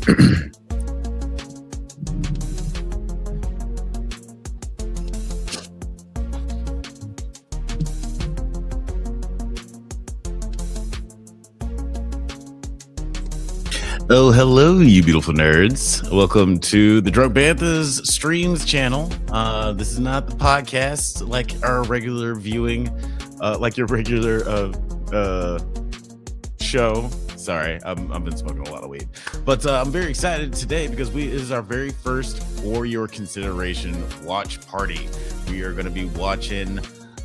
Oh, hello, you beautiful nerds. Welcome to the Drunk Banthas Streams channel. This is not the podcast like our regular viewing, like your regular show. Sorry, I've been smoking a lot of weed. But I'm very excited today because it is our very first For Your Consideration watch party. We are going to be watching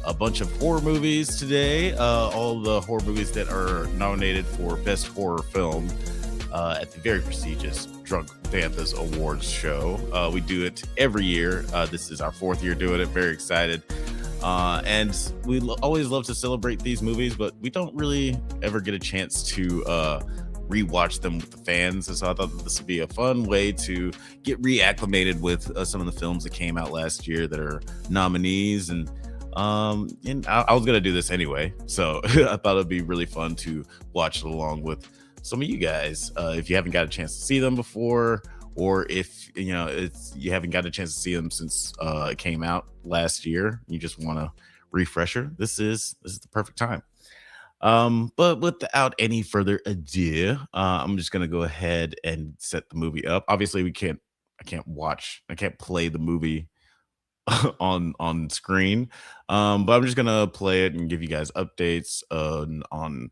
a bunch of horror movies today. All the horror movies that are nominated for Best Horror Film. At the very prestigious Drunk Banthas Awards show. We do it every year. This is our fourth year doing it. Very excited. And we always love to celebrate these movies, but we don't really ever get a chance to rewatch them with the fans. And so I thought that this would be a fun way to get reacclimated with some of the films that came out last year that are nominees. And I was going to do this anyway. So I thought it'd be really fun to watch it along with some of you guys, if you haven't got a chance to see them before, or if you haven't got a chance to see them since it came out last year, you just want a refresher. This is the perfect time. But without any further ado, I'm just gonna go ahead and set the movie up. Obviously, I can't play the movie on screen, but I'm just gonna play it and give you guys updates on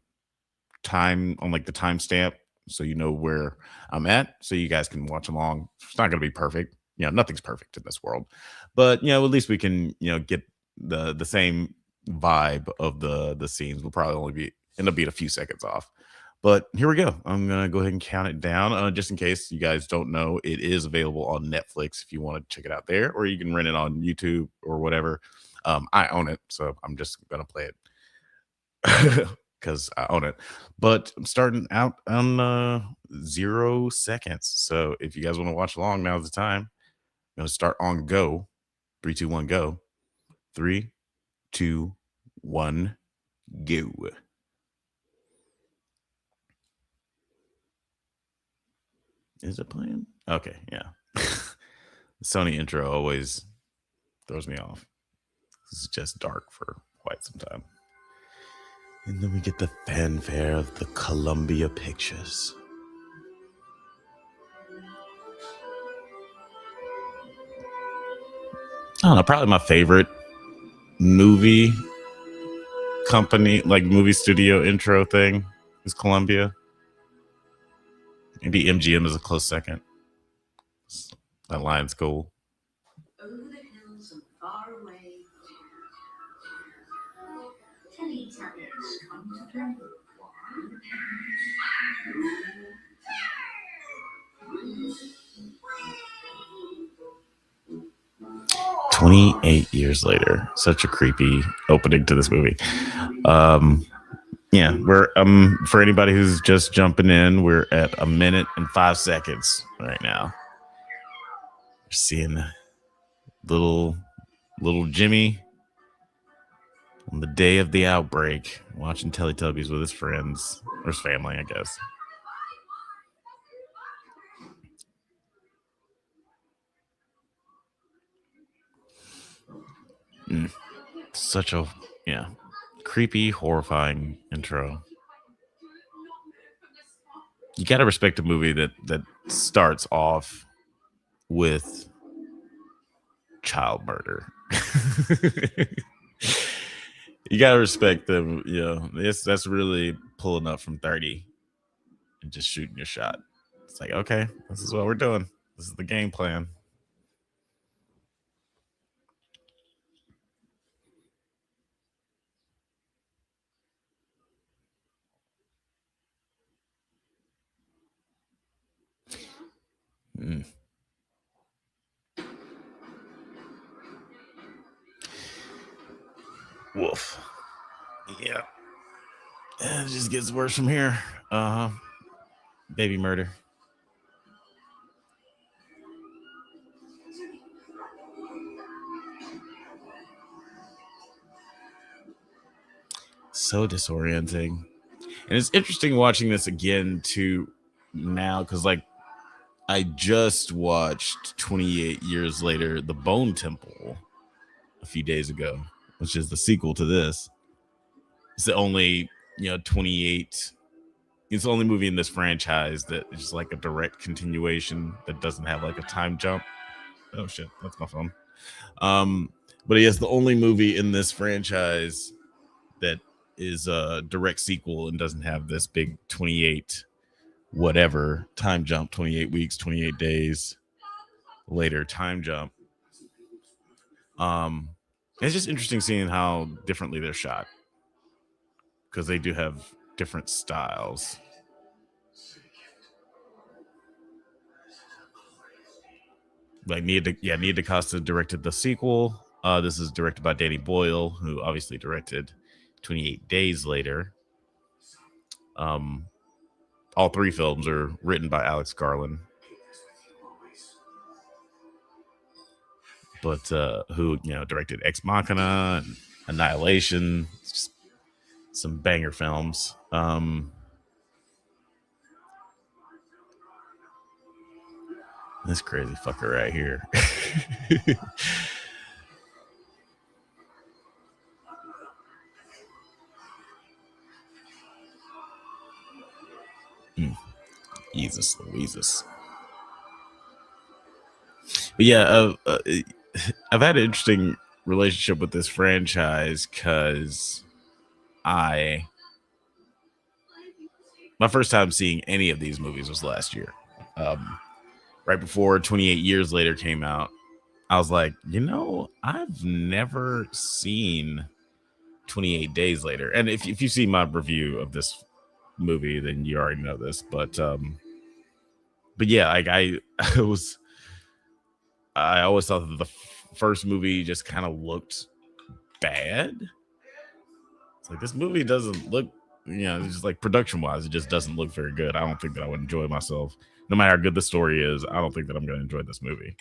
time, on like the timestamp, so you know where I'm at, so you guys can watch along. It's not going to be perfect, nothing's perfect in this world, but at least we can get the same vibe of the scenes. We'll probably only end up being a few seconds off, but here we go. I'm gonna go ahead and count it down, just in case you guys don't know. It is available on Netflix if you want to check it out there, or you can rent it on YouTube or whatever. I own it, so I'm just gonna play it because I own it. But I'm starting out on 0 seconds. So if you guys want to watch along, now's the time. I'm going to start on go. 3, 2, 1, go. 3, 2, 1, go. Is it playing? Okay, yeah. The Sony intro always throws me off. This is just dark for quite some time. And then we get the fanfare of the Columbia Pictures. I don't know, probably my favorite movie company, like movie studio intro thing, is Columbia. Maybe MGM is a close second. That line's cool. Over the hills and far away. Teletubbies come to play. 28 years later. Such a creepy opening to this movie. We're for anybody who's just jumping in, we're at 1 minute and 5 seconds right now. We're seeing little Jimmy on the day of the outbreak, watching Teletubbies with his friends or his family, I guess. Such a creepy, horrifying intro. You gotta respect a movie that starts off with child murder. You gotta respect them. That's really pulling up from 30 and just shooting your shot. It's like, okay, this is what we're doing. This is the game plan. Woof. Yeah. It just gets worse from here. Baby murder. So disorienting. And it's interesting watching this again too now, because like I just watched 28 Years Later, The Bone Temple, a few days ago, which is the sequel to this. It's the only, 28. It's the only movie in this franchise that is like a direct continuation that doesn't have like a time jump. Oh shit, that's my phone. Um, but it's the only movie in this franchise that is a direct sequel and doesn't have this big 28 whatever time jump, 28 weeks, 28 days later time jump. It's just interesting seeing how differently they're shot because they do have different styles. Like Nia DaCosta directed the sequel. This is directed by Danny Boyle, who obviously directed 28 Days Later. All three films are written by Alex Garland, but who directed Ex Machina and Annihilation, some banger films. This crazy fucker right here. Jesus Louises. But yeah, I've had an interesting relationship with this franchise because my first time seeing any of these movies was last year. Right before 28 Years Later came out, I was like, I've never seen 28 Days Later. And if you see my review of this movie, then you already know this. But yeah, I always thought that the first movie just kind of looked bad. It's like this movie doesn't look, just like production wise, it just doesn't look very good. I don't think that I would enjoy myself, no matter how good the story is. I don't think that I'm going to enjoy this movie.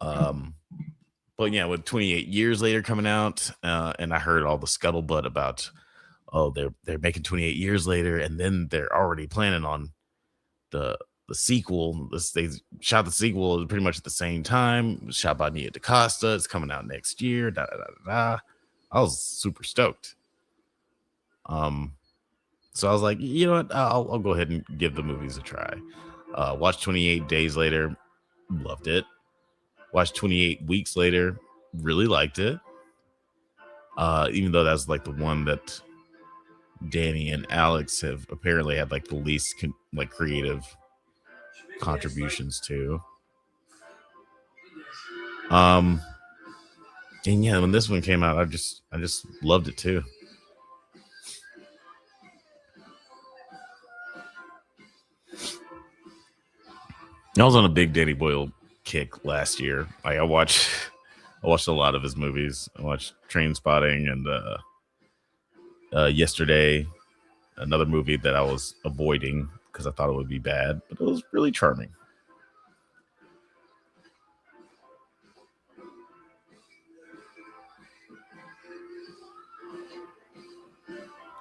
But yeah, with 28 Years Later coming out, and I heard all the scuttlebutt about, they're making 28 Years Later, and then they're already planning on the sequel. They shot the sequel pretty much at the same time. It was shot by Nia DaCosta. It's coming out next year. I was super stoked. So I was like, you know what? I'll go ahead and give the movies a try. Watched 28 Days Later, loved it. Watched 28 Weeks Later, really liked it. Even though that's like the one that Danny and Alex have apparently had like the least creative contributions to. And yeah, when this one came out, I just loved it too. I was on a big Danny Boyle kick last year. Like I watched a lot of his movies. I watched Trainspotting and Yesterday, another movie that I was avoiding because I thought it would be bad, but it was really charming.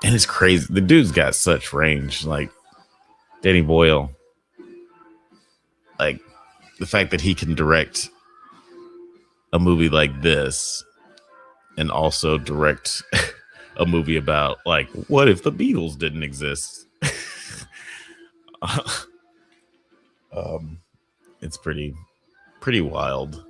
And it's crazy. The dude's got such range. Like Danny Boyle, like the fact that he can direct a movie like this and also direct a movie about like what if the Beatles didn't exist. It's pretty wild.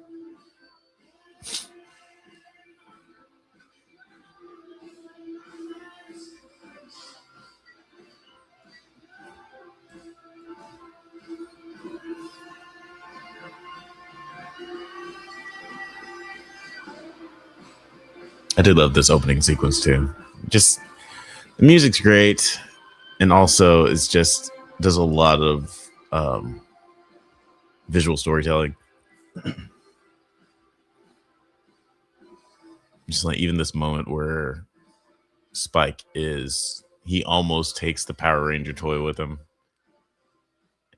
I did love this opening sequence too. Just the music's great, and also it's just does a lot of visual storytelling. Just like even this moment where Spike he almost takes the Power Ranger toy with him.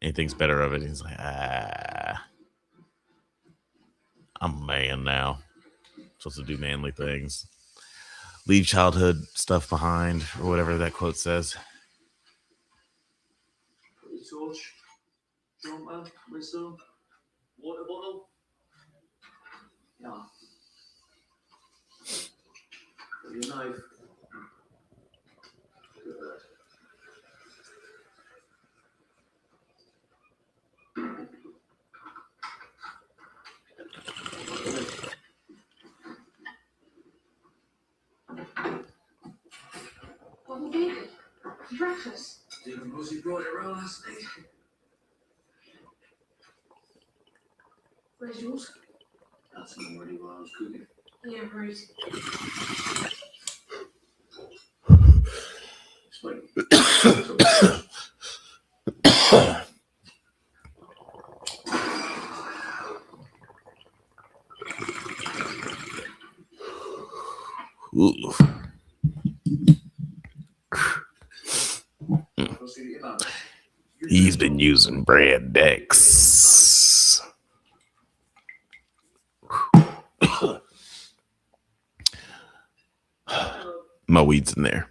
And he thinks better of it. He's like, I'm a man now. Supposed to do manly things. Leave childhood stuff behind, or whatever that quote says. Well, whistle. Water bottle. Yeah. Got your knife. Good. What will be breakfast? Even Rosie brought it around last night. Where's yours? That's not already while I was cooking. Yeah, right. Ooh. He's been using brand X. My weed's in there.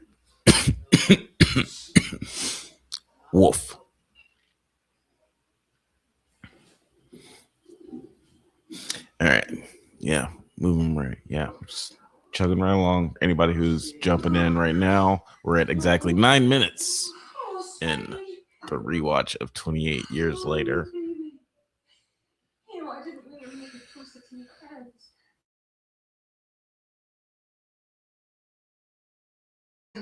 Woof. All right. Yeah. Moving right. Yeah. Just chugging right along. Anybody who's jumping in right now, we're at exactly 9 minutes in the rewatch of 28 years later. I didn't really make it closer to your parents.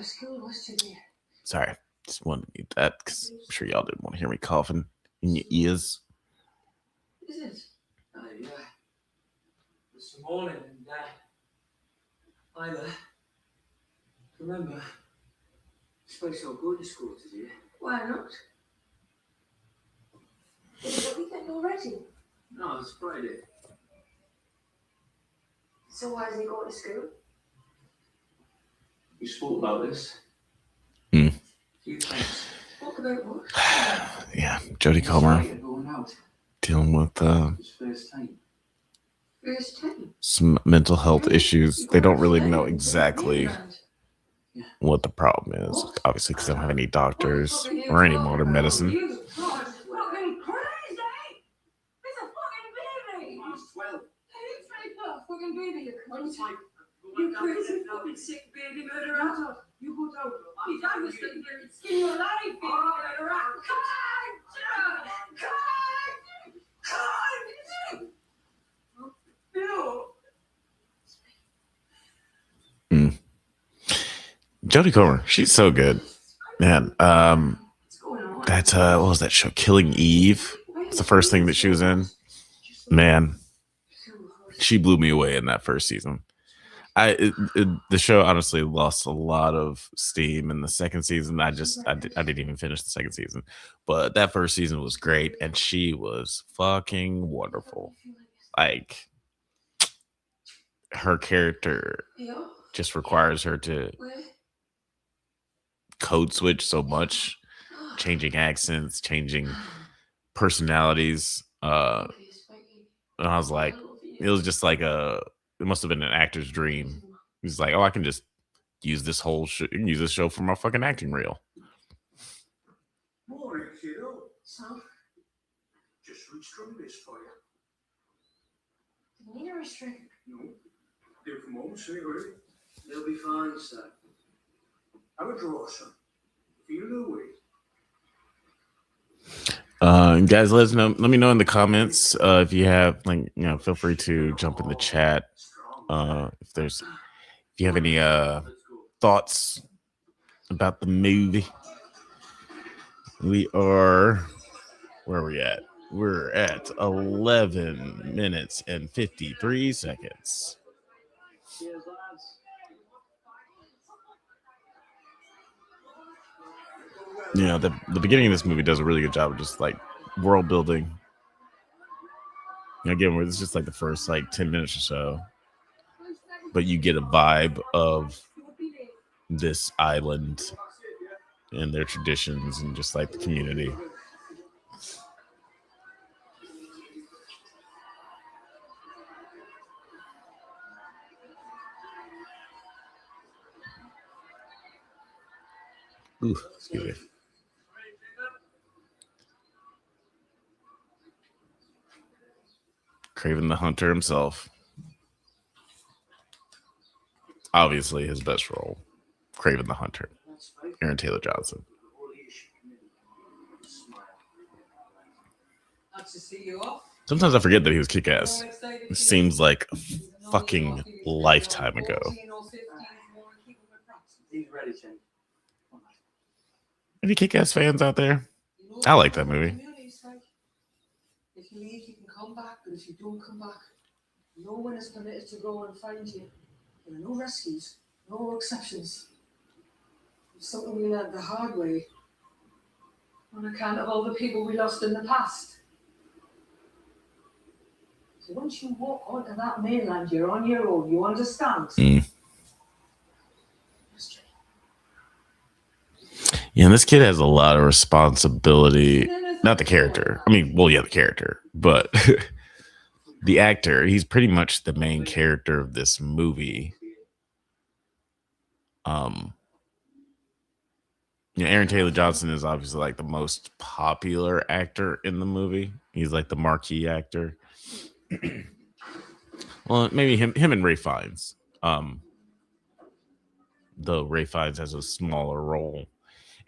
School was you there? Sorry. Just wanted to mute that because I'm sure y'all didn't want to hear me coughing in your ears. Is it? Yeah. This morning, and either. Remember, you're supposed to go to school today. Why not? Is it the weekend already? No, it's Friday. So why does he go to school? You spoke about this. Hmm. Few times. Spoke about what? Yeah, Jodie Comer Going out. dealing with His first time. First time. some mental health issues. They don't really know exactly what the problem is, obviously, because they don't have any doctors or any modern medicine. You fucking crazy! It's a fucking baby! I was 12. It's a fucking baby, you cunt. It's like, You crazy fucking sick baby murderer. You go down. Your dad was sitting there and skin your life, baby murderer. Jodie Comer, she's so good, man. That's what was that show? Killing Eve. It's the first thing that she was in. Man, she blew me away in that first season. The show honestly lost a lot of steam in the second season. I didn't even finish the second season, but that first season was great, and she was fucking wonderful. Like, her character just requires her to code switch so much, changing accents, changing personalities. And I was like, it was just like it must have been an actor's dream. He's like, oh, I can just use this whole use this show for my fucking acting reel. Morning, kiddo. So? Just reached from this for you. Do you need a restraint? No. Give from home, say already. They'll be fine, sir. Have a draw, son. Feel the way. Guys, let me know in the comments if you have, like, feel free to jump in the chat if you have any thoughts about the movie. We are, where are we at? We're at 11 minutes and 53 seconds. Cheers, lads. The beginning of this movie does a really good job of just like world building. Again, where it's just like the first like 10 minutes or so, but you get a vibe of this island and their traditions and just like the community. Ooh, excuse me. Craven the Hunter himself. Obviously, his best role, Craven the Hunter. Aaron Taylor Johnson. Sometimes I forget that he was Kick-Ass. It seems like a fucking lifetime ago. Any Kick-Ass fans out there? I like that movie. If you leave, you can come back, but if you don't come back, no one is permitted to go and find you. There are no rescues, no exceptions. It's something we learned the hard way on account of all the people we lost in the past. So once you walk onto that mainland, you're on your own. You understand? Yeah, this kid has a lot of responsibility. Not the character. I mean, well, yeah, the character, but the actor. He's pretty much the main character of this movie. Aaron Taylor Johnson is obviously like the most popular actor in the movie. He's like the marquee actor. Well, maybe him and Ray Fiennes. Though Ray Fiennes has a smaller role.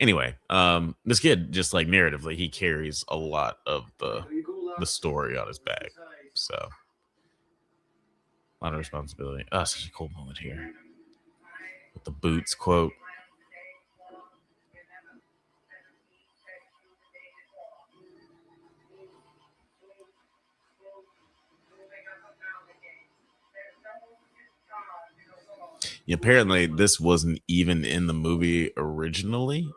Anyway, this kid, just like narratively, he carries a lot of the story on his back. So a lot of responsibility. Oh, such a cool moment here with the boots quote. Apparently, this wasn't even in the movie originally.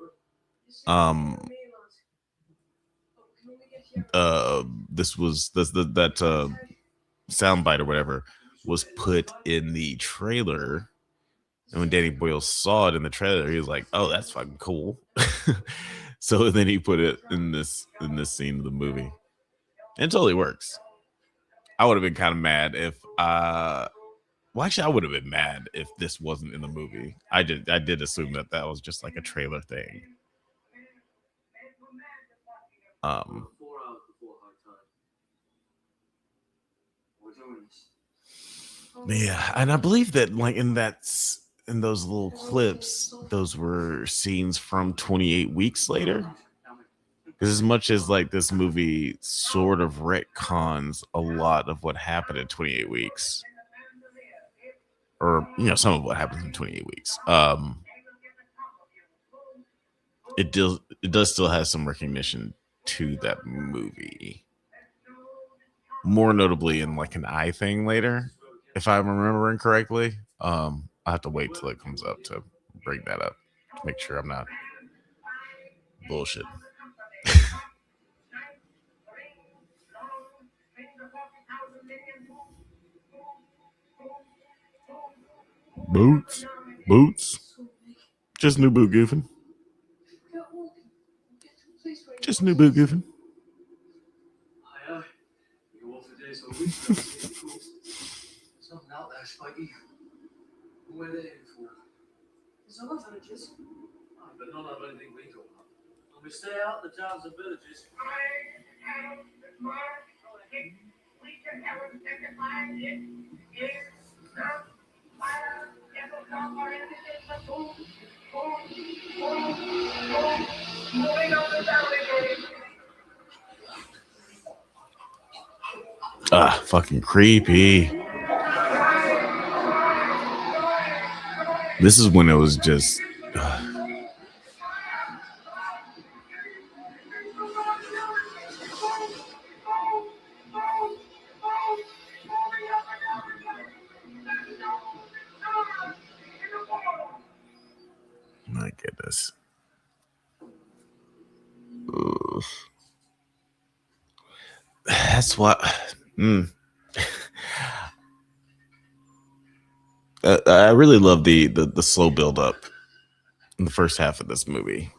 This was that soundbite or whatever was put in the trailer, and when Danny Boyle saw it in the trailer, he was like, "Oh, that's fucking cool." So then he put it in this scene of the movie, and it totally works. I would have been kind of mad if well, actually, I would have been mad if this wasn't in the movie. I did assume that was just like a trailer thing. Yeah, and I believe that like in those little clips, those were scenes from 28 Weeks Later. Because as much as like this movie sort of retcons a lot of what happened in 28 Weeks. Or some of what happens in 28 weeks. It does still have some recognition to that movie. More notably in like an eye thing later, if I'm remembering correctly. I'll have to wait till it comes up to bring that up to make sure I'm not bullshit. Boots. Just new boot goofing. Just new boot goofing. Something out there, Spikey. Where are they heading for? There's other villages. But none of anything we go on. And we stay out the towns and villages. Fucking creepy. This is when it was just my goodness. Ugh. That's what I really love the slow build up in the first half of this movie,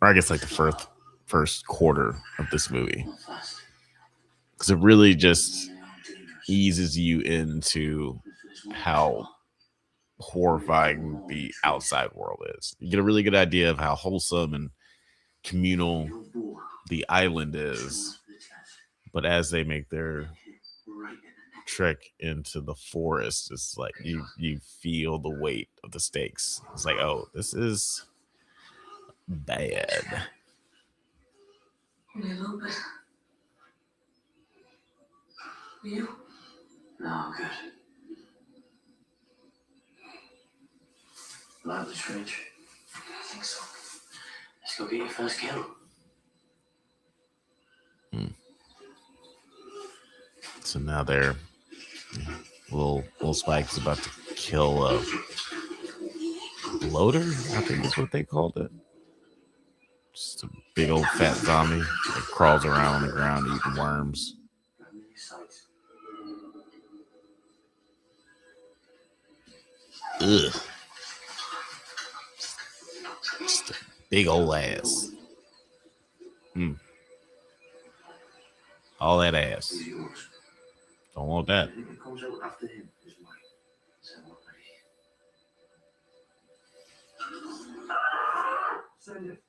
or I guess like the first quarter of this movie, because it really just eases you into how horrifying the outside world is. You get a really good idea of how wholesome and communal the island is, but as they make their trek into the forest, it's like you feel the weight of the stakes. It's like, oh, this is bad. Only a little bit. Are you? No, good. Life is strange. I think so. Let's go get your first kill. So now they're little Spike's about to kill a bloater, I think is what they called it. Just a big old fat zombie that crawls around on the ground eating worms. Got many sights. Ugh. Just a big old ass. All that ass. He's yours. Don't want that. Anything that comes out after him is mine. So what, buddy? Send it.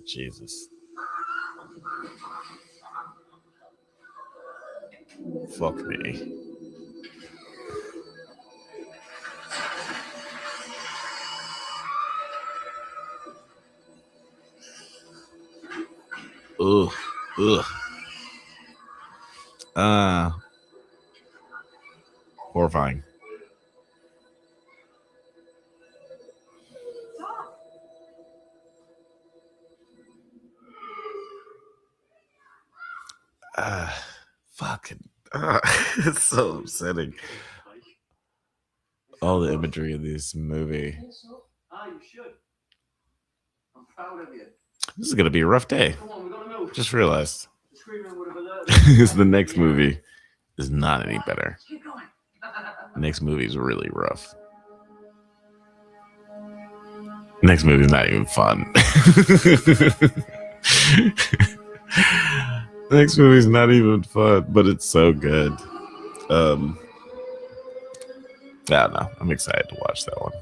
Jesus. Fuck me. Ugh. Horrifying. Fucking. It's so upsetting. All the imagery in this movie. Ah, you should. I'm proud of you. This is gonna be a rough day. Come on, we gotta move. Just realized. The screaming would have alerted. The next movie is not any better. Keep going. The next movie is really rough. Next movie is not even fun. Next movie is not even fun, but it's so good. I don't know. I'm excited to watch that one.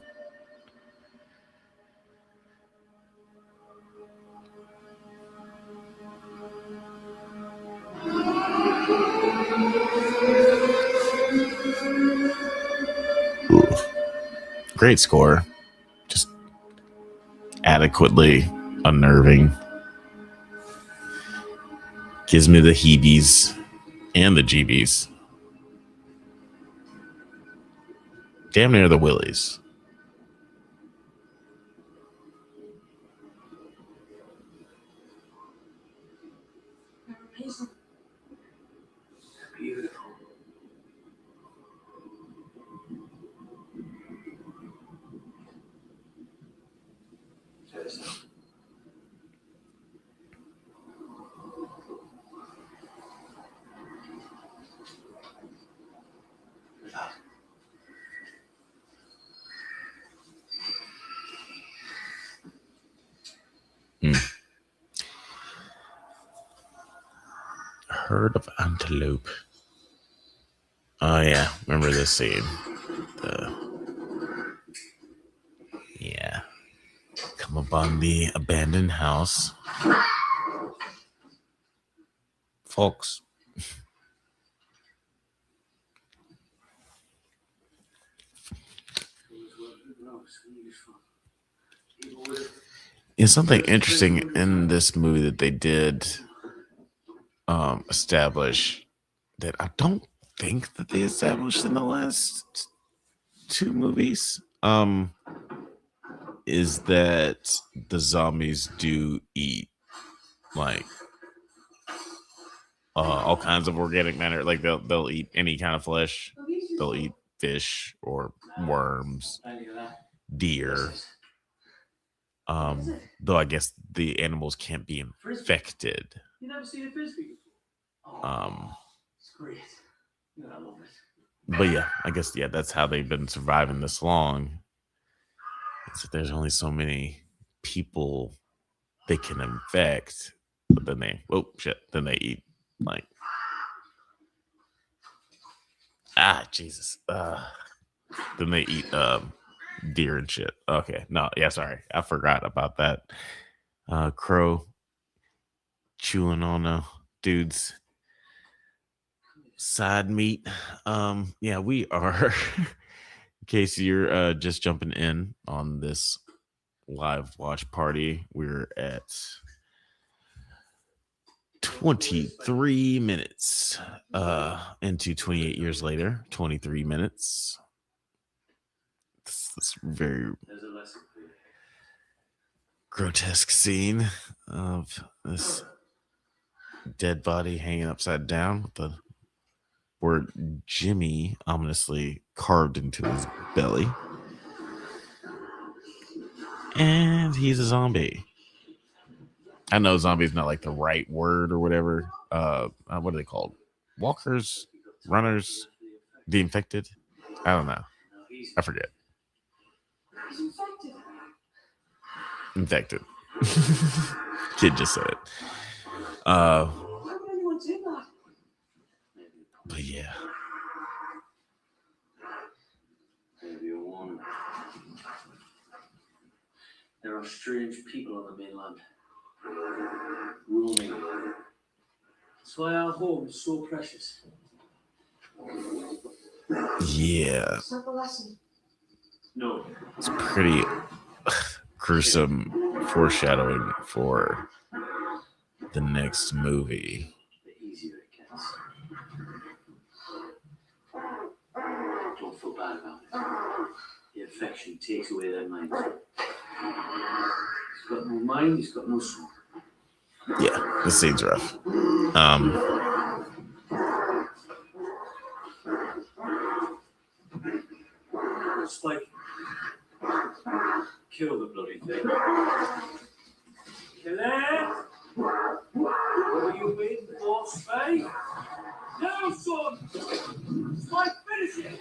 Ooh. Great score. Just adequately unnerving. Gives me the heebies and the jeebies. Damn near the willies. Amazing. Beautiful. Herd of antelope. Oh yeah, remember this scene. Yeah. Come upon the abandoned house. Folks. It's something interesting in this movie that they did establish that I don't think that they established in the last two movies. Is that the zombies do eat like all kinds of organic matter. Like they'll eat any kind of flesh. They'll eat fish or worms, deer. Though I guess the animals can't be infected. You never seen a frisbee before? It's great. Yeah, I love it. But yeah, I guess that's how they've been surviving this long. It's that there's only so many people they can infect, but then they eat like then they eat deer and shit. Okay, no, yeah, sorry, I forgot about that. Crow chewing on a dude's side meat. Yeah, we are. In case you're just jumping in on this live watch party, we're at 23 minutes into 28 years later. 23 minutes. This very grotesque scene of this dead body hanging upside down with the word Jimmy ominously carved into his belly. And he's a zombie. I know zombie's not like the right word or whatever. What are they called? Walkers, runners, the infected? I don't know. I forget. He's infected. Infected. Kid just said it. Why would anyone do that? But yeah. Maybe a warning. There are strange people on the mainland. Roaming. That's why our home is so precious. Yeah. It's not the lesson. No. It's pretty gruesome foreshadowing for the next movie. The easier it gets. Don't feel bad about it. The infection takes away their minds. He's got no mind, he's got no soul. Yeah, this scene's rough. Spike. Kill the bloody thing. Kill it! What are you waiting for, Spike? No, son! Spike, finish it!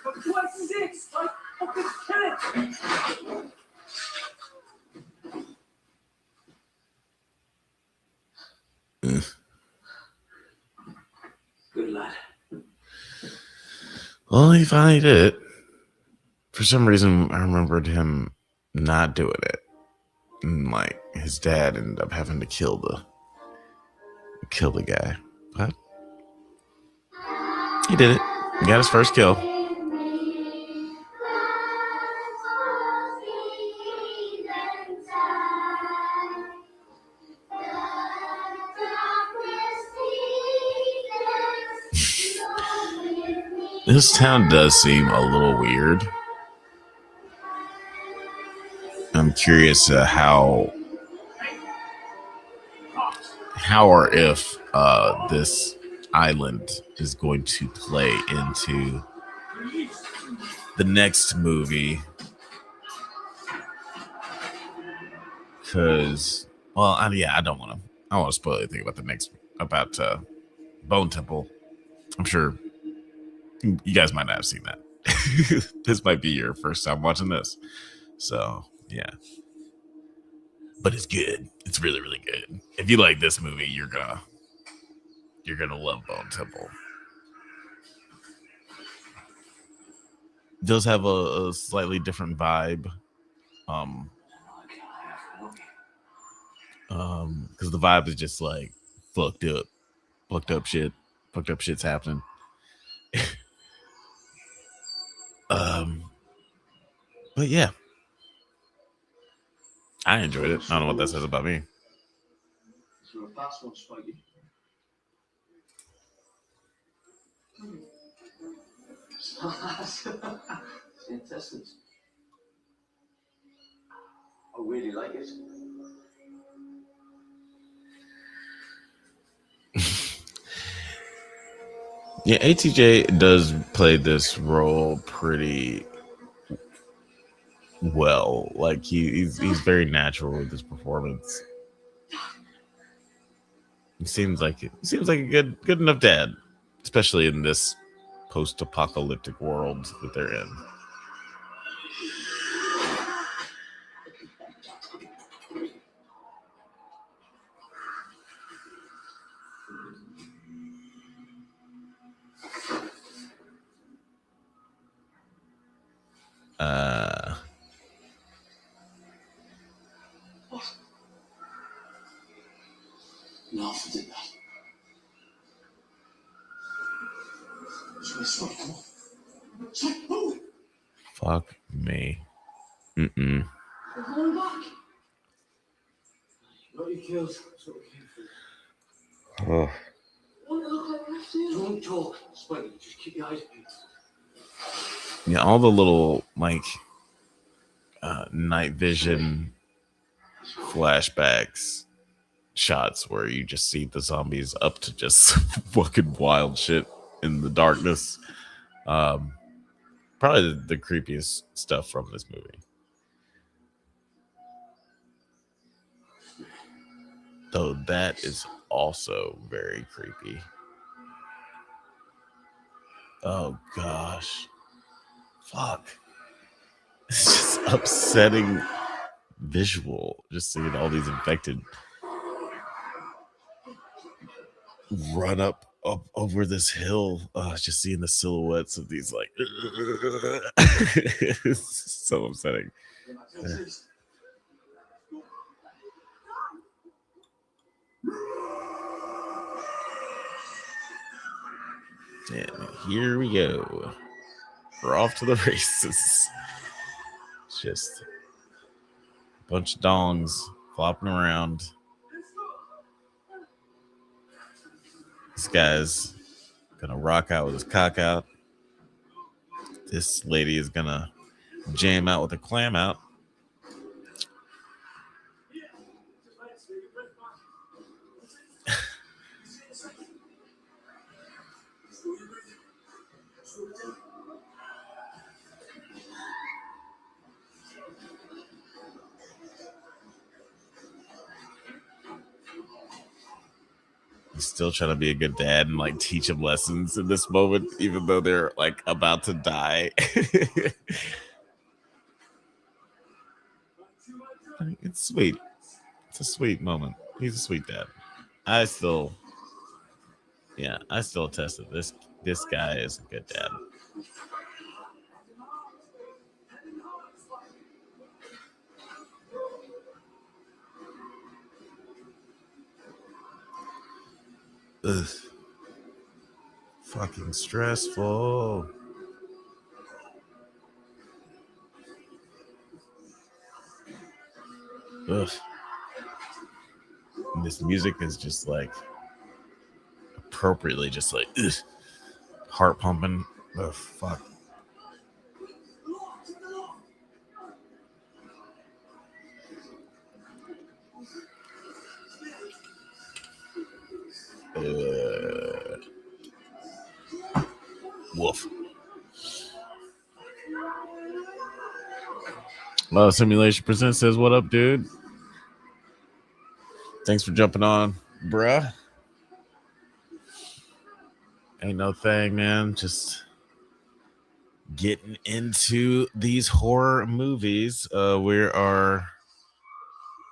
For Christ's sake, Spike, fucking kill it! Good lad. Well, he finally did it. For some reason, I remembered him not doing it. And like his dad ended up having to kill the guy. But he did it. He got his first kill. This town does seem a little weird. I'm curious how or if this island is going to play into the next movie. Because, well, I don't want to spoil anything about Bone Temple. I'm sure you guys might not have seen that. This might be your first time watching this. So, yeah. But it's good. It's really, really good. If you like this movie, you're gonna love Bone Temple. It does have a slightly different vibe. Because the vibe is just like fucked up shit. Fucked up shit's happening. But yeah, I enjoyed it. I don't know what that says about me. So if that's what Spikey. It's intestines. I really like it. Yeah, ATJ does play this role pretty well. Like he's very natural with his performance. He seems like a good enough dad, especially in this post-apocalyptic world that they're in. laugh at that. Come on. Check, move. Fuck me. Mm-mm. We're going back. What you killed, that's what we came for. Oh. Won't it look like we left here? Don't talk, Spike. Just keep your eyes peeled. Yeah, all the little like night vision flashbacks shots where you just see the zombies up to just fucking wild shit in the darkness. Probably the creepiest stuff from this movie. Though that is also very creepy. Oh gosh. Fuck. It's just upsetting visual. Just seeing all these infected run up over this hill. Just seeing the silhouettes of these like it's so upsetting. And here we go. We're off to the races. It's just a bunch of dongs flopping around. This guy's gonna rock out with his cock out. This lady is gonna jam out with a clam out. He's still trying to be a good dad and like teach him lessons in this moment, even though they're like about to die. It's sweet. It's a sweet moment. He's a sweet dad. I still attest that this guy is a good dad. Ugh. Fucking stressful. Ugh. And this music is just like appropriately just like ugh, heart pumping. Oh fuck. Woof. Simulation Presents says, "What up, dude? Thanks for jumping on, bruh. Ain't no thing, man. Just getting into these horror movies. We are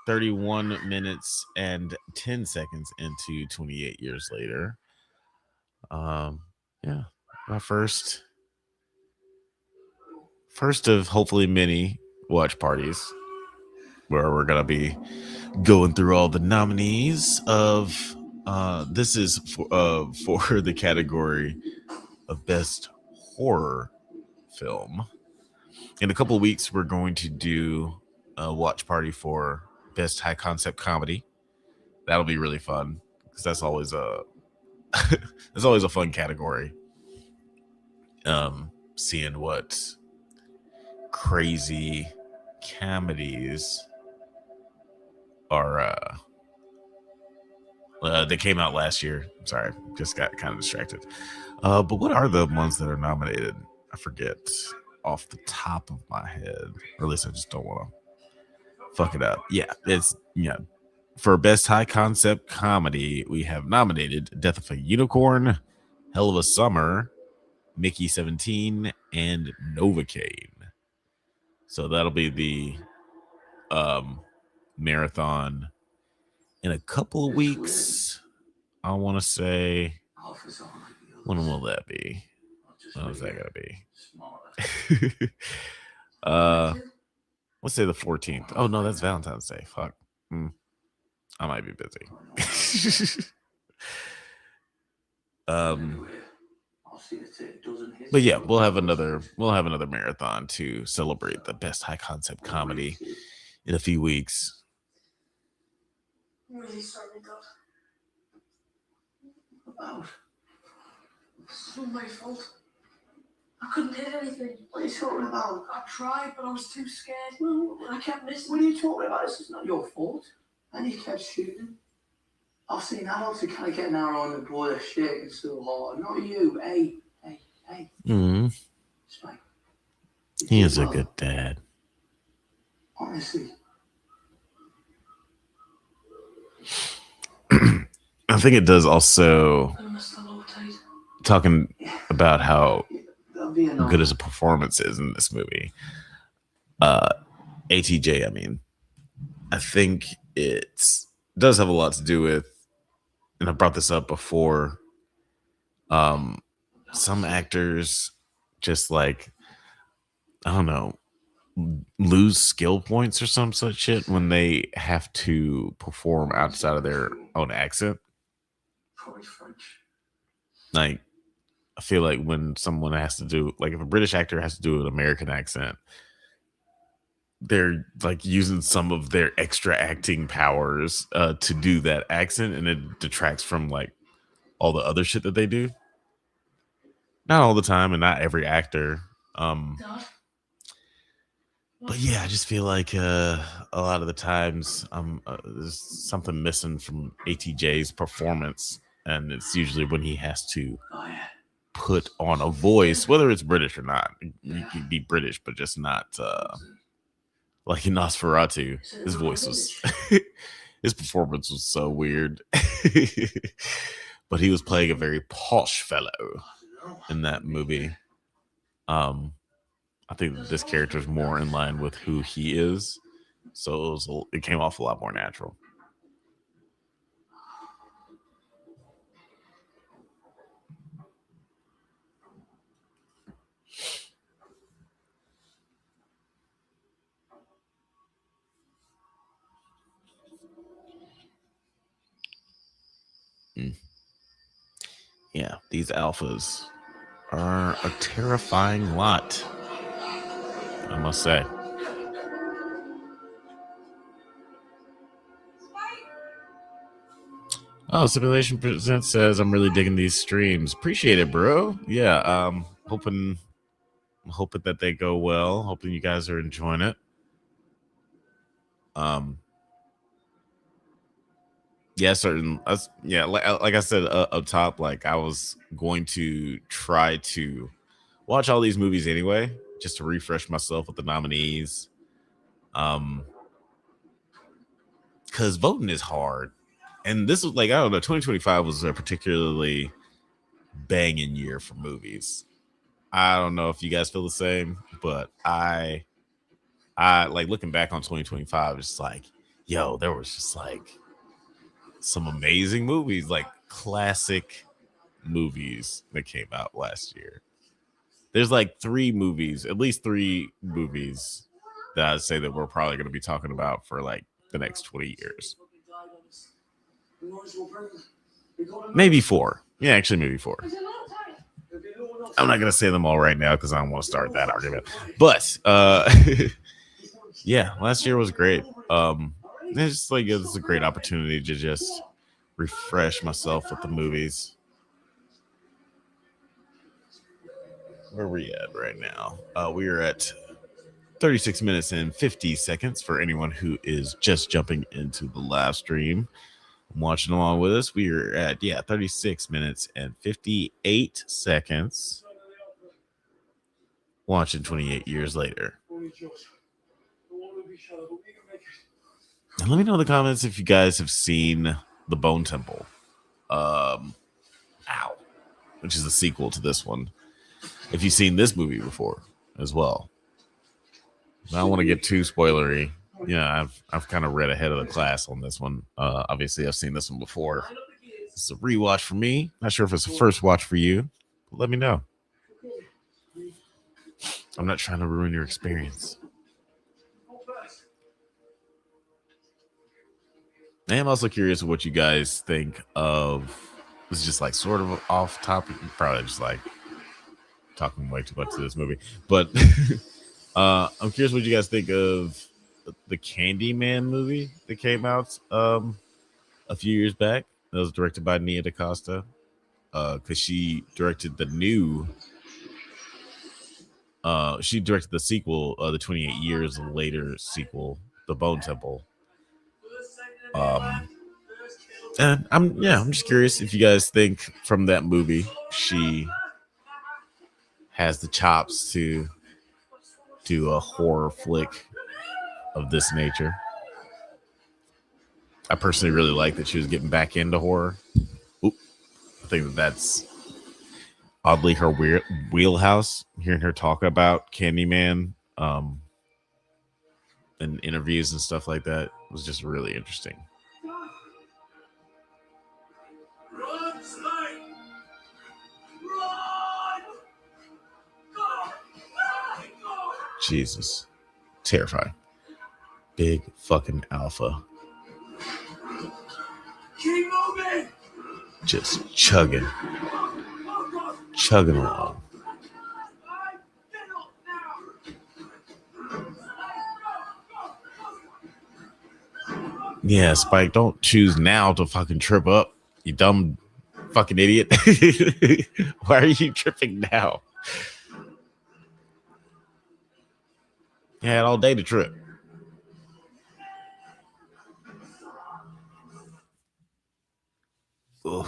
31 minutes and 10 seconds into 28 years later. Yeah, my first of hopefully many watch parties where we're gonna be going through all the nominees of this is for the category of best horror film. In a couple of weeks we're going to do a watch party for best high concept comedy. That'll be really fun because that's always a that's always a fun category. Seeing what crazy comedies are they came out last year. Sorry, just got kind of distracted. But what are the ones that are nominated? I forget off the top of my head, or at least I just don't want to fuck it up. Yeah, it's for best high concept comedy, we have nominated Death of a Unicorn, Hell of a Summer, Mickey 17, and Novocaine. So that'll be the marathon in a couple of weeks. I want to say, when will that be? When is that gonna be? Let's say the 14th. Oh no, that's Valentine's Day. Fuck. I might be busy. But yeah, we'll have another marathon to celebrate the best high concept comedy in a few weeks. I'm really sorry, God. About? It's not my fault. I couldn't hit anything. What are you talking about? I tried, but I was too scared. Well, I kept missing. What are you talking about? This is not your fault. And you kept shooting. I've seen adults who kind of get narrow on the boy they're shaking so hard. Not you. Hey. Spike. He is a good dad. Honestly. I think it does also talking about how good as a performance is in this movie. ATJ, I mean, I think it does have a lot to do with, and I brought this up before, some actors just like, I don't know, lose skill points or some such shit when they have to perform outside of their own accent. Like, I feel like when someone has to do, like, if a British actor has to do an American accent, they're like using some of their extra acting powers to do that accent, and it detracts from like all the other shit that they do. Not all the time, and not every actor. But yeah, I just feel like a lot of the times there's something missing from ATJ's performance, and it's usually when he has to put on a voice, whether it's British or not. You could be British, but just not like in Nosferatu. His voice was, his performance was so weird. But he was playing a very posh fellow in that movie. I think that this character is more in line with who he is, so it came off a lot more natural. Yeah, these alphas are a terrifying lot, I must say. Oh, Simulation Present says, I'm really digging these streams. Appreciate it, bro. Yeah, hoping that they go well. Hoping you guys are enjoying it. Yeah, certain. Yeah, like I said up top, like I was going to try to watch all these movies anyway, just to refresh myself with the nominees. Because voting is hard, and this was like, I don't know, 2025 was a particularly banging year for movies. I don't know if you guys feel the same, but I like looking back on 2025. It's like, yo, there was just like some amazing movies, like classic movies that came out last year. There's like at least three movies that I'd say that we're probably going to be talking about for like the next 20 years. Maybe four. Yeah, actually, maybe four. I'm not going to say them all right now because I don't want to start that argument. But yeah, last year was great. It's just like it's a great opportunity to just refresh myself with the movies. Where are we at right now? We are at 36 minutes and 50 seconds for anyone who is just jumping into the live stream. Watching along with us, we are at 36 minutes and 58 seconds. Watching 28 years later. And let me know in the comments if you guys have seen The Bone Temple, which is a sequel to this one. If you've seen this movie before as well. I don't want to get too spoilery. Yeah, I've kind of read ahead of the class on this one. Obviously, I've seen this one before. It's a rewatch for me. Not sure if it's a first watch for you. But let me know. I'm not trying to ruin your experience. I am also curious what you guys think of. This is just like sort of off topic. Probably just like talking way too much to this movie, but I'm curious what you guys think of the Candyman movie that came out a few years back. That was directed by Nia DaCosta, because she directed the new. She directed the sequel, the 28 years later sequel, The Bone Temple. And I'm just curious if you guys think from that movie she has the chops to do a horror flick of this nature. I personally really like that she was getting back into horror. Oop, I think that's oddly her wheelhouse. Hearing her talk about Candyman in interviews and stuff like that was just really interesting. Run, Spike! Run! Go! Go! Jesus, terrifying. Big fucking alpha. Keep moving! Just chugging along. Yeah, Spike, don't choose now to fucking trip up, you dumb fucking idiot. Why are you tripping now? You had all day to trip. Ugh.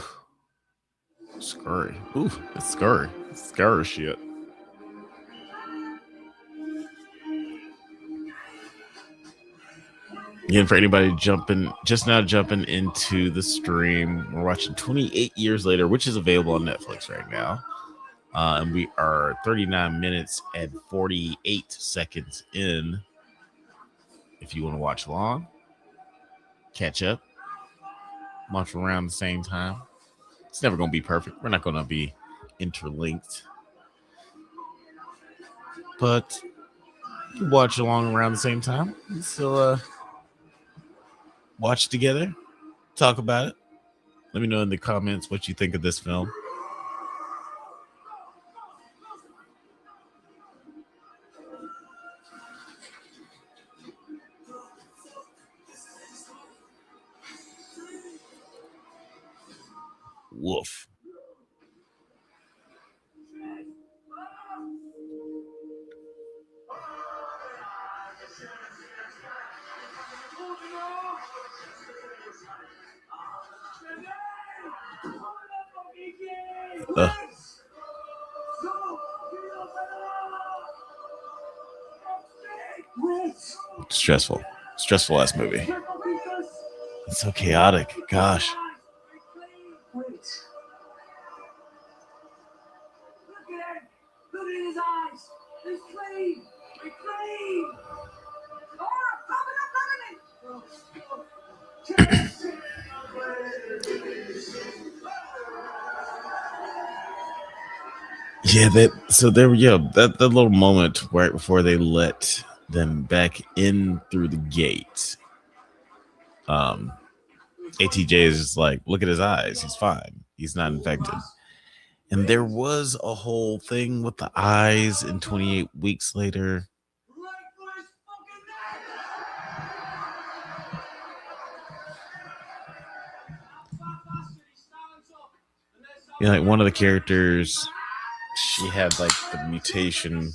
Scurry. Ooh, it's scurry. Scurry shit. Again, for anybody just now jumping into the stream, we're watching 28 Years Later, which is available on Netflix right now. And we are 39 minutes and 48 seconds in. If you want to watch along, catch up, watch around the same time. It's never going to be perfect. We're not going to be interlinked. But you can watch along around the same time. So, watch together, talk about it. Let me know in the comments what you think of this film. Woof. Stressful ass movie. It's so chaotic. Gosh. Wait. Look at him! Look at his eyes! He's clean! He's clean! Oh, Yeah, that little moment right before they let them back in through the gate. ATJ is just like, look at his eyes, he's fine, he's not infected. And there was a whole thing with the eyes in 28 Weeks Later. You know, like one of the characters, she had like the mutation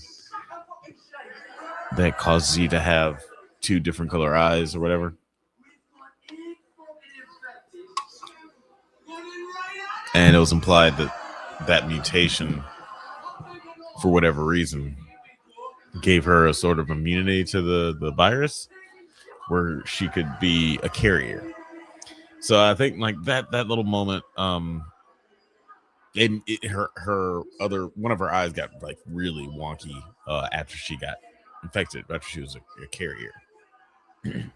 that causes you to have two different color eyes or whatever. And it was implied that that mutation, for whatever reason, gave her a sort of immunity to the virus where she could be a carrier. So I think like that little moment, and her other one of her eyes got like really wonky after she got infected, after she was a carrier. And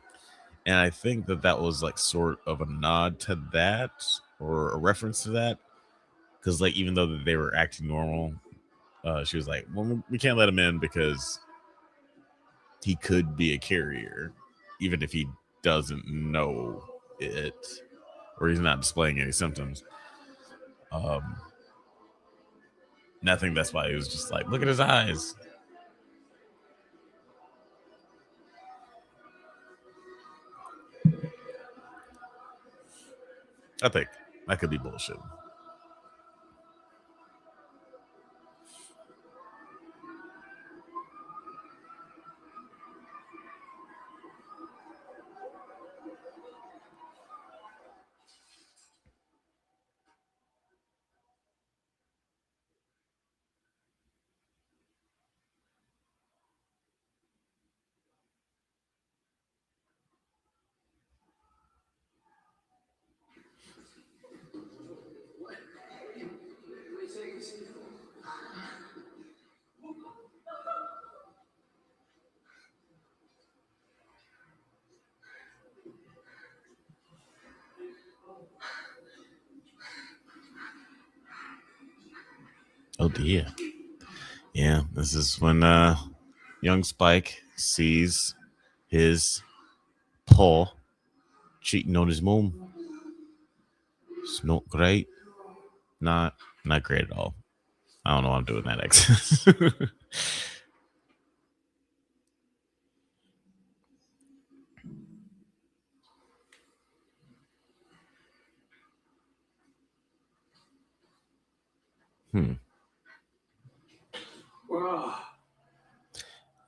I think that was like sort of a nod to that, or a reference to that, because like even though they were acting normal, she was like, well, we can't let him in because he could be a carrier, even if he doesn't know it, or he's not displaying any symptoms. And I think that's why he was just like, look at his eyes. I think that could be bullshit. Oh dear. Yeah, this is when young Spike sees his Paul cheating on his mom. It's not great. Not great at all. I don't know why I'm doing that accent. Wow.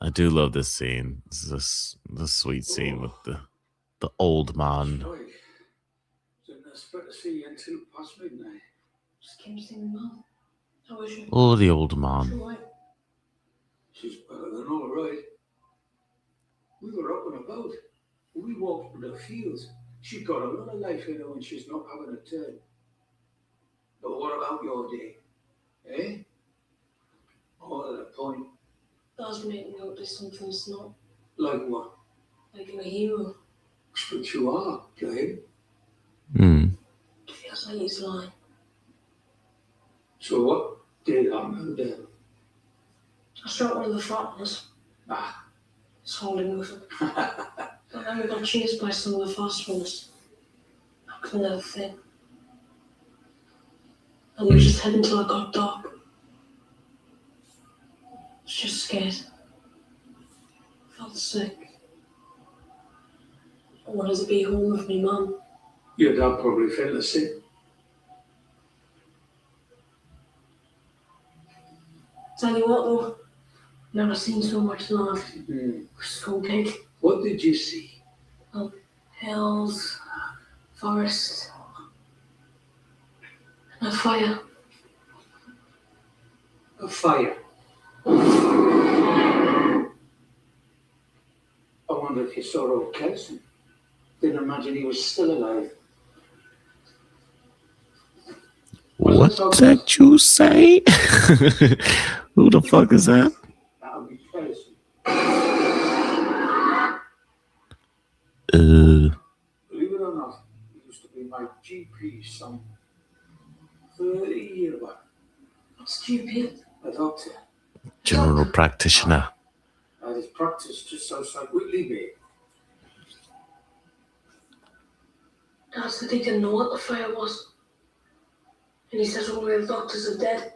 I do love this scene. This is the sweet scene with the old man. Sorry. Didn't expect to see you until past midnight. Just came to see my mum. How was she? Oh, the old man. She's all right. She's better than all right. We were up and about. We walked through the fields. She got a lot of life in her when she's not having a turn. But what about your day? Eh? All at a point. Dad's making me out there's something it's not. Like what? Like I'm a hero. But you are, to him. It feels like he's lying. So what did happen then? I shot one of the fat ones. Ah. It's holding with him. But then we got chased by some of the fast ones. I couldn't have a thing. And we were just heading till it got dark. I was just scared. I felt sick. I wanted to be home with me mum. Your dad probably felt the same. Tell you what though, never seen so much love. So big. What did you see? Hills, forest, and a fire. A fire. I wonder if you saw old Kelson. Didn't imagine he was still alive. What did you say? Who the fuck is that? That would be Kelson. Believe it or not, he used to be my GP some 30 years back. What's GP? A doctor. General practitioner. At his practice just outside Whitley Bay. Dad said he didn't know what the fire was. And he says all the doctors are dead.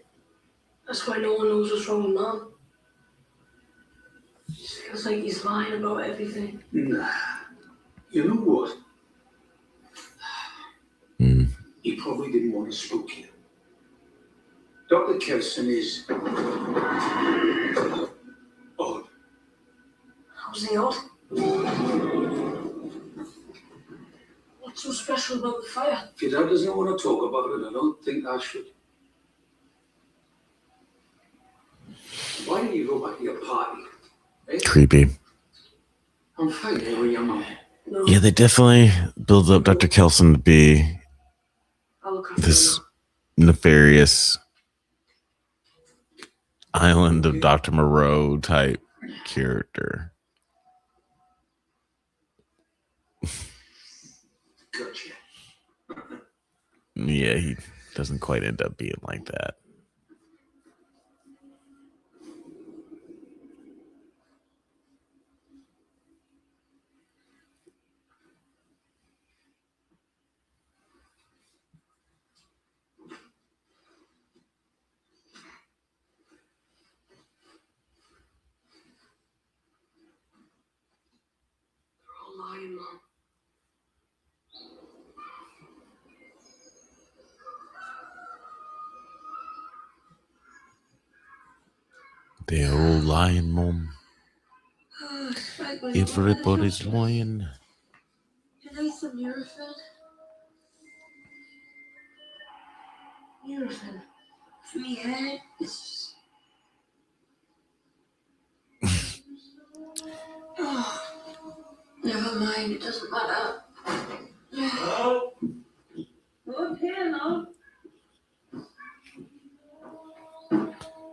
That's why no one knows what's wrong with Mum. It just feels like he's lying about everything. Nah. You know what? He probably didn't want to spook you. Dr. Kelson is odd. How's he odd? What's so special about the fire? If your dad doesn't want to talk about it, I don't think I should. Why didn't you go back to your party? Eh? Creepy. I'm fine here with your mum. No. Yeah, they definitely build up Dr. Kelson to be I'll look after this him nefarious island of Dr. Moreau type character. Gotcha. Yeah, he doesn't quite end up being like that. lying, Mom. The old lion, Mom. Oh, Spike, will Everybody's you want lying. Can I some Nurofen? Nurofen. For me head. It's just... Oh, never mind. It doesn't matter. Hello? I'm here now.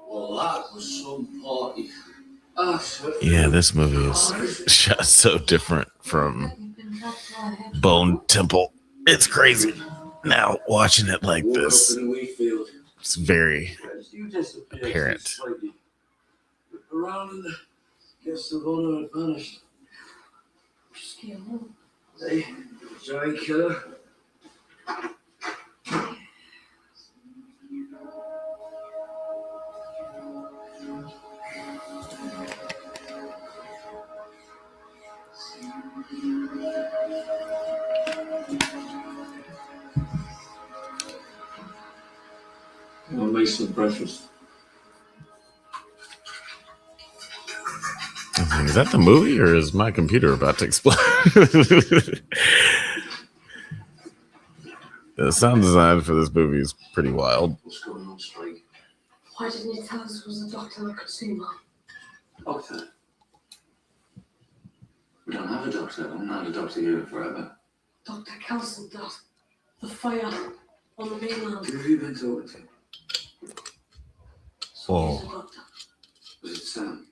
Well, that was some party. Yeah, this movie is shot so different from Bone Temple. It's crazy. Now watching it like this, it's very apparent. Around and the guest of honor had vanished. Just came home. Hey, giant killer. I'll make some breakfast. Is that the movie or is my computer about to explode? The sound design for this movie is pretty wild. What's going on, Spike? Why didn't you tell us it was a doctor that could see, Mom? Doctor? We don't have a doctor. I haven't had a doctor here forever. Dr. Kelson does. The fire on the mainland. Who have you been talking to? So he's a doctor. Was it Sam?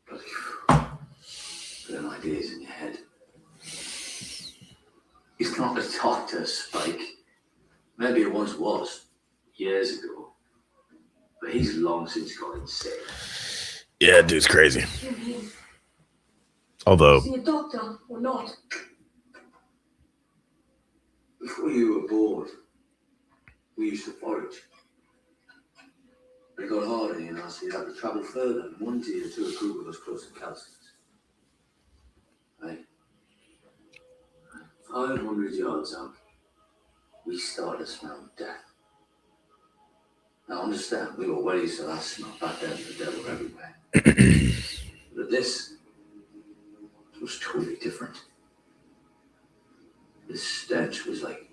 Bloody them ideas in your head. He's not a doctor, Spike. Maybe it once was, years ago. But he's long since got insane. Yeah, dude's crazy. What do you mean? Although, Is he a doctor or not? Before you were born, we used to forage. But it got harder, you know, so you had to travel further. And one day to a group of us close to Kelson's. Right? 500 yards out, we started to smell death. Now understand, we were well used to that smell back then, the devil everywhere. But this was totally different. This stench was like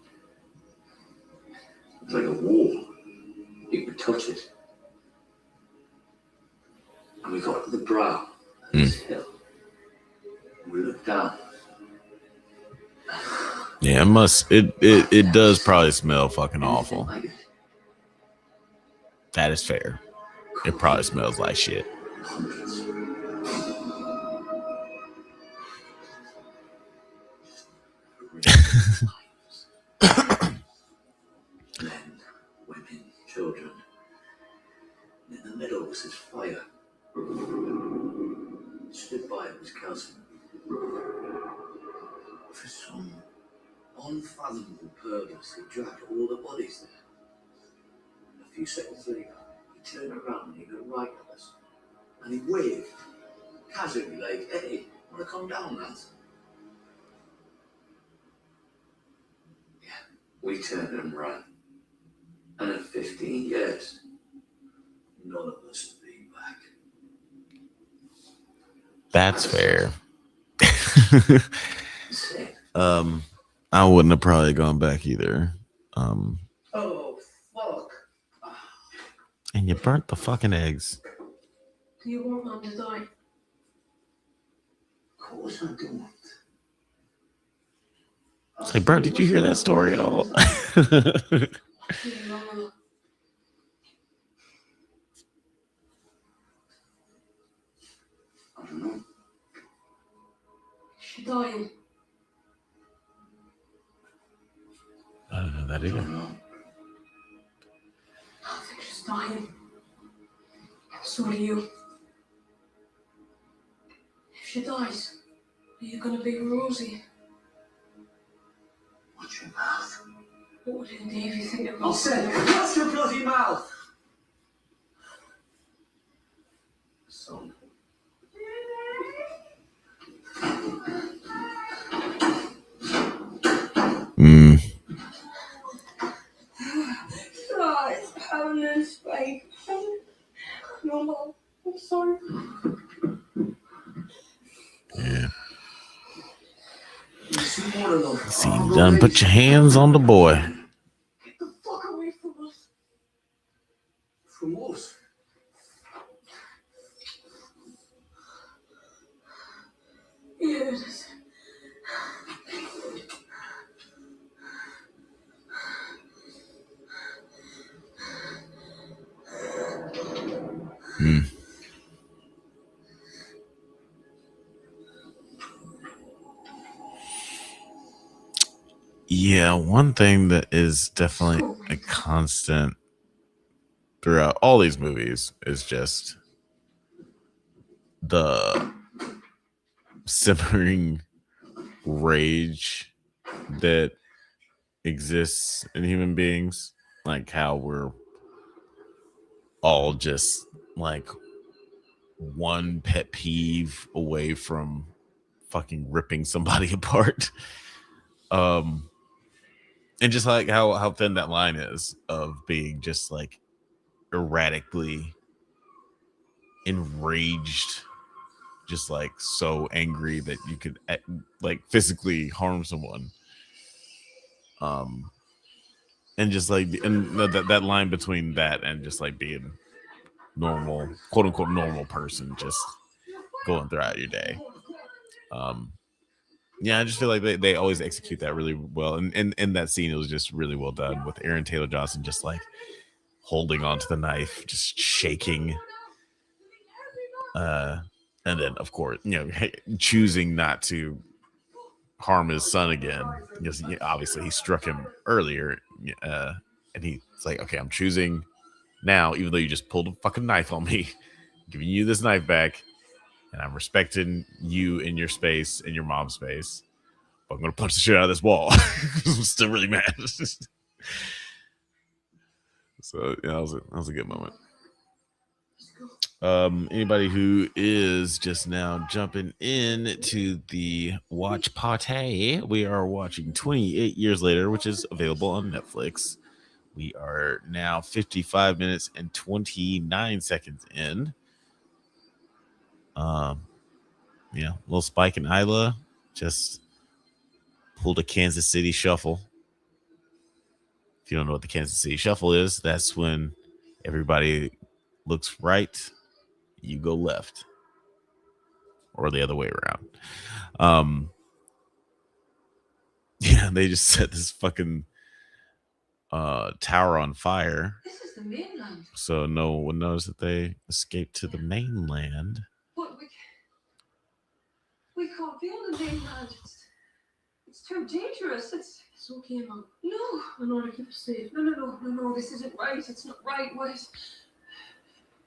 a wall. You could touch it. And we got to the brow of this hill. And we looked down. yeah, it does probably smell fucking awful. Like it. That is fair. It probably smells like shit. Hundreds. Men, women, children. In the middle was this fire. Stood by it was Kelson. For some unfathomable purpose, he dragged all the bodies there. A few seconds later, he turned around and he looked right at us. And he waved, casually, like, hey, wanna come down, lads? Yeah, we turned and ran. And in 15 years, none of us have been back. That's fair. Insane. I wouldn't have probably gone back either. Oh, fuck. And you burnt the fucking eggs. Do you want Mom to die? Of course I don't. It's like, bro, did you hear that story at all? What's really wrong with her? I don't know. Is she dying? I don't know that I either. don't know. I think she's dying. So do you. If she dies, are you gonna be Rosie? Watch your mouth. What would Davey think of I'll us? say, watch your bloody mouth! Son. See you done. Put your hands on the boy. Get the fuck away from us. From us? Yes. Yeah, one thing that is definitely a constant throughout all these movies is just the simmering rage that exists in human beings, like how we're all just like one pet peeve away from fucking ripping somebody apart. And just like how thin that line is of being just like erratically enraged, just like so angry that you could like physically harm someone. And just like that line between that and just like being normal, quote unquote normal person, just going throughout your day. Yeah, I just feel like they always execute that really well. And in that scene, it was just really well done with Aaron Taylor Johnson just like holding onto the knife, just shaking. And then, of course, choosing not to harm his son again, because obviously he struck him earlier. And he's like, okay, I'm choosing now, even though you just pulled a fucking knife on me, giving you this knife back, and I'm respecting you in your space, in your mom's space. But I'm gonna punch the shit out of this wall. I'm still really mad. So yeah, that was a good moment. Anybody who is just now jumping in to the watch party, we are watching 28 Years Later, which is available on Netflix. We are now 55 minutes and 29 seconds in. Yeah, little Spike and Isla just pulled a Kansas City shuffle. If you don't know what the Kansas City shuffle is, that's when everybody looks right, you go left, or the other way around. Yeah, they just set this fucking tower on fire. This is the mainland. So no one knows that they escaped to the mainland. But we can't be on the mainland. It's too dangerous. It's okay, Mum. No, in order to keep us safe. No. This isn't right. It's not right. Wes.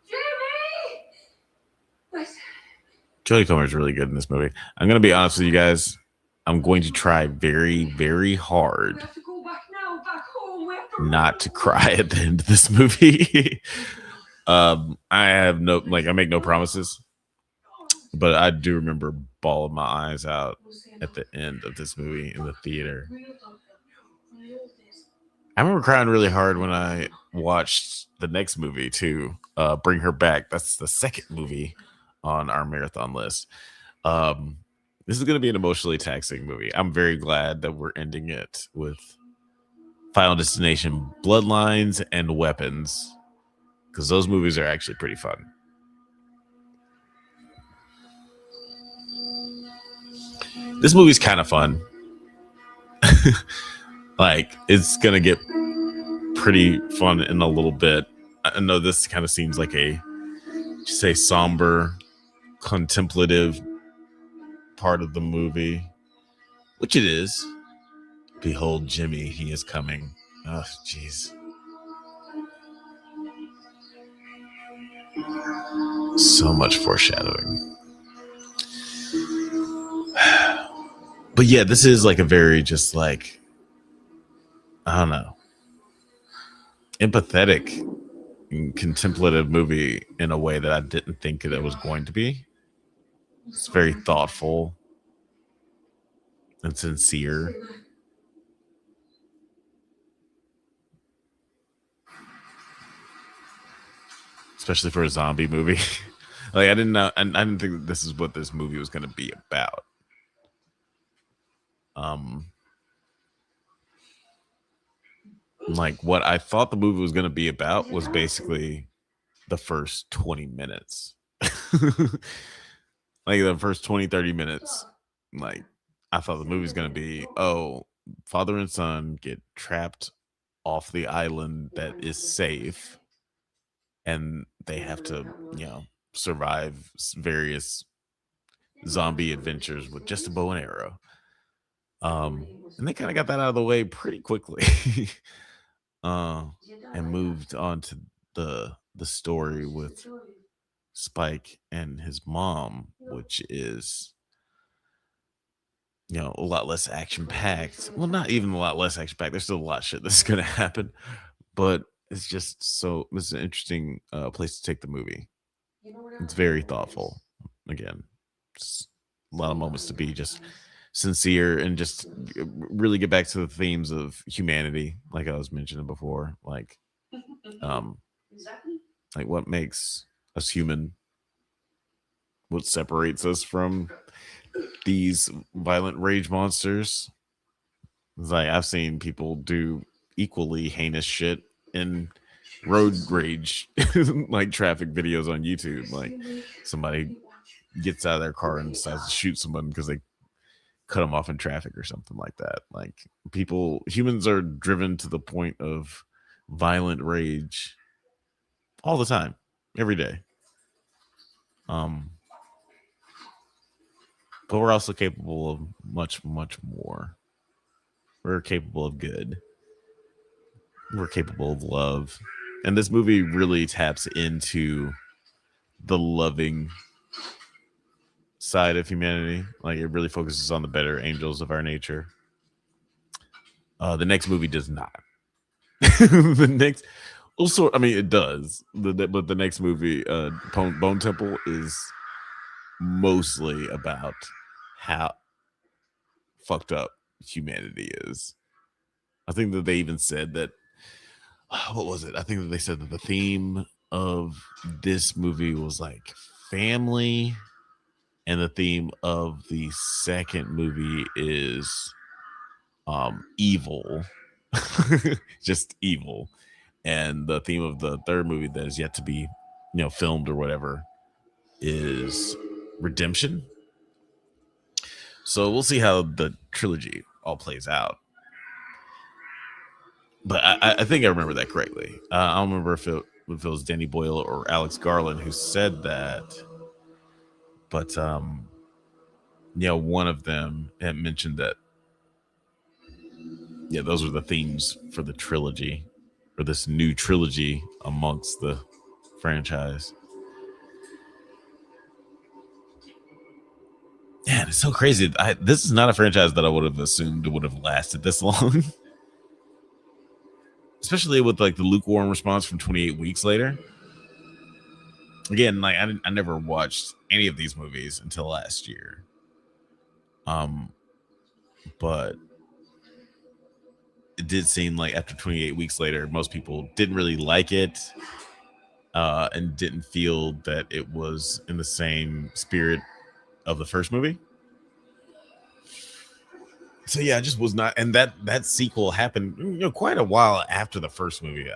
Jimmy! Wes. Jodie Comer is really good in this movie. I'm gonna be honest with you guys. I'm going to try very, very hard We have to go back now, back home. We have to not to cry at the end of this movie. I have I make no promises, but I do remember bawling my eyes out at the end of this movie in the theater. I remember crying really hard when I watched the next movie too, Bring Her Back. That's the second movie on our marathon list. This is going to be an emotionally taxing movie. I'm very glad that we're ending it with Final Destination, Bloodlines, and Weapons, because those movies are actually pretty fun. This movie's kind of fun. Like, it's going to get pretty fun in a little bit. I know this kind of seems like a somber, contemplative part of the movie, which it is. Behold Jimmy, he is coming. Oh, jeez. So much foreshadowing. But yeah, this is like a very just like, I don't know, empathetic and contemplative movie in a way that I didn't think that it was going to be. It's very thoughtful and sincere. Especially for a zombie movie. Like, I didn't know, and I didn't think that this is what this movie was going to be about. Like what I thought the movie was going to be about was basically the first 20 minutes. Like the first 20, 30 minutes. Like I thought the movie was going to be, oh, father and son get trapped off the island that is safe, and they have to, survive various zombie adventures with just a bow and arrow. And they kind of got that out of the way pretty quickly. uh and moved on to the story with Spike and his mom, which is, a lot less action packed. Well, not even a lot less action packed. There's still a lot of shit that's gonna happen, but it's an interesting place to take the movie. It's very thoughtful. Again, just a lot of moments to be just sincere and just really get back to the themes of humanity, like I was mentioning before, like like what makes us human, what separates us from these violent rage monsters. It's like I've seen people do equally heinous shit in road rage, like traffic videos on YouTube. Like somebody gets out of their car and decides to shoot someone because they cut them off in traffic or something like that. Like humans are driven to the point of violent rage all the time, every day. But we're also capable of much, much more. We're capable of good. We're capable of love. And this movie really taps into the loving side of humanity. Like it really focuses on the better angels of our nature. The next movie does not. The next, also, I mean, it does. But the next movie, Bone Temple, is mostly about how fucked up humanity is. I think that they even said that. What was it? I think that they said that the theme of this movie was like family, and the theme of the second movie is evil. Just evil. And the theme of the third movie that is yet to be, filmed or whatever, is redemption. So we'll see how the trilogy all plays out. But I think I remember that correctly. I don't remember if it was Danny Boyle or Alex Garland who said that, but one of them had mentioned that, those were the themes for the trilogy, or this new trilogy amongst the franchise. Man, it's so crazy. This is not a franchise that I would have assumed would have lasted this long. Especially with like the lukewarm response from 28 weeks later. Again, like I never watched any of these movies until last year. But it did seem like after 28 weeks later, most people didn't really like it, and didn't feel that it was in the same spirit of the first movie. So yeah, it just was not. And that sequel happened, quite a while after the first movie.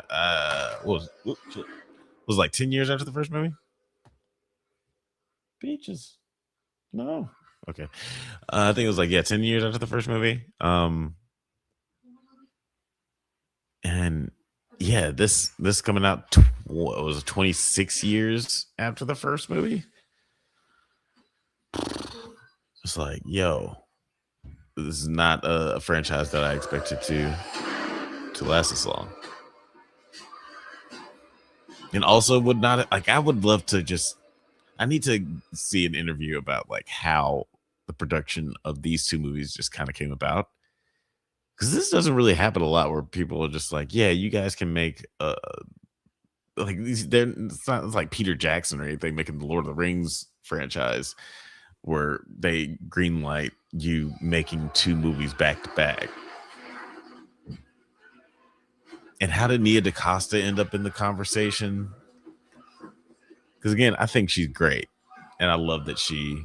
Was like 10 years after the first movie. Beaches. No. Okay. I think it was like 10 years after the first movie. And yeah, this coming out what was it, 26 years after the first movie. It's like, yo, this is not a franchise that I expected to last this long. And also would not, like, I would love to I need to see an interview about like how the production of these two movies just kind of came about. Because this doesn't really happen a lot, where people are just like, yeah, you guys can make like these. It's not like Peter Jackson or anything making the Lord of the Rings franchise, where they greenlight you making two movies back to back. And how did Nia DaCosta end up in the conversation? Because again, I think she's great, and I love that she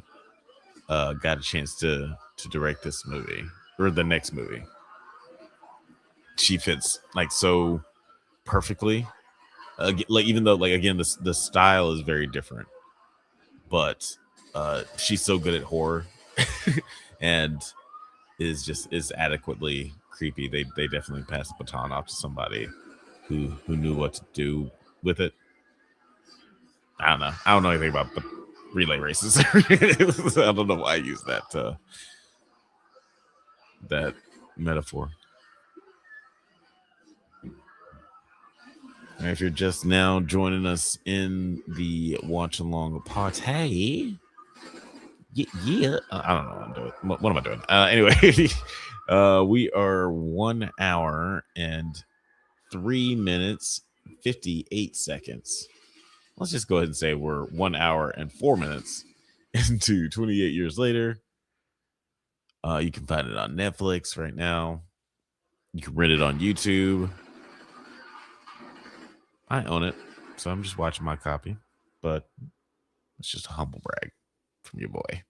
got a chance to direct this movie. or the next movie. She fits like so perfectly. Like even though like again the style is very different, but she's so good at horror and is adequately creepy. They definitely passed the baton off to somebody who knew what to do with it. I don't know. I don't know anything about the relay races. I don't know why I use that that metaphor. And if you're just now joining us in the watch along party, yeah, I don't know what I'm doing. What am I doing? Anyway, we are 1 hour and 3 minutes 58 seconds. Let's just go ahead and say we're 1 hour and 4 minutes into 28 years later. You can find it on Netflix right now. You can rent it on YouTube. I own it, so I'm just watching my copy, but it's just a humble brag from your boy.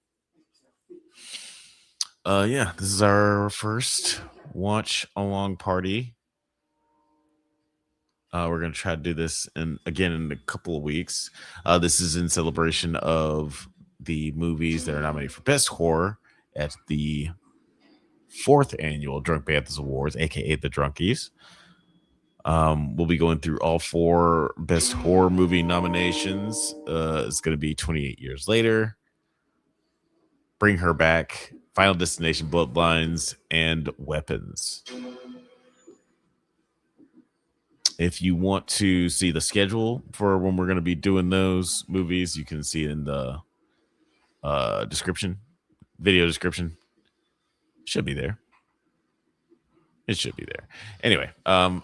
Yeah, this is our first watch along party. We're gonna try to do this again in a couple of weeks. This is in celebration of the movies that are nominated for Best Horror at the 4th annual Drunk Banthas Awards, aka the Drunkies. We'll be going through all 4 Best Horror movie nominations. It's going to be 28 years later. Bring Her Back, Final Destination, Bloodlines, and Weapons. If you want to see the schedule for when we're going to be doing those movies, you can see it in the description, video description. Should be there. It should be there. Anyway, I'll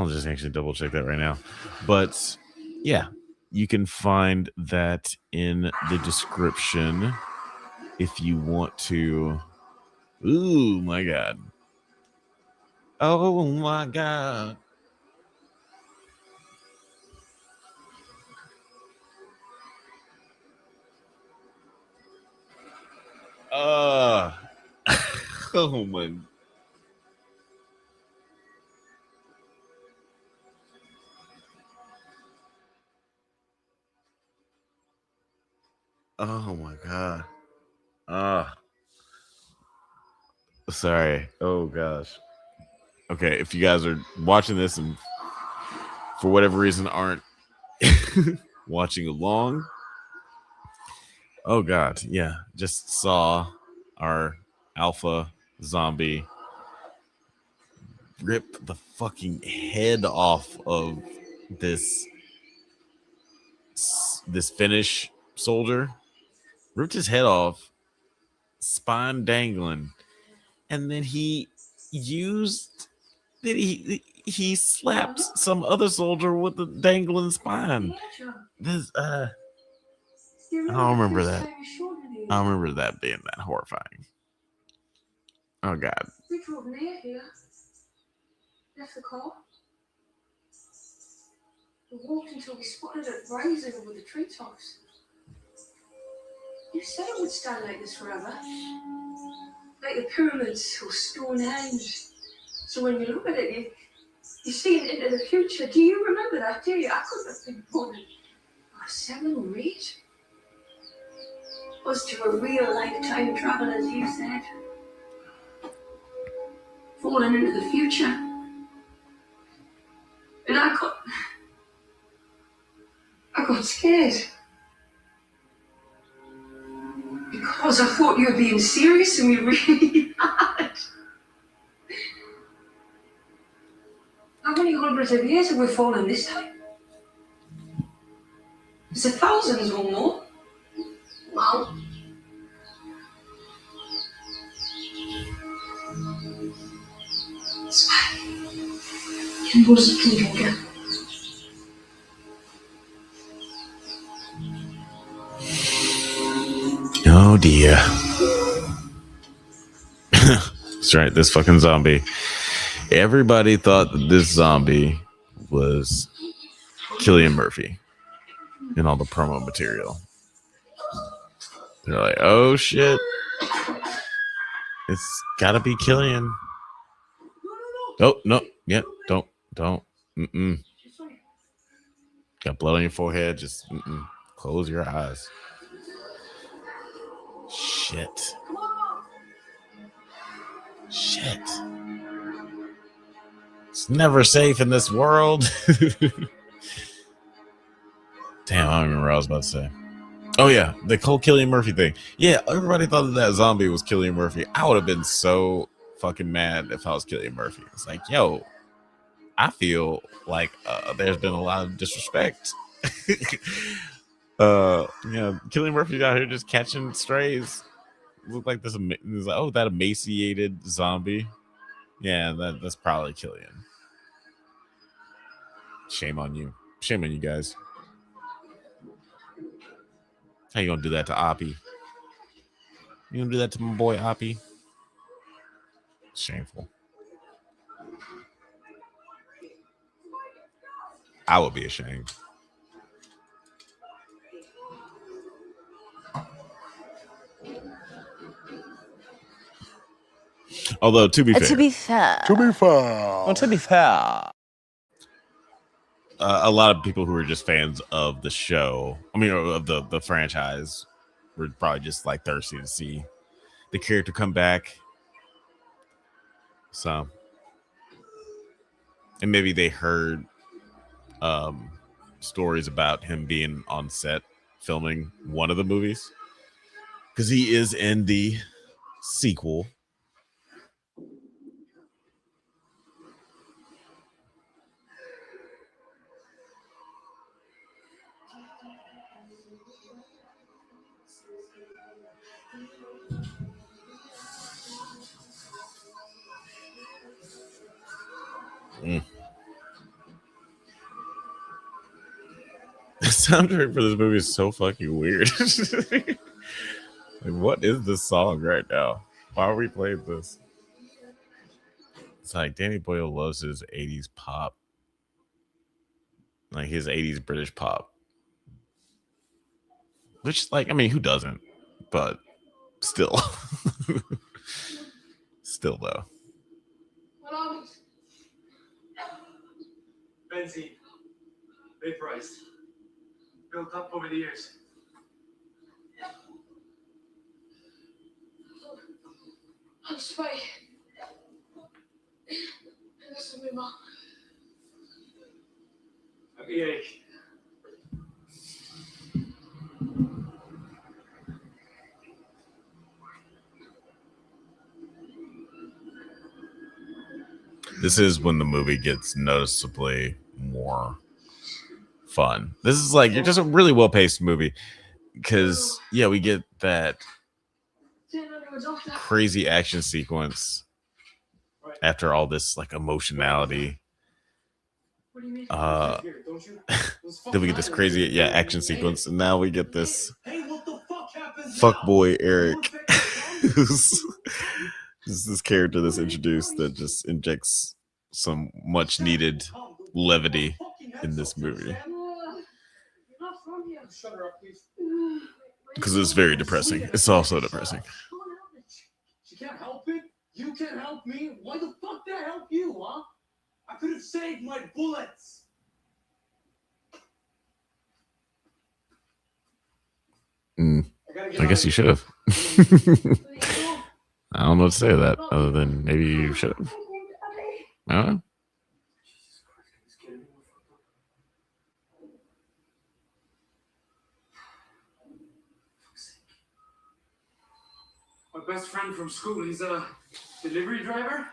just actually double check that right now. But yeah, you can find that in the description if you want to. Ooh, my God. Oh, my God. Oh, my. Oh, my God. Sorry. Oh, gosh. Okay, if you guys are watching this and for whatever reason aren't watching along, oh God, yeah, just saw our alpha zombie rip the fucking head off of this Finnish soldier, ripped his head off, spine dangling, and then he slapped some other soldier with the dangling spine. This I don't remember that. I don't remember that being that horrifying. Oh God. We drove near here. Left the car. We walked until we spotted it rising over the treetops. You said it would stand like this forever. Like the pyramids or Stonehenge. So when you look at it, you see it into the future. Do you remember that, do you? I couldn't have been born in 7 or 8. Was to a real lifetime travel, as you said. Falling into the future. And I got scared. Because I thought you were being serious and we really had. How many hundreds of years have we fallen this time? Is it thousands or more? Wow. Ken was again. Oh dear. That's right, this fucking zombie. Everybody thought that this zombie was Cillian Murphy in all the promo material. They're like, oh shit, It's gotta be Killian. Oh, no. Yep. Don't. Mm-mm. Got blood on your forehead. Just close your eyes. Shit. It's never safe in this world. Damn, I don't remember what I was about to say. Oh, yeah. The whole Cillian Murphy thing. Yeah, everybody thought that zombie was Cillian Murphy. I would have been so fucking mad if I was Cillian Murphy. It's like, yo, I feel like there's been a lot of disrespect. Cillian Murphy out here just catching strays. Look like this. Like, oh, that emaciated zombie. Yeah, that's probably Cillian. Shame on you. Shame on you guys. How you gonna do that to Oppie? You gonna do that to my boy Oppie? Shameful. I would be ashamed. Although, to be fair, a lot of people who are just fans of the show, of the franchise, were probably just like thirsty to see the character come back. So, and maybe they heard stories about him being on set filming one of the movies, because he is in the sequel. The soundtrack for this movie is so fucking weird. Like, what is this song right now? Why are we playing this? It's like Danny Boyle loves his 80s pop. Like his 80s British pop. Which, like, who doesn't? But still. Still, though. Benzene. Vaporized. Built up over the years. I'm Spike. This is my mom. Okay. This is when the movie gets noticeably more fun. This is like, just a really well-paced movie, because we get that crazy action sequence after all this like emotionality. Then we get this crazy action sequence, and now we get this fuckboy Eric, who's this character that's introduced that just injects some much needed levity in this movie, because it's very depressing. It's also depressing. She can't help it. You can't help me. Why the fuck did I help you, huh? I could have saved my bullets. I guess you should have. I don't know what to say to that, other than maybe you should have. I don't know. My best friend from school, he's a delivery driver.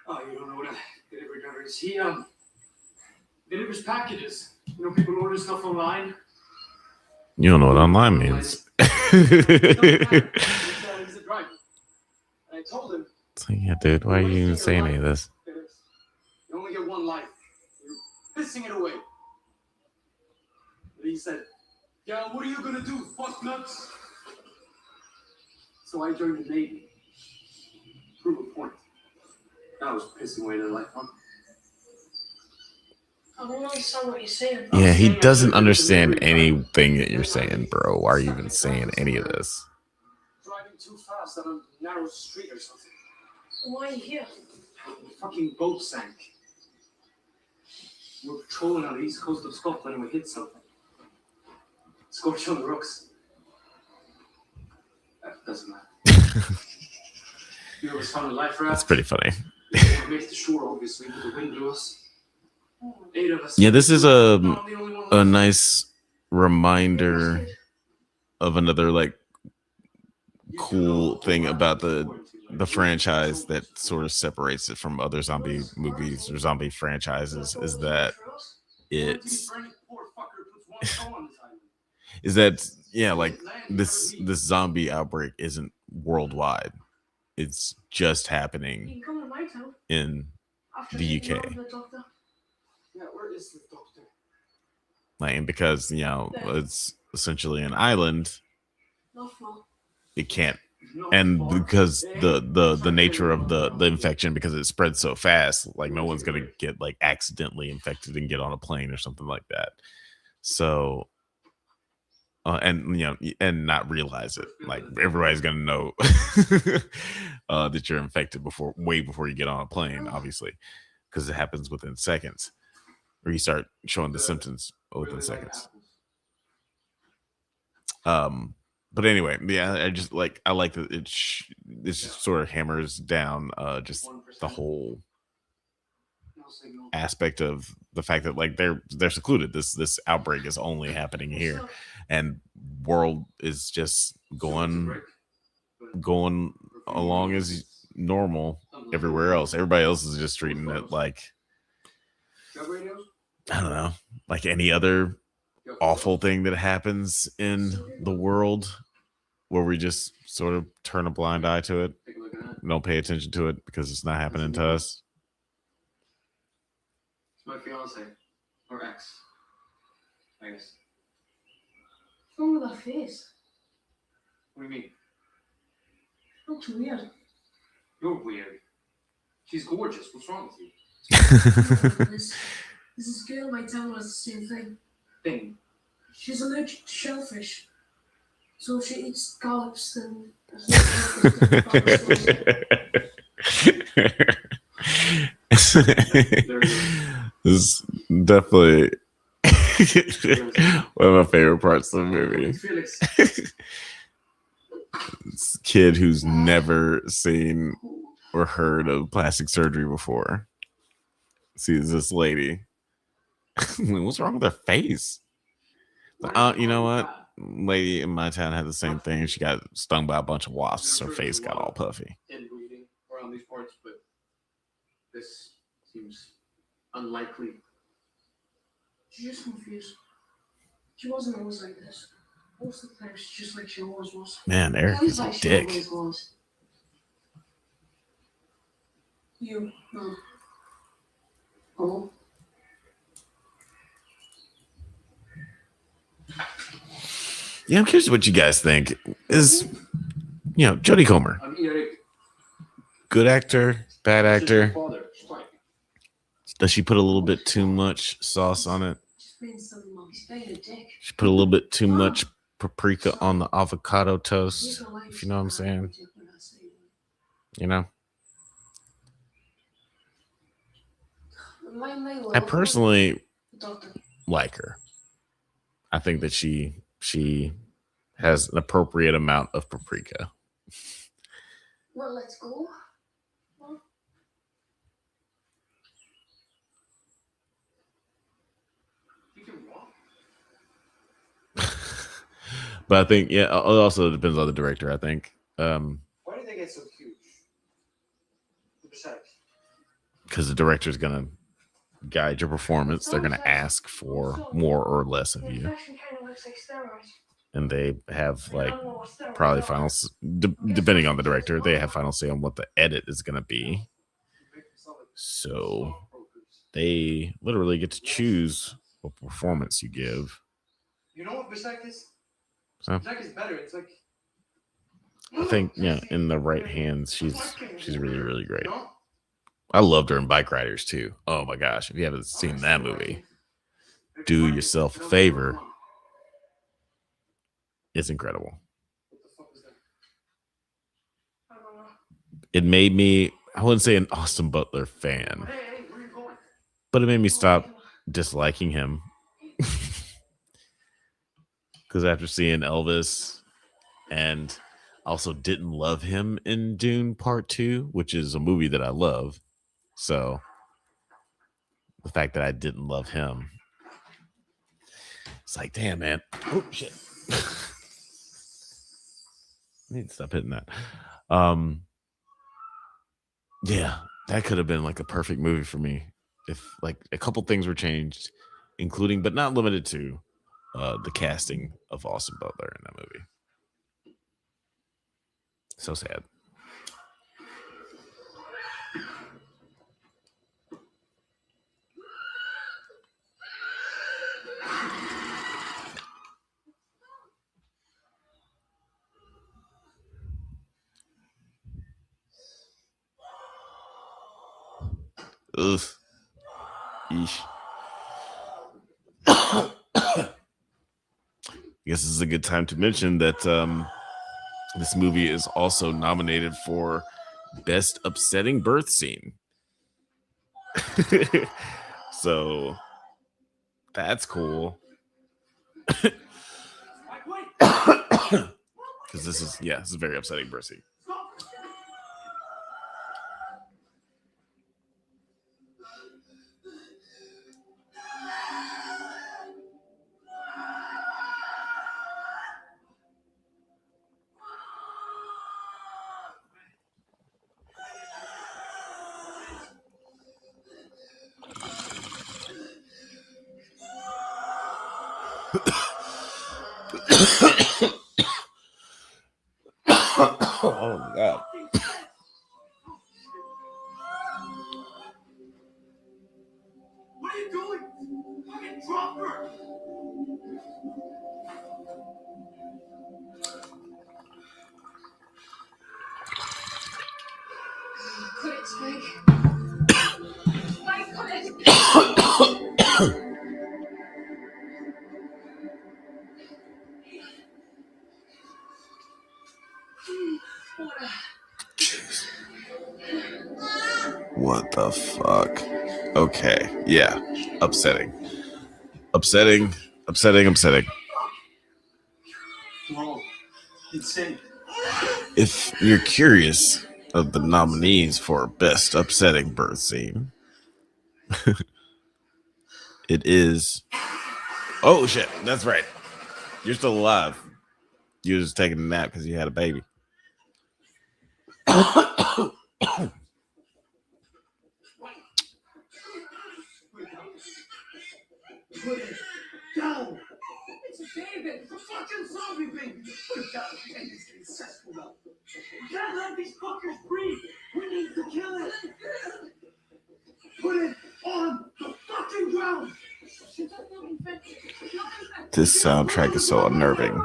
Oh, you don't know what a delivery driver is. He delivers packages. People order stuff online. You don't know what online means. He's a driver. And I told him, it's like, yeah, dude, why are you even saying any of this? You only get one life. You're pissing it away. But he said, yeah, what are you gonna do, fuck nuts? So I joined the Navy. Prove a point. I was pissing away their life, huh? I don't understand what you're saying. Yeah, he doesn't understand anything that you're saying, bro. Why are you even saying any of this? Driving too lost on a narrow street or something. Why are you here? The fucking boat sank. We were patrolling on the east coast of Scotland and we hit something. Scorched on the rocks. That doesn't matter. You always found a life raft. That's pretty funny. We didn't want to make it to shore, obviously, but the wind blew us. 8 of us. Yeah, this is Not the only one a left. nice reminder of another like cool thing about the franchise that sort of separates it from other zombie movies or zombie franchises is that it's like this zombie outbreak isn't worldwide. It's just You happening can come to my town in after the taking UK. over the doctor. Yeah, where is the doctor? Like, and because it's essentially an island, Not far. it can't. No, And far. because Eh? the nature of the infection, because it spreads so fast, like no one's gonna get like accidentally infected and get on a plane or something like that. So and and not realize it. Like everybody's gonna know that you're infected way before you get on a plane, obviously, because it happens within seconds, or you start showing the symptoms within seconds. But anyway, yeah, I like that it just sort of hammers down just the whole No signal. aspect of the fact that like they're secluded. This outbreak is only happening here, and world is just going along as normal everywhere else. Everybody else is just treating it like, Got radios? I don't know, like any other awful thing that happens in the world, where we just sort of turn a blind eye to it, Take a look at that. don't pay attention to it because it's not happening to us. It's my fiance. Or ex. I guess. What's wrong with her face? What do you mean? Looks weird. You're weird. She's gorgeous. What's wrong with you? This girl in my town has the same thing. Thing. She's allergic to shellfish. So if she eats scallops, then This is definitely one of my favorite parts of the movie. Felix. This kid who's never seen or heard of plastic surgery before sees this lady. What's wrong with her face? You know what? Lady in my town had the same thing. She got stung by a bunch of wasps. Her face got all puffy. Inbreeding around these parts, but this seems unlikely. she's just confused. She wasn't always like this. Most of the time, she's just like she always was. Man, Eric is a Always she dick. always was. You, no. Oh. Yeah, I'm curious what you guys think. Is Jodie Comer, I'm Eric. good actor, bad This is your actor? father. She's fine. Does she put a little bit too much sauce on it? Just being silly, mom. She's being a dick. She put a little bit too much paprika on the avocado toast, if you know what I'm saying. You know, I personally like her. I think that she has an appropriate amount of paprika. Well, let's go. You can walk. But I think, yeah, it also depends on the director, I think. Why did they get so huge? Besides, Because the director's going to guide your performance. They're going to ask for more or less of you. Infection kind of looks like steroids. And they have, I like, don't know what steroids probably are. final, depending on the director, they have final say on what the edit is going to be. So they literally get to choose what performance you give. you know what Bisek is? Huh? Bisek is better. It's like I think, yeah, in the right hands, she's really, really great. No? I loved her in Bike Riders too. Oh my gosh, if you haven't seen that movie, do yourself a favor. It's incredible. What the fuck was that? it made me, I wouldn't say an Austin Butler fan, but it made me stop disliking him. Because after seeing Elvis, and also didn't love him in Dune Part 2, which is a movie that I love. So the fact that I didn't love him, it's like, damn, man. Oh, shit. I need to stop hitting that. Yeah, that could have been like a perfect movie for me if like a couple things were changed, including but not limited to the casting of Austin Butler in that movie. So sad. Ugh. Yeesh. I guess this is a good time to mention that this movie is also nominated for Best Upsetting Birth Scene. So that's cool. Because this is a very upsetting birth scene. Oh my god. What are you doing? Fucking drop her! Quit it, Spike. Spike, quit it. What the fuck? Okay. Yeah. Upsetting. Upsetting. Wrong. Insane. If you're curious of the nominees for Best Upsetting Birth Scene, it is. Oh shit! That's right. You're still alive. You're just taking a nap because you had a baby. Put it down. It's a baby. It's a fucking zombie baby. Put it down. It's successful now. We can't let these fuckers breathe. We need to kill it. Put it on the fucking ground. This soundtrack is so unnerving.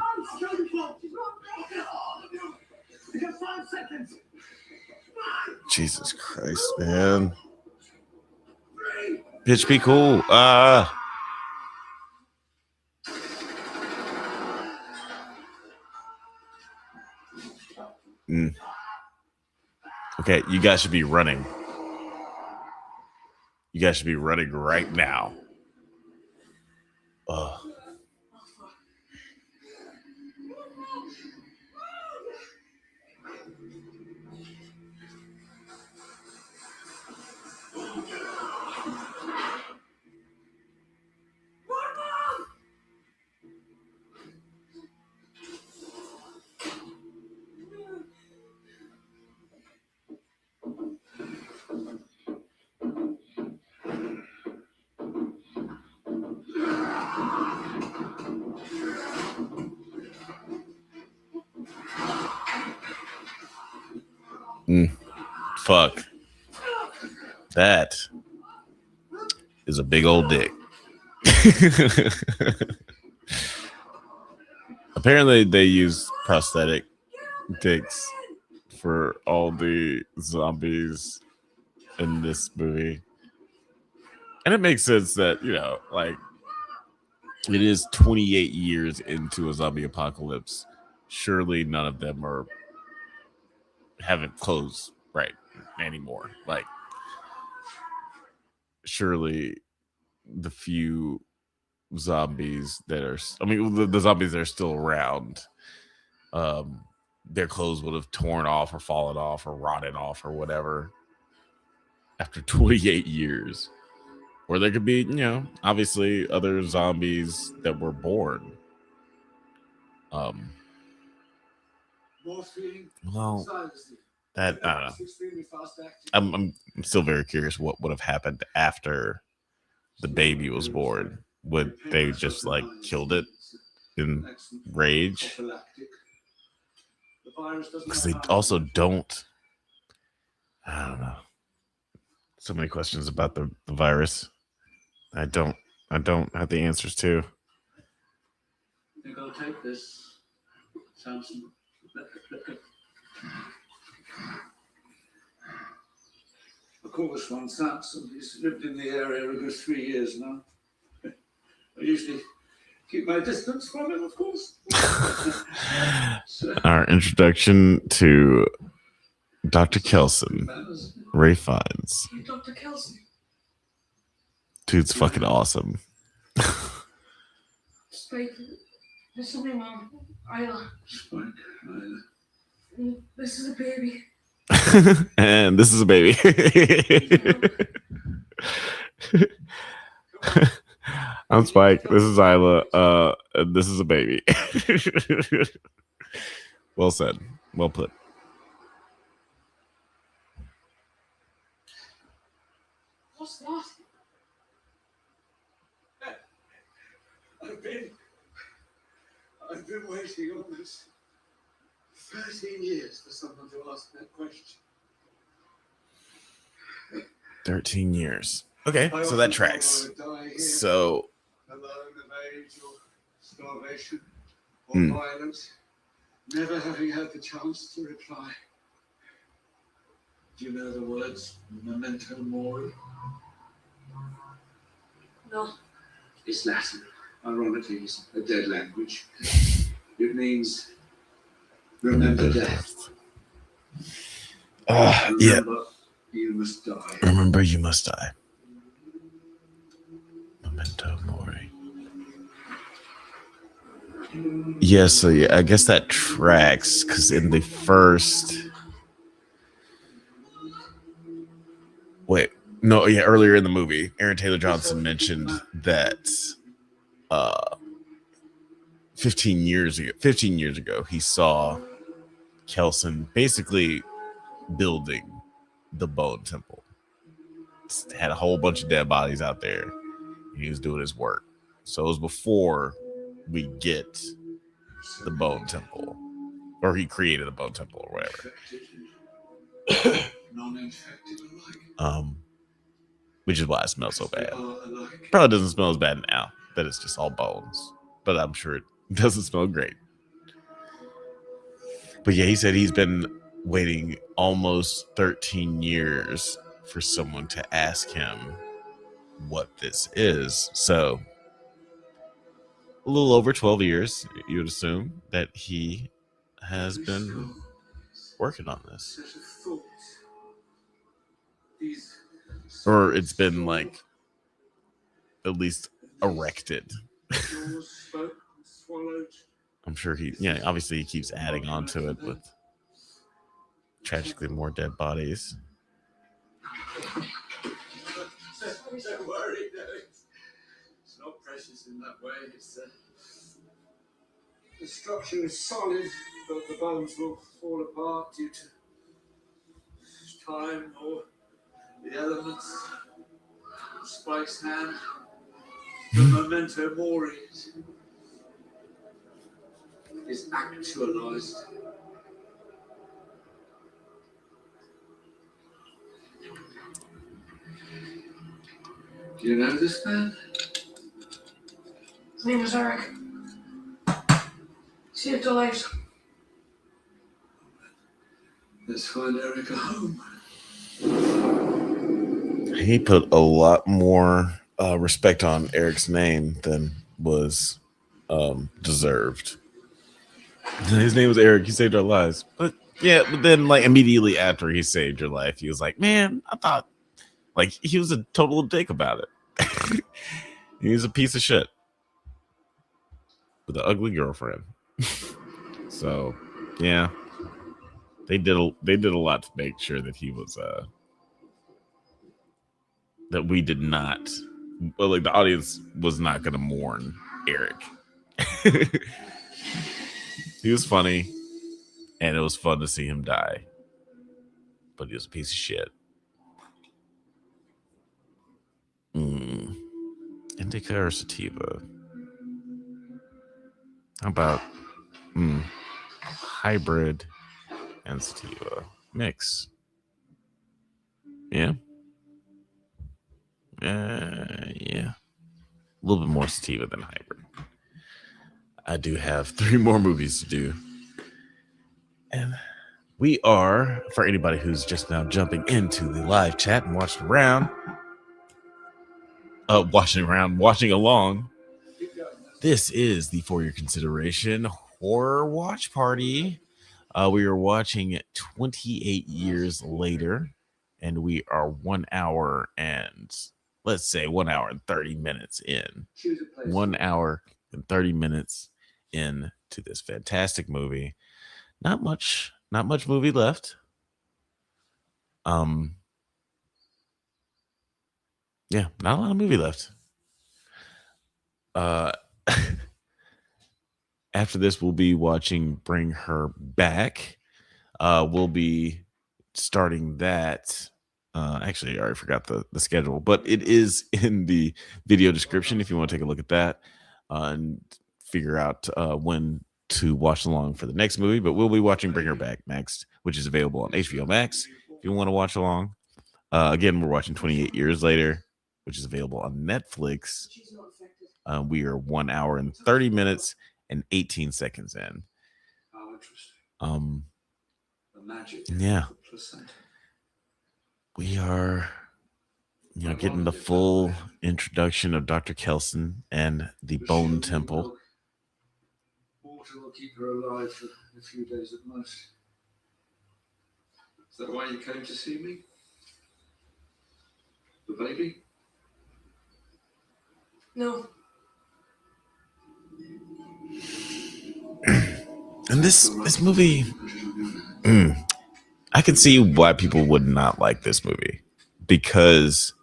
You got 5 seconds. Jesus Christ, man. Bitch, be cool. Okay, you guys should be running. You guys should be running right now. Ugh. Fuck. That is a big old dick. Apparently they use prosthetic dicks for all the zombies in this movie. And it makes sense that, you know, like it is 28 years into a zombie apocalypse. Surely none of them are haven't closed right anymore. Like, surely the few zombies that are, I mean, the zombies that are still around, their clothes would have torn off or fallen off or rotted off or whatever after 28 years. Or there could be, obviously other zombies that were born. Well, that I don't know. I'm still very curious what would have happened after the baby was born. Would they just like killed it in rage? Because they also don't. I don't know. So many questions about the virus. I don't have the answers to. You're gonna take this, Samson. I call this one Samson. He's lived in the area a good 3 years now. I usually keep my distance from him, of course. Our introduction to Dr. Kelson, Ray Fiennes. Dr. Kelson. Dude's fucking awesome. Spike, this is my mom, Isla. Spike, Isla. This is a baby. And this is a baby. I'm Spike. This is Isla. This is a baby. Well said. Well put. What's that? I've been waiting almost 13 years for someone to ask that question. 13 years. Okay, so that tracks. So, alone of age or starvation or violence, never having had the chance to reply. Do you know the words memento mori? No. It's Latin. Ironically, it's a dead language. It means remember death. Yeah. Remember you must die. Remember you must die. Memento mori. Yeah, so yeah, I guess that tracks because in the first. Wait, no, yeah, earlier in the movie, Aaron Taylor Johnson mentioned that 15 years ago, he saw Kelson basically building the Bone Temple. Had a whole bunch of dead bodies out there. And he was doing his work. So it was before we get the Bone Temple, or he created the Bone Temple or whatever. Which is why it smells so bad. Probably doesn't smell as bad now that it's just all bones, but I'm sure it doesn't smell great. But yeah, he said he's been waiting almost 13 years for someone to ask him what this is. So a little over 12 years, you would assume that he has been working on this. Or it's been like at least erected. I'm sure obviously he keeps adding on to it with tragically more dead bodies. Don't worry, no, it's not precious in that way. The structure is solid, but the bones will fall apart due to time or the elements. Spike's hand, the memento mori is actualized. Do you know this man? His name is Eric. Saved a life. Let's find Eric a home. He put a lot more respect on Eric's name than was deserved. His name was Eric. He saved our lives. But Yeah, but then like immediately after he saved your life, he was like, "Man, I thought like he was a total dick about it. He was a piece of shit with an ugly girlfriend." So, yeah, they did a lot to make sure that he was that we did not, well, like the audience was not going to mourn Eric. He was funny, and it was fun to see him die, but he was a piece of shit. Indica or sativa? How about hybrid and sativa mix? Yeah, yeah, a little bit more sativa than hybrid. I do have 3 more movies to do, and we are, for anybody who's just now jumping into the live chat and watching along. This is the For Your Consideration Horror Watch Party. We are watching 28 years later, and we are 1 hour and let's say 1 hour and 30 minutes in. 1 hour and 30 minutes into this fantastic movie. Not much movie left. Yeah, not a lot of movie left. After this, we'll be watching Bring Her Back. We'll be starting that. Actually, I already forgot the schedule, but it is in the video description if you want to take a look at that and figure out when to watch along for the next movie. But we'll be watching Bring Her Back next, which is available on HBO Max if you want to watch along. Again, we're watching 28 Years Later, which is available on Netflix. We are 1 hour and 30 minutes and 18 seconds in. Yeah, we are, getting the full introduction of Dr. Kelson and the Bone Temple. Water will keep her alive for a few days at most. Is that why you came to see me? The baby? No. And this movie, I can see why people would not like this movie, because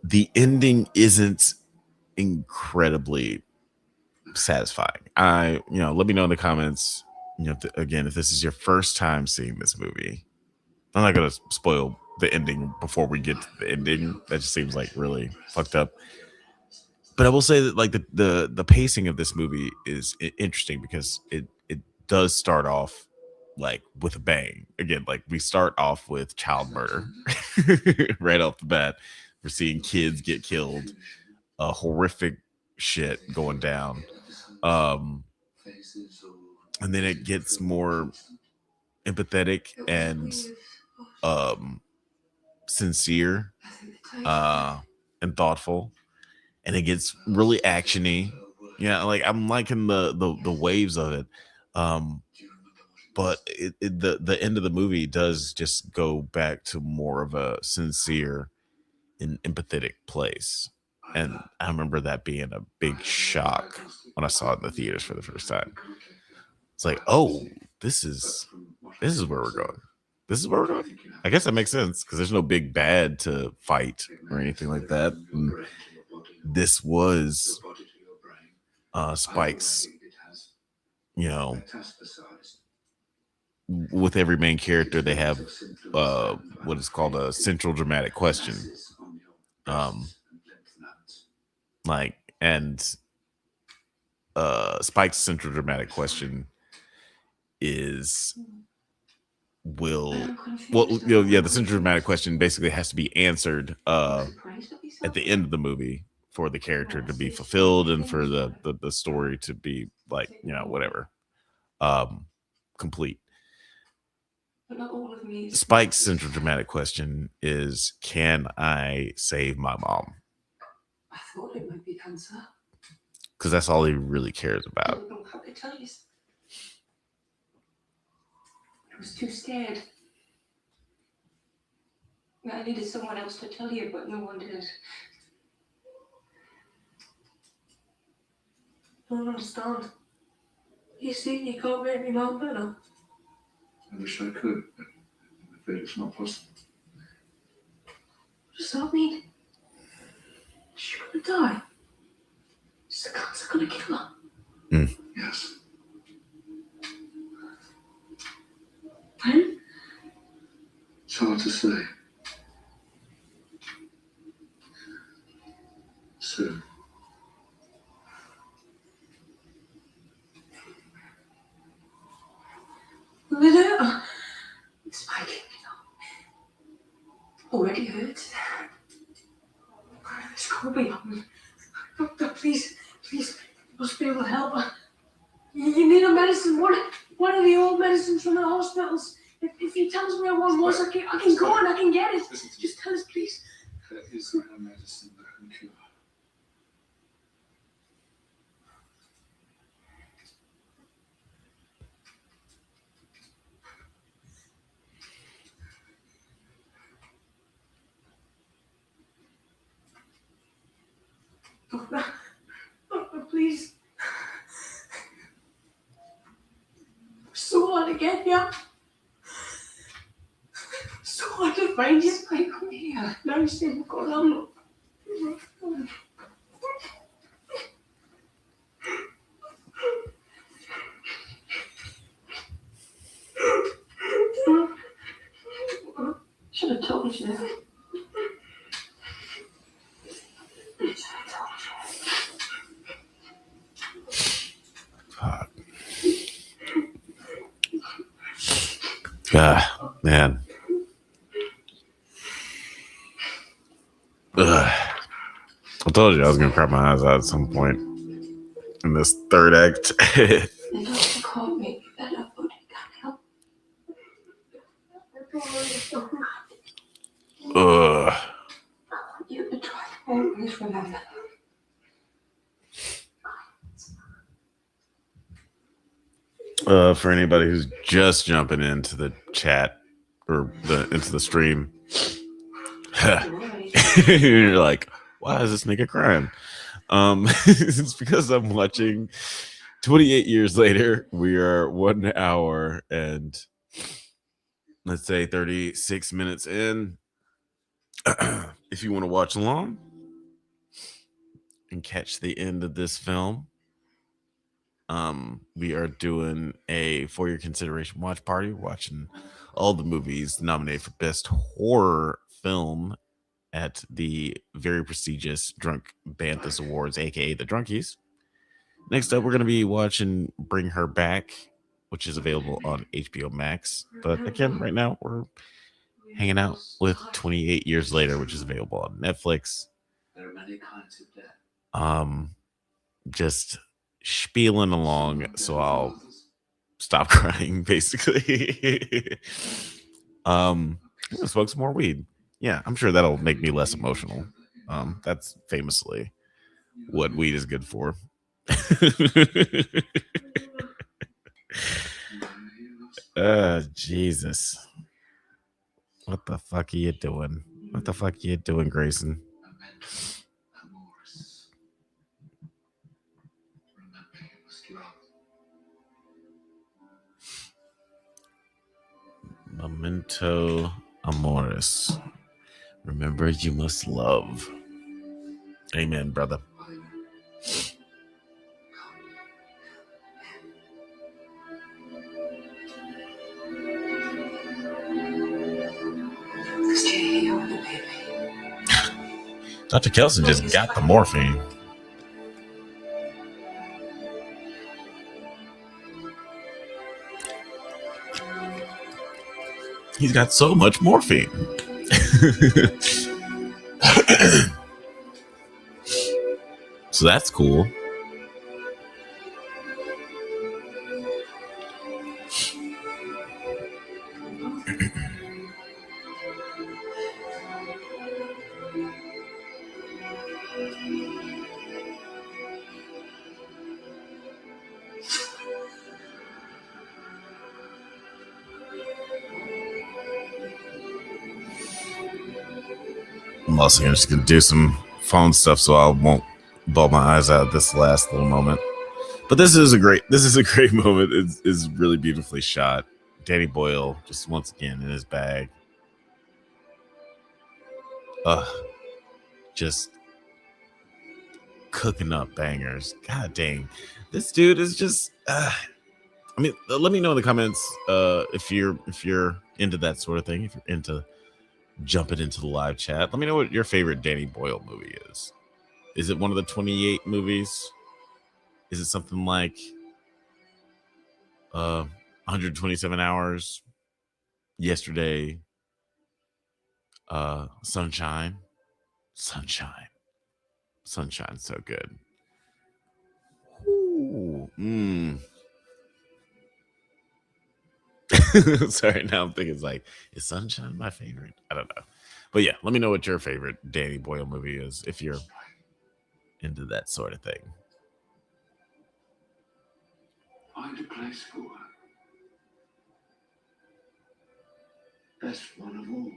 the ending isn't incredibly satisfying. Let me know in the comments, again, if this is your first time seeing this movie. I'm not going to spoil the ending before we get to the ending. That just seems like really fucked up. But I will say that like the pacing of this movie is interesting because it does start off like with a bang. Again, like we start off with child murder right off the bat. We're seeing kids get killed, horrific shit going down, and then it gets more empathetic and sincere and thoughtful, and it gets really actiony. Yeah, like I'm liking the waves of it. But the end of the movie does just go back to more of a sincere and empathetic place. And I remember that being a big shock when I saw it in the theaters for the first time. It's like, oh, this is where we're going. This is where we're going. I guess that makes sense because there's no big bad to fight or anything like that. And this was Spike's, with every main character, they have what is called a central dramatic question. Spike's central dramatic question is the central dramatic question basically has to be answered at the end of the movie for the character to be fulfilled and for the story to be like, whatever, complete. Spike's central dramatic question is, can I save my mom? I thought it might be cancer. Because that's all he really cares about. was too scared. I needed someone else to tell you, but no one did. I don't understand. You see, you can't make me mouth better. I wish I could, but I'm afraid it's not possible. What does that mean? She's gonna die. Is the cancer gonna kill her? Yes. When? It's hard to say. Soon. Will it hurt her? It's my kidney now. Already hurts. It's gonna be on. Doctor, please, you must be able to help her. You need a medicine. One of the old medicines from the hospitals. If he tells me what was, I can go and I can get it. Just tell us, please. There is no medicine that can cure. Doctor, please. So hard to get you. So hard to find you. I come here. Now you say we've got on. Should have told you. Fuck. Ah, man. Ugh. I told you I was gonna cry my eyes out at some point in this third act. The doctor called me better, but he can't help. Ugh. I want you to try to always remember. For anybody who's just jumping into the chat or into the stream, you're like, why is this nigga crying? It's because I'm watching 28 years later. We are 1 hour and let's say 36 minutes in. If you want to watch along and catch the end of this film, we are doing a for your consideration watch party, watching all the movies nominated for best horror film at the very prestigious Drunk Banthas Awards, aka the Drunkies. Next up, we're going to be watching Bring Her Back, which is available on HBO Max. But again, right now we're hanging out with 28 Years Later, which is available on Netflix. There are many kinds of death. Just spieling along, so I'll stop crying, basically. I'm gonna smoke some more weed. Yeah, I'm sure that'll make me less emotional. That's famously what weed is good for. Jesus. What the fuck are you doing? What the fuck are you doing, Grayson? Memento Amoris. Remember, you must love. Amen, brother. Dr. Kelson just got the morphine. He's got so much morphine. So that's cool. I'm also just gonna do some phone stuff so I won't bawl my eyes out this last little moment. But this is a great moment. It's really beautifully shot. Danny Boyle just once again in his bag. Just cooking up bangers. God dang, this dude is just. I mean, let me know in the comments if you're into that sort of thing. If you're into jumping into the live chat, let me know what your favorite Danny Boyle movie is. Is it one of the 28 movies? Is it something like 127 Hours, Yesterday, Sunshine? Sunshine's so good. Ooh, Sorry, now I'm thinking it's like, is Sunshine my favorite? I don't know. But yeah, let me know what your favorite Danny Boyle movie is if you're into that sort of thing. Find a place for her. Best one of all.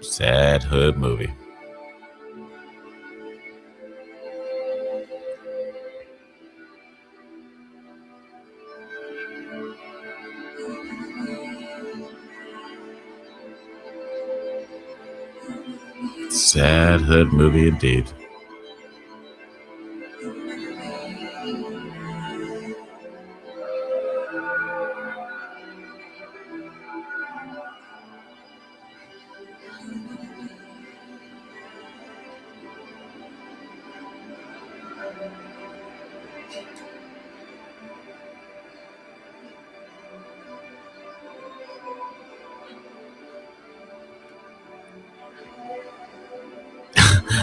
Sad hood movie. Sad hood movie indeed.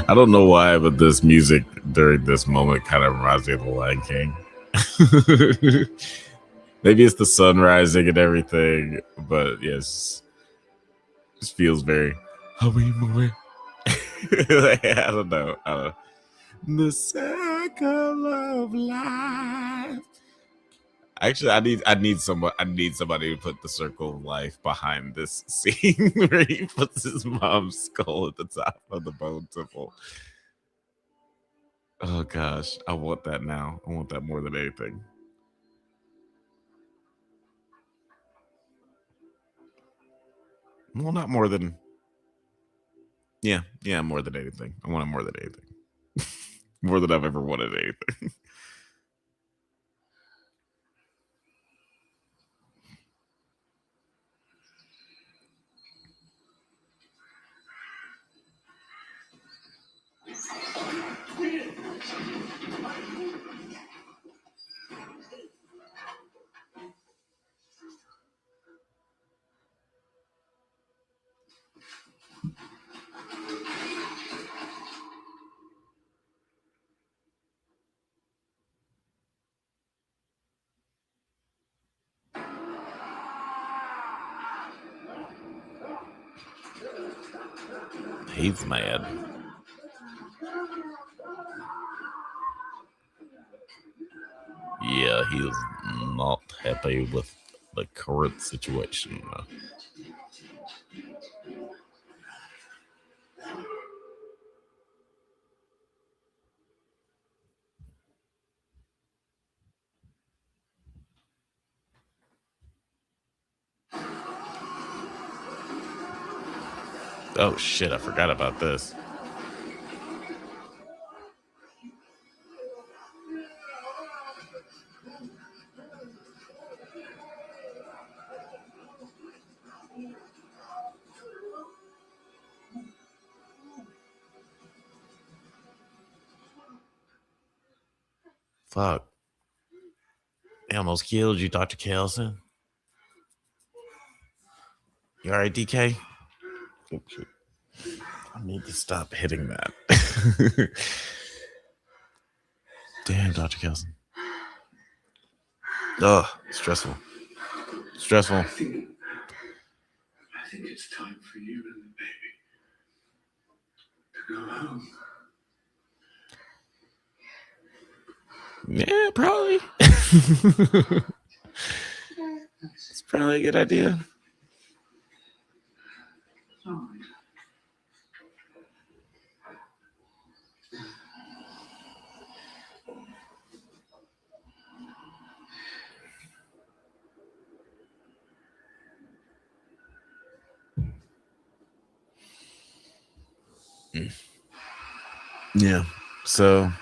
I don't know why, but this music during this moment kind of reminds me of The Lion King. Maybe it's the sun rising and everything, but yes, just feels very. How are you moving? I don't know. The circle of life. Actually, I need somebody to put the circle of life behind this scene where he puts his mom's skull at the top of the bone temple. Oh gosh, I want that now. I want that more than anything. Well, not more than. Yeah, more than anything. I want it more than anything. More than I've ever wanted anything. He's mad. Yeah, he's not happy with the current situation. Oh shit, I forgot about this. Fuck. They almost killed you, Dr. Kelson. You alright, DK? Oh, shit. I need to stop hitting that. Damn, Dr. Kelson. Ugh, stressful. Stressful. I think it's time for you and the baby to go home. Yeah, probably. It's probably a good idea. All right. Yeah. So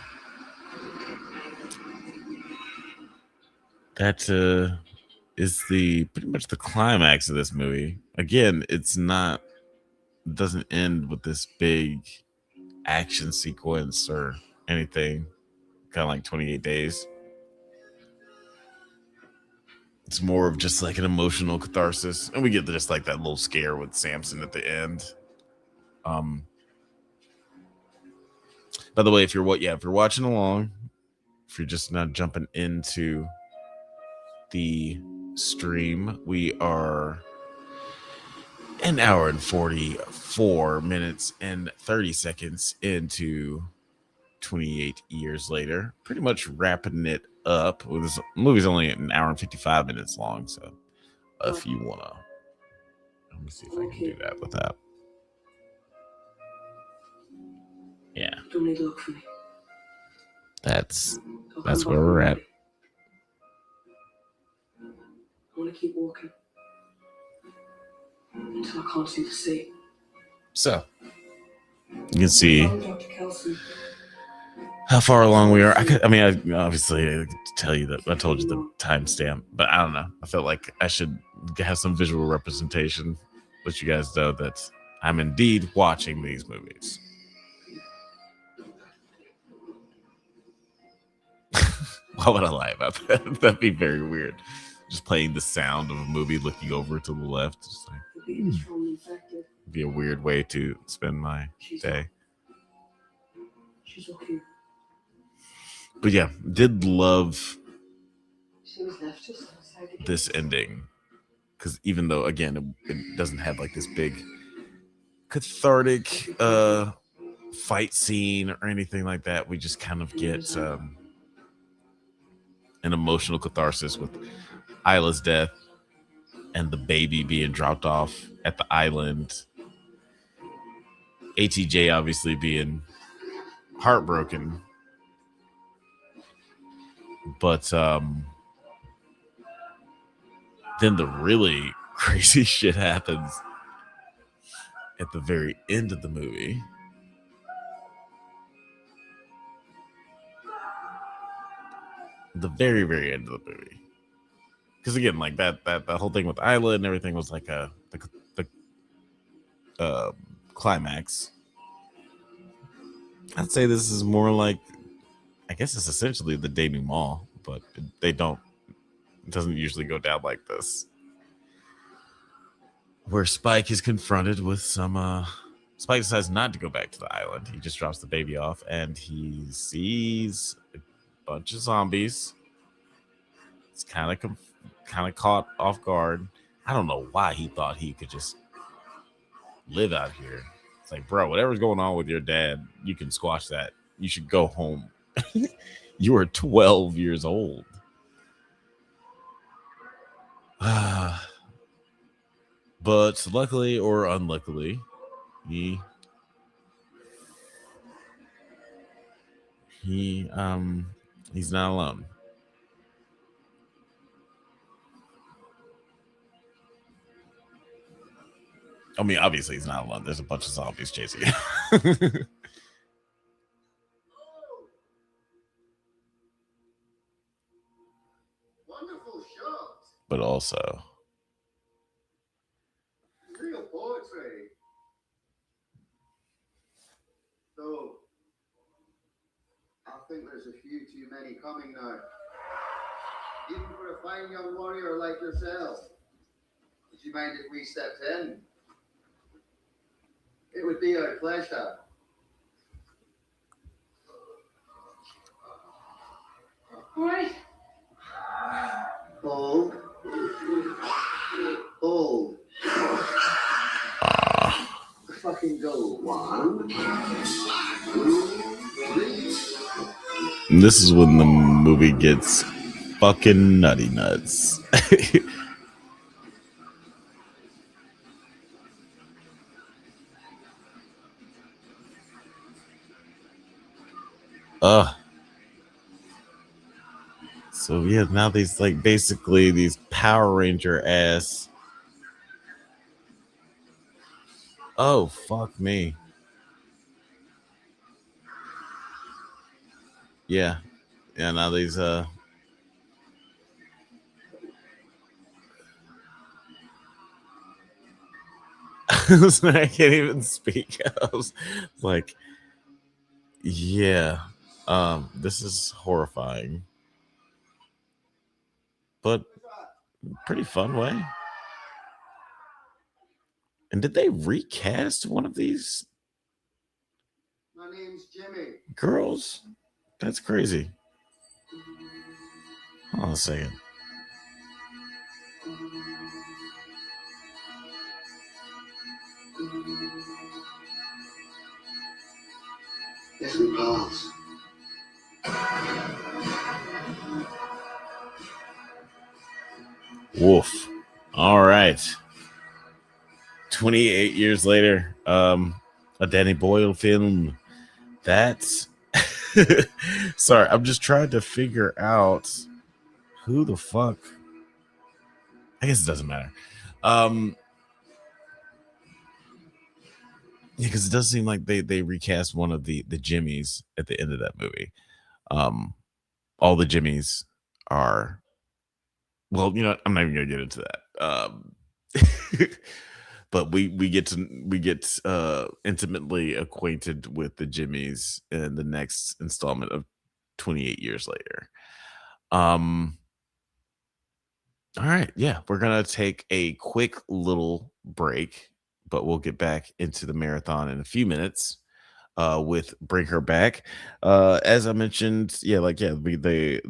that is the pretty much the climax of this movie. Again, it doesn't end with this big action sequence or anything. Kind of like 28 Days. It's more of just like an emotional catharsis, and we get just like that little scare with Samson at the end. By the way, if you're watching along, if you're just not jumping into the stream, we are an hour and 44 minutes and 30 seconds into 28 years later, pretty much wrapping it up. Well, this movie's only an hour and 55 minutes long, so if you wanna, let me see if I can do that with that. Yeah, Don't need to look for me. that's where we're at. I want to keep walking until I can't see the sea. So you can see Dr. Kelson. how far along we are. I obviously I could tell you that I told you the timestamp, but I don't know. I felt like I should have some visual representation, let you guys know that I'm indeed watching these movies. Why would I lie about that? That'd be very weird. Just playing the sound of a movie, looking over to the left. Just like, it'd be a weird way to spend my day. She's okay. But yeah, did love She was left just outside the this ending, because even though again it doesn't have like this big cathartic fight scene or anything like that, we just kind of get an emotional catharsis with Isla's death and the baby being dropped off at the island. ATJ obviously being heartbroken, but then the really crazy shit happens at the very end of the movie. The very, very end of the movie. Because again, like that whole thing with Isla and everything was like the climax. I'd say this is more like, I guess it's essentially the denouement, but it doesn't usually go down like this. Where Spike is confronted with some Spike decides not to go back to the island. He just drops the baby off and he sees a bunch of zombies. It's kind of caught off guard. I don't know why he thought he could just live out here. It's like, bro, whatever's going on with your dad, you can squash that. You should go home. You are 12 years old. But luckily or unluckily, he's not alone. I mean, obviously he's not alone. There's a bunch of zombies chasing him. Wonderful shot. But also, Real poetry. So, I think there's a few too many coming now. Even for a fine young warrior like yourself. Would you mind if we stepped in? It would be our pleasure. All right. Hold. 1, 2, 3. And this is when the movie gets fucking nutty nuts. So yeah, now these like basically these Power Ranger ass. Oh fuck me. Yeah. Yeah, now these I can't even speak. I was like, yeah. This is horrifying. But pretty fun way. And did they recast one of these My name's Jimmy. girls? That's crazy. Hold on a second. Yes, we pass. Woof. All right. 28 years later, a Danny Boyle film. That's sorry, I'm just trying to figure out who the fuck. I guess it doesn't matter. Yeah, because it does seem like they recast one of the Jimmies at the end of that movie. All the Jimmies are, well, you know, I'm not even gonna get into that. But we get intimately acquainted with the Jimmies in the next installment of 28 years later. All right, yeah, we're gonna take a quick little break, but we'll get back into the marathon in a few minutes with Bring Her Back. As I mentioned, the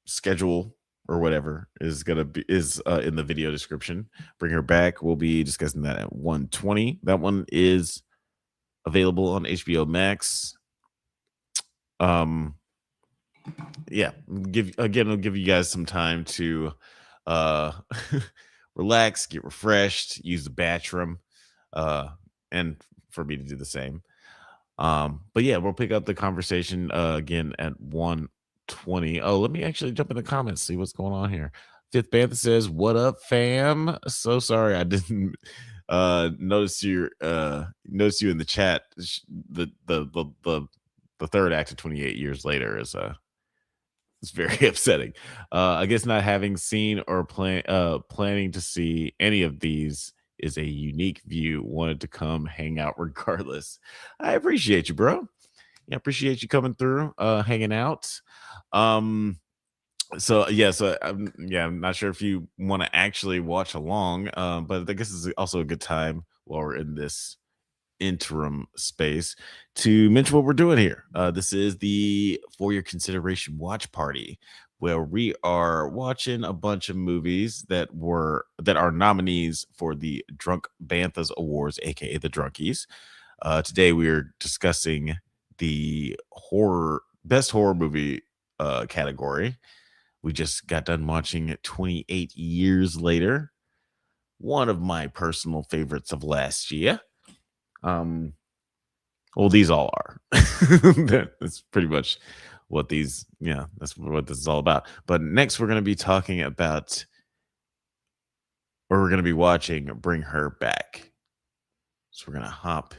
schedule or whatever is gonna be in the video description. Bring Her Back. We'll be discussing that at 1:20. That one is available on HBO Max. Yeah, I'll give you guys some time to uh relax, get refreshed, use the bathroom, and for me to do the same. But yeah, we'll pick up the conversation again at 1:20. Oh, let me actually jump in the comments, see what's going on here. Fifth Bantha says, "What up, fam?" So sorry I didn't notice you in the chat. The third act of 28 years later is it's very upsetting. I guess not having seen or planning to see any of these is a unique view. Wanted to come hang out regardless. I appreciate you, bro. Yeah, appreciate you coming through, hanging out. I'm not sure if you want to actually watch along, but I guess it's also a good time while we're in this interim space to mention what we're doing here. This is the For Your Consideration Watch Party, where we are watching a bunch of movies that are nominees for the Drunk Banthas Awards, aka the Drunkies. Today we are discussing the best horror movie category. We just got done watching 28 Years Later, one of my personal favorites of last year. Well, these all are. That's pretty much what that's what this is all about. But next, we're going to be talking about, or we're going to be watching Bring Her Back. So we're going to hop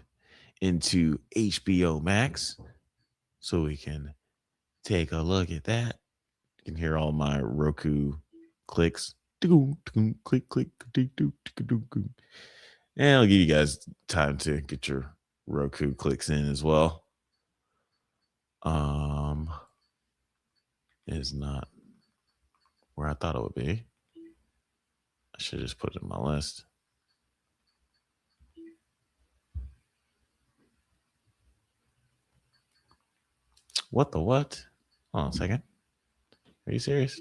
into HBO Max so we can take a look at that. You can hear all my Roku clicks. Click, click, and I'll give you guys time to get your Roku clicks in as well. Is not where I thought it would be. I should just put it in my list. What the what? Hold on a second. Are you serious?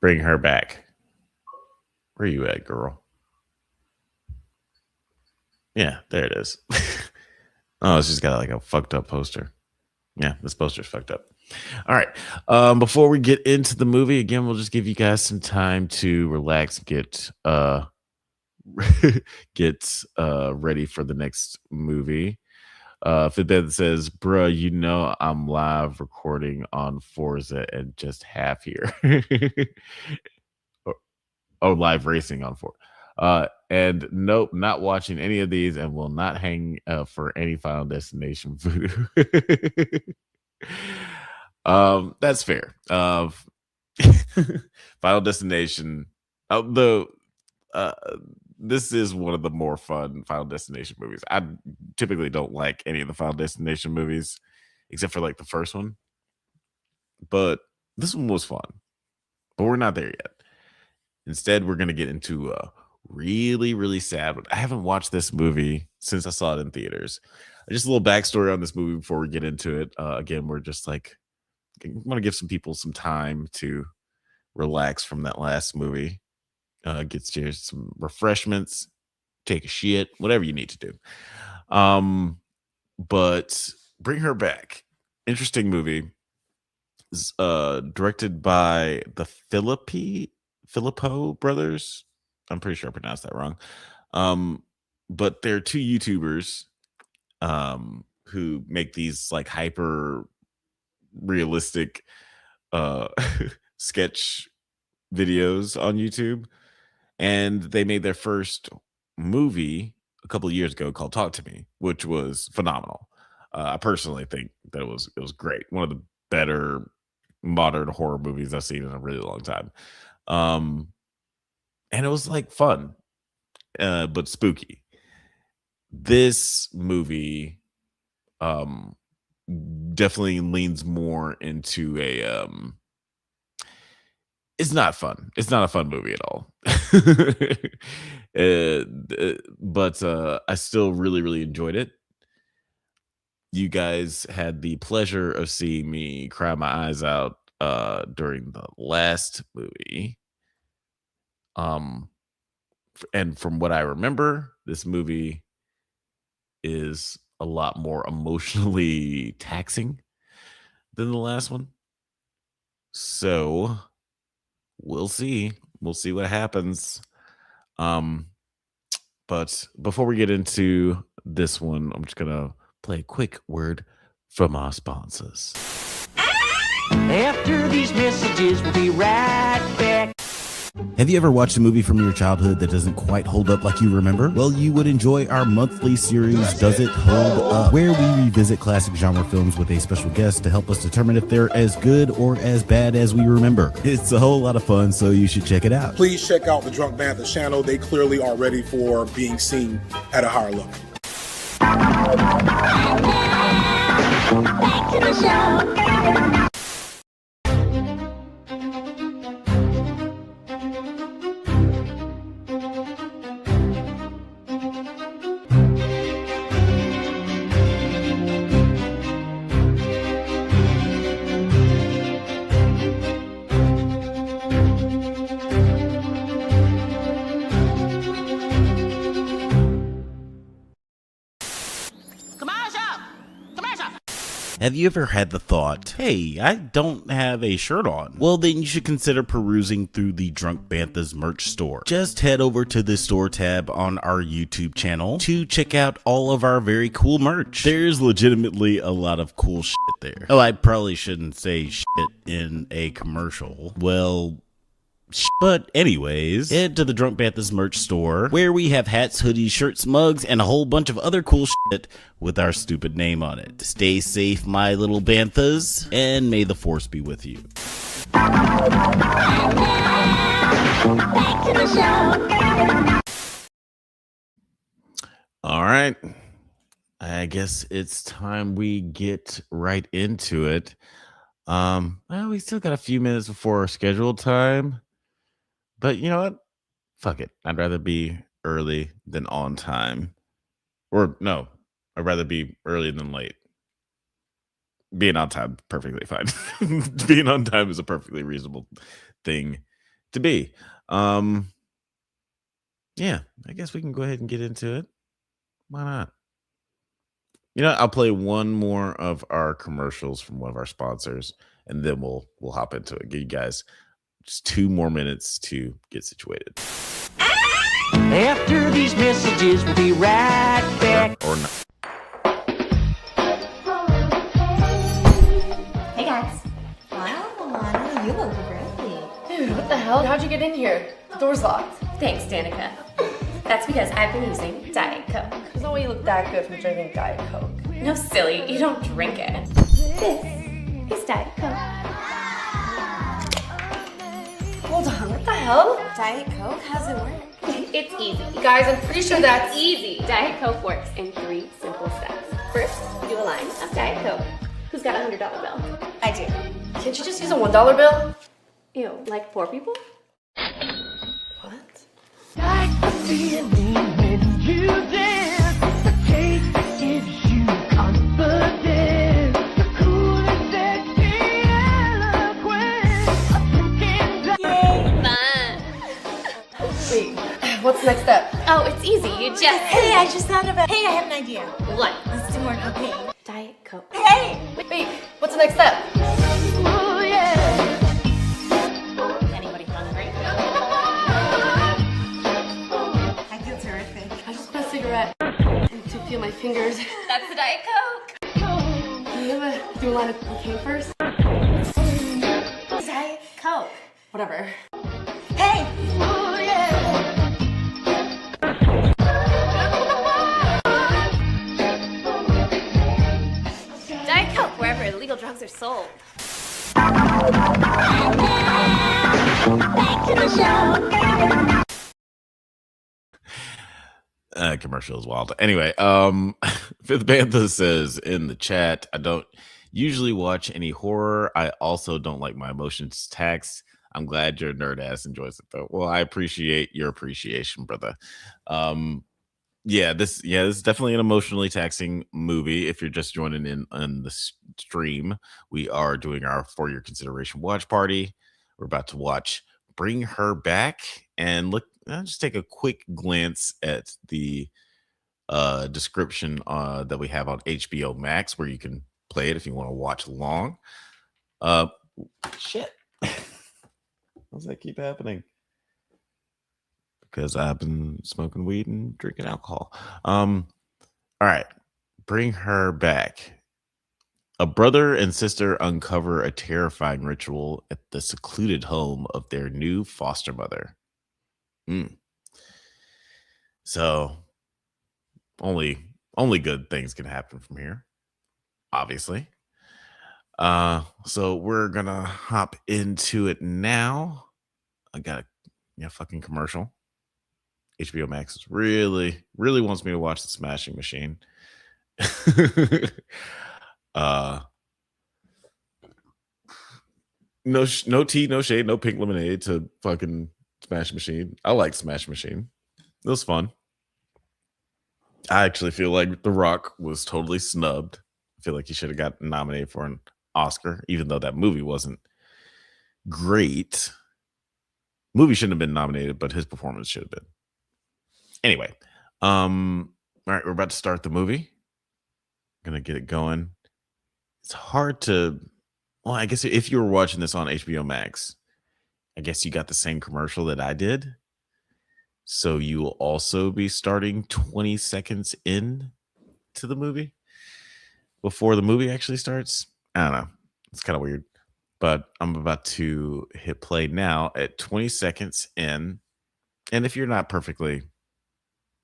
Bring Her Back. Where you at, girl? Yeah, there it is. Oh, it's just got like a fucked up poster. Yeah, this poster's fucked up. All right. Before we get into the movie, again, we'll just give you guys some time to relax, get ready for the next movie. Fitbed says, bruh, you know I'm live recording on Forza and just half here. Oh, live racing on Forza. And nope, not watching any of these and will not hang for any Final Destination voodoo. That's fair. Final Destination, although uh this is one of the more fun Final Destination movies. I typically don't like any of the Final Destination movies except for like the first one, but this one was fun. But we're not there yet. Instead, we're going to get into a really, really sad one. I haven't watched this movie since I saw it in theaters. Just a little backstory on this movie before we get into it. Again, we're just like, I want to give some people some time to relax from that last movie. Get you some refreshments, take a shit, whatever you need to do. But Bring Her Back. Interesting movie. Directed by the Filippo brothers. I'm pretty sure I pronounced that wrong. But they're two YouTubers who make these like hyper realistic sketch videos on YouTube. And they made their first movie a couple of years ago called Talk to Me, which was phenomenal. I personally think that it was great. One of the better modern horror movies I've seen in a really long time. And it was like fun, but spooky. This movie definitely leans more into a it's not fun. It's not a fun movie at all. But I still really, really enjoyed it. You guys had the pleasure of seeing me cry my eyes out during the last movie. And from what I remember, this movie is a lot more emotionally taxing than the last one. So we'll see. We'll see what happens. But before we get into this one, I'm just gonna play a quick word from our sponsors. After these messages, we'll be right back. Have you ever watched a movie from your childhood that doesn't quite hold up like you remember? Well, you would enjoy our monthly series, Does It Hold Up?, where we revisit classic genre films with a special guest to help us determine if they're as good or as bad as we remember. It's a whole lot of fun, so you should check it out. Please check out the Drunk Banthas channel. They clearly are ready for being seen at a higher level. Back to the show. Have you ever had the thought, hey, I don't have a shirt on? Well, then you should consider perusing through the Drunk Banthas merch store. Just head over to the store tab on our YouTube channel to check out all of our very cool merch. There's legitimately a lot of cool shit there. Oh, I probably shouldn't say shit in a commercial. Well, but anyways, head to the Drunk Banthas merch store where we have hats, hoodies, shirts, mugs, and a whole bunch of other cool shit with our stupid name on it. Stay safe, my little Banthas, and may the force be with you. Back to the show. All right. I guess it's time we get right into it. Well, we still got a few minutes before our scheduled time. But you know what? Fuck it. I'd rather be early than on time. Or no, I'd rather be early than late. Being on time, perfectly fine. Being on time is a perfectly reasonable thing to be. Yeah, I guess we can go ahead and get into it. Why not? You know, I'll play one more of our commercials from one of our sponsors, and then we'll hop into it. Give you guys just 2 more minutes to get situated. After these messages, we'll be right back. Or not. Hey guys. Wow, Alana, you look great. Dude, what the hell? How'd you get in here? The door's locked. Thanks, Danica. That's because I've been using Diet Coke. There's no way you look that good from drinking Diet Coke. No, silly, you don't drink it. This is Diet Coke. Hold on, what the hell? Diet Coke? How's it work? It's easy. Guys, I'm pretty sure that's Easy. Diet Coke works in 3 simple steps. First, do a line of Diet Coke. Who's got a $100 bill? I do. Can't you just use a $1 bill? Ew, like poor people? What? Fun. Wait, what's the next step? Oh, it's easy. You just... Hey, I just thought of it. Hey, I have an idea. What? Let's do more cocaine. Diet Coke. Hey! Wait, what's the next step? Anybody hungry? I feel terrific. I just want a cigarette. I need to feel my fingers. That's the Diet Coke. Can you ever do a line of cocaine first? Diet Coke. Whatever. Hey! Diet Coke, wherever illegal drugs are sold. Back to the show. Commercial is wild. Anyway, Fifth Bantha says in the chat, I don't usually watch any horror. I also don't like my emotions taxed. I'm glad your nerd ass enjoys it though. Well, I appreciate your appreciation, brother. This is definitely an emotionally taxing movie. If you're just joining in on the stream, we are doing our For Your Consideration watch party. We're about to watch Bring Her Back, and look, just take a quick glance at the description that we have on HBO Max, where you can play it if you want to watch along. Shit. How does that keep happening? Because I've been smoking weed and drinking alcohol. All right. Bring Her Back. A brother and sister uncover a terrifying ritual at the secluded home of their new foster mother. So only good things can happen from here, obviously. So we're gonna hop into it now. I got a fucking commercial. HBO Max really wants me to watch The Smashing Machine. No tea, no shade, no pink lemonade to fucking Smash Machine. I like Smash Machine. It was fun. I actually feel like The Rock was totally snubbed. I feel like he should have got nominated for an Oscar, even though that movie wasn't great. Movie shouldn't have been nominated, but his performance should have been. Anyway, all right, we're about to start the movie. Gonna get it going. It's hard to, well, I guess if you were watching this on HBO Max, I guess you got the same commercial that I did. So you will also be starting 20 seconds in to the movie before the movie actually starts. I don't know. It's kind of weird. But I'm about to hit play now at 20 seconds in. And if you're not perfectly,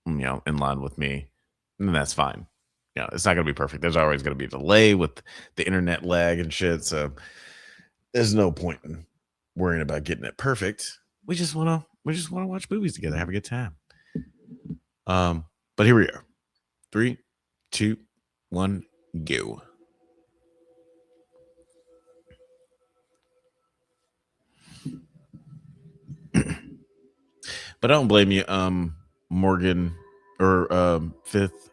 in line with me, then that's fine. It's not going to be perfect. There's always going to be a delay with the internet lag and shit. So there's no point in worrying about getting it perfect. We just want to watch movies together, have a good time. But here we are. 3, 2, 1, go. But I don't blame you, Morgan or Fifth.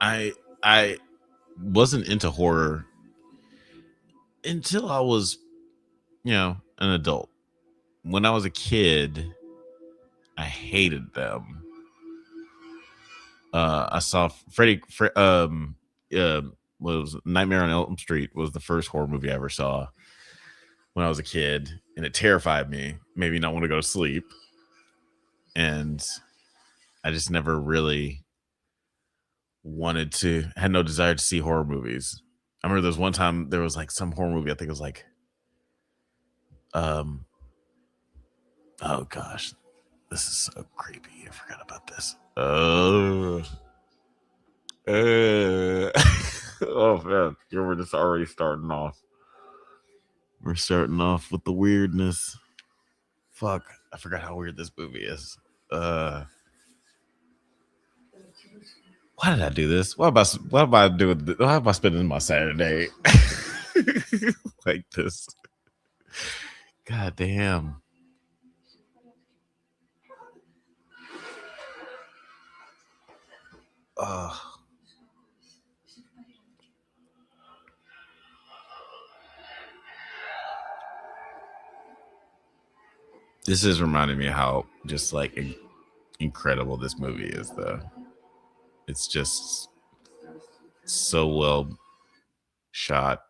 I wasn't into horror until I was, an adult. When I was a kid, I hated them. I saw was Nightmare on Elm Street was the first horror movie I ever saw when I was a kid, and it terrified me, made me not want to go to sleep, and I just never really had no desire to see horror movies. I remember there was one time there was like some horror movie, I think it was like oh gosh, this is so creepy. I forgot about this. Oh man, we're just already starting off. We're starting off with the weirdness. Fuck, I forgot how weird this movie is. Why did I do this? Why am I doing? Why am I spending my Saturday like this? God damn. This is reminding me of how just like incredible this movie is, though. It's just so well shot,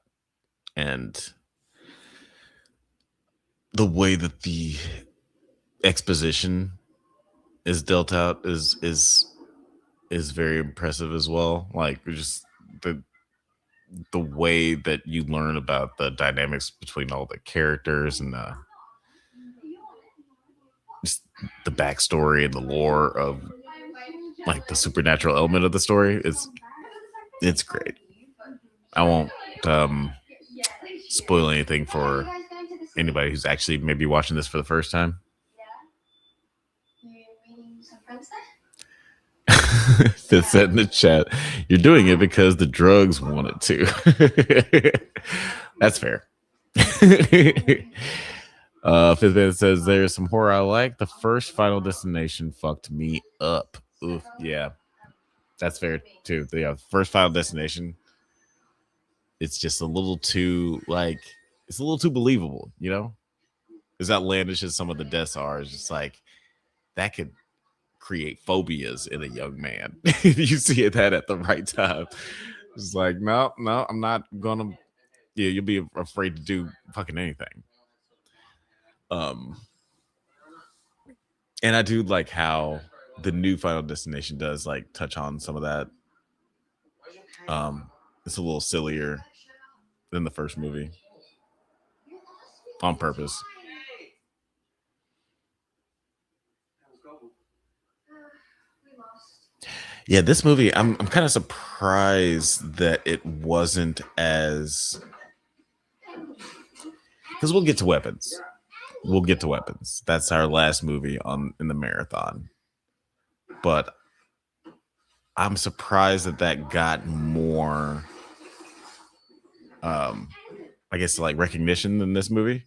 and the way that the exposition is dealt out is very impressive as well. Like just the way that you learn about the dynamics between all the characters and just the backstory and the lore of like the supernatural element of the story it's great. I won't spoil anything for anybody who's actually maybe watching this for the first time. Fifth said in the chat, you're doing it because the drugs wanted to. That's fair. Fifth man says there's some horror I like. The first Final Destination fucked me up. Oof, yeah, that's fair too. Yeah, first Final Destination. It's just a little too it's a little too believable, you know? As outlandish as some of the deaths are, it's just like that could create phobias in a young man. You see that at the right time. It's like, no, I'm not gonna. Yeah, you'll be afraid to do fucking anything. And I do like how the new Final Destination does like touch on some of that. It's a little sillier than the first movie on purpose. Yeah, this movie, I'm kind of surprised that it wasn't as, because we'll get to weapons. That's our last movie in the marathon. But I'm surprised that got more, I guess, like recognition than this movie.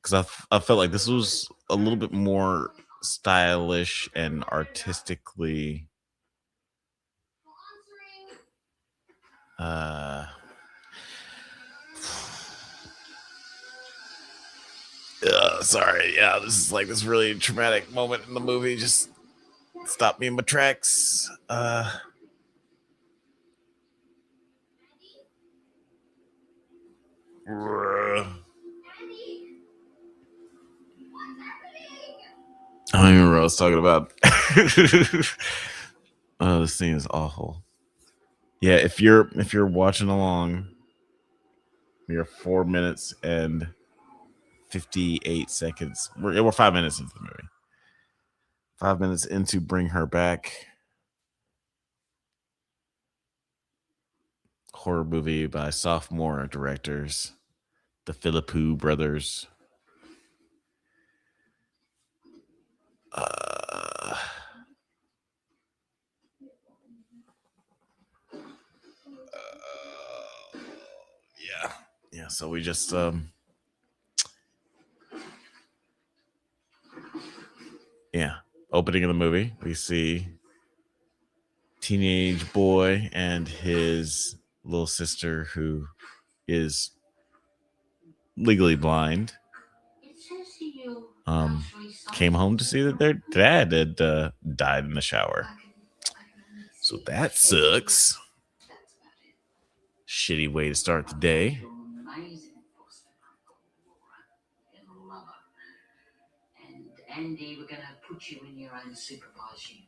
Because I felt like this was a little bit more stylish and artistically sorry, yeah, this is like this really traumatic moment in the movie. Just stopped me in my tracks. I don't even remember what I was talking about. Oh, this scene is awful. Yeah, if you're watching along, we are 4 minutes and 58 seconds. We're 5 minutes into the movie. 5 minutes into Bring Her Back. Horror movie by sophomore directors, the Philippou brothers. Yeah, so we just opening of the movie, we see teenage boy and his little sister who is legally blind. came home to see that their dad had died in the shower. So that sucks. Shitty way to start the day. And Andy, we're going to put you in your own supervised unit.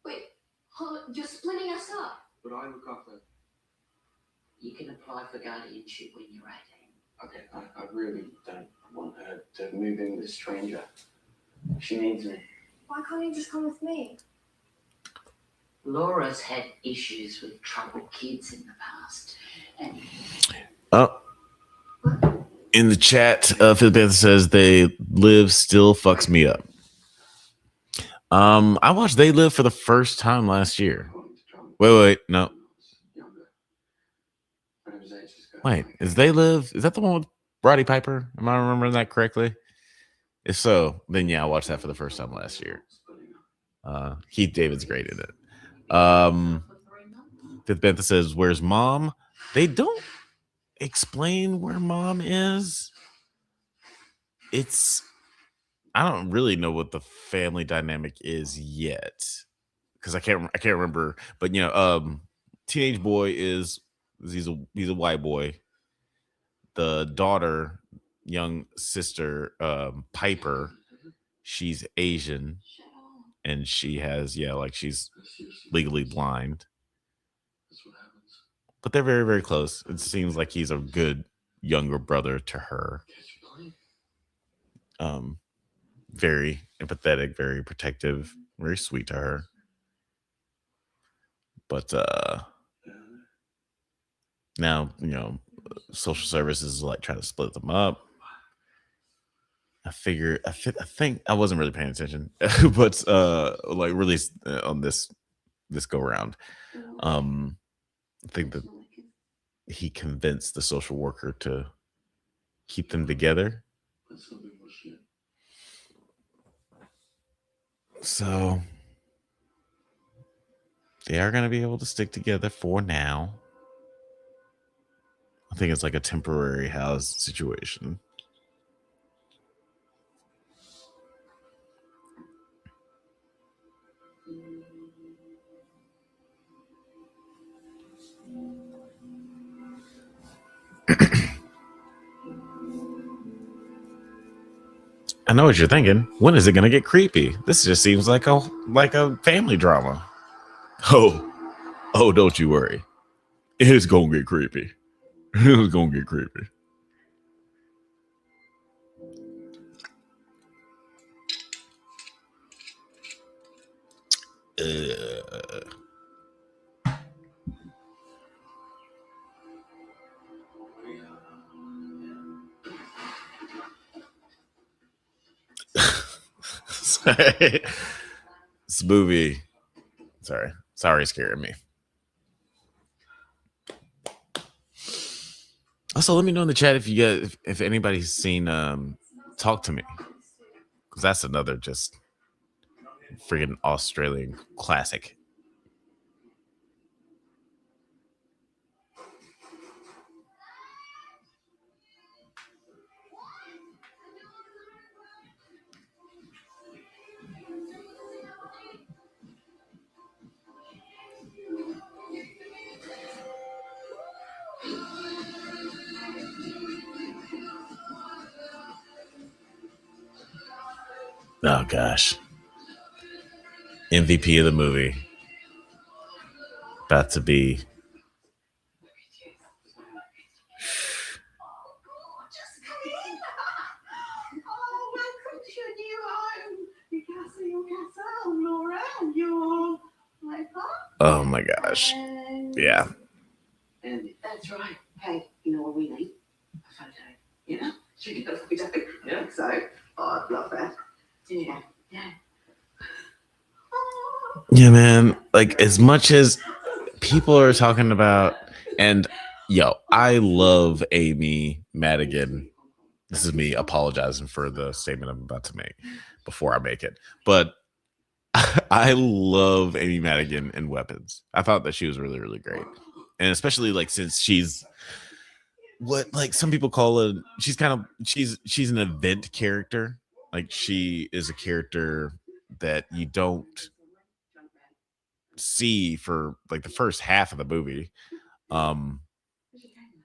Wait, hold on, you're splitting us up. But I look after. You can apply for guardianship when you're 18. Okay, I really don't want her to move in with a stranger. She needs me. Why can't you just come with me? Laura's had issues with troubled kids in the past. And Oh. In the chat, Philip Bantha says They Live still fucks me up. I watched They Live for the first time last year. Wait, no. Wait, is They Live? Is that the one with Roddy Piper? Am I remembering that correctly? If so, then yeah, I watched that for the first time last year. Keith David's great in it. Fifth Bantha says, "Where's mom?" They don't explain where mom is. I don't really know what the family dynamic is yet because I can't remember. But teenage boy he's a white boy. The daughter, young sister, Piper, she's Asian, and she has she's legally blind. But they're very, very close. It seems like he's a good younger brother to her. Very empathetic, very protective, very sweet to her. But now, social services like try to split them up. I think I wasn't really paying attention, but really on this go around, I think that he convinced the social worker to keep them together. So they are going to be able to stick together for now. I think it's like a temporary house situation. I know what you're thinking. When is it going to get creepy? This just seems like a family drama. Oh, don't you worry. It's going to get creepy. It's going to get creepy. Sorry. This movie. Sorry, scaring me. Also, let me know in the chat if anybody's seen Talk to Me, because that's another just friggin' Australian classic. Oh gosh. MVP of the movie. About to be. Oh my gosh. Yeah. And that's right. Hey, you know what we need? A photo. You know? Should we get a photo? Yeah. So, I'd love that. Yeah. Yeah, man. Like, as much as people are talking about, and I love Amy Madigan. This is me apologizing for the statement I'm about to make before I make it. But I love Amy Madigan in Weapons. I thought that she was really, really great. And especially since she's what like some people call it. She's an event character. Like she is a character that you don't see for like the first half of the movie. Um,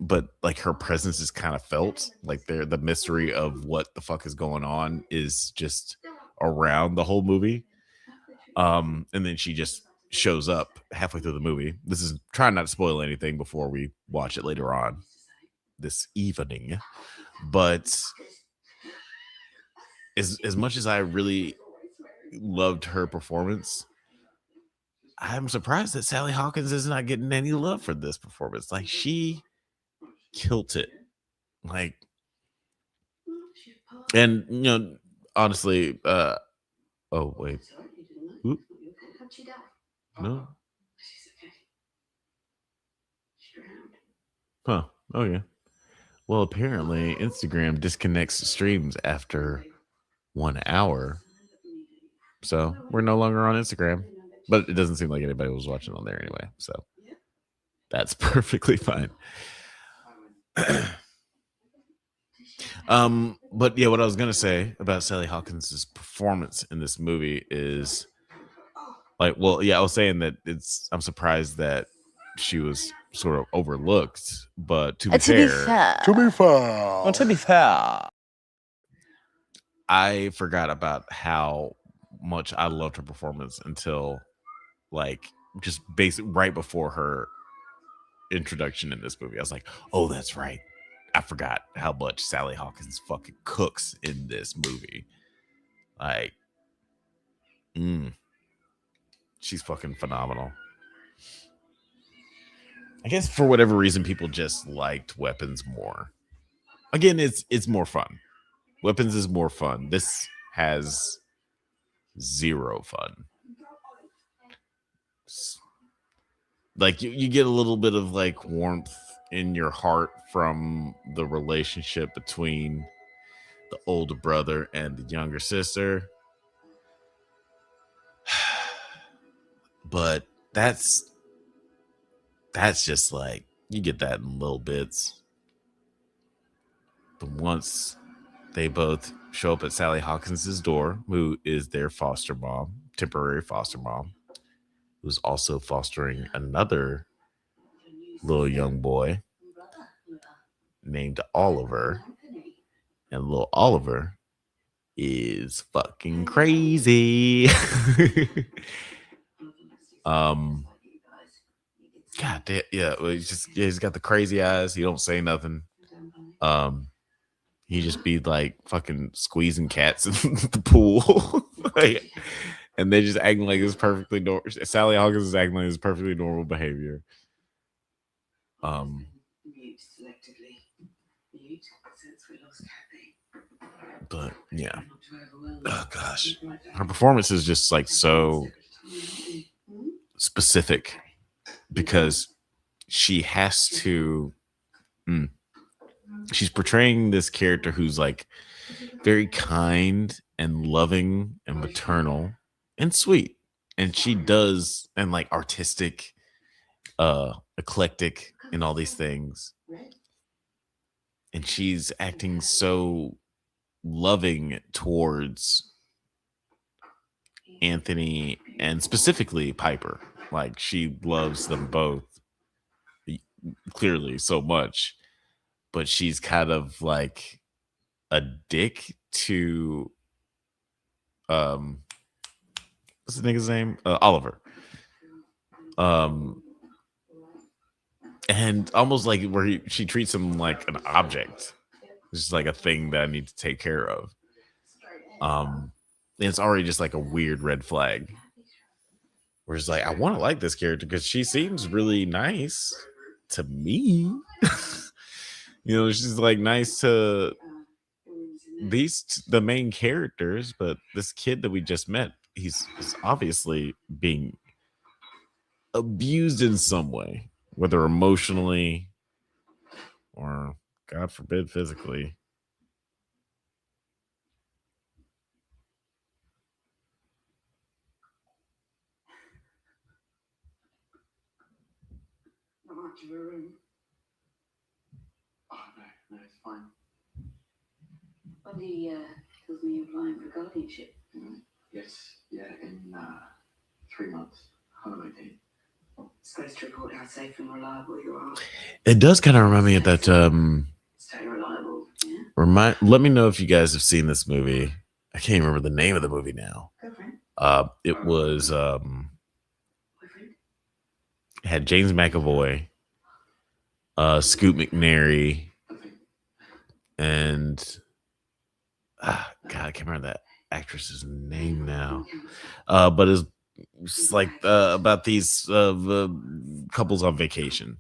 but like her presence is kind of felt. Like the mystery of what the fuck is going on is just around the whole movie. And then she just shows up halfway through the movie. This is trying not to spoil anything before we watch it later on this evening. But as much as I really loved her performance, I'm surprised that Sally Hawkins is not getting any love for this performance. Like she killed it. Like, and you know, honestly, oh wait. Oop. No. Huh. Oh yeah. Well, apparently Instagram disconnects streams after 1 hour. So we're no longer on Instagram. But it doesn't seem like anybody was watching on there anyway. So that's perfectly fine. But yeah, what I was gonna say about Sally Hawkins' performance in this movie is like, well, yeah, I was saying that I'm surprised that she was sort of overlooked, but to be fair, Well, to be fair, I forgot about how much I loved her performance until like just right before her introduction in this movie. I was like, oh, that's right. I forgot how much Sally Hawkins fucking cooks in this movie. Like, she's fucking phenomenal. I guess for whatever reason, people just liked Weapons more. Again, it's more fun. Weapons is more fun. This has zero fun. Like you get a little bit of like warmth in your heart from the relationship between the older brother and the younger sister. But that's just like you get that in little bits. But once they both show up at Sally Hawkins' door, who is their temporary foster mom, who's also fostering another little young boy named Oliver. And little Oliver is fucking crazy. God damn, yeah. Well, he's got the crazy eyes. He don't say nothing. He just be like fucking squeezing cats in the pool. Like, and they just acting like it's perfectly normal. Sally Hawkins is acting like it's perfectly normal behavior. But yeah. Oh gosh. Her performance is just like so specific because she has to she's portraying this character who's like very kind and loving and maternal and sweet, and she does, and like artistic, eclectic and all these things, and she's acting so loving towards Anthony and specifically Piper. Like she loves them both clearly so much, but she's kind of like a dick to what's the nigga's name? Oliver. And almost like where she treats him like an object. It's just like a thing that I need to take care of. And it's already just like a weird red flag. Where it's like, I want to like this character because she seems really nice to me. You know, she's like nice to the main characters, but this kid that we just met, he's obviously being abused in some way, whether emotionally or, God forbid, physically. fine. Bundy tells me you're applying for guardianship. Yes, yeah, in 3 months. Holiday. Supposed to report how safe and reliable you are. It does kind of remind me of that. Stay reliable, yeah? Let me know if you guys have seen this movie. I can't even remember the name of the movie now. Girlfriend? It was Boyfriend? it had James McAvoy, Scoot McNairy, and God, I can't remember that actress's name now. But it's like about these couples on vacation.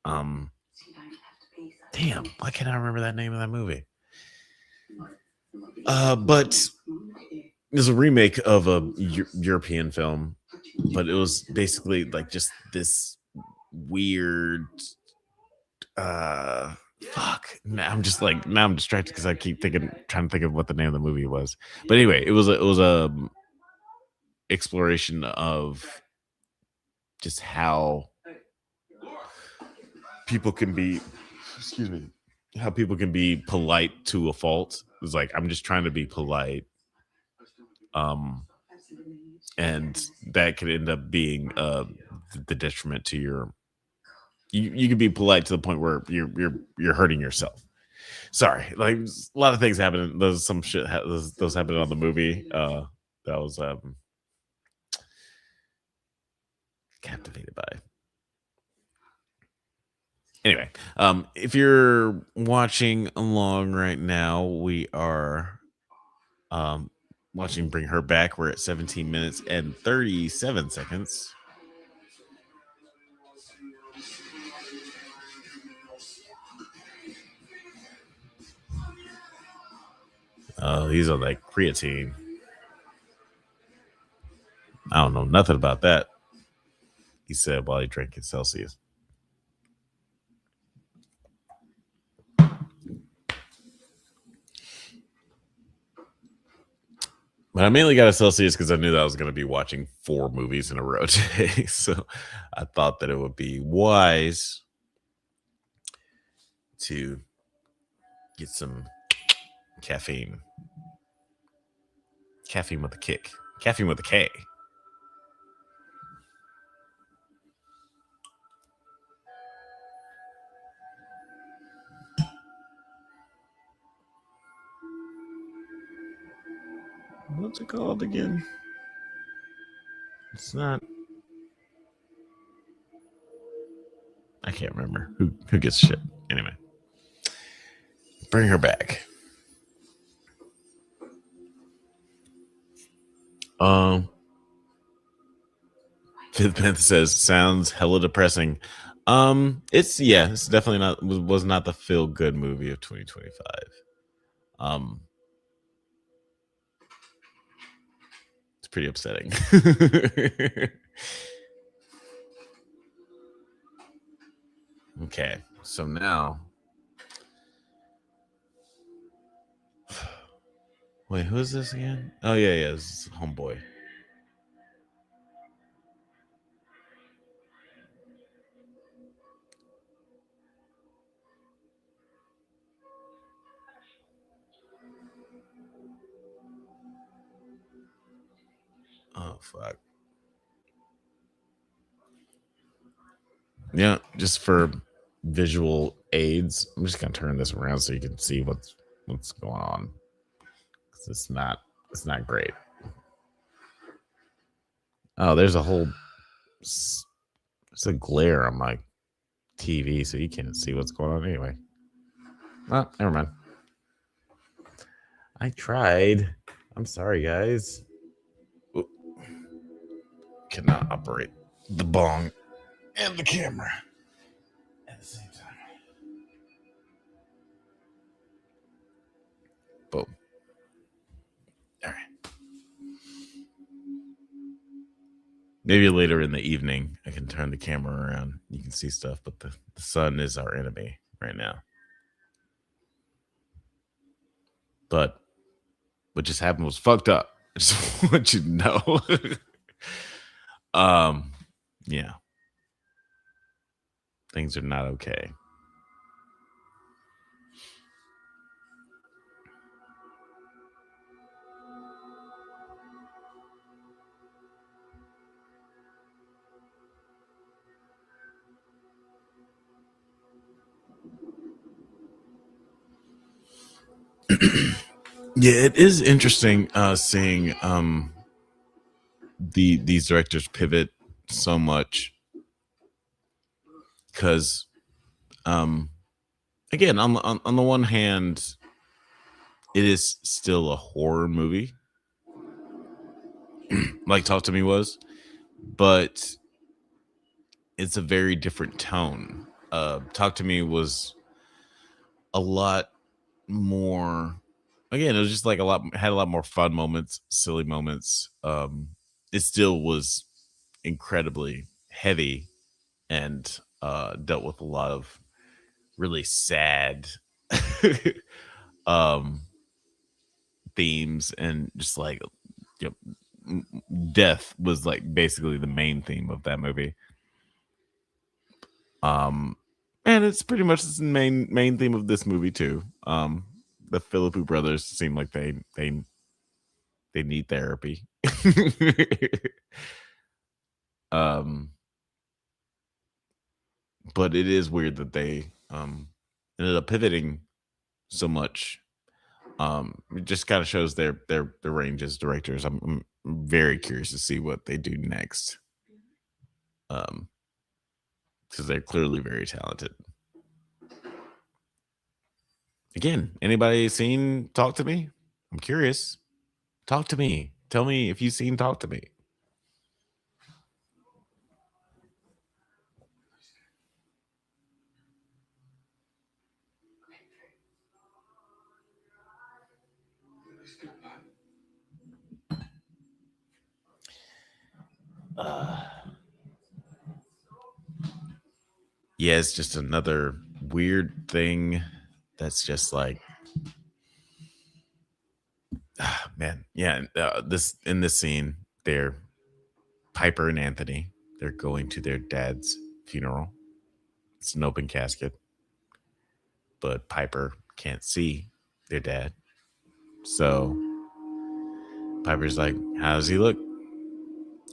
Damn, why can't I remember that name of that movie? But it's a remake of a European film, but it was basically like just this weird fuck. Now I'm distracted because I keep trying to think of what the name of the movie was. But anyway, it was a exploration of just how people can be polite to a fault. It's like, I'm just trying to be polite. And that could end up being the detriment to your you could be polite to the point where you're hurting yourself. Sorry, like a lot of things happen. Those some shit those happened on the movie. That was captivated by. Anyway, if you're watching along right now, we are watching Bring Her Back. We're at 17 minutes and 37 seconds. Oh, he's on like creatine. I don't know nothing about that, he said while he drank his Celsius. But I mainly got a Celsius because I knew that I was going to be watching 4 movies in a row today. So I thought that it would be wise to get some caffeine. Caffeine with a kick. Caffeine with a K. What's it called again? It's not. I can't remember. Who gets shit? Anyway. Bring Her Back. Fifth Panther says sounds hella depressing. It's definitely not was not the feel good movie of 2025. It's pretty upsetting. Okay, so now, wait, who is this again? Oh yeah, this is Homeboy. Oh fuck. Yeah, just for visual aids, I'm just gonna turn this around so you can see what's going on. 'Cause it's not great. Oh, there's a glare on my TV, so you can't see what's going on anyway. Well, never mind. I tried. I'm sorry, guys. Ooh. Cannot operate the bong and the camera at the same time. Boom. All right. Maybe later in the evening, I can turn the camera around. You can see stuff, but the sun is our enemy right now. But what just happened was fucked up. I just want you to know. Yeah. Things are not okay. Yeah, it is interesting seeing these directors pivot so much, because again, on the one hand, it is still a horror movie, like Talk to Me was, but it's a very different tone. Talk to Me was a lot more. Again, it was just like had a lot more fun moments, silly moments. It still was incredibly heavy and dealt with a lot of really sad um themes, and just like, you know, death was like basically the main theme of that movie. And it's pretty much the main theme of this movie too. The Philippou brothers seem like they need therapy. um but it is weird that they ended up pivoting so much. It just kind of shows their range as directors. I'm very curious to see what they do next, because they're clearly very talented. Again, anybody seen Talk to Me? I'm curious. Talk to me. Tell me if you've seen Talk to Me. Yeah, it's just another weird thing that's just like, man. Yeah, this scene, they're Piper and Anthony. They're going to their dad's funeral. It's an open casket, but Piper can't see their dad. So Piper's like, "How does he look?"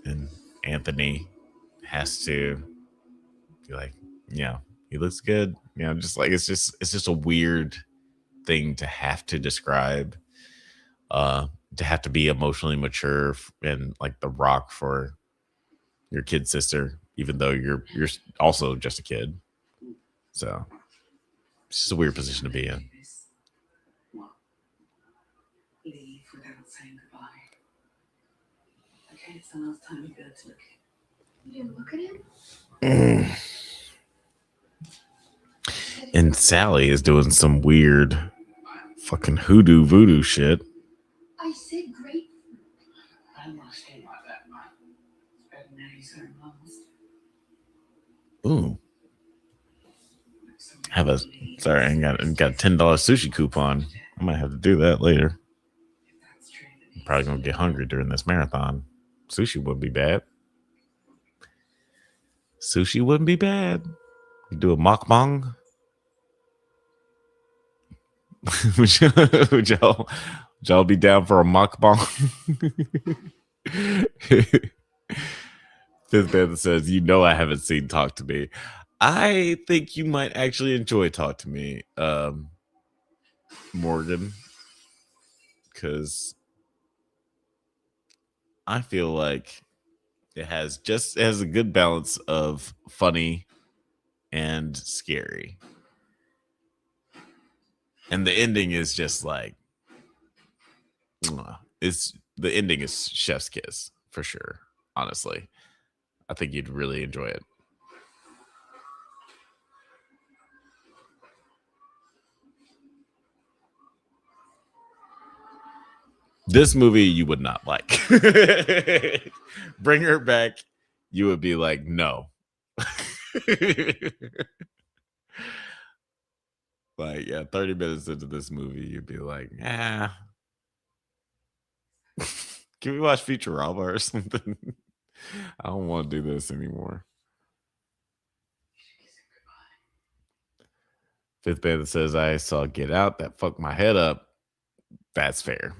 And Anthony has to be like, "Yeah, he looks good." You know, just like it's just a weird thing to have to describe. To have to be emotionally mature and like the rock for your kid sister, even though you're also just a kid. So it's just a weird position to be in. What? Leave without saying goodbye. Okay, it's the last time you go to look. You didn't look at him? And Sally is doing some weird fucking hoodoo voodoo shit. I said grapefruit. I don't want to say like that, man. It's better than any certain months. Ooh. Have a sorry, I got a $10 sushi coupon. I might have to do that later. I'm probably gonna get hungry during this marathon. Sushi wouldn't be bad. Sushi wouldn't be bad. You do a mukbang. would y'all be down for a mukbang? Fifth Panther says, "You know I haven't seen Talk to Me." I think you might actually enjoy Talk to Me, Morgan, because I feel like it has a good balance of funny and scary, and the ending is just like, the ending is chef's kiss for sure. Honestly, I think you'd really enjoy it. This movie you would not like. Bring her back, you would be like, no. Like, yeah, 30 minutes into this movie, you'd be like, ah. Can we watch Futurama or something? I don't want to do this anymore. Fifth Panther says, I saw Get Out. That fucked my head up. That's fair.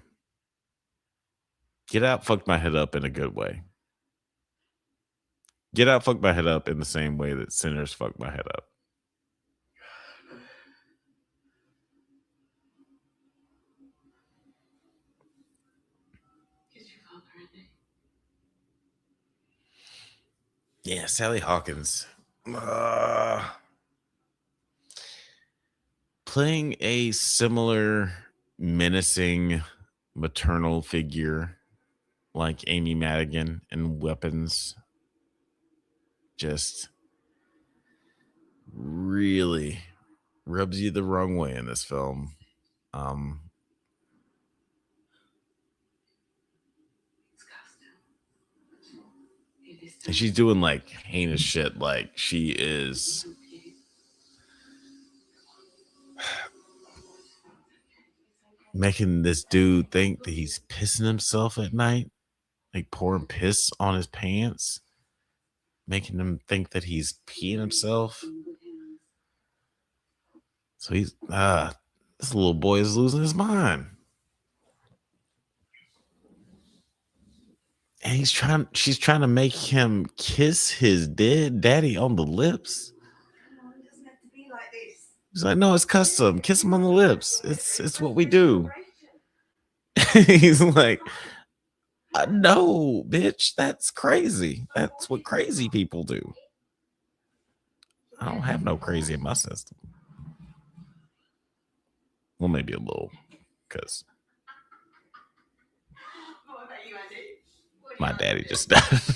Get Out fucked my head up in a good way. Get Out fucked my head up in the same way that Sinners fucked my head up. Yeah, Sally Hawkins. Playing a similar menacing maternal figure like Amy Madigan in Weapons just really rubs you the wrong way in this film. And she's doing like heinous shit. Like she is making this dude think that he's pissing himself at night, like pouring piss on his pants, making him think that he's peeing himself. So he's this little boy is losing his mind. And she's trying to make him kiss his dead daddy on the lips. He's like, no, it's custom. Kiss him on the lips. It's what we do. He's like, no, bitch, that's crazy. That's what crazy people do. I don't have no crazy in my system. Well, maybe a little, because my daddy just died. Let's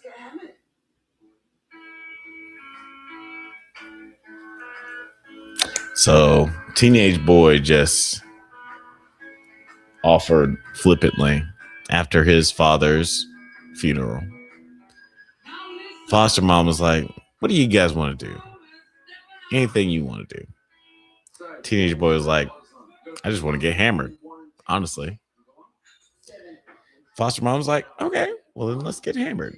get hammered. So, teenage boy just offered flippantly after his father's funeral. Foster mom was like, what do you guys want to do? Anything you want to do. Teenage boy was like, I just want to get hammered, honestly. Foster mom was like, okay, well then let's get hammered.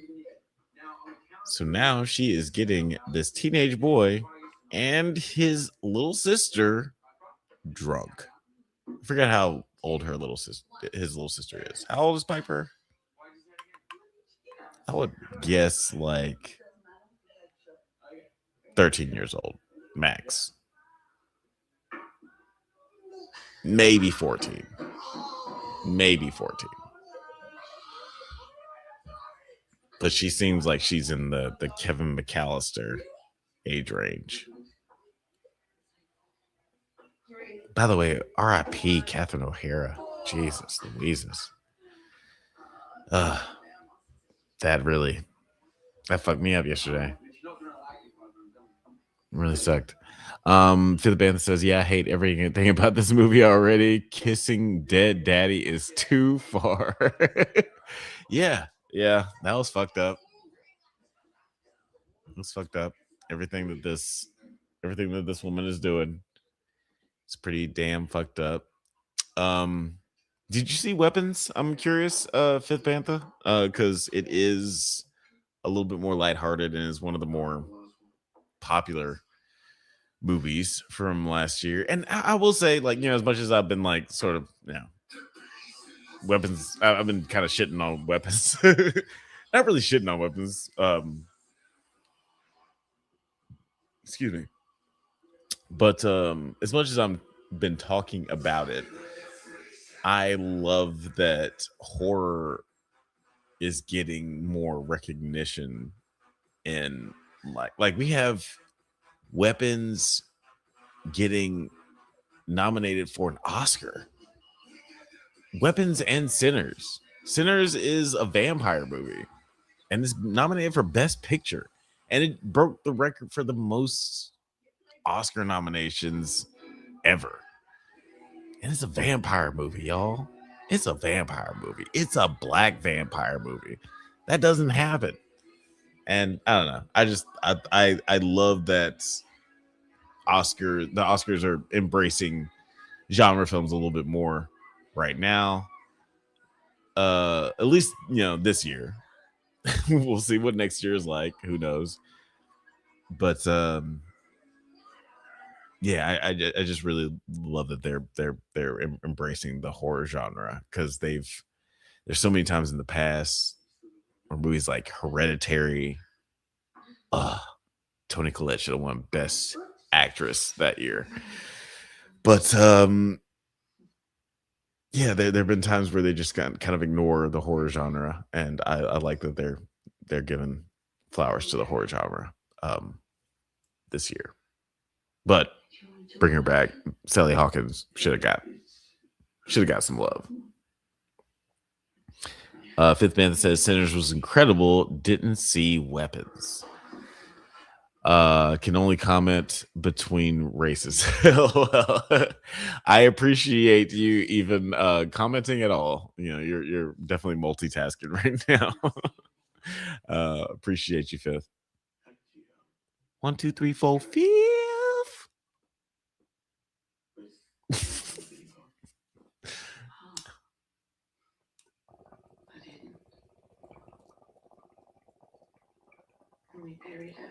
So now she is getting this teenage boy and his little sister drunk. I forget how old his little sister is. How old is Piper? I would guess like 13 years old, max. Maybe 14. Maybe 14. But she seems like she's in the Kevin McAllister age range. By the way, R.I.P. Catherine O'Hara. Jesus Louises. That fucked me up yesterday. Really sucked. Philip Bantha says, yeah, I hate everything about this movie already. Kissing dead daddy is too far. Yeah, that was fucked up. It was fucked up. Everything that this woman is doing, it's pretty damn fucked up. Did you see Weapons? I'm curious, Fifth Bantha, because it is a little bit more lighthearted and is one of the more popular movies from last year. And I will say, like, as much as I've been like sort of, Weapons, I've been kind of shitting on Weapons. Not really shitting on Weapons. Excuse me. But as much as I've been talking about it, I love that horror is getting more recognition in like we have Weapons getting nominated for an Oscar. Weapons and Sinners. Sinners is a vampire movie and is nominated for Best Picture. And it broke the record for the most Oscar nominations ever. And it's a vampire movie, y'all. It's a vampire movie. It's a black vampire movie. That doesn't happen. And I don't know. I love that the Oscars are embracing genre films a little bit more right now. At least, this year. We'll see what next year is like. Who knows? But yeah, I just really love that they're embracing the horror genre, because there's so many times in the past where movies like Hereditary, Toni Collette should have won Best Actress that year. But yeah, there have been times where they just kind of ignore the horror genre, and I like that they're giving flowers to the horror genre this year. But bring her back, Sally Hawkins should have got some love. Fifth Bantha says Sinners was incredible. Didn't see weapons. Can only comment between races. Well, I appreciate you even commenting at all. You know, you're definitely multitasking right now. Appreciate you, Fifth. 1, 2, 3, 4, Fifth. We buried her.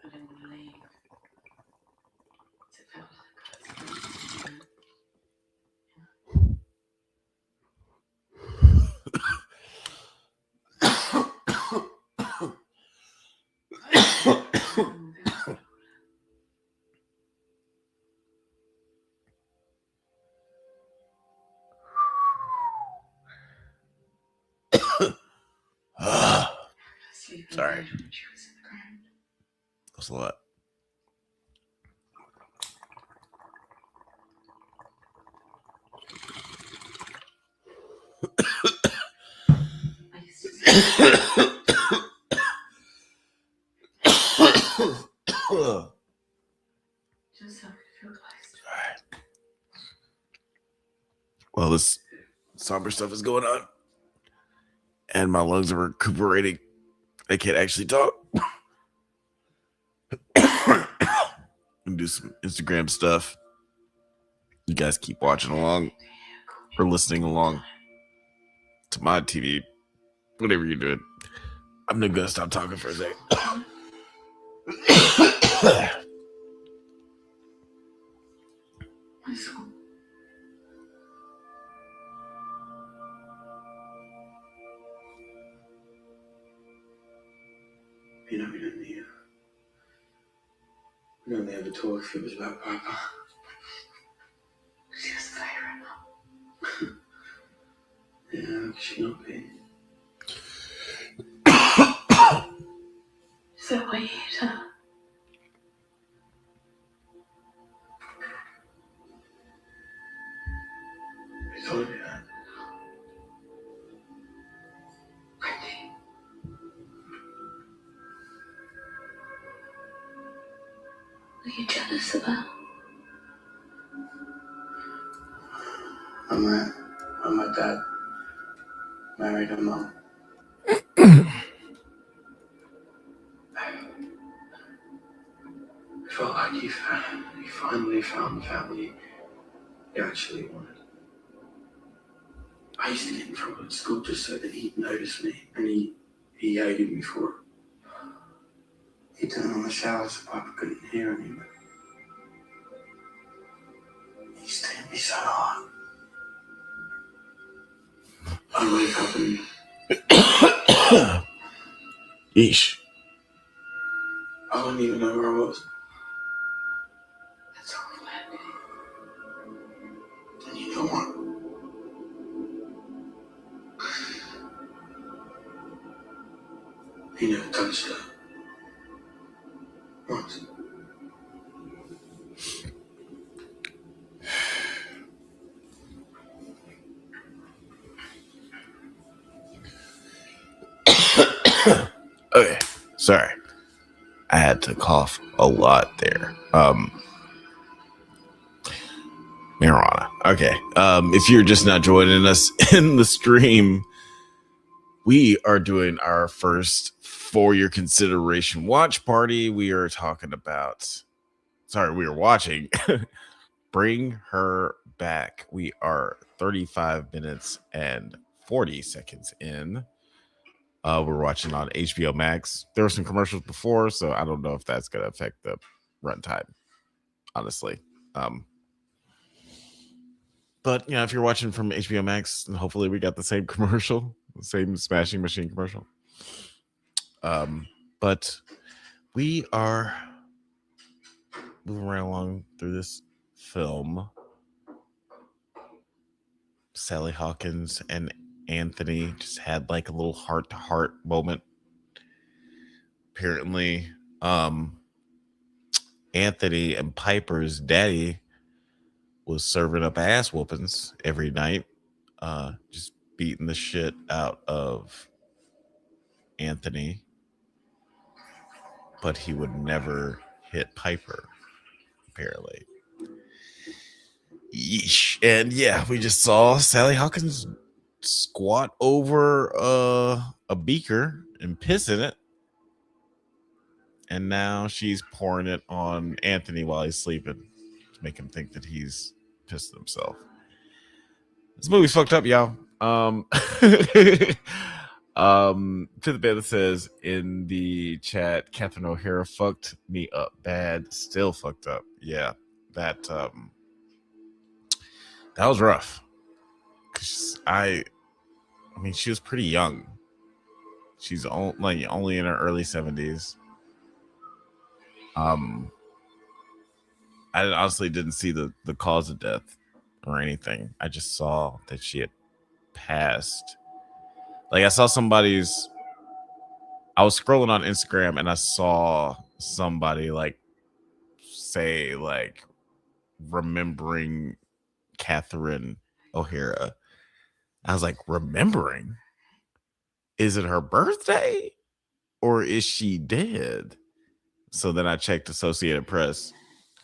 I didn't want to leave. It felt like Sorry. That's a lot. Well, this somber stuff is going on, and my lungs are recuperating. I can't actually talk. And do some Instagram stuff. You guys keep watching along or listening along to my TV, whatever you're doing. I'm not gonna stop talking for a second. You know, we don't ever talk if it was about Papa. she was a favorite. Yeah, she not be. So weird, huh? I told you that. Are you jealous of her? I'm my dad. Married her mum. I felt like he finally found the family he actually wanted. I used to get in trouble at school just so that he'd notice me, and he hated me for it. He'd turn on the shower so Papa couldn't hear me, but he used to hit me so hard. I wake up and Yeesh. I don't even know where I was. That's all I And you know what? He never touched her. Once. Okay, sorry. I had to cough a lot there. Marijuana. Okay. If you're just not joining us in the stream, we are doing our first For Your Consideration watch party. We are watching Bring Her Back. We are 35 minutes and 40 seconds in. We're watching on HBO Max. There were some commercials before, so I don't know if that's going to affect the runtime, honestly. But, if you're watching from HBO Max, hopefully we got the same commercial, the same Smashing Machine commercial. But we are moving right along through this film. Sally Hawkins and Anthony just had like a little heart-to-heart moment. Apparently, Anthony and Piper's daddy was serving up ass whoopings every night, just beating the shit out of Anthony, but he would never hit Piper, apparently. Yeesh. And yeah, we just saw Sally Hawkins squat over a beaker and piss in it. And now she's pouring it on Anthony while he's sleeping to make him think that he's pissed himself. This movie's fucked up, y'all. Fifth Band says in the chat, Catherine O'Hara fucked me up bad, still fucked up. Yeah, that was rough. 'Cause I mean, she was pretty young. She's only in her early 70s. I honestly didn't see the cause of death or anything. I just saw that she had passed. Like I saw I was scrolling on Instagram and I saw somebody like say like remembering Catherine O'Hara. I was like, remembering? Is it her birthday or is she dead? So then I checked Associated Press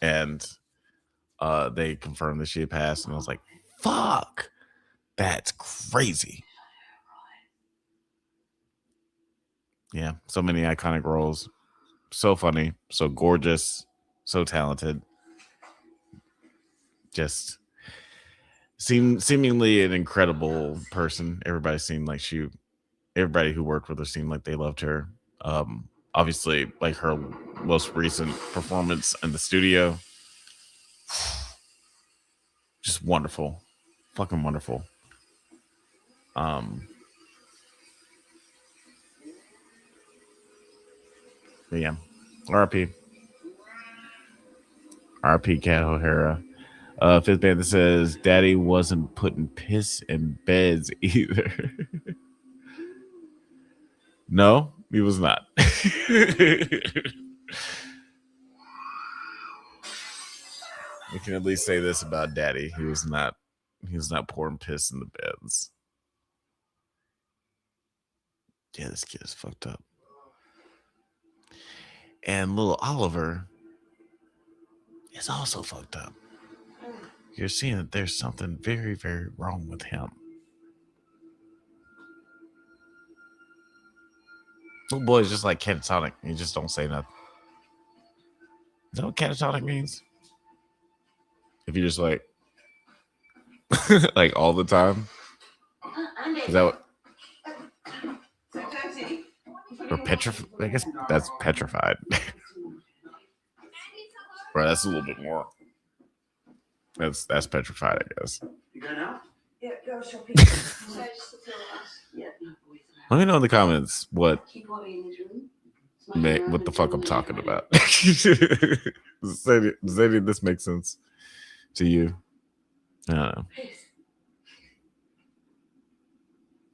and they confirmed that she had passed. And I was like, fuck, that's crazy. Yeah, so many iconic roles. So funny, so gorgeous, so talented. Just seemingly an incredible person. Everybody who worked with her seemed like they loved her. Obviously, like her most recent performance in the studio, just wonderful, fucking wonderful. Yeah, R.I.P. Cat O'Hara. Fifth Band that says Daddy wasn't putting piss in beds either. No, he was not. We can at least say this about Daddy. He was not pouring piss in the beds. Yeah, this kid is fucked up. And little Oliver is also fucked up. You're seeing that there's something very, very wrong with him. Little boy is just like catatonic. You just don't say nothing. Is that what catatonic means? If you're just like, like all the time? Is that what? Or petrified? I guess that's petrified. Right, that's a little bit more. That's petrified, I guess. You go now? Yeah, go shopping. Let me know in the comments what Keep walking in his room. what the fuck I'm talking about. Does any of this make sense to you? I don't know.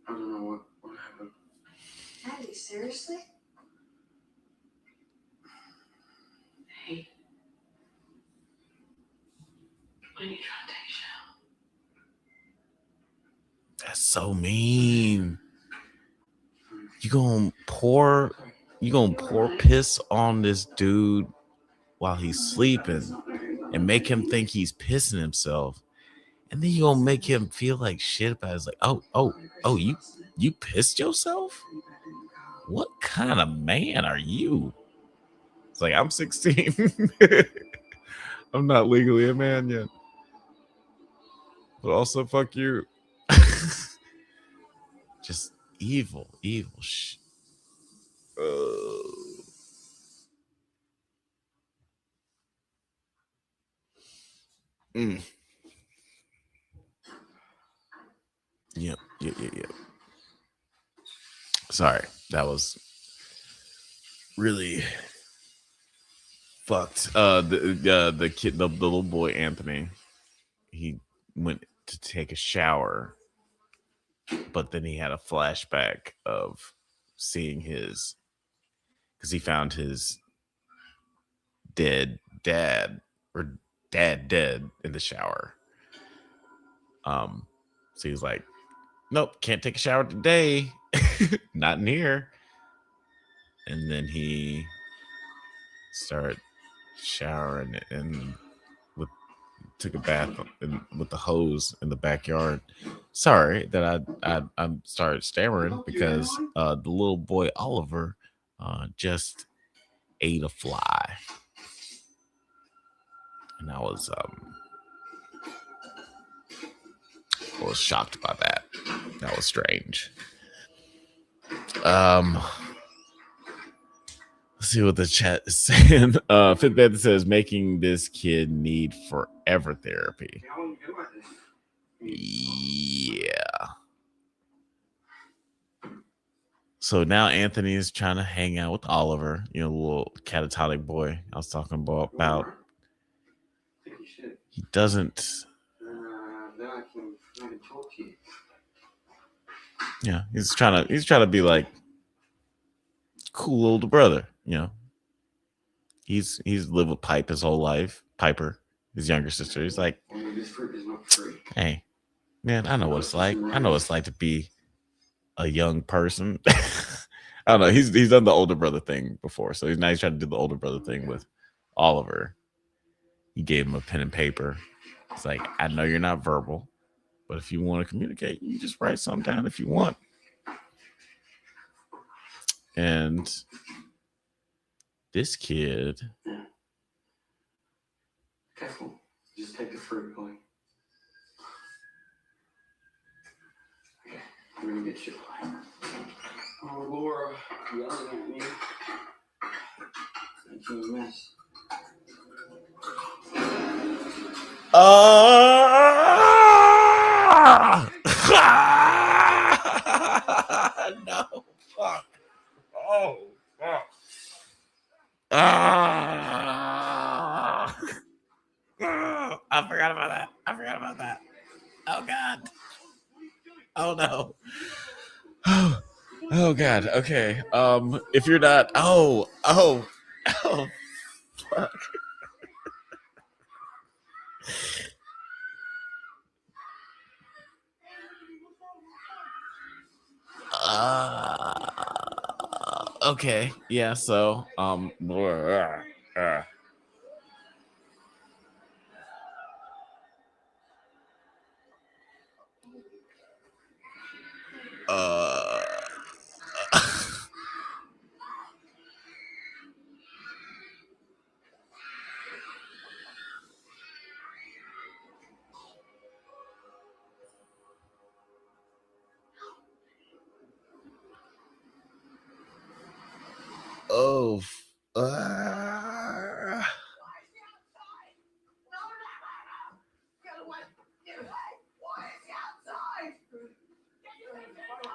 I don't know what happened. Andy, seriously? Hey. I need you to take a shower. That's so mean. You gonna pour piss on this dude while he's sleeping and make him think he's pissing himself, and then you gonna make him feel like shit about it. It's like, oh, you pissed yourself? What kind of man are you? It's like, I'm 16. I'm not legally a man yet. But also, fuck you. Just evil shit. Yep. Sorry, that was really fucked. The kid, the little boy Anthony, he went to take a shower, but then he had a flashback of seeing his, because he found his dead dad or dad dead in the shower. So he's like, nope, can't take a shower today. Not in here. And then he started showering and took a bath with the hose in the backyard. Sorry that I started stammering because the little boy Oliver just ate a fly, and I was shocked by that. That was strange. Let's see what the chat is saying. Fifth Beth says making this kid need forever therapy. Yeah. So now Anthony is trying to hang out with Oliver, you know, the little catatonic boy I was talking about. He doesn't. Yeah, he's trying to be like cool older brother, you know. He's lived with Pipe his whole life. Piper, his younger sister. He's like, hey, man, I know what it's like. I know what it's like to be a young person. I don't know. He's done the older brother thing before, so he's trying to do the older brother thing with Oliver. He gave him a pen and paper. It's like, I know you're not verbal, but if you want to communicate, you just write something down if you want. And this kid. Careful. Just take the fruit, boy. Okay, I'm gonna get you. Oh, Laura, yelling at me. Making a mess. No, fuck. Oh, fuck. I forgot about that. Oh, God. Oh, no. Oh, God. Okay. If you're not. Oh, fuck. Okay. Yeah. So, oh,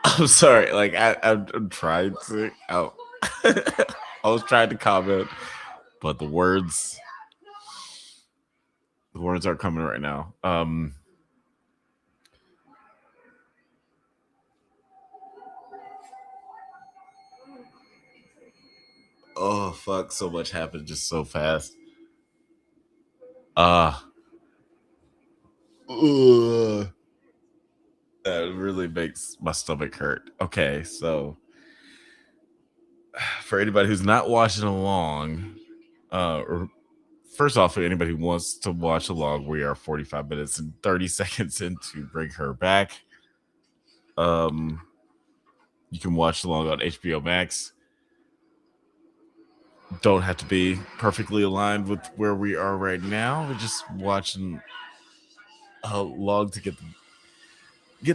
I'm sorry. Like I'm trying to. Oh, I was trying to comment, but the words aren't coming right now. Oh fuck! So much happened just so fast. That really makes my stomach hurt. Okay, so for anybody who's not watching along, or first off, for anybody who wants to watch along, we are 45 minutes and 30 seconds into Bring Her Back. You can watch along on HBO Max. Don't have to be perfectly aligned with where we are right now. We're just watching along to get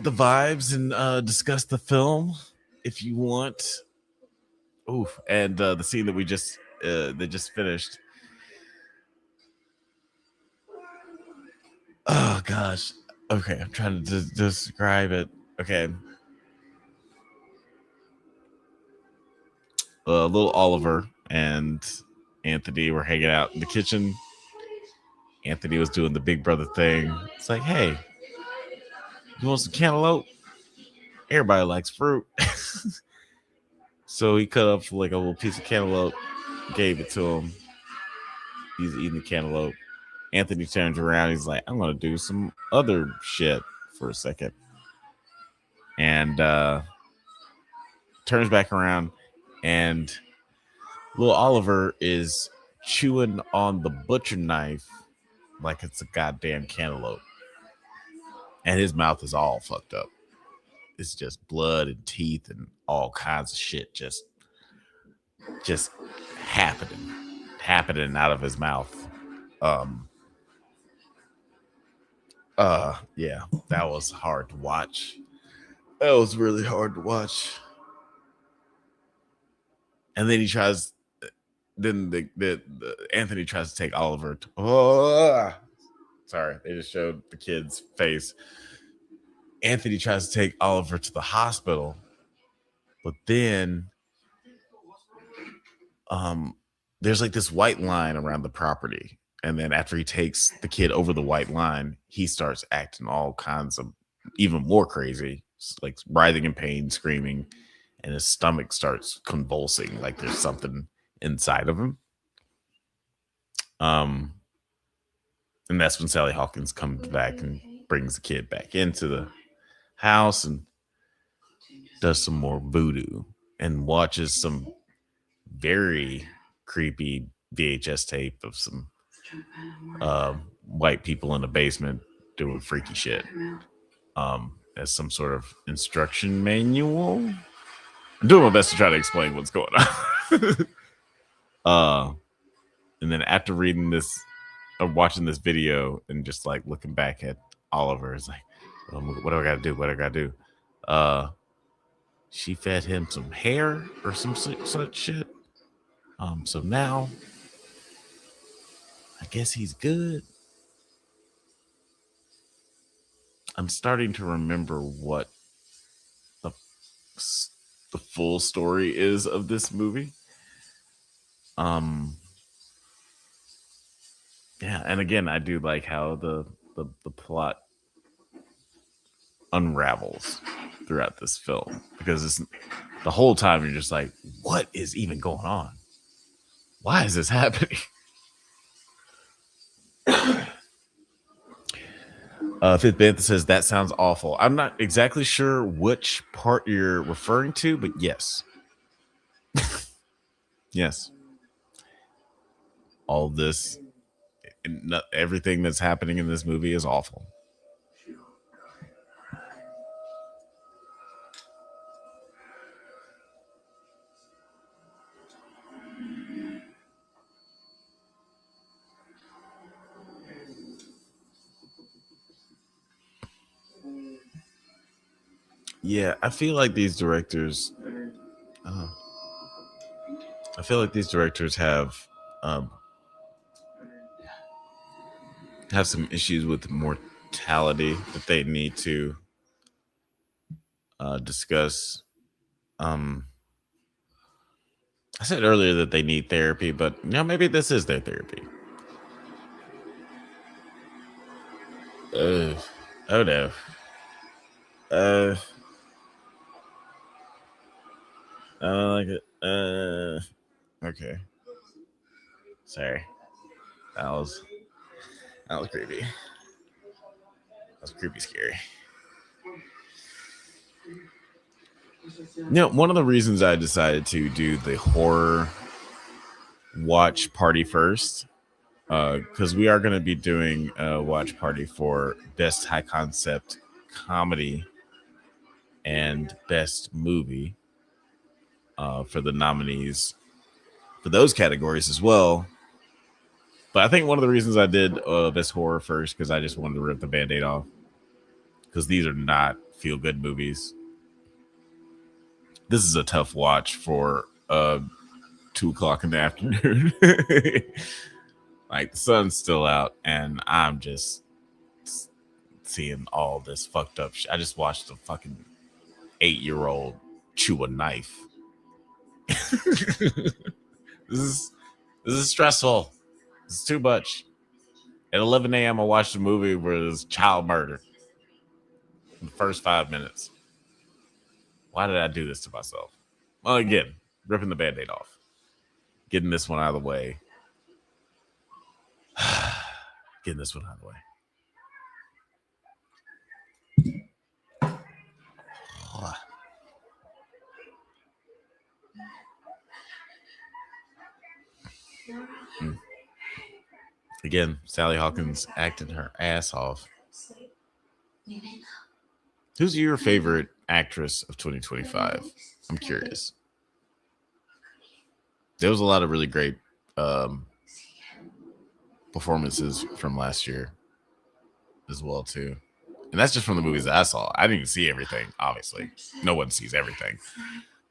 the vibes and discuss the film if you want. Oof, and the scene that they just finished. Oh gosh. Okay, I'm trying to describe it. Okay. Little Oliver and Anthony were hanging out in the kitchen. Anthony was doing the big brother thing. It's like, hey, you want some cantaloupe? Everybody likes fruit. So he cut up like a little piece of cantaloupe, gave it to him. He's eating the cantaloupe. Anthony turns around. He's like, I'm going to do some other shit for a second. And turns back around, and little Oliver is chewing on the butcher knife like it's a goddamn cantaloupe. And his mouth is all fucked up. It's just blood and teeth and all kinds of shit just happening out of his mouth. Yeah, that was hard to watch. That was really hard to watch. And then he tries, then the Anthony tries to take Oliver to, sorry, they just showed the kid's face. Anthony tries to take Oliver to the hospital, but then there's like this white line around the property. And then after he takes the kid over the white line, he starts acting all kinds of even more crazy, like writhing in pain, screaming, and his stomach starts convulsing like there's something inside of him. And that's when Sally Hawkins comes back and brings the kid back into the house and does some more voodoo and watches some very creepy VHS tape of some white people in the basement doing freaky shit as some sort of instruction manual. I'm doing my best to try to explain what's going on. And then after reading this or watching this video and just like looking back at Oliver, it's like, what do I gotta do? What do I gotta do? She fed him some hair or some such shit. So now I guess he's good. I'm starting to remember what the full story is of this movie. Yeah, and again, I do like how the plot unravels throughout this film, because it's the whole time you're just like, what is even going on? Why is this happening? Fifth Bantha says that sounds awful. I'm not exactly sure which part you're referring to, but yes. Yes. All this, everything that's happening in this movie is awful. Yeah, I feel like these directors have some issues with mortality that they need to discuss. I said earlier that they need therapy, but maybe this is their therapy. Oh no. I don't like it. Okay. Sorry. That was creepy. That was creepy scary. One of the reasons I decided to do the horror watch party first, because we are going to be doing a watch party for best high concept comedy and best movie for the nominees for those categories as well. But I think one of the reasons I did best horror first, because I just wanted to rip the Band-Aid off, because these are not feel-good movies. This is a tough watch for 2:00 in the afternoon. Like, the sun's still out and I'm just seeing all this fucked up shit. I just watched a fucking 8-year-old chew a knife. This This is stressful. It's too much. At 11 a.m., I watched a movie where there's child murder in the first 5 minutes. Why did I do this to myself? Well, again, ripping the Band-Aid off. Getting this one out of the way. Getting this one out of the way. Again, Sally Hawkins acting her ass off. Who's your favorite actress of 2025? I'm curious. There was a lot of really great performances from last year as well, too. And that's just from the movies that I saw. I didn't even see everything, obviously. No one sees everything.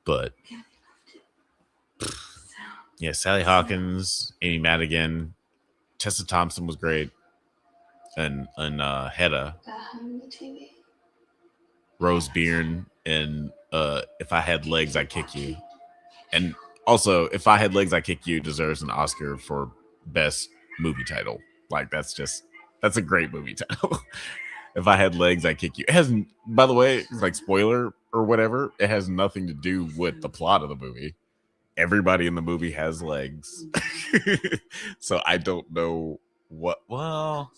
But yeah, Sally Hawkins, Amy Madigan, Tessa Thompson was great. And Hedda. Rose Byrne and If I Had Legs, I'd Kick You. And also, If I Had Legs, I'd Kick You deserves an Oscar for best movie title. Like, that's a great movie title. If I Had Legs, I'd Kick You. It has, by the way, like spoiler or whatever, it has nothing to do with the plot of the movie. Everybody in the movie has legs. So I don't know what, well,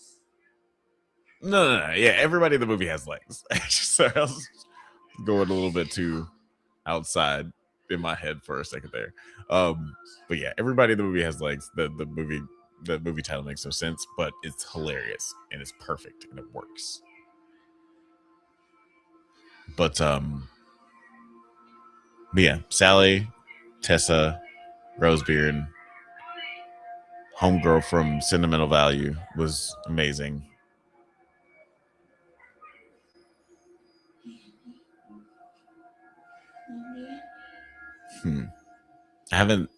no. Yeah, everybody in the movie has legs. So I was going a little bit too outside in my head for a second there. But yeah, everybody in the movie has legs. The movie title makes no sense, but it's hilarious and it's perfect and it works. But yeah, Sally, Tessa, Rose Byrne, homegirl from Sentimental Value was amazing. I haven't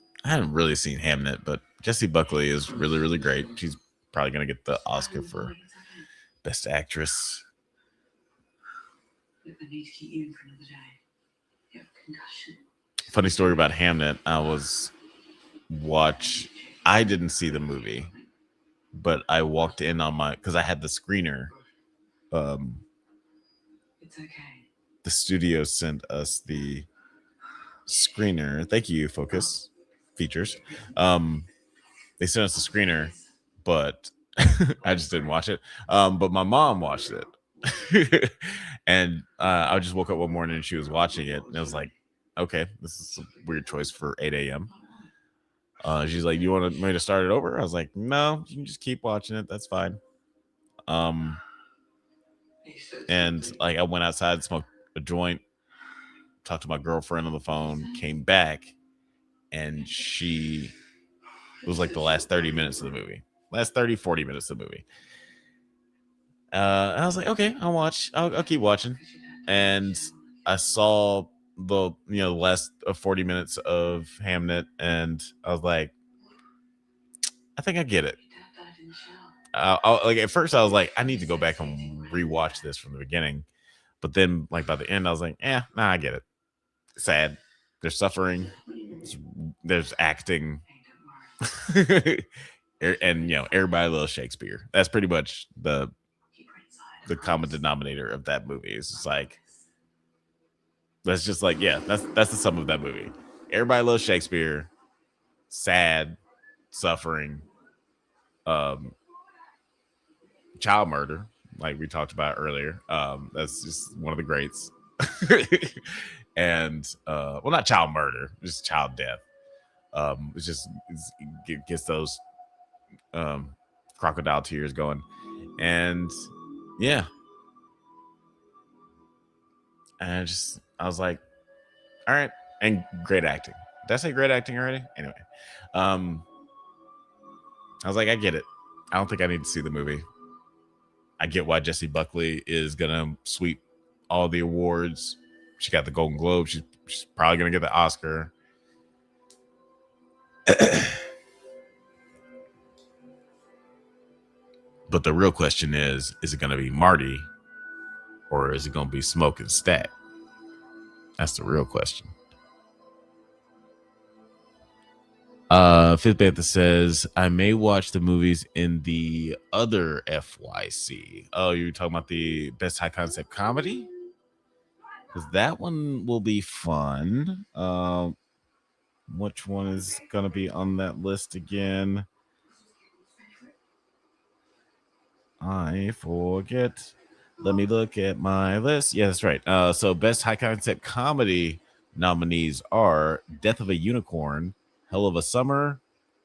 really seen Hamnet, but Jessie Buckley is really, really great. She's probably gonna get the Oscar for Best Actress. I need to keep you in for another day. You have a concussion. Funny story about Hamnet. I didn't see the movie, but I walked in on because I had the screener. It's okay. The studio sent us the screener. Thank you, Focus Features. They sent us the screener, but I just didn't watch it. But my mom watched it. And I just woke up one morning and she was watching it, and I was like, okay, this is a weird choice for 8 a.m. She's like, you want me to start it over? I was like, no, you can just keep watching it. That's fine. And like I went outside, smoked a joint, talked to my girlfriend on the phone, came back, and it was like the last 30 minutes of the movie. Last 30, 40 minutes of the movie. And I was like, okay, I'll keep watching. And I saw the last 40 minutes of Hamnet, and I was like, I think I get it. Like at first I was like, I need to go back and rewatch this from the beginning. But then like by the end I was like, I get it. Sad. There's suffering. There's acting. And everybody loves Shakespeare. That's pretty much the common denominator of that movie. It's just like, that's just like, that's the sum of that movie. Everybody loves Shakespeare. Sad, suffering, child murder, like we talked about earlier. That's just one of the greats. And well, not child murder, just child death. It gets those crocodile tears going. And yeah, and I was like, all right. And great acting. Did I say great acting already? Anyway, I was like, I get it. I don't think I need to see the movie. I get why Jessie Buckley is gonna sweep all the awards. She got the Golden Globe. She's probably gonna get the Oscar. But the real question is it going to be Marty or is it going to be Smoke and Stack? That's the real question. Fifth Bantha says, I may watch the movies in the other FYC. Oh, you're talking about the best high concept comedy? Because that one will be fun. Which one is going to be on that list again? I forget. Let me look at my list. Yeah, that's right. So best high concept comedy nominees are Death of a Unicorn, Hell of a Summer,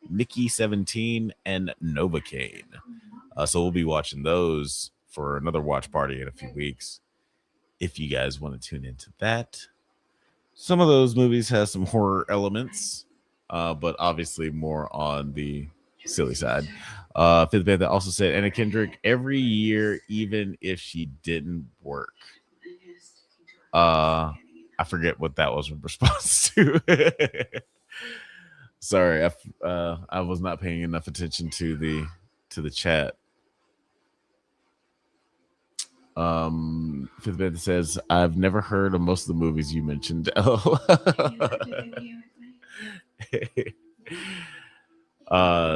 Mickey 17, and Novocaine. So we'll be watching those for another watch party in a few weeks. If you guys want to tune into that. Some of those movies have some horror elements, but obviously more on the silly side. Fifth Bantha also said Anna Kendrick every year, even if she didn't work. I forget what that was in response to. Sorry, I was not paying enough attention to the chat. Fifth Bantha says, I've never heard of most of the movies you mentioned. Oh.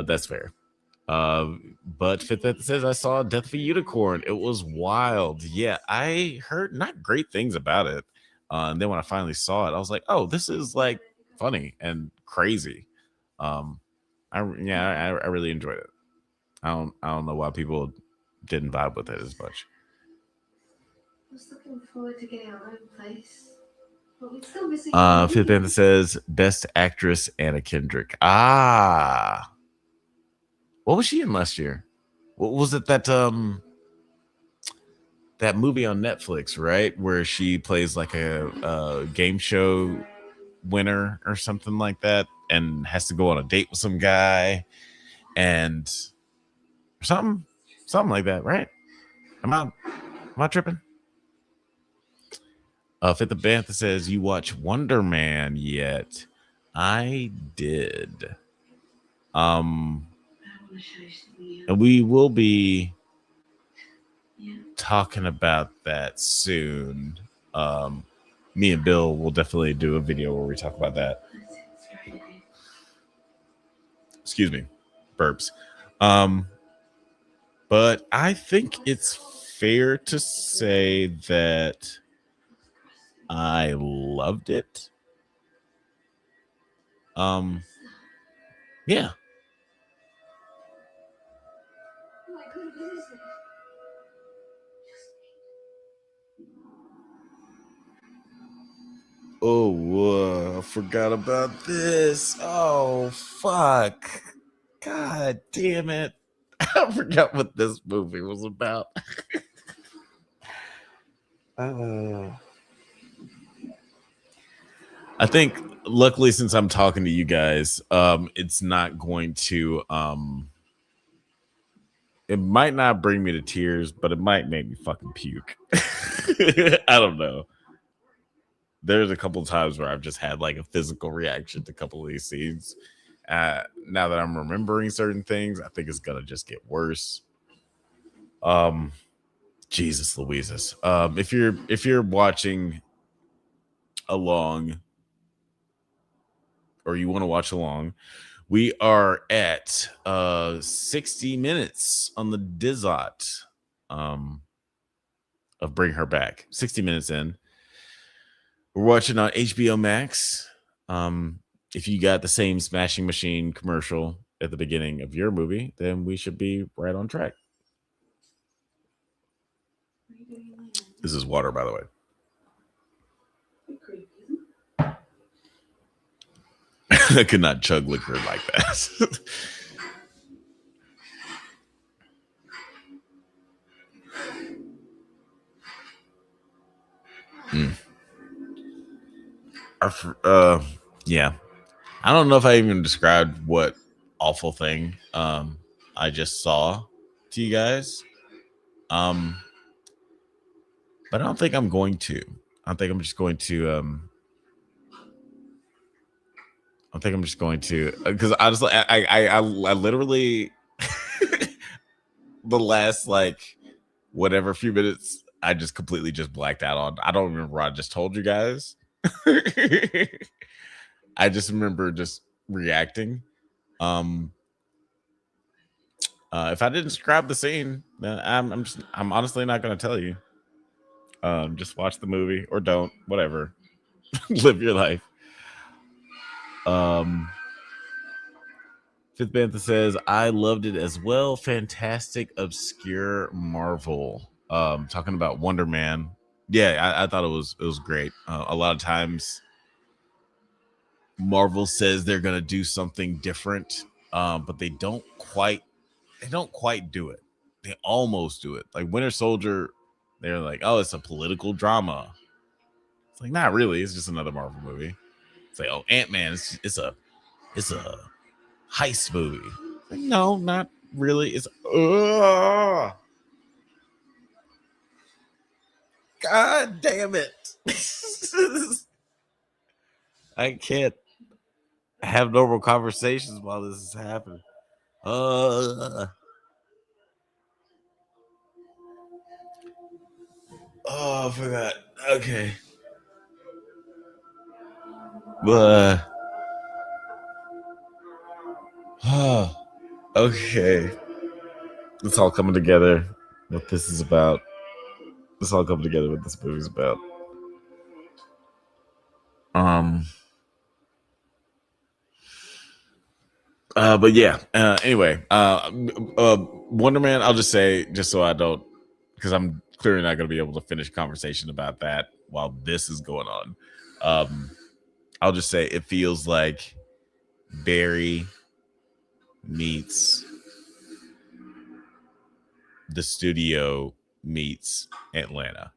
That's fair. But Fifth Bantha says, I saw Death of a Unicorn. It was wild. Yeah, I heard not great things about it. And then when I finally saw it, I was like, oh, this is like funny and crazy. I really enjoyed it. I don't know why people didn't vibe with it as much. I was looking forward to getting our own place. But we'd still visit Fifth Bantha says best actress Anna Kendrick. What was she in last year? What was it that movie on Netflix, right? Where she plays like a game show winner or something like that and has to go on a date with some guy and something like that, right? Am I tripping? Fifth Bantha says, you watch Wonder Man yet? I did. And we will be talking about that soon. Me and Bill will definitely do a video where we talk about that. Excuse me, burps. But I think it's fair to say that I loved it. Yeah. Oh, I forgot about this. Oh, fuck. God damn it. I forgot what this movie was about. I think luckily since I'm talking to you guys, it's not going to it might not bring me to tears, but it might make me fucking puke. I don't know. There's a couple of times where I've just had like a physical reaction to a couple of these scenes. Now that I'm remembering certain things, I think it's gonna just get worse. Jesus Louises. If you're watching along or you want to watch along, we are at 60 minutes on the Dizot of Bring Her Back. 60 minutes in. We're watching on HBO Max. If you got the same Smashing Machine commercial at the beginning of your movie, then we should be right on track. This is water, by the way. I could not chug liquor like that. Yeah. I don't know if I even described what awful thing I just saw to you guys. But I don't think I'm going to. I think I'm just going to because honestly, I literally the last like whatever few minutes I just completely just blacked out on. I don't remember what I just told you guys. I just remember just reacting If I didn't describe the scene, then I'm honestly not going to tell you. Just watch the movie or don't, whatever. Live your life. Fifth Bantha says, I loved it as well. Fantastic, obscure Marvel. Talking about Wonder Man. Yeah, I thought it was great. A lot of times Marvel says they're gonna do something different, but they don't quite do it. They almost do it. Like Winter Soldier, they're like, oh, it's a political drama. It's like, not really, it's just another Marvel movie. It's like, oh, Ant-Man, it's a heist movie. Like, no, not really. It's God damn it. I can't have normal conversations while this is happening. Oh, I forgot. Okay. Okay. It's all coming together. What this is about. It's all coming together. What this movie's about. But yeah. Anyway. Wonder Man. I'll just say, just so I don't, because I'm clearly not going to be able to finish a conversation about that while this is going on. I'll just say it feels like Barry meets the studio meets Atlanta,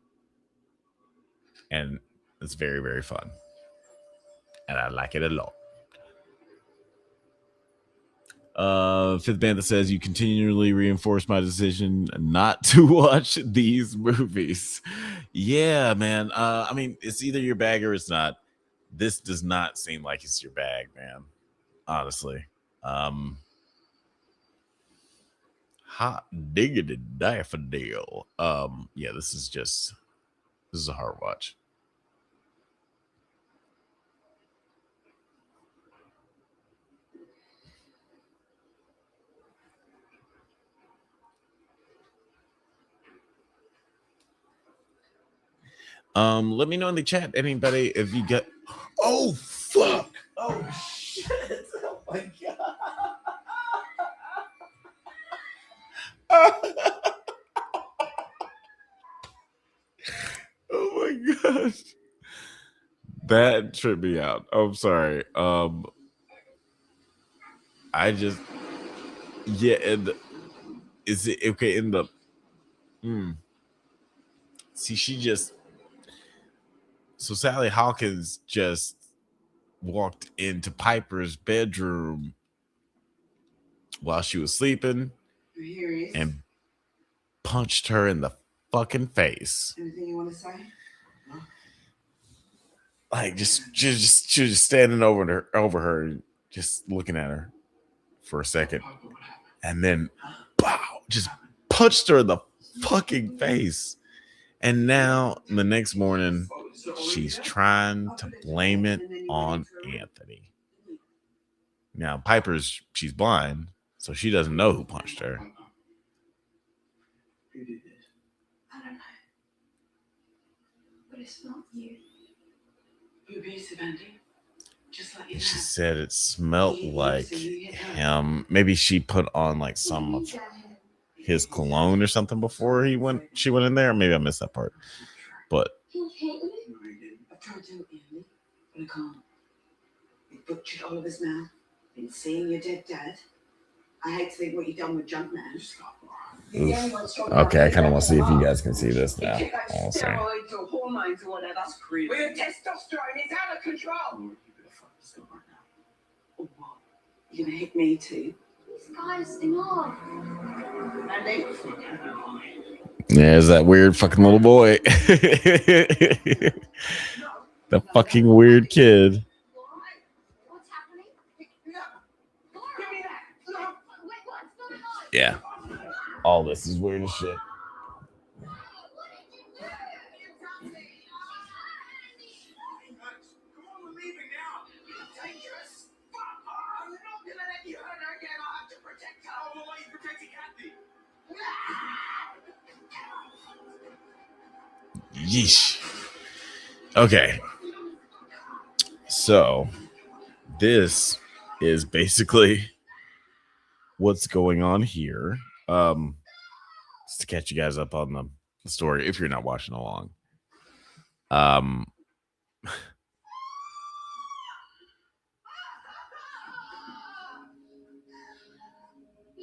and it's very, very fun, and I like it a lot. Fifth Bantha says, you continually reinforce my decision not to watch these movies. Yeah, man. I mean, it's either your bag or it's not. This does not seem like it's your bag, man. Honestly. Hot diggity daffodil. Yeah, this is a hard watch. Let me know in the chat, anybody, if you get. Oh fuck! Oh shit! Oh my god! Oh my gosh! That tripped me out. I'm sorry. I just and is it okay in the? See, so Sally Hawkins just walked into Piper's bedroom while she was sleeping and punched her in the fucking face. Anything you want to say? Like she was just standing over her, just looking at her for a second, and then pow, just punched her in the fucking face. And now the next morning, she's trying to blame it on Anthony. Now she's blind, so she doesn't know who punched her. I don't know. But it's not you. You're abusive, Andy. Just like you. She said it smelled like him. Maybe she put on like some of his cologne or something before she went in there. Maybe I missed that part. But I've tried to, Andy, but I can't. You butchered Oliver's mouth. Been seeing your dead dad. I hate to think what you've done with Junkman. okay, I kind of want to see if you guys can see this now. Steroids or hormones or whatever. That's crazy. Well, your testosterone is out of control. You better fucking stop right now. Or what? You're gonna hit me too? Guys, enough. Andy. Yeah, it's that weird fucking little boy. The fucking weird kid. What's happening? Yeah. All this is weird as shit. Yeesh. Okay. So this is basically what's going on here. Just to catch you guys up on the story if you're not watching along.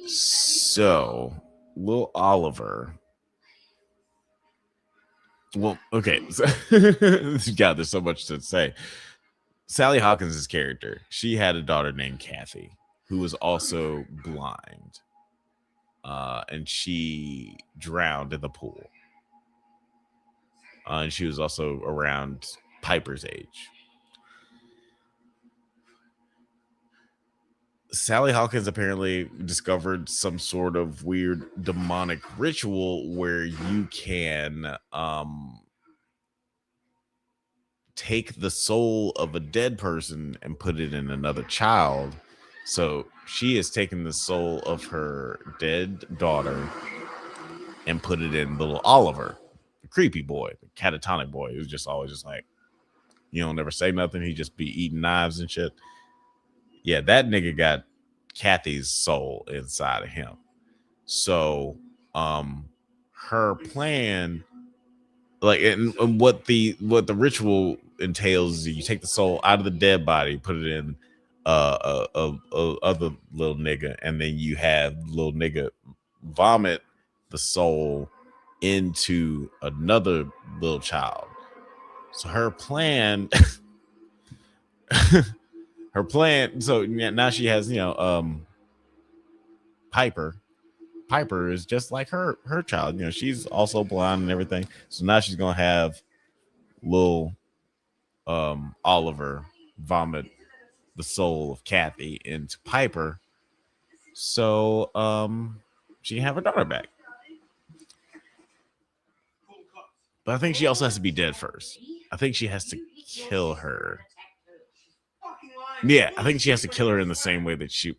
So Lil Oliver. Well, okay. So, God, there's so much to say. Sally Hawkins' character, she had a daughter named Kathy who was also blind. And she drowned in the pool. And she was also around Piper's age. Sally Hawkins apparently discovered some sort of weird demonic ritual where you can take the soul of a dead person and put it in another child. So she has taken the soul of her dead daughter and put it in little Oliver, the creepy boy, the catatonic boy, who's just always just like, you don't never say nothing. He just be eating knives and shit. Yeah, that nigga got Kathy's soul inside of him. So her plan, like, and what the ritual entails is you take the soul out of the dead body, put it in other little nigga, and then you have little nigga vomit the soul into another little child. So her plan so now she has, Piper is just like her child. She's also blind and everything. So now she's gonna have little Oliver vomit the soul of Kathy into Piper, so she can have her daughter back. But I think she also has to be dead first. I think she has to kill her. Yeah, I think she has to kill her in the same way that she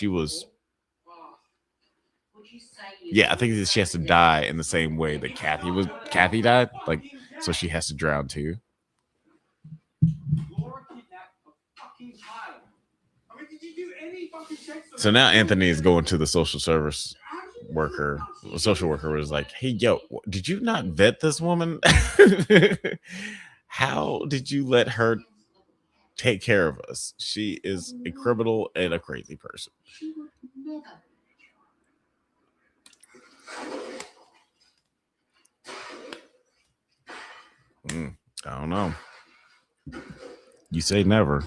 was. Yeah, I think that she has to die in the same way that Kathy died. Like, so she has to drown too. So now Anthony is going to the social worker was like, hey, yo, did you not vet this woman? How did you let her take care of us? She is a criminal and a crazy person. I don't know. You say never.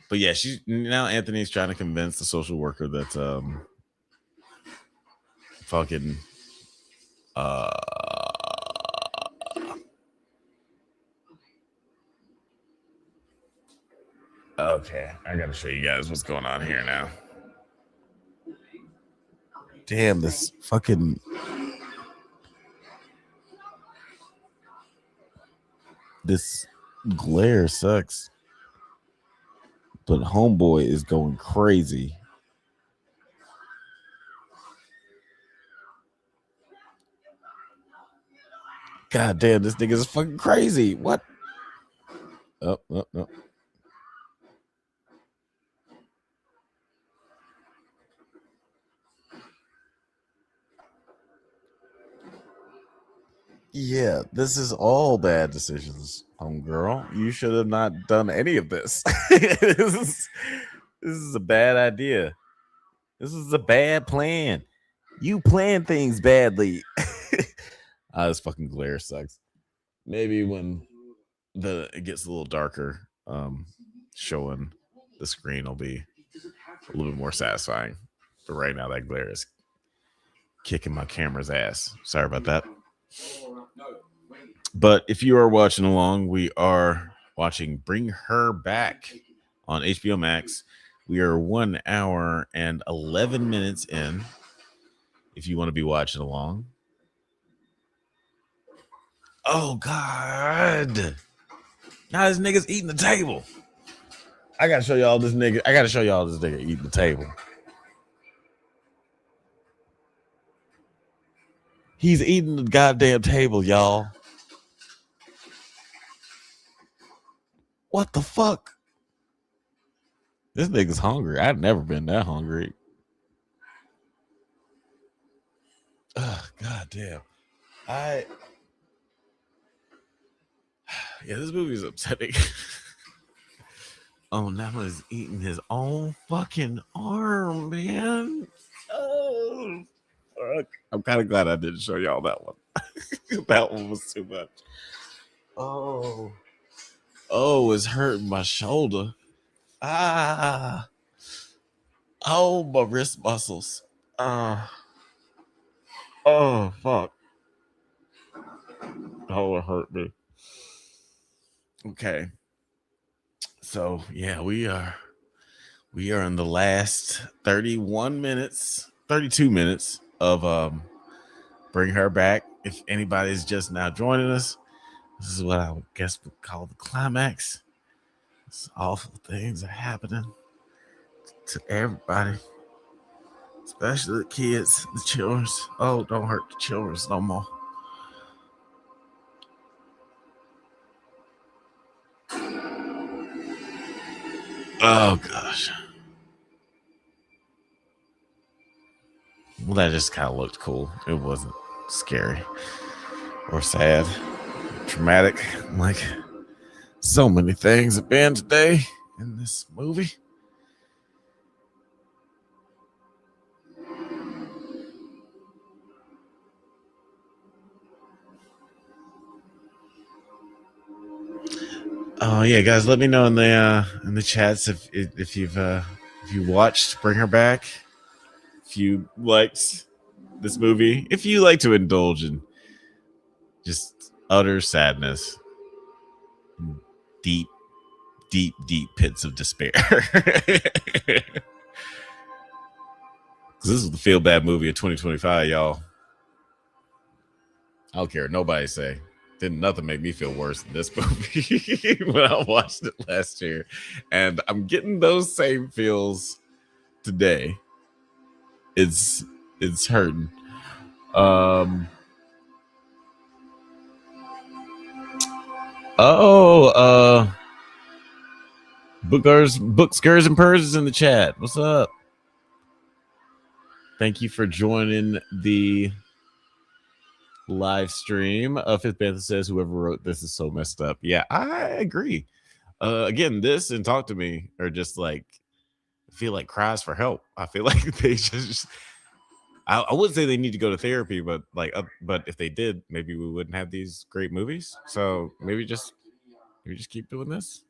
But yeah, now Anthony's trying to convince the social worker that fucking okay, I gotta show you guys what's going on here now. Damn, this fucking this glare sucks. But homeboy is going crazy. God damn, this nigga is fucking crazy. What? Oh. Yeah, this is all bad decisions, homegirl. You should have not done any of this. This is a bad idea. This is a bad plan. You plan things badly. This fucking glare sucks. Maybe when it gets a little darker, showing the screen will be a little bit more satisfying. But right now, that glare is kicking my camera's ass. Sorry about that. But if you are watching along, we are watching Bring Her Back on HBO Max. We are 1 hour and 11 minutes in. If you want to be watching along. Oh, God. Now this nigga's eating the table. I got to show y'all this nigga. Eating the table. He's eating the goddamn table, y'all. What the fuck? This nigga's hungry. I've never been that hungry. Ugh, goddamn. Yeah, this movie is upsetting. Oh, Nama's eating his own fucking arm, man. Oh, fuck. I'm kind of glad I didn't show y'all that one. That one was too much. Oh, it's hurting my shoulder. Ah. Oh, my wrist muscles. Oh, fuck. Oh, it hurt me. Okay. So, yeah, we are in the last 32 minutes of Bring Her Back. If anybody's just now joining us, this is what I would guess would call the climax. These awful things are happening to everybody, especially the kids, the children. Oh, don't hurt the children no more. Oh, gosh. Well, that just kind of looked cool. It wasn't scary or sad, traumatic, like so many things have been today in this movie. Oh yeah, guys, let me know in the chats if you watched Bring Her Back, if you liked this movie, if you like to indulge in just utter sadness, deep pits of despair. This is the feel bad movie of 2025, y'all. I don't care what nobody say. Didn't nothing make me feel worse than this movie when I watched it last year, and I'm getting those same feels today. It's hurting. Books, Gers, and Purrs is in the chat. What's up? Thank you for joining the live stream. Fifth Bantha says whoever wrote this is so messed up. Yeah, I agree. Again, this and Talk to Me are just like, I feel like cries for help. I feel like they just I wouldn't say they need to go to therapy, but but if they did, maybe we wouldn't have these great movies. So maybe just keep doing this.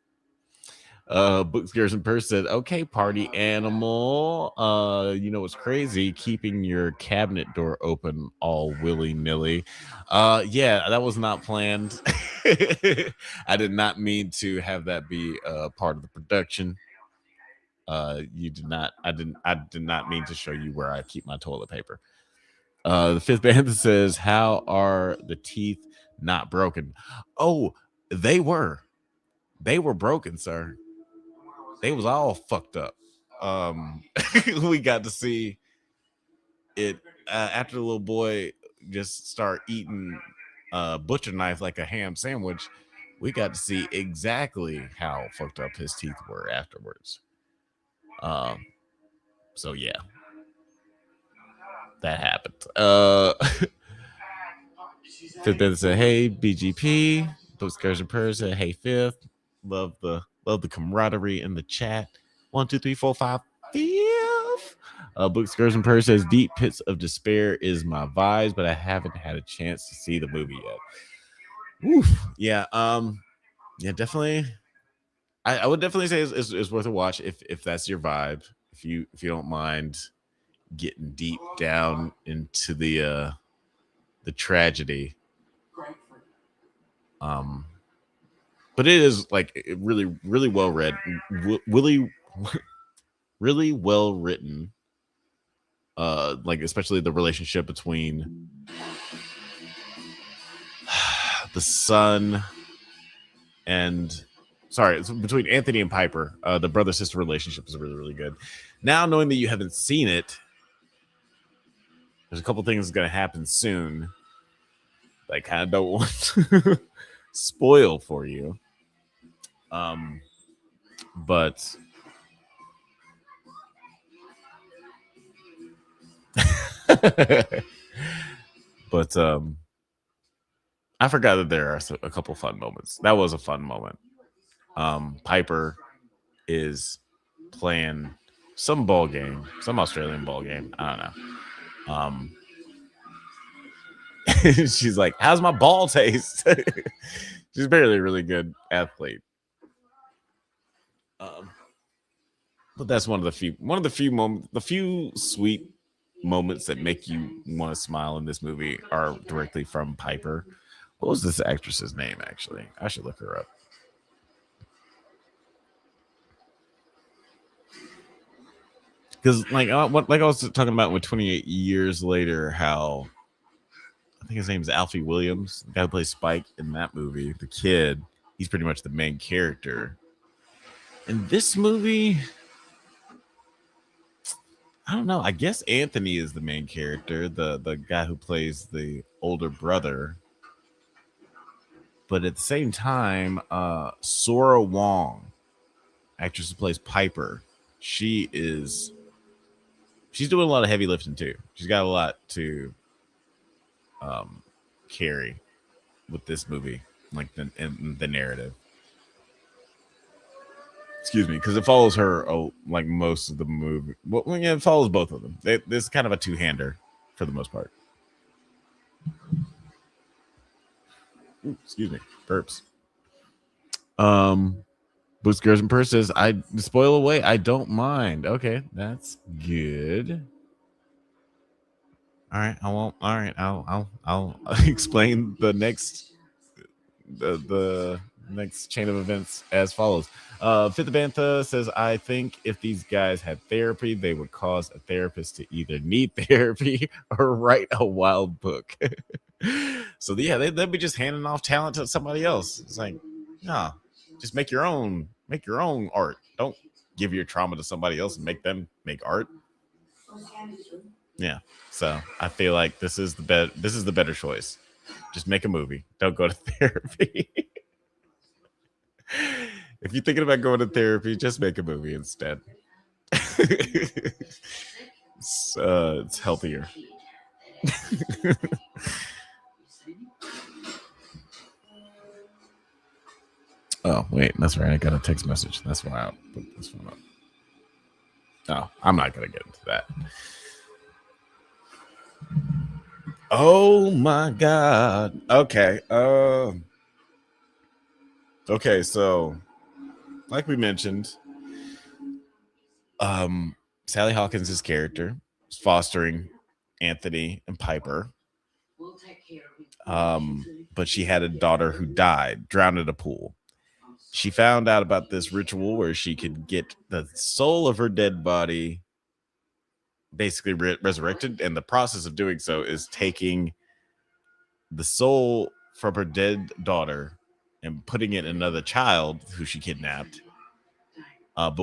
Books, Gears, and Purse said, okay, party animal. You know what's crazy? Keeping your cabinet door open all willy-nilly. Yeah, that was not planned. I did not mean to have that be part of the production. You did not. I did not mean to show you where I keep my toilet paper. The Fifth Bantha says, how are the teeth not broken? Oh, they were broken, sir. They was all fucked up. We got to see it after the little boy just start eating butcher knife like a ham sandwich. We got to see exactly how fucked up his teeth were afterwards. So yeah, that happened. Fifth Bantha said, "Hey BGP." Those Girls and Purrs said, "Hey Fifth." Love the camaraderie in the chat. 1, 2, 3, 4, 5, Fifth. Books, Girls, and Purrs says, "Deep Pits of Despair is my vibes, but I haven't had a chance to see the movie yet." Oof. Yeah. Yeah. Definitely. I would definitely say it's worth a watch if that's your vibe. If you don't mind getting deep down into the tragedy. But it is like really well read, really well written. Like especially the relationship between the son and it's between Anthony and Piper. The brother-sister relationship is really good. Now, knowing that you haven't seen it, there's a couple things going to happen soon I kind of don't want to spoil for you. But but I forgot that there are a couple fun moments. That was a fun moment. Piper is playing some ball game, some Australian ball game. I don't know. She's like, "How's my ball taste?" She's barely a really good athlete. But that's one of the few moments, the few sweet moments that make you want to smile in this movie are directly from Piper. What was this actress's name? Actually, I should look her up. Because like I was talking about with 28 years later, how I think his name is Alfie Williams, the guy who plays Spike in that movie, the kid. He's pretty much the main character. In this movie, I don't know. I guess Anthony is the main character, the guy who plays the older brother. But at the same time, Sora Wong, actress who plays Piper, she's doing a lot of heavy lifting too. She's got a lot to carry with this movie, like the narrative. Excuse me, because it follows her like most of the movie. Well, yeah, it follows both of them. This is kind of a two-hander for the most part. Ooh, excuse me, burps. Boost Girls and Purse says, "I spoil away. I don't mind." Okay, that's good. All right, I won't. All right, I'll explain the next the next chain of events as follows. Fifth Bantha says, "I think if these guys had therapy, they would cause a therapist to either need therapy or write a wild book." So yeah, they'll be just handing off talent to somebody else. It's like, no, just make your own art. Don't give your trauma to somebody else and make them make art. Yeah. So I feel like this is the better choice. Just make a movie. Don't go to therapy. If you're thinking about going to therapy, just make a movie instead. It's healthier. Oh, wait, that's right. I got a text message. That's why I'll put this one up. No, I'm not going to get into that. Oh my God. Okay. Okay, so like we mentioned, Sally Hawkins' character is fostering Anthony and Piper. But she had a daughter who drowned in a pool. She found out about this ritual where she could get the soul of her dead body basically resurrected, and the process of doing so is taking the soul from her dead daughter and putting it in another child who she kidnapped. And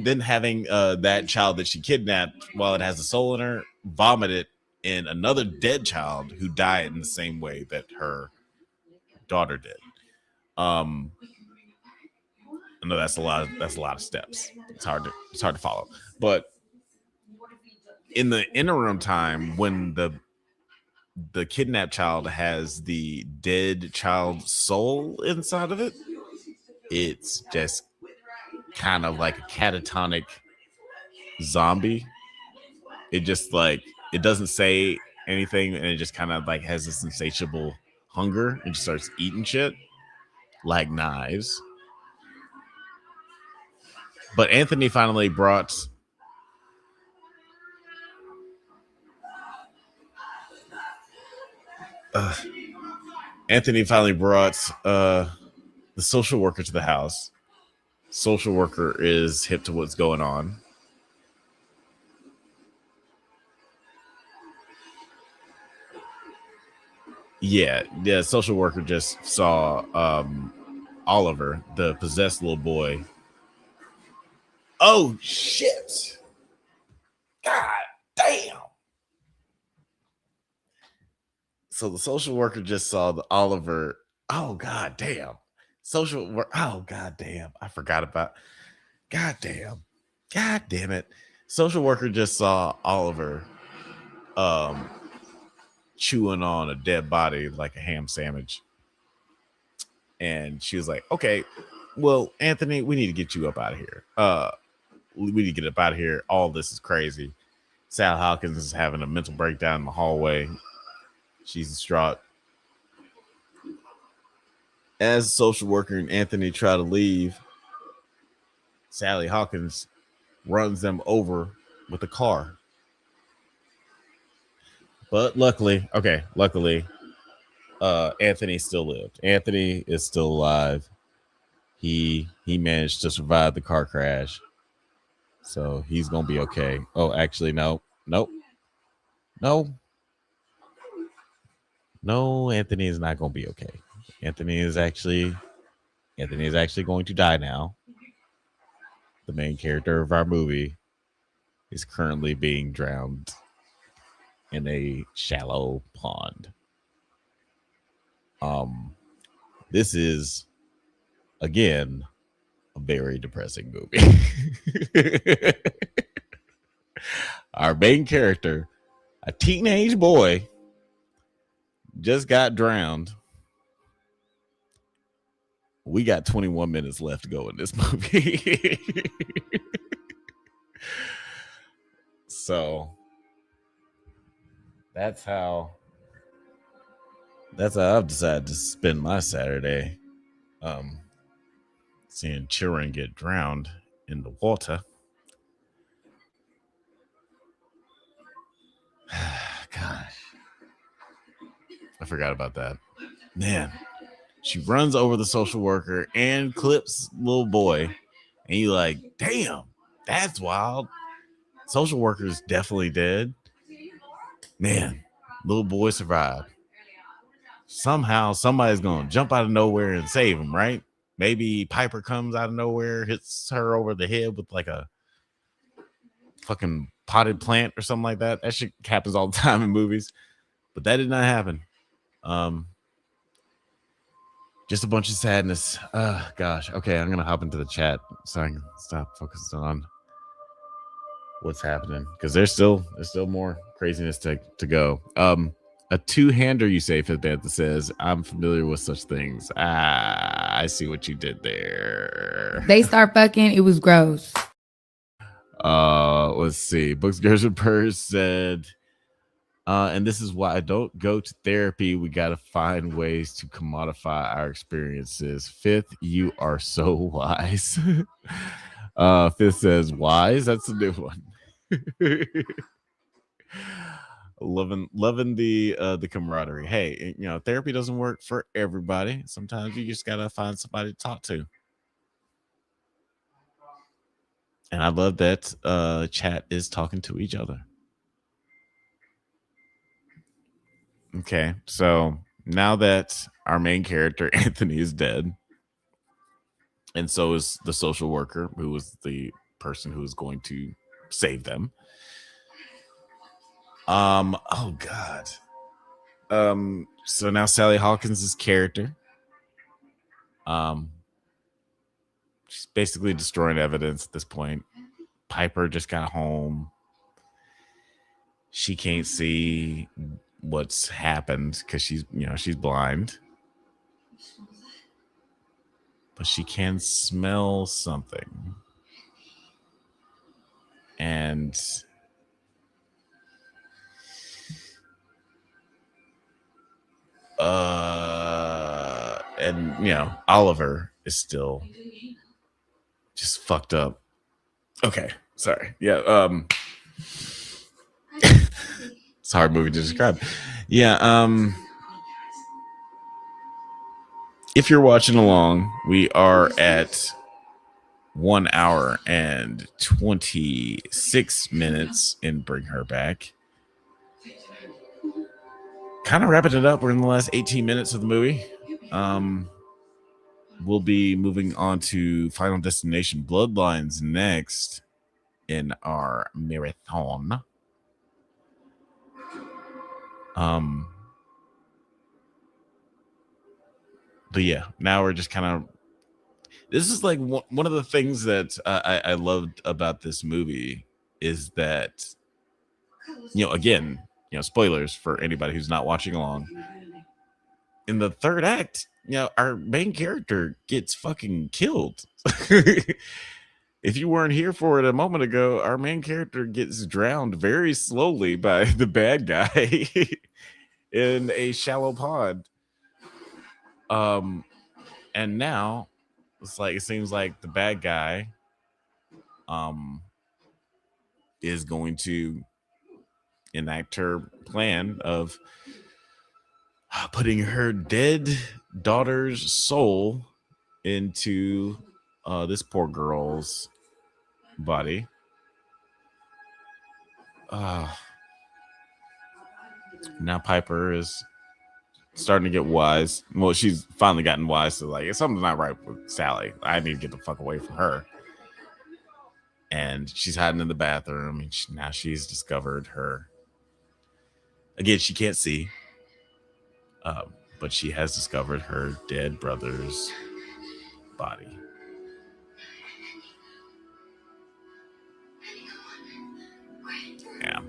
then having that child that she kidnapped, while it has the soul in her, vomit it in another dead child who died in the same way that her daughter did. I know that's a lot of steps. It's hard to follow. But in the interim time, when the kidnapped child has the dead child's soul inside of it, it's just kind of like a catatonic zombie. It just like, it doesn't say anything, and it just kind of like has this insatiable hunger and just starts eating shit like knives. But Anthony finally brought the social worker to the house. Social worker is hip to what's going on. Yeah. Social worker just saw Oliver, the possessed little boy. Oh shit! God damn! So the social worker just saw the Oliver. Oh god damn. Social work. Oh god damn. I forgot about. God damn. God damn it. Social worker just saw Oliver chewing on a dead body like a ham sandwich. And she was like, okay, well, Anthony, we need to get you up out of here. We need to get up out of here. All this is crazy. Sal Hawkins is having a mental breakdown in the hallway. She's distraught. As the social worker and Anthony try to leave, Sally Hawkins runs them over with a car. But luckily, Anthony still lived. Anthony is still alive. He managed to survive the car crash. So he's gonna be okay. Oh, actually, no. No, Anthony is not gonna be okay. Anthony is actually going to die now. The main character of our movie is currently being drowned in a shallow pond. This is again a very depressing movie. Our main character, a teenage boy, just got drowned. We got 21 minutes left to go in this movie. So that's how I've decided to spend my Saturday. Seeing children get drowned in the water. Gosh. I forgot about that. Man. She runs over the social worker and clips little boy. And you're like, damn, that's wild. Social worker's definitely dead. Man, little boy survived. Somehow somebody's going to jump out of nowhere and save him, right? Maybe Piper comes out of nowhere, hits her over the head with like a fucking potted plant or something like that. That shit happens all the time in movies. But that did not happen. Just a bunch of sadness. Gosh. Okay, I'm gonna hop into the chat so I can stop focusing on what's happening because there's still more craziness to go. A two-hander, you say, Fifth Bantha says, I'm familiar with such things. I see what you did there. They start fucking. It was gross. Let's see. Books, Girls, and Purrs said, and this is why I don't go to therapy. We got to find ways to commodify our experiences. Fifth, you are so wise. Fifth says, wise? That's a new one. Loving the camaraderie. Hey, you know, therapy doesn't work for everybody. Sometimes you just got to find somebody to talk to. And I love that chat is talking to each other. Okay, so now that our main character, Anthony, is dead, and so is the social worker, who was the person who was going to save them. Oh God. So now Sally Hawkins' character, she's basically destroying evidence at this point. Piper just got home. She can't see what's happened because she's blind, but she can smell something, and Oliver is still just fucked up. Okay, sorry. Yeah, it's a hard movie to describe. Yeah, if you're watching along, we are at 1 hour and 26 minutes in Bring Her Back. Kind of wrapping it up. We're in the last 18 minutes of the movie. We'll be moving on to Final Destination Bloodlines next in our marathon. but yeah, now we're just kind of. This is like one of the things that I loved about this movie is that, again, spoilers for anybody who's not watching along. In the third act, our main character gets fucking killed. If you weren't here for it a moment ago, our main character gets drowned very slowly by the bad guy in a shallow pond. And now it seems like the bad guy is going to enact her plan of putting her dead daughter's soul into this poor girl's body. Now Piper is starting to get wise. Well, she's finally gotten wise to like, something's not right with Sally. I need to get the fuck away from her. And she's hiding in the bathroom. And now she's discovered her. Again, she can't see. But she has discovered her dead brother's body. Yeah.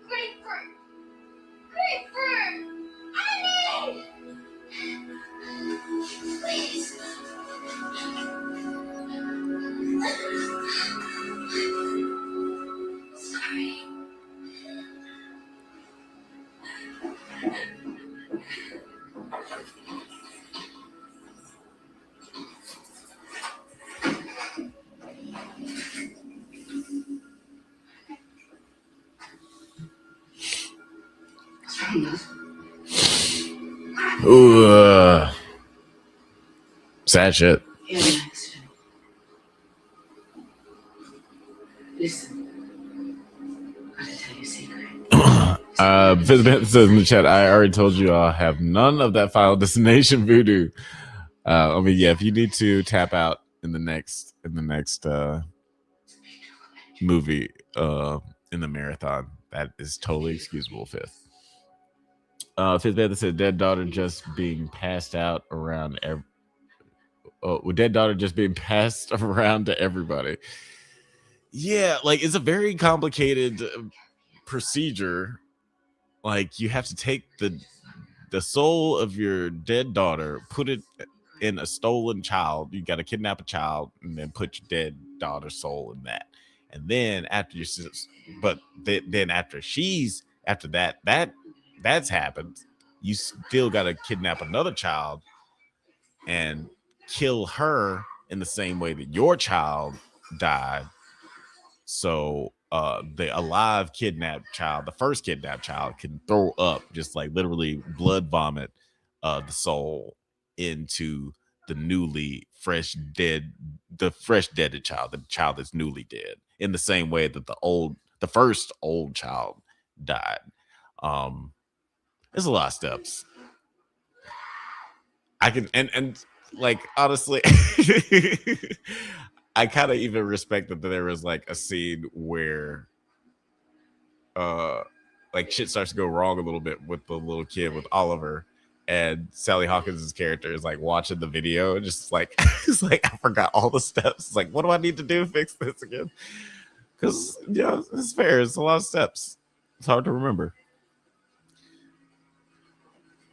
Grapefruit! Grapefruit! Annie! Please. Sorry. Ooh, sad shit. He had an accident. Listen, I gotta tell you a secret. Fizbant says in the chat, I already told you I'll have none of that Final Destination voodoo. If you need to tap out in the next movie in the marathon, that is totally excusable. Fifth. Fizbant said dead daughter just being passed out around dead daughter just being passed around to everybody. Yeah, like it's a very complicated procedure. Like you have to take the soul of your dead daughter, put it in a stolen child. You got to kidnap a child and then put your dead daughter's soul in that. And then after that's happened, you still got to kidnap another child and kill her in the same way that your child died. So the alive kidnapped child, the first kidnapped child, can throw up, just like literally blood vomit the soul into the fresh deaded child, the child that's newly dead, in the same way that the first old child died. There's a lot of steps. I can and like honestly I kind of even respect that there was like a scene where like shit starts to go wrong a little bit with the little kid, with Oliver, and Sally Hawkins' character is like watching the video and just like it's like, I forgot all the steps. It's like, what do I need to do to fix this again? Because it's fair, it's a lot of steps, it's hard to remember.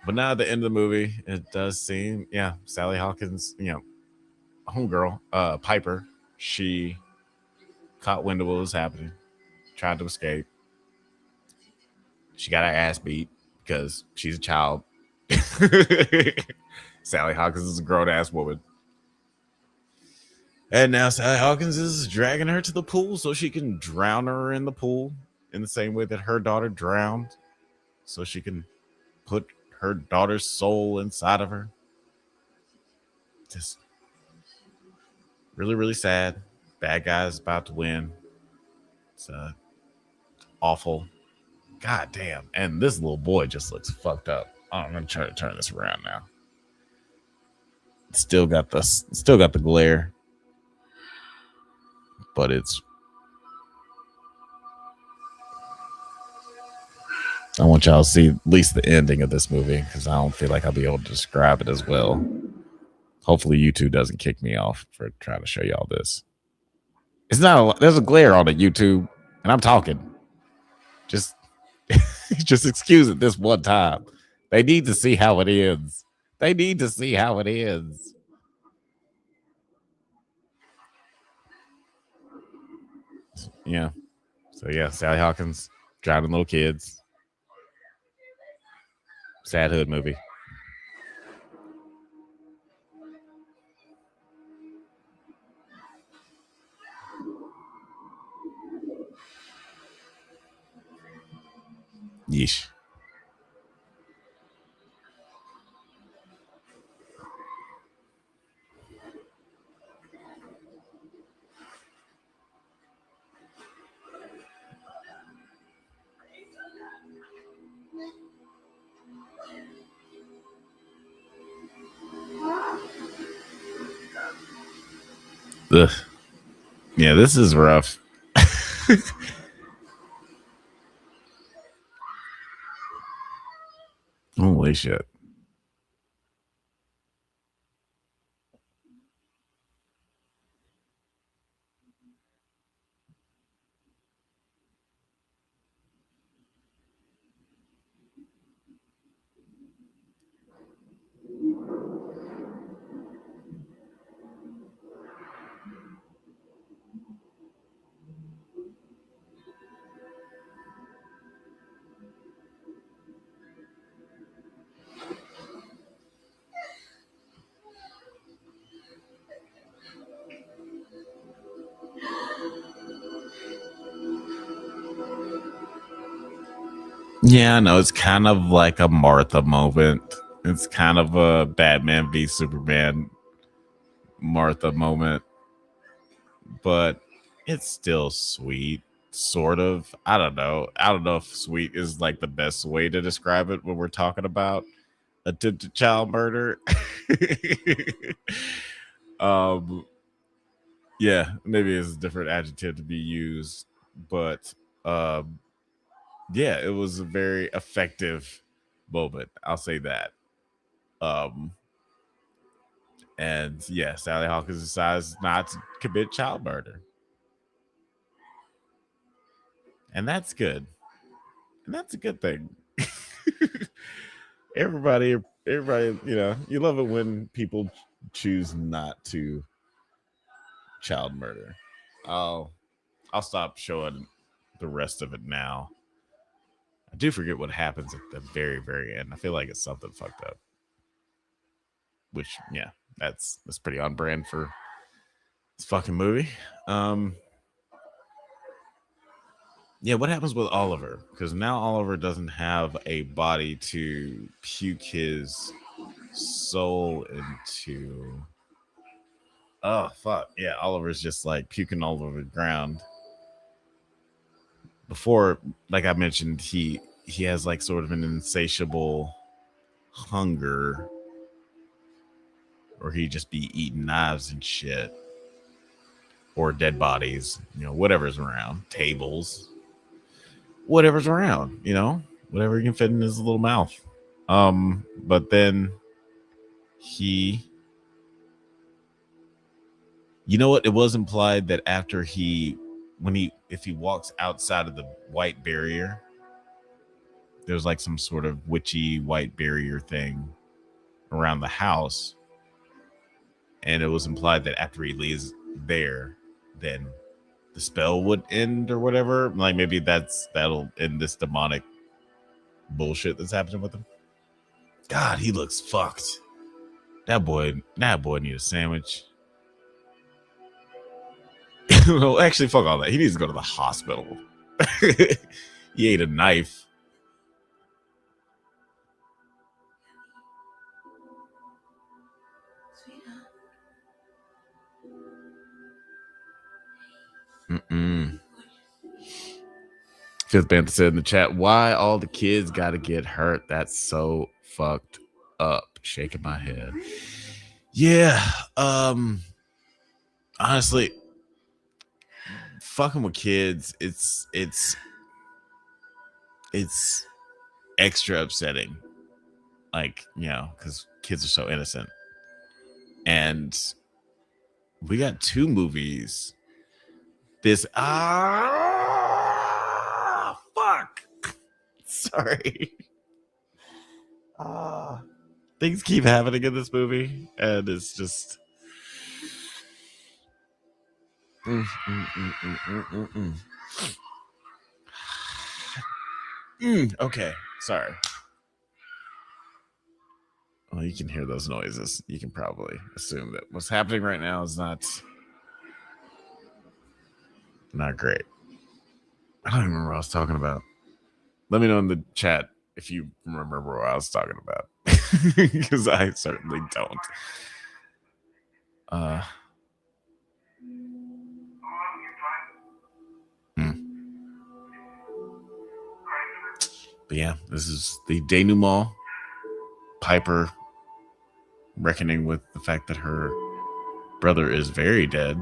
But now at the end of the movie, it does seem, Sally Hawkins, homegirl, Piper, she caught wind of what was happening, tried to escape. She got her ass beat because she's a child. Sally Hawkins is a grown-ass woman. And now Sally Hawkins is dragging her to the pool so she can drown her in the pool in the same way that her daughter drowned, so she can put her daughter's soul inside of her. Just really, really sad. Bad guy's about to win. It's awful. God damn. And this little boy just looks fucked up. I'm gonna try to turn this around now. It's still got the glare, but it's I want y'all to see at least the ending of this movie because I don't feel like I'll be able to describe it as well. Hopefully YouTube doesn't kick me off for trying to show y'all this. It's not there's a glare on it, YouTube, and I'm talking. Just excuse it this one time. They need to see how it ends. They need to see how it ends. Yeah. So yeah, Sally Hawkins drowning little kids. Sad hood movie. Yeesh. Ugh. Yeah, this is rough. Holy shit. Yeah, I know. It's kind of like a Martha moment. It's kind of a Batman v Superman Martha moment, but it's still sweet, sort of. I don't know. I don't know if sweet is like the best way to describe it when we're talking about attempted child murder. Yeah, maybe it's a different adjective to be used, but yeah, it was a very effective moment. I'll say that. And yeah, Sally Hawkins decides not to commit child murder. And that's good. And that's a good thing. everybody, you know, you love it when people choose not to child murder. I'll stop showing the rest of it now. I do forget what happens at the very, very end. I feel like it's something fucked up. Which, yeah, that's pretty on brand for this fucking movie. Yeah, what happens with Oliver? Because now Oliver doesn't have a body to puke his soul into. Oh fuck. Yeah, Oliver's just like puking all over the ground. Before, like I mentioned, he has like sort of an insatiable hunger, or he just be eating knives and shit, or dead bodies, you know, whatever's around, tables, whatever's around, you know, whatever he can fit in his little mouth. But then he, you know what? It was implied that after if he walks outside of the white barrier, there's like some sort of witchy white barrier thing around the house. And it was implied that after he leaves there, then the spell would end or whatever. Like maybe that'll end this demonic bullshit that's happening with him. God, he looks fucked. That boy need a sandwich. Well, actually, fuck all that. He needs to go to the hospital. He ate a knife. Fifth Bantha said in the chat, why all the kids gotta get hurt? That's so fucked up. Shaking my head. Yeah. Honestly, fucking with kids, it's extra upsetting. Like, you know, because kids are so innocent. And we got 2 movies. This fuck. Sorry. Things keep happening in this movie, and it's just okay, sorry. Well, you can hear those noises. You can probably assume that what's happening right now is not great. I don't even remember what I was talking about. Let me know in the chat if you remember what I was talking about, because I certainly don't. But yeah, this is the denouement. Piper reckoning with the fact that her brother is very dead,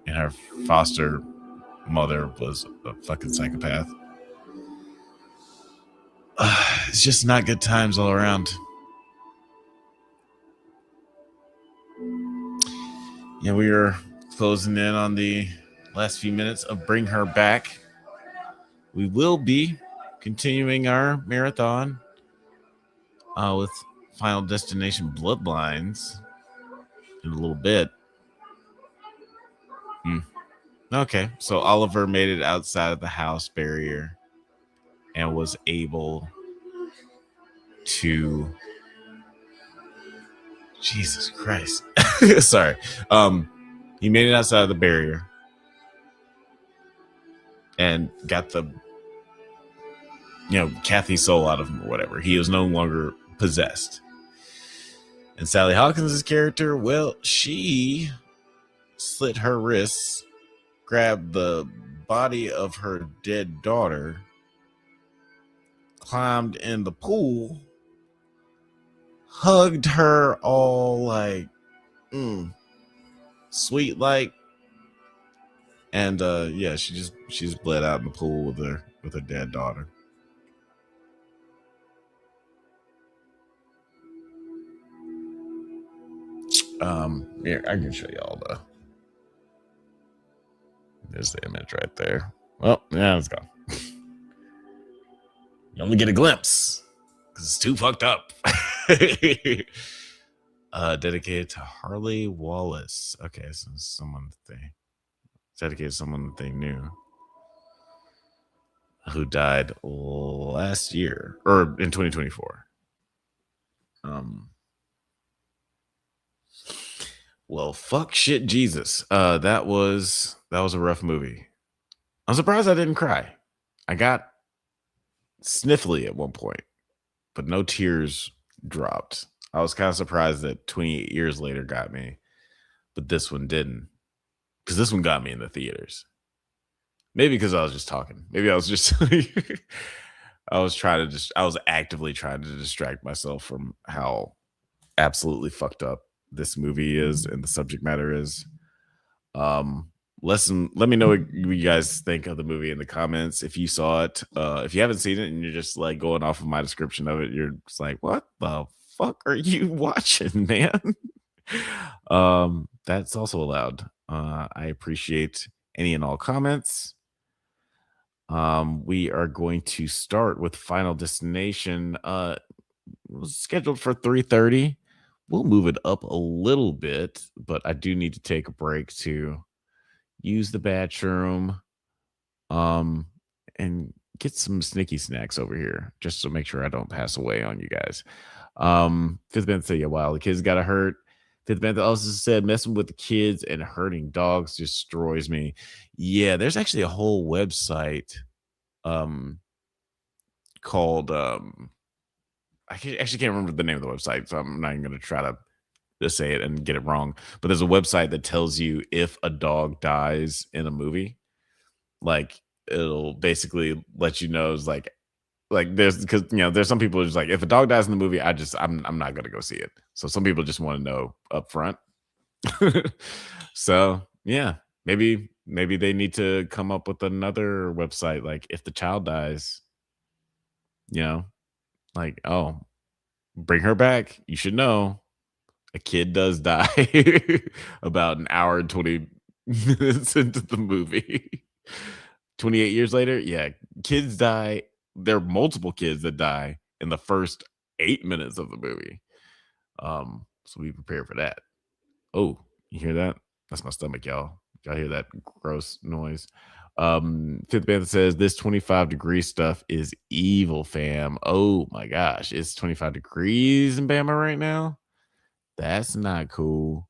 and her foster mother was a fucking psychopath. It's just not good times all around. Yeah, we are closing in on the last few minutes of Bring Her Back. We will be continuing our marathon with Final Destination Bloodlines in a little bit. Okay, so Oliver made it outside of the house barrier and was able to... Jesus Christ. Sorry. He made it outside of the barrier and got the, Kathy's soul out of him or whatever. He was no longer possessed. And Sally Hawkins' character, well, she slit her wrists, grabbed the body of her dead daughter, climbed in the pool, hugged her all like, sweet like, and yeah, she's bled out in the pool with her dead daughter. Here, I can show y'all there's the image right there. Well, yeah, it's gone. You only get a glimpse because it's too fucked up. Dedicated to Harley Wallace. Okay, so dedicated to someone that they knew who died last year or in 2024. Well, fuck shit Jesus. That was a rough movie. I'm surprised I didn't cry. I got sniffly at one point, but no tears dropped. I was kind of surprised that 28 years later got me, but this one didn't. Because this one got me in the theaters. Maybe because I was just talking. Maybe I was just I was actively trying to distract myself from how absolutely fucked up this movie is and the subject matter is. Let me know what you guys think of the movie in the comments. If you saw it, if you haven't seen it and you're just like going off of my description of it, you're just like, what the fuck are you watching, man? That's also allowed. I appreciate any and all comments. We are going to start with Final Destination. It was scheduled for 3:30. We'll move it up a little bit, but I do need to take a break to use the bathroom, and get some sneaky snacks over here just to make sure I don't pass away on you guys. Fifth Band said, yeah, wow, the kids got hurt. Fifth Band also said, messing with the kids and hurting dogs destroys me. Yeah, there's actually a whole website called I actually can't remember the name of the website, so I'm not even going to try to say it and get it wrong. But there's a website that tells you if a dog dies in a movie. Like, it'll basically let you know, it's like there's, because there's some people who's like, if a dog dies in the movie, I'm not going to go see it. So some people just want to know up front. So yeah, maybe they need to come up with another website, like if the child dies, You know, like, oh, bring her back. You should know a kid does die about an hour and 20 minutes into the movie. 28 years later, yeah, kids die. There are multiple kids that die in the first 8 minutes of the movie. So be prepared for that. Oh, you hear that? That's my stomach, y'all. Y'all hear that gross noise? Fifth Bantha says this 25-degree stuff is evil, fam. Oh my gosh, it's 25 degrees in Bama right now. That's not cool.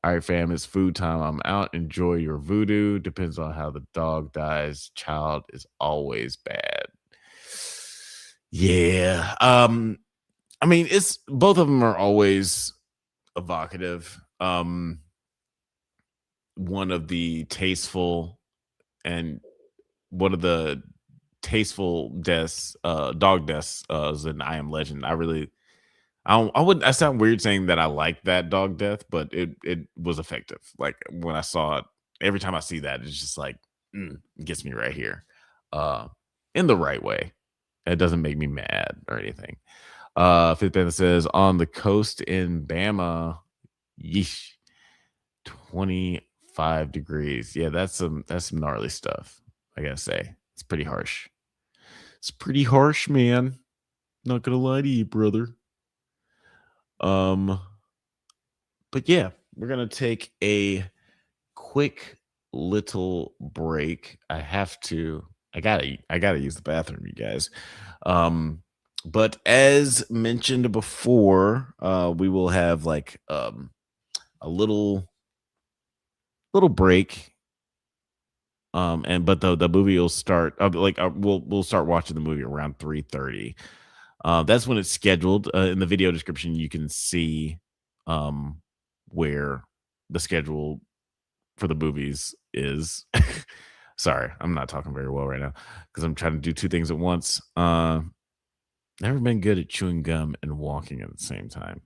All right, fam, it's food time. I'm out. Enjoy your voodoo. Depends on how the dog dies. Child is always bad. Yeah. I mean, it's both of them are always evocative. One of the tasteful and one of the tasteful deaths, dog deaths, is an I Am Legend. I sound weird saying that I like that dog death, but it was effective. Like when I saw it, every time I see that, it's just like it gets me right here, in the right way. It doesn't make me mad or anything. Fifth Bantha says on the coast in Bama, yeesh, 25 degrees. Yeah, that's some gnarly stuff. I gotta say, it's pretty harsh. It's pretty harsh, man. Not gonna lie to you, brother. But yeah, we're gonna take a quick little break. I gotta use the bathroom, you guys. But as mentioned before, we will have like a little break. But the movie will start we'll start watching the movie around 3:30. That's when it's scheduled. In the video description, you can see where the schedule for the movies is. Sorry, I'm not talking very well right now because I'm trying to do two things at once. Never been good at chewing gum and walking at the same time.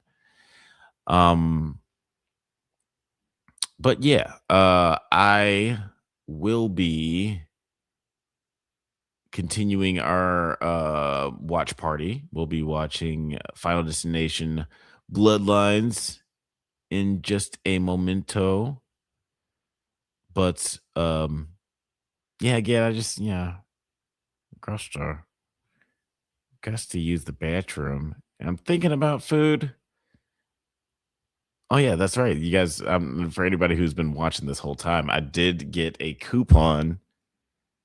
But yeah, I will be continuing our watch party. We'll be watching Final Destination Bloodlines in just a momento. But yeah, again, gosh to use the bathroom. I'm thinking about food. Oh yeah, that's right. You guys, for anybody who's been watching this whole time, I did get a coupon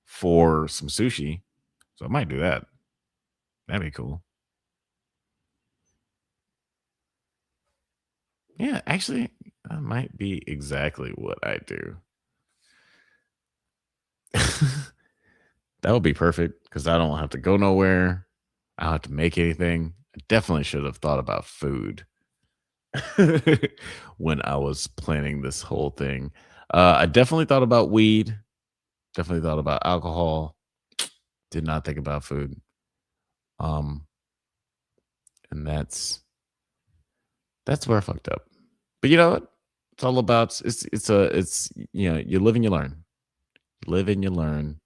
for some sushi. So I might do that. That'd be cool. Yeah, actually, that might be exactly what I do. That would be perfect because I don't have to go nowhere. I don't have to make anything. I definitely should have thought about food when I was planning this whole thing. I definitely thought about weed. Definitely thought about alcohol. Did not think about food. And that's where I fucked up. But you know what? It's all about it's you live and you learn. Live and you learn.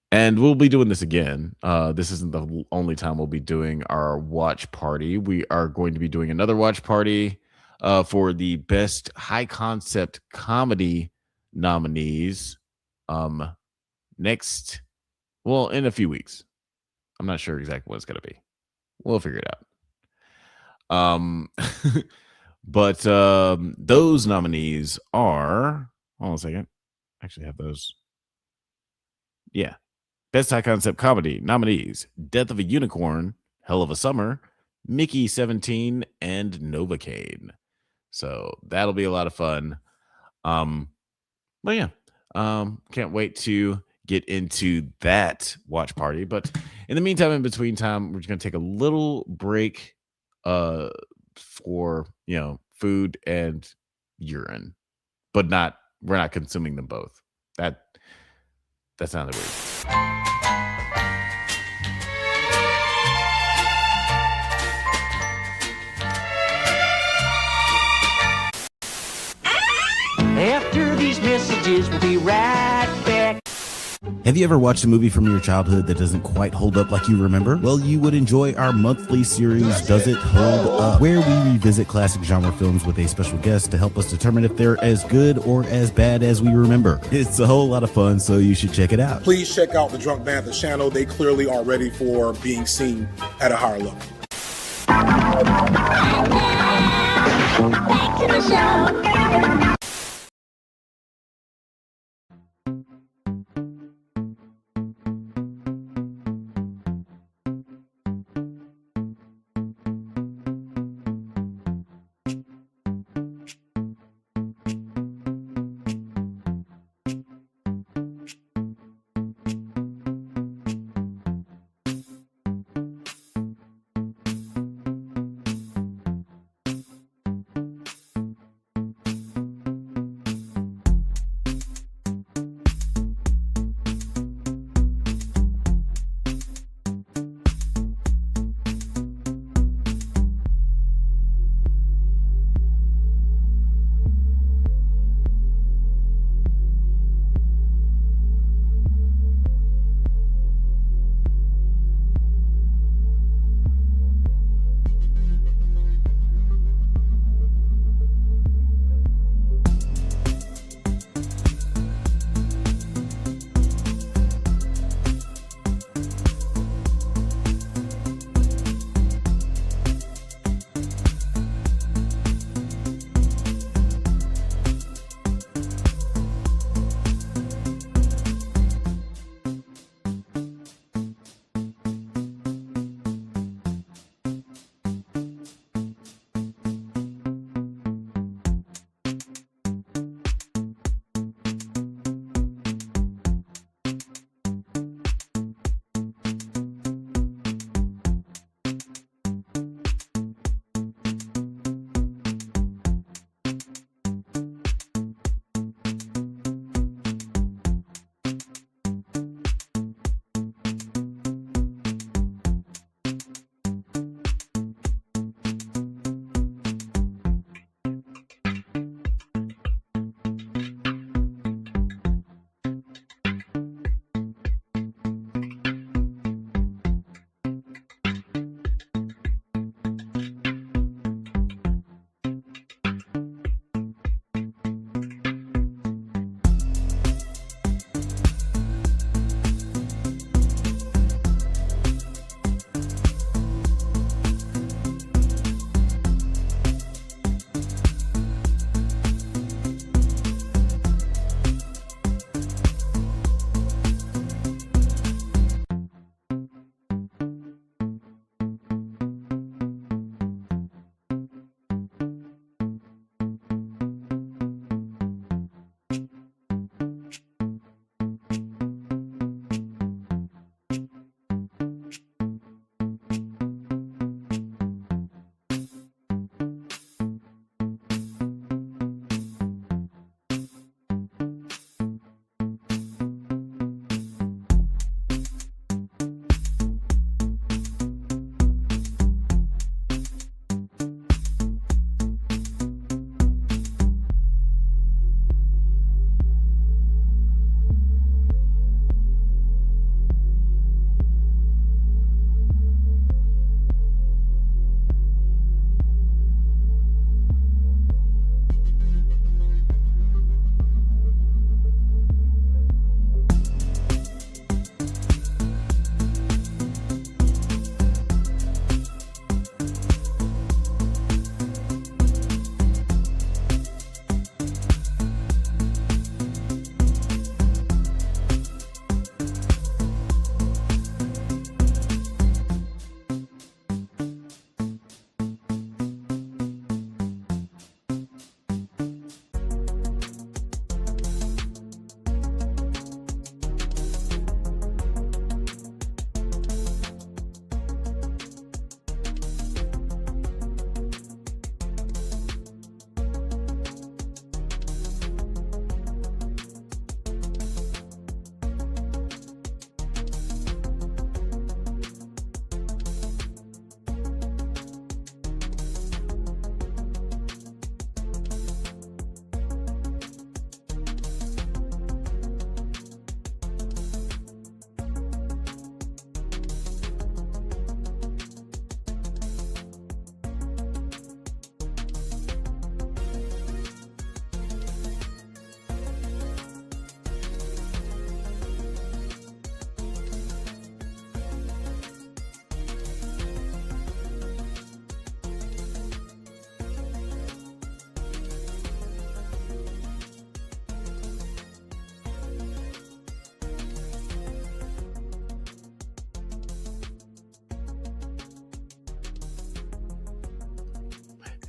And we'll be doing this again. This isn't the only time we'll be doing our watch party. We are going to be doing another watch party for the best high concept comedy nominees in a few weeks. I'm not sure exactly what it's going to be. We'll figure it out. But those nominees are, hold on a second. I actually have those. Yeah. Best High Concept Comedy nominees: Death of a Unicorn, Hell of a Summer, Mickey 17, and Novocaine. So that'll be a lot of fun. But yeah, can't wait to get into that watch party. But in the meantime, in between time, we're just gonna take a little break for food and urine, but we're not consuming them both. That sounded weird. After these messages, Be right back. Have you ever watched a movie from your childhood that doesn't quite hold up like you remember? Well, you would enjoy our monthly series, Does It Hold Up?, where we revisit classic genre films with a special guest to help us determine if they're as good or as bad as we remember. It's a whole lot of fun, so you should check it out. Please check out the Drunk Banthas channel. They clearly are ready for being seen at a higher level. Back to the show.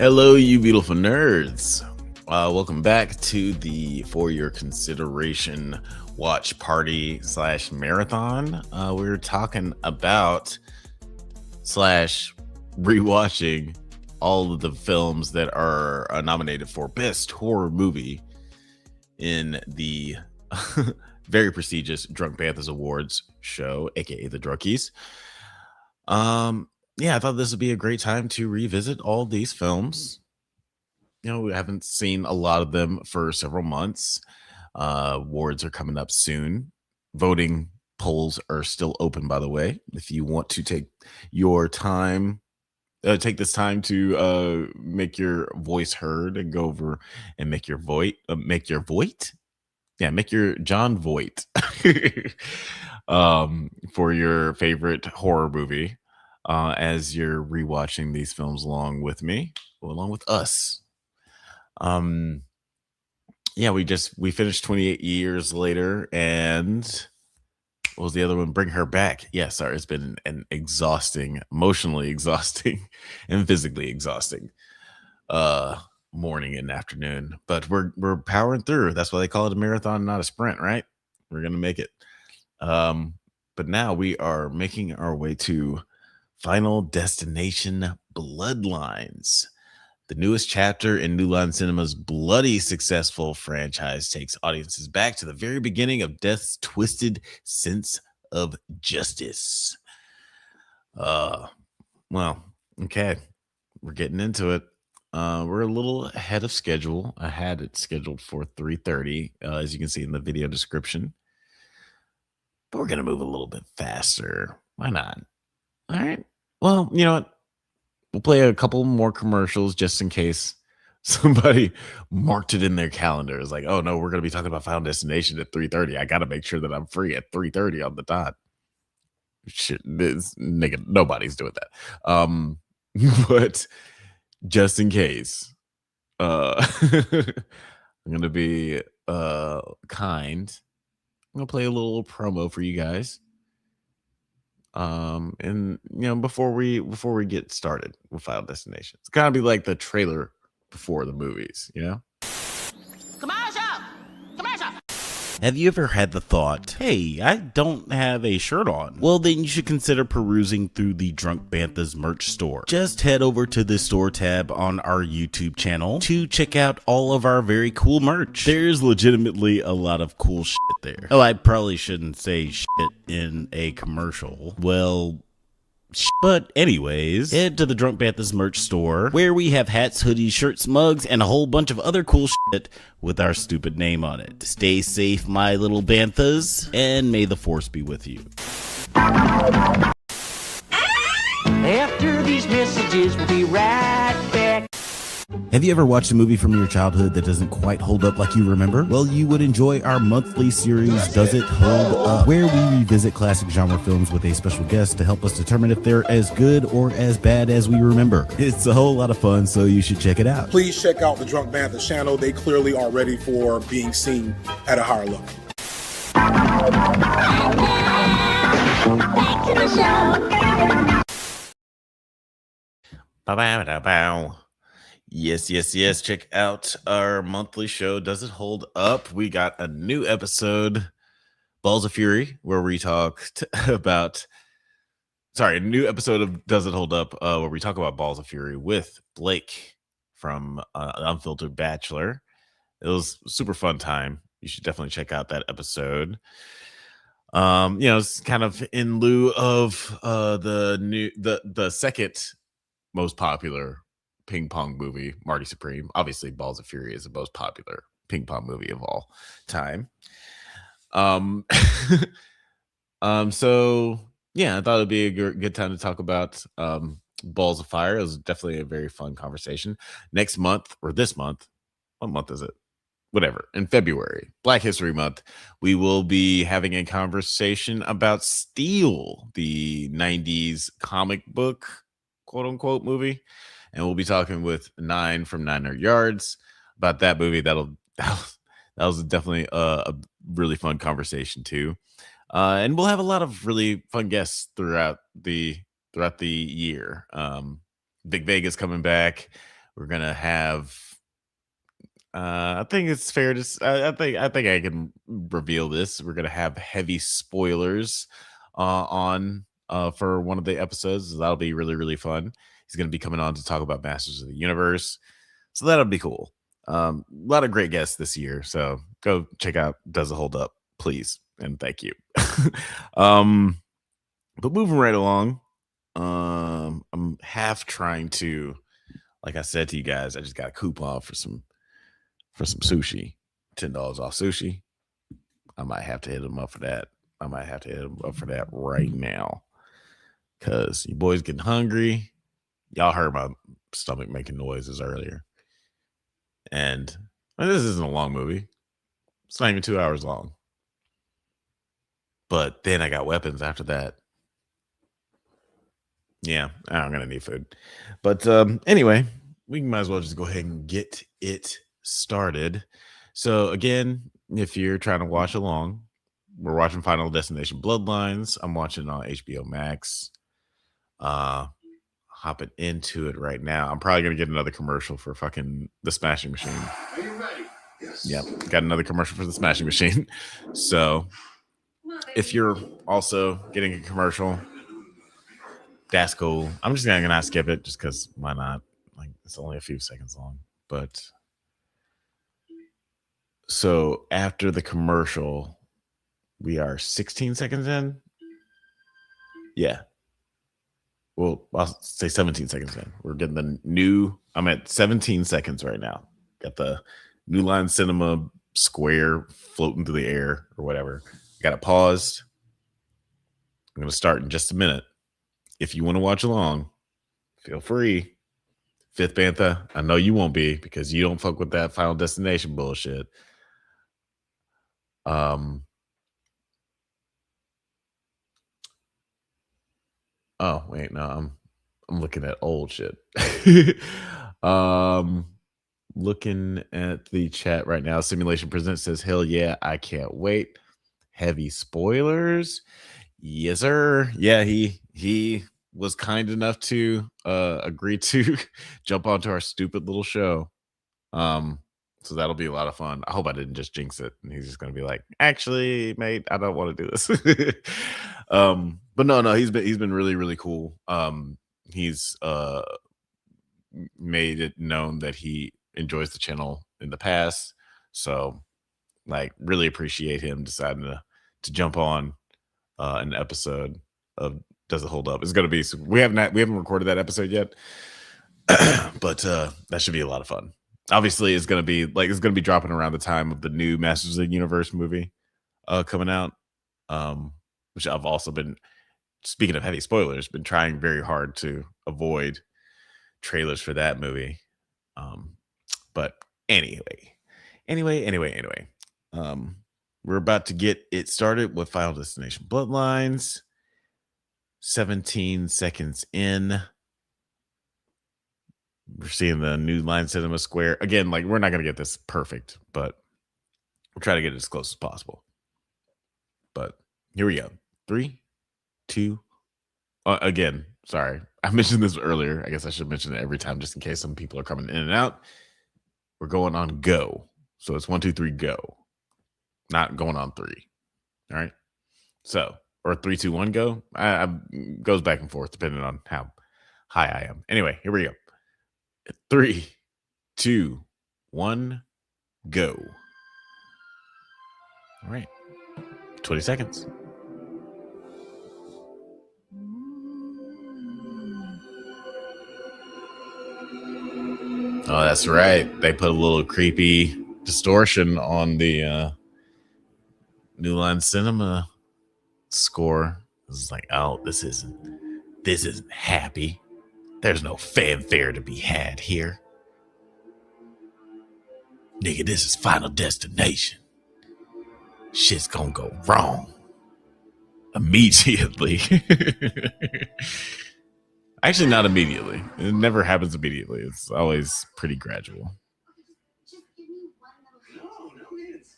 Hello, you beautiful nerds. Welcome back to the For Your Consideration Watch Party / Marathon. We're talking about / rewatching all of the films that are nominated for Best Horror Movie in the very prestigious Drunk Banthas Awards show, aka the Drunkies. Yeah, I thought this would be a great time to revisit all these films. You know, we haven't seen a lot of them for several months. Awards are coming up soon. Voting polls are still open, by the way. If you want to take your time, take this time to make your voice heard and go over and make your voice, make your John Voight for your favorite horror movie. As you're rewatching these films along with me, or along with us. Yeah, we finished 28 years later, and what was the other one? Bring Her Back. Yeah, sorry, it's been an exhausting, emotionally exhausting, and physically exhausting morning and afternoon. But we're powering through. That's why they call it a marathon, not a sprint, right? We're gonna make it. But now we are making our way to Final Destination Bloodlines. The newest chapter in New Line Cinema's bloody successful franchise takes audiences back to the very beginning of death's twisted sense of justice. Well, okay. We're getting into it. We're a little ahead of schedule. I had it scheduled for 3:30, as you can see in the video description. But we're going to move a little bit faster. Why not? All right. Well, you know what? We'll play a couple more commercials just in case somebody marked it in their calendar. It's like, oh no, we're going to be talking about Final Destination at 3:30. I got to make sure that I'm free at 3:30 on the dot. Shit, nigga, nobody's doing that. But just in case, I'm going to be kind. I'm going to play a little promo for you guys. And you know, before we get started with Final Destination, it's gotta be like the trailer before the movies, you know. Have you ever had the thought, hey, I don't have a shirt on? Well, then you should consider perusing through the Drunk Banthas merch store. Just head over to the store tab on our YouTube channel to check out all of our very cool merch. There's legitimately a lot of cool shit there. Oh, I probably shouldn't say shit in a commercial. Well, but anyways, head to the Drunk Banthas merch store where we have hats, hoodies, shirts, mugs, and a whole bunch of other cool shit with our stupid name on it. Stay safe, my little Banthas, and may the force be with you. After these messages, we'll be right back. Have you ever watched a movie from your childhood that doesn't quite hold up like you remember? Well, you would enjoy our monthly series, Does It Hold Up?, where we revisit classic genre films with a special guest to help us determine if they're as good or as bad as we remember. It's a whole lot of fun, so you should check it out. Please check out the Drunk Banthas channel. They clearly are ready for being seen at a higher level. Back to the show. Bow. Yes. Check out our monthly show, Does It Hold Up? We got a new episode, Balls of Fury, where we talk about, a new episode of Does It Hold Up, where we talk about Balls of Fury with Blake from Unfiltered Bachelor. It was a super fun time. You should definitely check out that episode. You know, it's kind of in lieu of the second most popular ping pong movie, Marty Supreme. Obviously, Balls of Fury is the most popular ping pong movie of all time. So yeah, I thought it'd be a good time to talk about Balls of Fire. It was definitely a very fun conversation. Next month, or this month, what month is it? Whatever, in February, Black History Month, we will be having a conversation about Steel, the 90s comic book, quote unquote, movie. And we'll be talking with 9 from 900 Yards about that movie. That was definitely a really fun conversation too. And we'll have a lot of really fun guests throughout the year. Big Vegas coming back. We're gonna have. I think it's fair to. I think I can reveal this. We're gonna have heavy spoilers on for one of the episodes. That'll be really really fun. He's gonna be coming on to talk about Masters of the Universe, so that'll be cool. A lot of great guests this year, so go check out Does It Hold Up, please, and thank you. But moving right along, I'm half trying to, like I said to you guys, I just got a coupon for some sushi, $10 off sushi. I might have to hit them up for that. Right now, cause you boys getting hungry. Y'all heard my stomach making noises earlier, and this isn't a long movie. It's not even 2 hours long. But then I got weapons after that. Yeah, I'm gonna need food. But anyway, we might as well just go ahead and get it started. So again, if you're trying to watch along, we're watching Final Destination Bloodlines. I'm watching on HBO Max. Hopping into it right now. I'm probably gonna get another commercial for fucking the Smashing Machine. Are you ready? Yes. Yep, got another commercial for the Smashing Machine. So if you're also getting a commercial, that's cool. I'm just gonna not skip it just because why not? Like it's only a few seconds long. But so after the commercial, we are 16 seconds in. Yeah. Well, I'll say 17 seconds in. We're getting the new. I'm at 17 seconds right now. Got the New Line Cinema square floating through the air or whatever. Got it paused. I'm going to start in just a minute. If you want to watch along, feel free. Fifth Bantha, I know you won't be because you don't fuck with that Final Destination bullshit. Oh wait, no, I'm looking at old shit. Looking at the chat right now. Simulation Presents says, "Hell yeah, I can't wait." Heavy spoilers. Yes, sir. Yeah, he was kind enough to agree to jump onto our stupid little show. So that'll be a lot of fun. I hope I didn't just jinx it. And he's just gonna be like, actually, mate, I don't want to do this. But no, he's been really, really cool. He's made it known that he enjoys the channel in the past. So like really appreciate him deciding to jump on an episode of Does It Hold Up. It's gonna be we haven't recorded that episode yet. But that should be a lot of fun. Obviously, it's gonna be dropping around the time of the new Masters of the Universe movie coming out. Which I've also been, speaking of heavy spoilers, been trying very hard to avoid trailers for that movie. But anyway. We're about to get it started with Final Destination Bloodlines. 17 seconds in. We're seeing the New Line Cinema Square. Again, like we're not going to get this perfect, but we'll try to get it as close as possible. But here we go. 3, 2. Again, sorry. I mentioned this earlier. I guess I should mention it every time just in case some people are coming in and out. We're going on go. So it's 1, 2, 3, go. Not going on 3. All right. So, or 3, 2, 1, go. I goes back and forth depending on how high I am. Anyway, here we go. 3, 2, 1, go. All right. 20 seconds. Oh, that's right. They put a little creepy distortion on the New Line Cinema score. It's like, oh, this isn't happy. There's no fanfare to be had here. Nigga, this is Final Destination. Shit's gonna go wrong immediately. Actually, not immediately. It never happens immediately. It's always pretty gradual. No hints.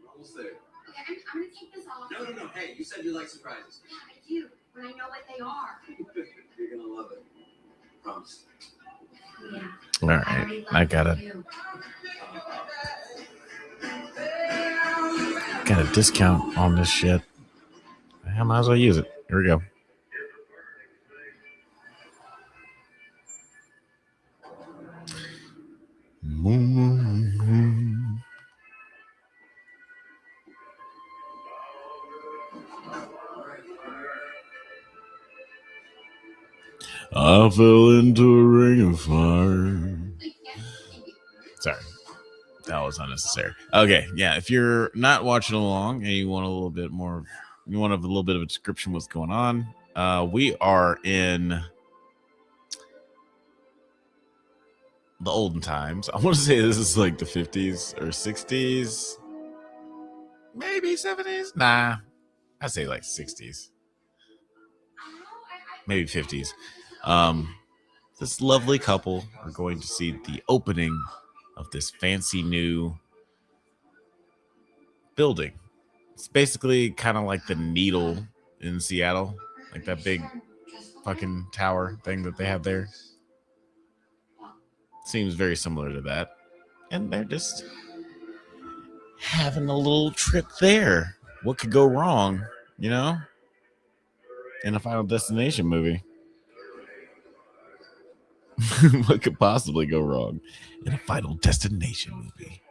We're almost there. Okay, I'm gonna take this off. No. Hey, you said you like surprises. Yeah, I do. When I know what they are. You're gonna love it. Promise. All right, I got a discount on this shit. I might as well use it. Here we go. I fell into a ring of fire. Sorry, that was unnecessary. Okay, yeah. If you're not watching along and you want a little bit more, you want a little bit of a description of what's going on. We are in the olden times. I want to say this is like the 50s or 60s, maybe 70s. Nah, I'd say like 60s, maybe 50s. This lovely couple are going to see the opening of this fancy new building. It's basically kind of like the Needle in Seattle, like that big fucking tower thing that they have there. Seems very similar to that. And they're just having a little trip there. What could go wrong, you know, in a Final Destination movie? What could possibly go wrong in a Final Destination movie?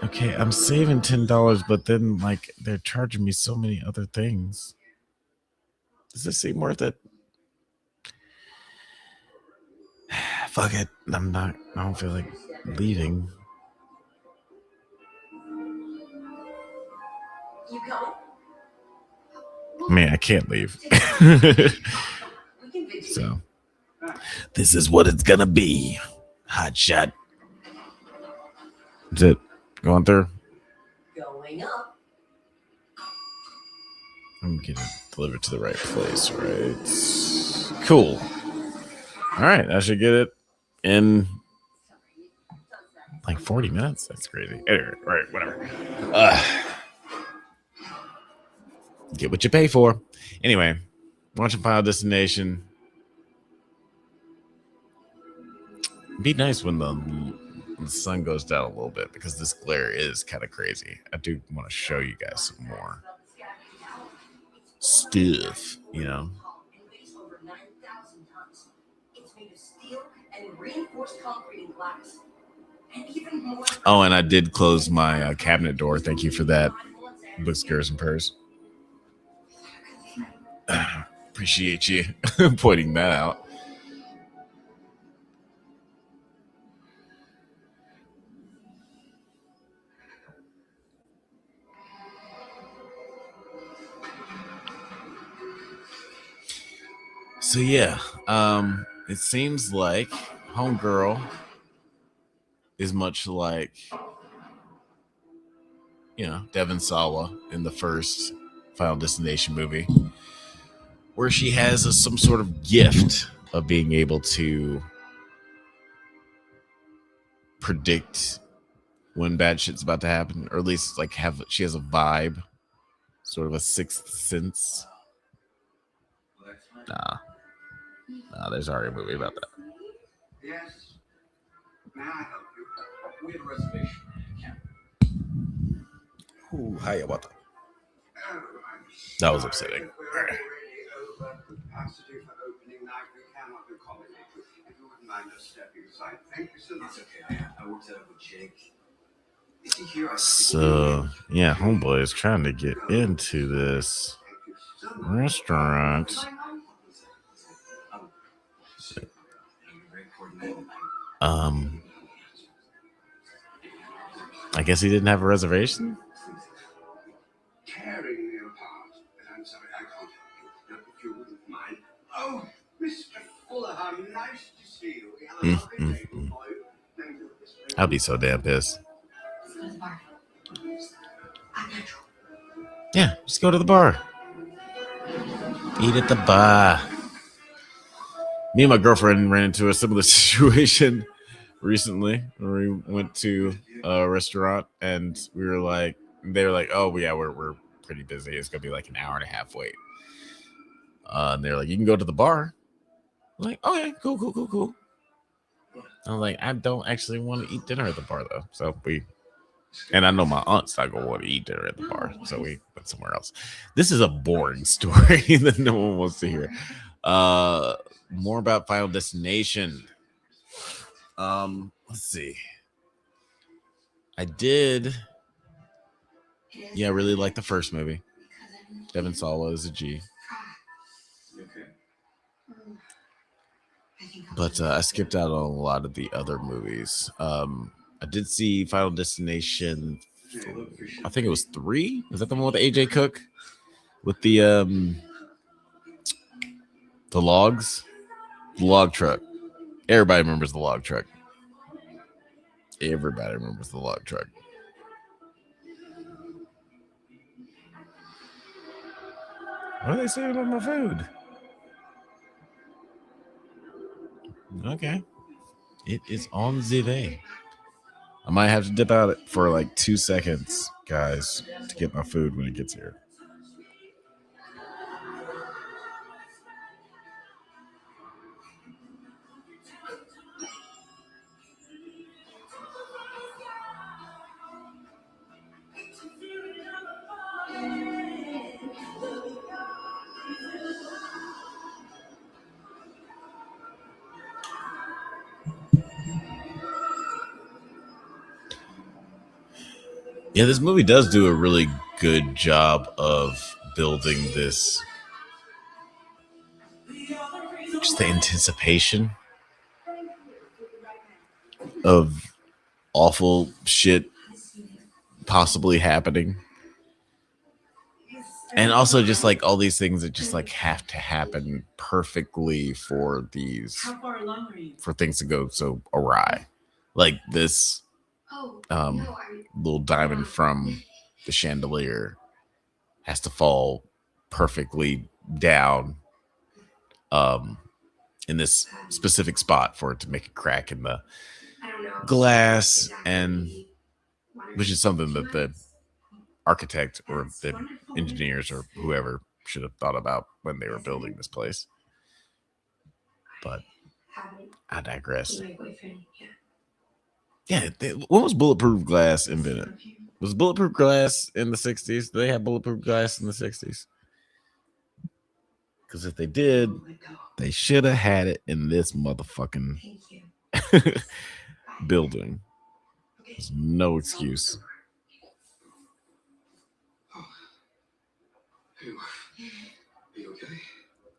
Okay, I'm saving $10, but then like they're charging me so many other things. Does this seem worth it? Fuck it. I don't feel like leaving. You coming? Man, I can't leave. So, this is what it's gonna be. Hot shot. Is it going through? Going up. I'm getting it delivered to the right place, right? Cool. All right, I should get it in like 40 minutes. That's crazy. Anyway, all right, whatever. Get what you pay for. Anyway, watching Final Destination. Be nice when the sun goes down a little bit because this glare is kind of crazy. I do want to show you guys some more stuff, you know. Oh, and I did close my cabinet door. Thank you for that. Books, Girls, and Purrs. Appreciate you pointing that out. So yeah, it seems like Homegirl is much like, you know, Devon Sawa in the first Final Destination movie, where she has some sort of gift of being able to predict when bad shit's about to happen, or at least like she has a vibe, sort of a sixth sense. Nah, there's already a movie about that. Yes. May I help you? We have a reservation. Ooh, hiya, what the? That was upsetting. All right. Capacity for opening night, we cannot accommodate you. If you wouldn't mind just stepping aside. Thank you so much. It's okay. I worked out with Jake. Is he here? So yeah, homeboy is trying to get into this restaurant. I guess he didn't have a reservation. Tearing me apart. But I'm sorry, I can't help you. If you wouldn't mind. Oh, Mr. Fuller, how nice to see you. We have a lovely day for you. Thank you. I'll be so damn pissed. Yeah, just go to the bar. Eat at the bar. Me and my girlfriend ran into a similar situation recently where we went to a restaurant and we were like, they were like, oh yeah, we're pretty busy. It's gonna be like an hour and a half wait. And they're like, you can go to the bar. I'm like, okay, cool. I'm like, I don't actually want to eat dinner at the bar though. So and I know my aunt's not gonna want to eat dinner at the bar, so we went somewhere else. This is a boring story that no one wants to hear. More about Final Destination. Let's see. I really like the first movie. Devin Sawa is a G. But I skipped out on a lot of the other movies. I did see Final Destination. I think it was 3. Is that the one with AJ Cook with the logs, the log truck? Everybody remembers the log truck. Everybody remembers the log truck. What are they saying about my food? Okay. It is on the way. I might have to dip out for like 2 seconds, guys, to get my food when it gets here. Yeah, this movie does do a really good job of building this, just the anticipation of awful shit possibly happening. And also just like all these things that just like have to happen perfectly for things to go so awry. Like this little diamond from the chandelier has to fall perfectly down in this specific spot for it to make a crack in the glass, and which is something that the architect or the engineers or whoever should have thought about when they were building this place. But I digress. Yeah, when was bulletproof glass invented? Was bulletproof glass in the 60s? Did they have bulletproof glass in the 60s? Because if they did, they should have had it in this motherfucking building. There's no excuse.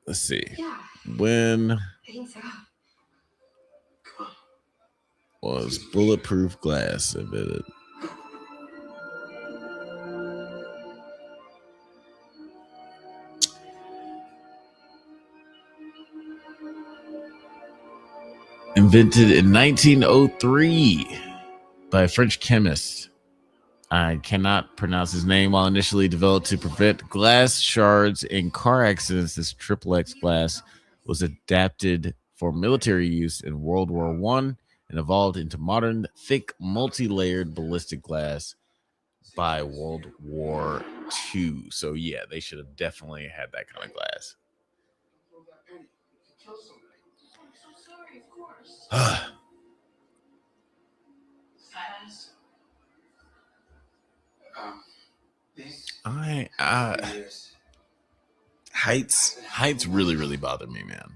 Let's see. When was bulletproof glass invented? Invented in 1903 by a French chemist. I cannot pronounce his name. While initially developed to prevent glass shards in car accidents, this triple X glass was adapted for military use in World War I and evolved into modern, thick, multi-layered ballistic glass by World War II. So yeah, they should have definitely had that kind of glass. Heights really bother me, man.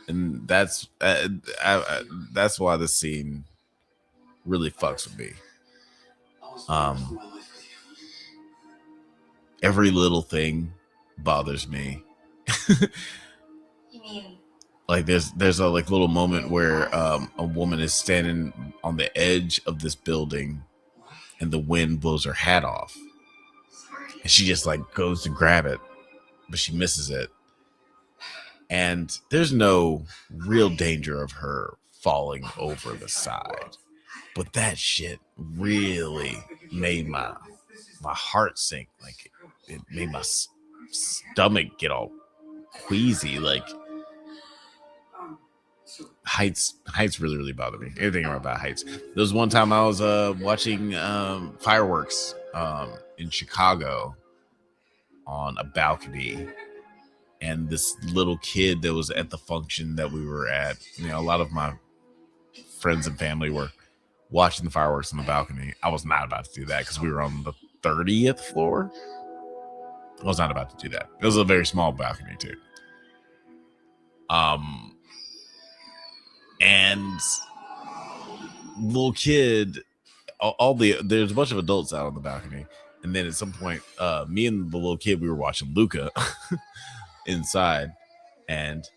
And that's why the scene really fucks with me. Every little thing bothers me. You mean? Like there's a like little moment where a woman is standing on the edge of this building and the wind blows her hat off. And she just like goes to grab it, but she misses it. And there's no real danger of her falling over the side. But that shit really made my heart sink. Like it made my stomach get all queasy. Like heights really bother me. Anything about heights. There was one time I was watching fireworks in Chicago on a balcony, and this little kid that was at the function that we were at, you know, a lot of my friends and family were watching the fireworks on the balcony. I was not about to do that because we were on the 30th floor. I was not about to do that. It was a very small balcony too. And little kid, there's a bunch of adults out on the balcony, and then at some point, me and the little kid, we were watching Luca inside, and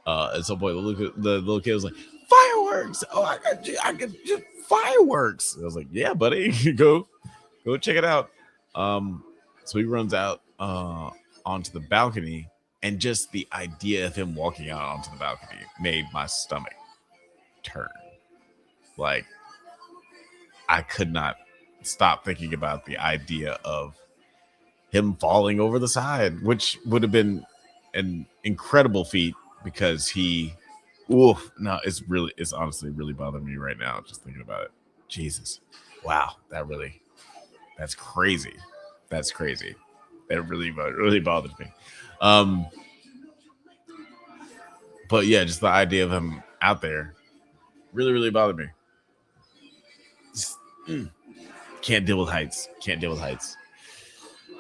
at some point, the little kid was like, "Fireworks! Oh, I got just fireworks!" I was like, "Yeah, buddy, go check it out." So he runs out onto the balcony, and just the idea of him walking out onto the balcony made my stomach turn. Like, I could not stop thinking about the idea of him falling over the side, which would have been an incredible feat because it's honestly really bothering me right now just thinking about it. Jesus. Wow. That's crazy. That's crazy. That really bothers me. But yeah, just the idea of him out there really bothered me. Just, can't deal with heights.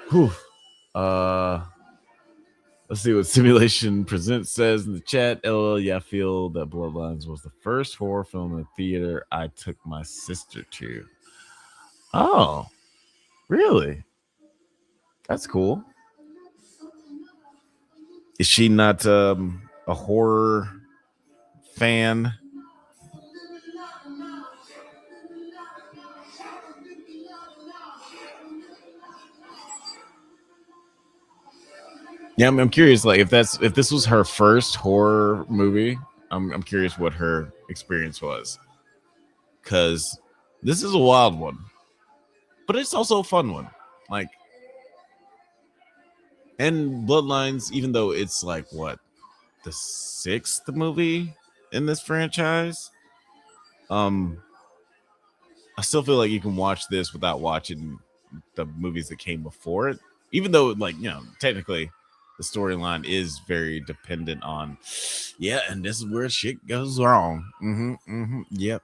Whew. Let's see what Simulation Presents says in the chat. LOL, yeah, I feel that Bloodlines was the first horror film in the theater I took my sister to. Oh, really? That's cool. Is she not a horror fan? Yeah, I'm curious. Like, if this was her first horror movie, I'm curious what her experience was, because this is a wild one, but it's also a fun one. Like, and Bloodlines, even though it's like what, the 6th movie in this franchise, I still feel like you can watch this without watching the movies that came before it, even though, like, you know, technically the storyline is very dependent on, yeah, and this is where shit goes wrong. Yep.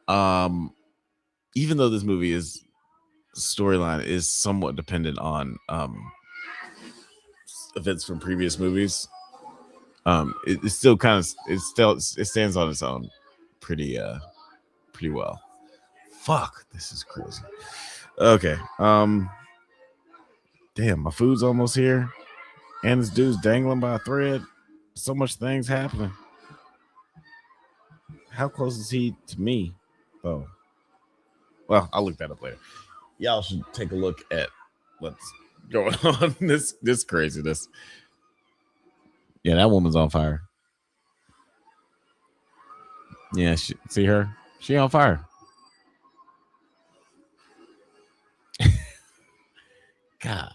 Even though this movie is storyline is somewhat dependent on events from previous movies, it still kind of it stands on its own pretty well. Fuck, this is crazy. Okay. Damn, my food's almost here. And this dude's dangling by a thread. So much things happening. How close is he to me? Oh. Well, I'll look that up later. Y'all should take a look at what's going on. This craziness. Yeah, that woman's on fire. Yeah, see her? She on fire. God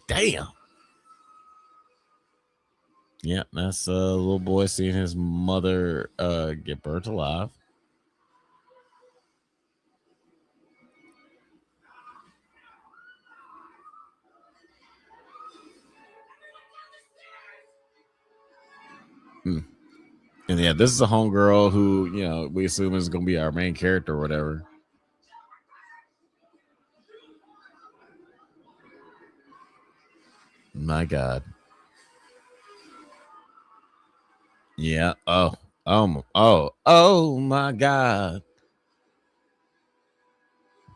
damn. Yeah, that's a little boy seeing his mother get burnt alive. And yeah, this is a homegirl who, you know, we assume is going to be our main character or whatever. My God. Yeah. Oh my God.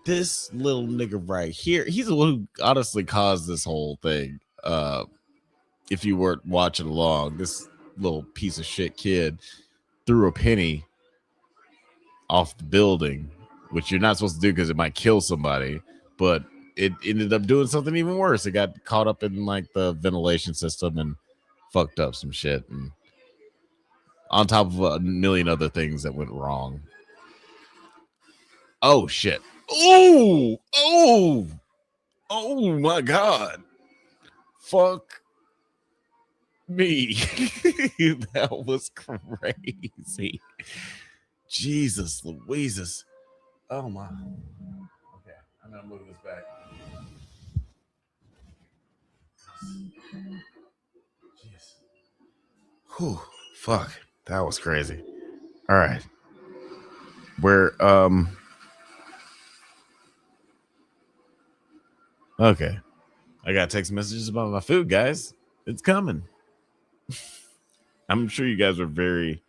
This little nigga right here, he's the one who honestly caused this whole thing. If you weren't watching along, this little piece of shit kid threw a penny off the building, which you're not supposed to do because it might kill somebody, but it ended up doing something even worse. It got caught up in like the ventilation system and fucked up some shit, and on top of a million other things that went wrong. Oh shit. Oh my God. Fuck Me. That was crazy. Jesus Louises. Oh my. Okay, I'm gonna move this back. Jeez. Whew. Fuck. That was crazy. All right. We're okay. I got text messages about my food, guys. It's coming. I'm sure you guys are very,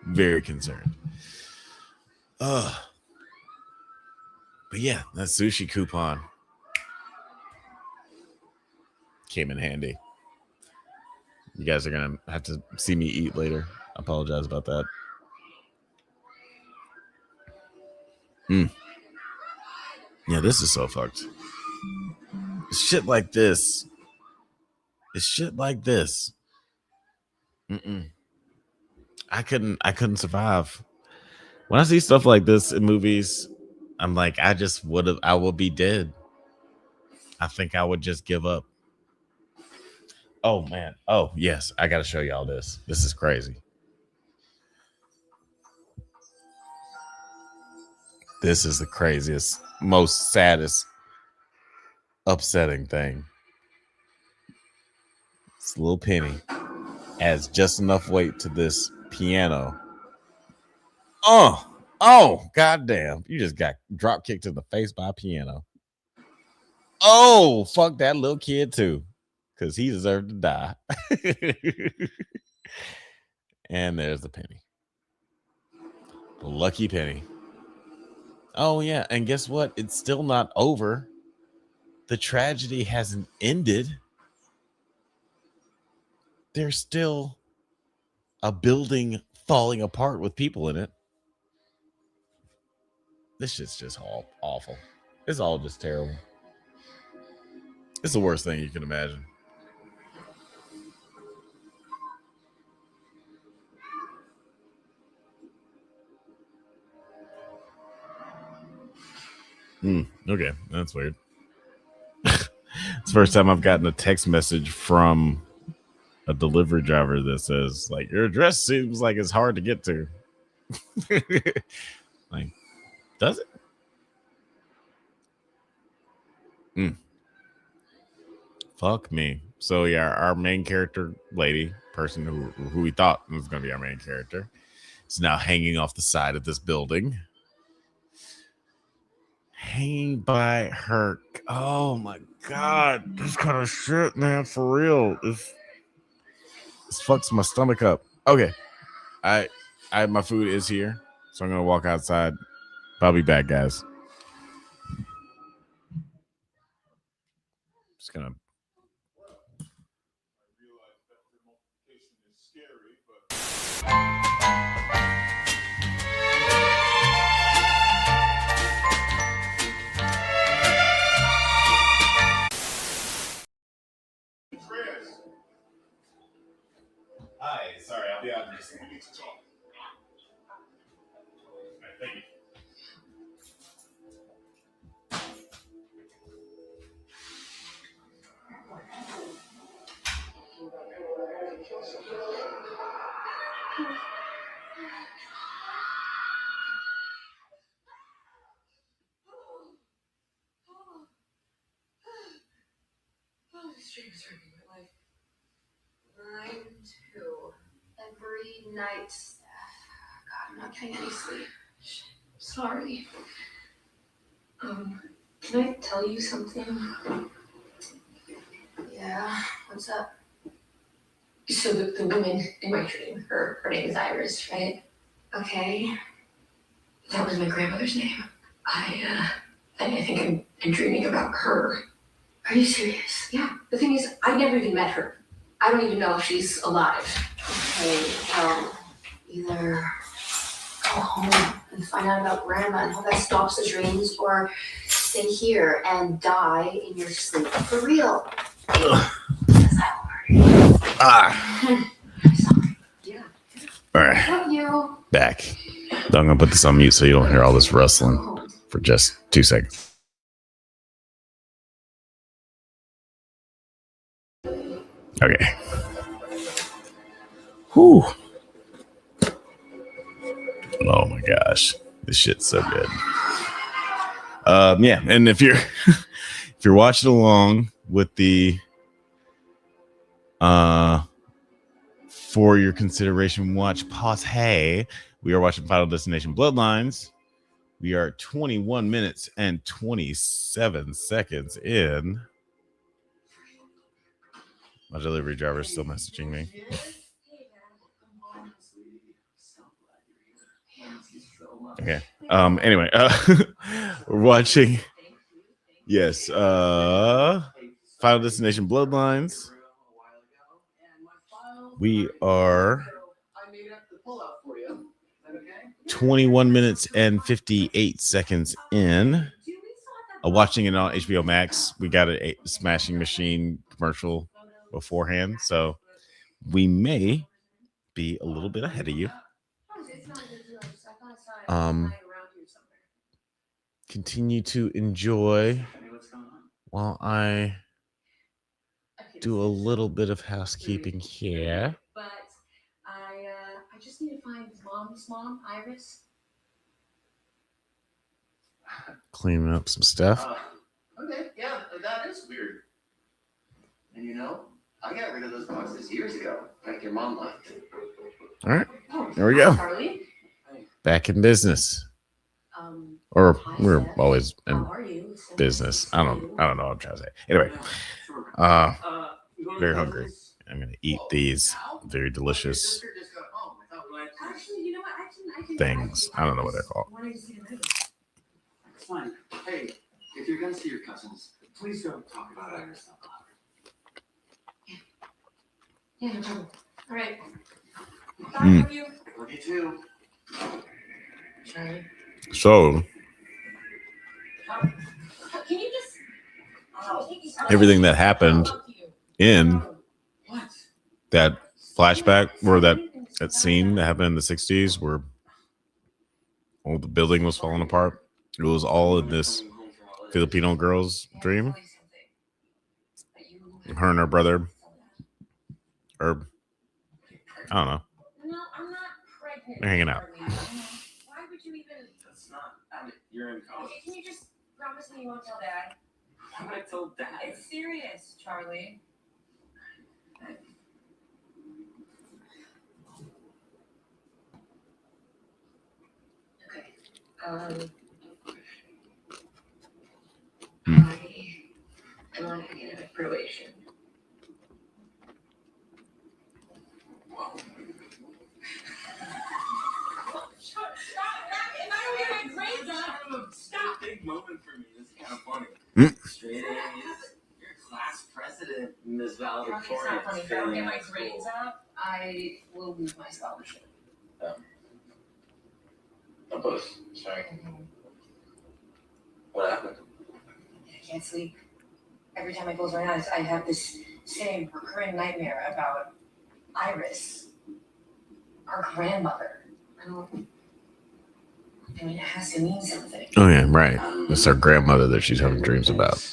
very concerned. But yeah, that sushi coupon came in handy. You guys are gonna have to see me eat later. I apologize about that. Yeah, this is so fucked. It's shit like this. It's shit like this. I couldn't survive. When I see stuff like this in movies, I'm like, I would be dead. I think I would just give up. Oh man. Oh yes, I gotta show y'all this. This is crazy. This is the craziest, most saddest, upsetting thing. This little penny adds just enough weight to this piano. Oh, goddamn. You just got drop kicked in the face by a piano. Oh, fuck that little kid too. Because he deserved to die. And there's the penny. The lucky penny. Oh, yeah. And guess what? It's still not over. The tragedy hasn't ended. There's still a building falling apart with people in it. This shit's just all awful. It's all just terrible. It's the worst thing you can imagine. Okay, that's weird. It's the first time I've gotten a text message from a delivery driver that says, like, your address seems like it's hard to get to. Like, does it? Fuck me. So yeah, our main character lady, person who we thought was going to be our main character, is now hanging off the side of this building. Hanging by her. Oh my god, this kind of shit, man, for real. This fucks my stomach up. Okay, my food is here, so I'm gonna walk outside. I'll be back, guys. Just gonna. Hi, sorry, I'll be out in just a minute. Thank you. Oh, this dream is ruining my life. Mine too. Every night. God, I'm not getting any sleep. Sorry. Can I tell you something? Yeah, what's up? So the woman in my dream, her name is Iris, right? Okay. That was my grandmother's name. I think I'm dreaming about her. Are you serious? Yeah. The thing is, I never even met her. I don't even know if she's alive. Okay, well, either go home and find out about Grandma and hope that stops the dreams, or stay here and die in your sleep. For real. Ah. Sorry. Yeah. All right. Love you. Back. So I'm gonna put this on mute so you don't hear all this rustling for just 2 seconds. Okay. Whew. Oh my gosh, this shit's so good. Yeah, and if you're if you're watching along with the for your consideration watch pause, hey, we are watching Final Destination Bloodlines. We are 21 minutes and 27 seconds in. My delivery driver is still messaging me. Okay. Anyway, we're watching. Yes. Final Destination Bloodlines. We are 21 minutes and 58 seconds in. Watching it on HBO Max. We got a Smashing Machine commercial beforehand, so we may be a little bit ahead of you. Continue to enjoy while I do a little bit of housekeeping here. But I just need to find Mom's mom, Iris. Cleaning up some stuff. Okay, yeah, that is weird. And you know, I got rid of those boxes years ago, like your mom left. All right, there we go. Charlie. Back in business. Or we're always in business. I don't know what I'm trying to say. Anyway, very hungry. I'm gonna eat these very delicious things. I don't know what they're called. It's fine. Hey, if you're gonna see your cousins, please don't talk about Iris. Yeah, no trouble. All right. Bye for you. Love you too. Charlie. So Can you just everything that happened in that flashback or that scene that happened in the 60s where all the building was falling apart, it was all in this Filipino girl's dream. Her and her brother, or I don't know, No, I'm not pregnant. they're hanging out. Why would you even? That's not. I mean, you're in college. Okay, can you just promise me you won't tell Dad? Why would I tell Dad? It's serious, Charlie. Okay. I want to get a probation. Stop! Big moment for me. This is kind of funny. Straight A's. You're class president, Miss Valedictorian. It's not funny. If I don't get my grades up, I will lose my scholarship. Oh, both. Sorry. What happened? I can't sleep. Every time I close my eyes, I have this same recurring nightmare about Iris, our grandmother. I mean, it has to mean something. Oh yeah, right. It's her grandmother that she's having dreams about,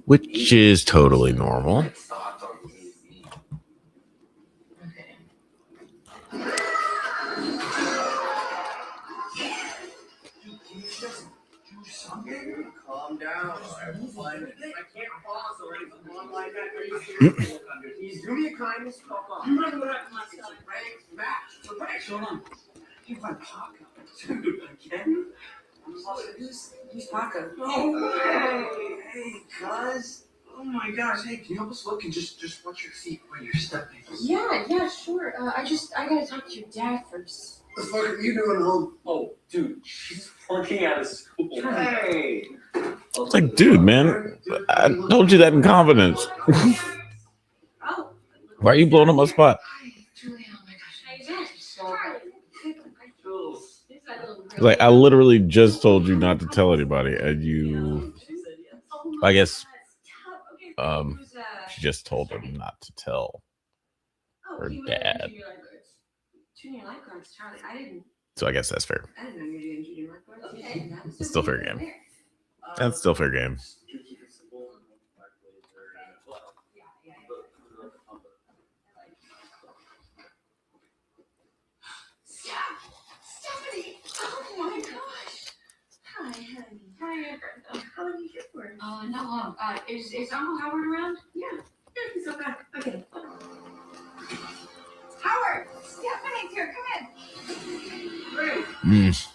which is totally normal. Calm down. I'm fine. I can't pause already. One like that. Are you serious? Please do me a kindness. Fuck off. You remember what I said? Match. The match. Hold on. You want Paco? Dude, again? Who's Paco? Oh, hey, cuz. Oh my gosh. Hey, can you help us look and just watch your feet where you're stepping? Yeah, sure. I gotta talk to your dad first. What the fuck are you doing home? Oh, dude, she's flunking out of school. Hey! It's like, dude, man, I told you that in confidence. Why are you blowing up my spot? Like, I literally just told you not to tell anybody, and you, I guess, she just told him not to tell her dad. Junior lifeguards, Charlie. So I guess that's fair. I didn't know you were doing junior lifeguards. Okay. It's still fair game. That's still fair game. Hi, Brenda. How long are you here for? Not long. Is Uncle Howard around? Yeah, he's okay. Okay. Howard, Stephanie's here. Come in. Mm.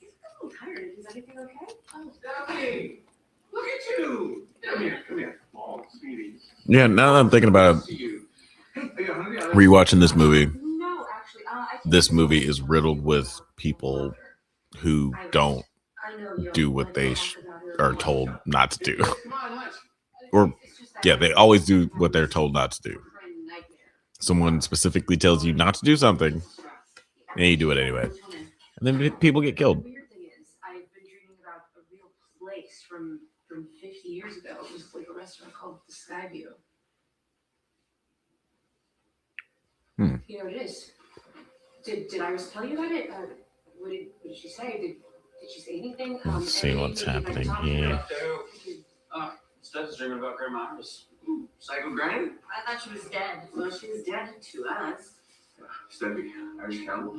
He's a little tired. Is everything okay? Oh, Stephanie, look at you. Come here. Oh, sweetie. Yeah, now that I'm thinking about it, See you. Hey, are you hungry? rewatching this movie, No, actually. this movie is riddled with people who don't do what they are told not to do. Come on, lunch. Or, yeah, they always do what they're told not to do. Someone specifically tells you not to do something, and you do it anyway. And then people get killed. The weird thing is, I've been dreaming about a real place from 50 years ago. It was like a restaurant called the Skyview. You know what it is? Did Iris tell you about it? What did she say? Did she say anything? Let's see what's happening here. Instead of dreaming about Grandma Iris. Psycho Granny? I thought she was dead. Well, she was dead to us. Steffi, Irish Campbell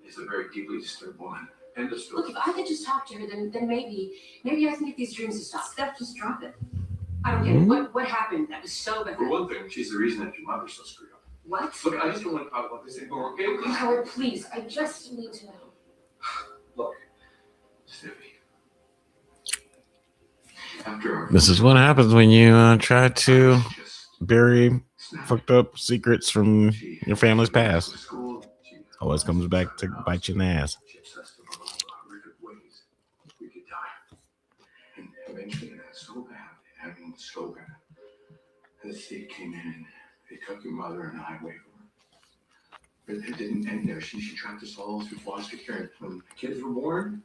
is a very deeply disturbed woman. End of story. Look, if I could just talk to her, then maybe I can get these dreams to stop. Steph, just drop it. I don't get it. What happened? That was so bad. For one thing, she's the reason that your mother's so screwed up. What? Look, I just don't want to talk about this anymore, okay? Oh, Howard, please. I just need to know. Look, Steffi. After This is what happens when you try to bury fucked up secrets from your family's past. Always comes back to bite you in the ass. She obsessed about horrific ways we could die. And eventually it got so bad, having so bad, that the state came in and they took your mother and I away from her. But it didn't end there. She tracked us all through foster care. And when the kids were born,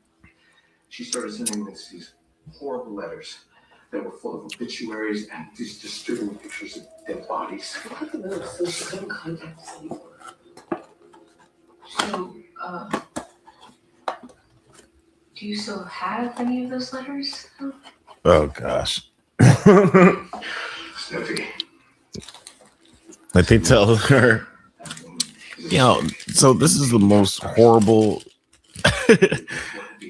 she started sending us these horrible letters that were full of obituaries and these disturbing pictures of dead bodies. I took them out so she couldn't contact us anymore. So, do you still have any of those letters? Oh gosh. Steffi. Like they tell her, so this is the most horrible,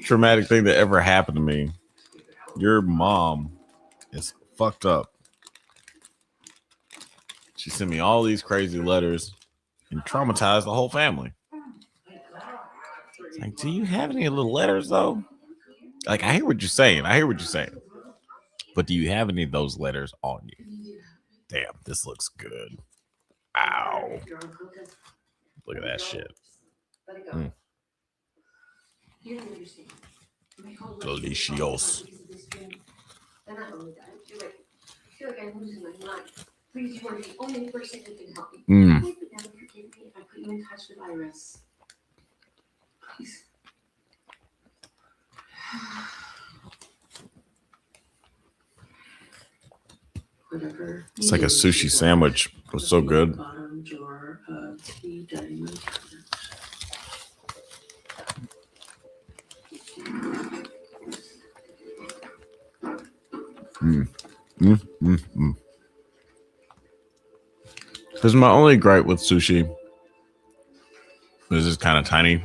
traumatic thing that ever happened to me. Your mom is fucked up. She sent me all these crazy letters and traumatized the whole family. It's like, do you have any little letters though? Like, I hear what you're saying. But do you have any of those letters on you? Damn, this looks good. Ow. Look at that shit. Let it go. You don't understand. Delicious. Then I only died. You're right. I feel like I'm losing my mind. Please, you are the only person who can help me. Please put down and forgive me if I put you in touch with Iris. Please. Whatever. It's like a sushi sandwich. It was so good. Bottom drawer of the dining room Because my only gripe with sushi is it's kind of tiny.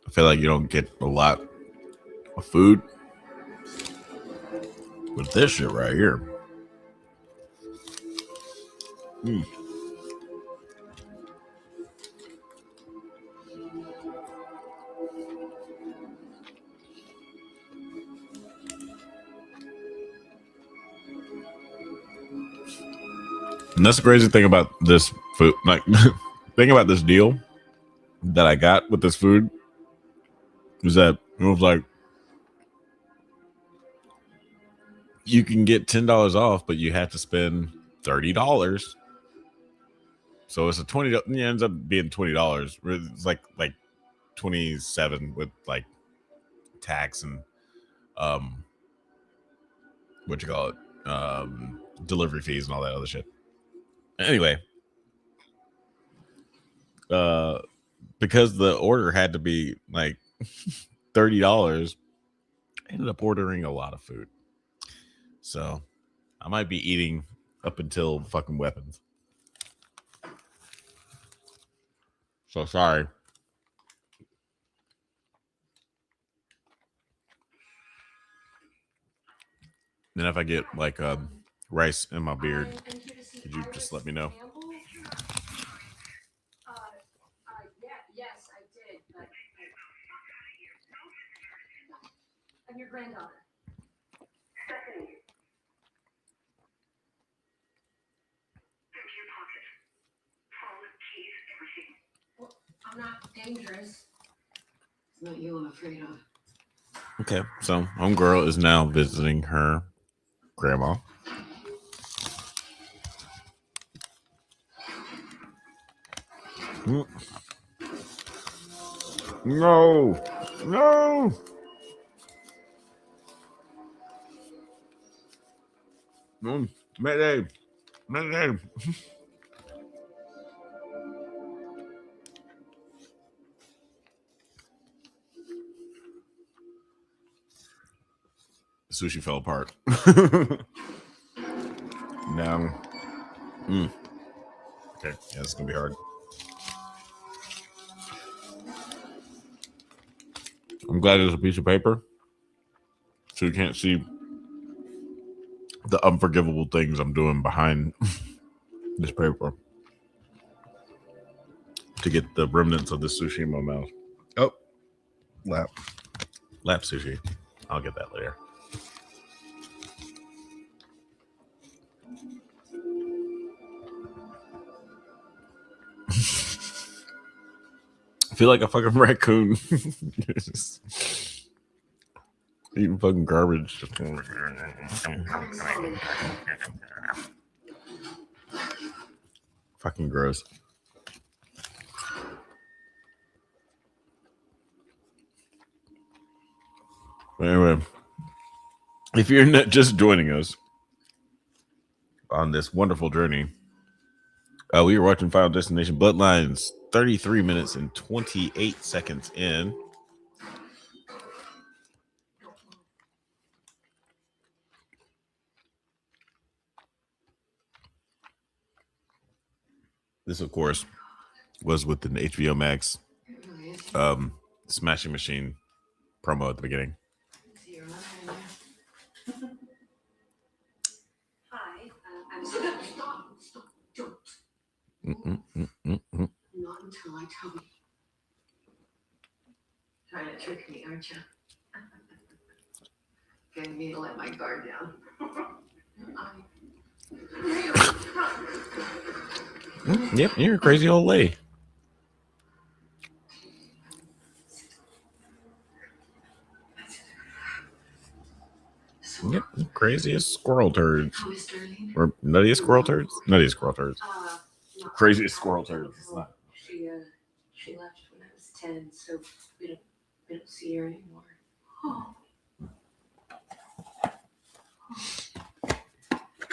I feel like you don't get a lot of food with this shit right here. And that's the crazy thing about this food. Like, thing about this deal that I got with this food is that it was like, you can get $10 off, but you have to spend $30. So it's a $20. It ends up being $20. It's like 27 with like tax and what you call it, delivery fees and all that other shit. Anyway, because the order had to be like $30, I ended up ordering a lot of food. So I might be eating up until fucking weapons. So sorry. Then if I get like rice in my beard, could you just let me know? Yes, I did. But I'm your granddaughter. Stephanie. Empty your pocket. Phone, keys, everything. Well, I'm not dangerous. It's not you I'm afraid of. Okay, so homegirl is now visiting her grandma. No, no. Mayday, mayday. Sushi fell apart. No. Okay, yeah, it's gonna be hard. I'm glad there's a piece of paper, so you can't see the unforgivable things I'm doing behind this paper to get the remnants of the sushi in my mouth. Oh, lap sushi. I'll get that later. I feel like a fucking raccoon. Eating fucking garbage. Fucking gross. But anyway, if you're not just joining us on this wonderful journey, we were watching Final Destination Bloodlines, 33 minutes and 28 seconds in. This, of course, was with an HBO Max Smashing Machine promo at the beginning. Hi, I'm stop, don't. Not until I tell you. Trying to trick me, aren't you? Getting me to let my guard down. Yep, you're a crazy old lady. Yep, craziest squirrel turds. Or nuttiest squirrel turds? Nuttiest squirrel turds. Craziest squirrel turds. It's not. She left when I was 10, so we don't see her anymore. Oh.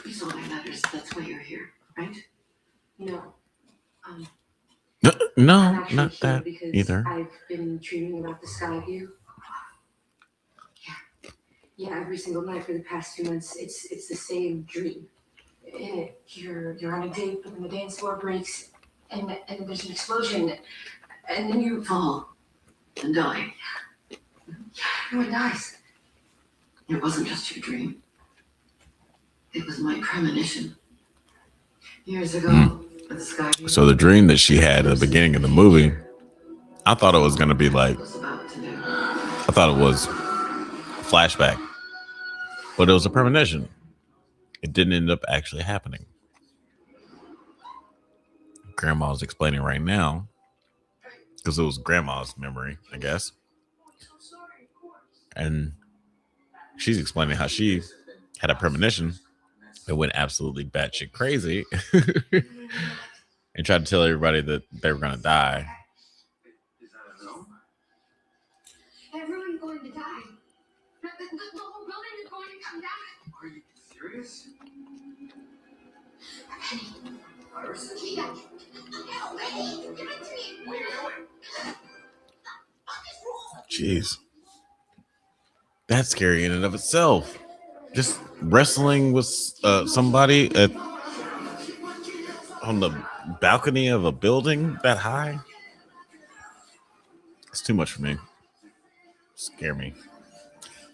You saw my letters, that's why you're here, right? No. No, not that either. I've been dreaming about the sky view. Yeah, every single night for the past 2 months, it's the same dream. In it, you're on a date, but then the dance floor breaks, and there's an explosion, and then you fall and die. everyone dies. It wasn't just your dream. It was my premonition. Years ago, the sky. So the dream that she had at the beginning of the movie, I thought it was going to be like, I thought it was a flashback, but it was a premonition. It didn't end up actually happening. Grandma's explaining right now, because it was grandma's memory, I guess. And she's explaining how she had a premonition that went absolutely batshit crazy and tried to tell everybody that they were going to die. Everyone's going to die. The whole building is going to come down. Are you serious? Iris? Kia! Help me! Give it to me! What are you doing? Jeez. That's scary in and of itself. Just wrestling with somebody on the balcony of a building that high. It's too much for me. Scare me.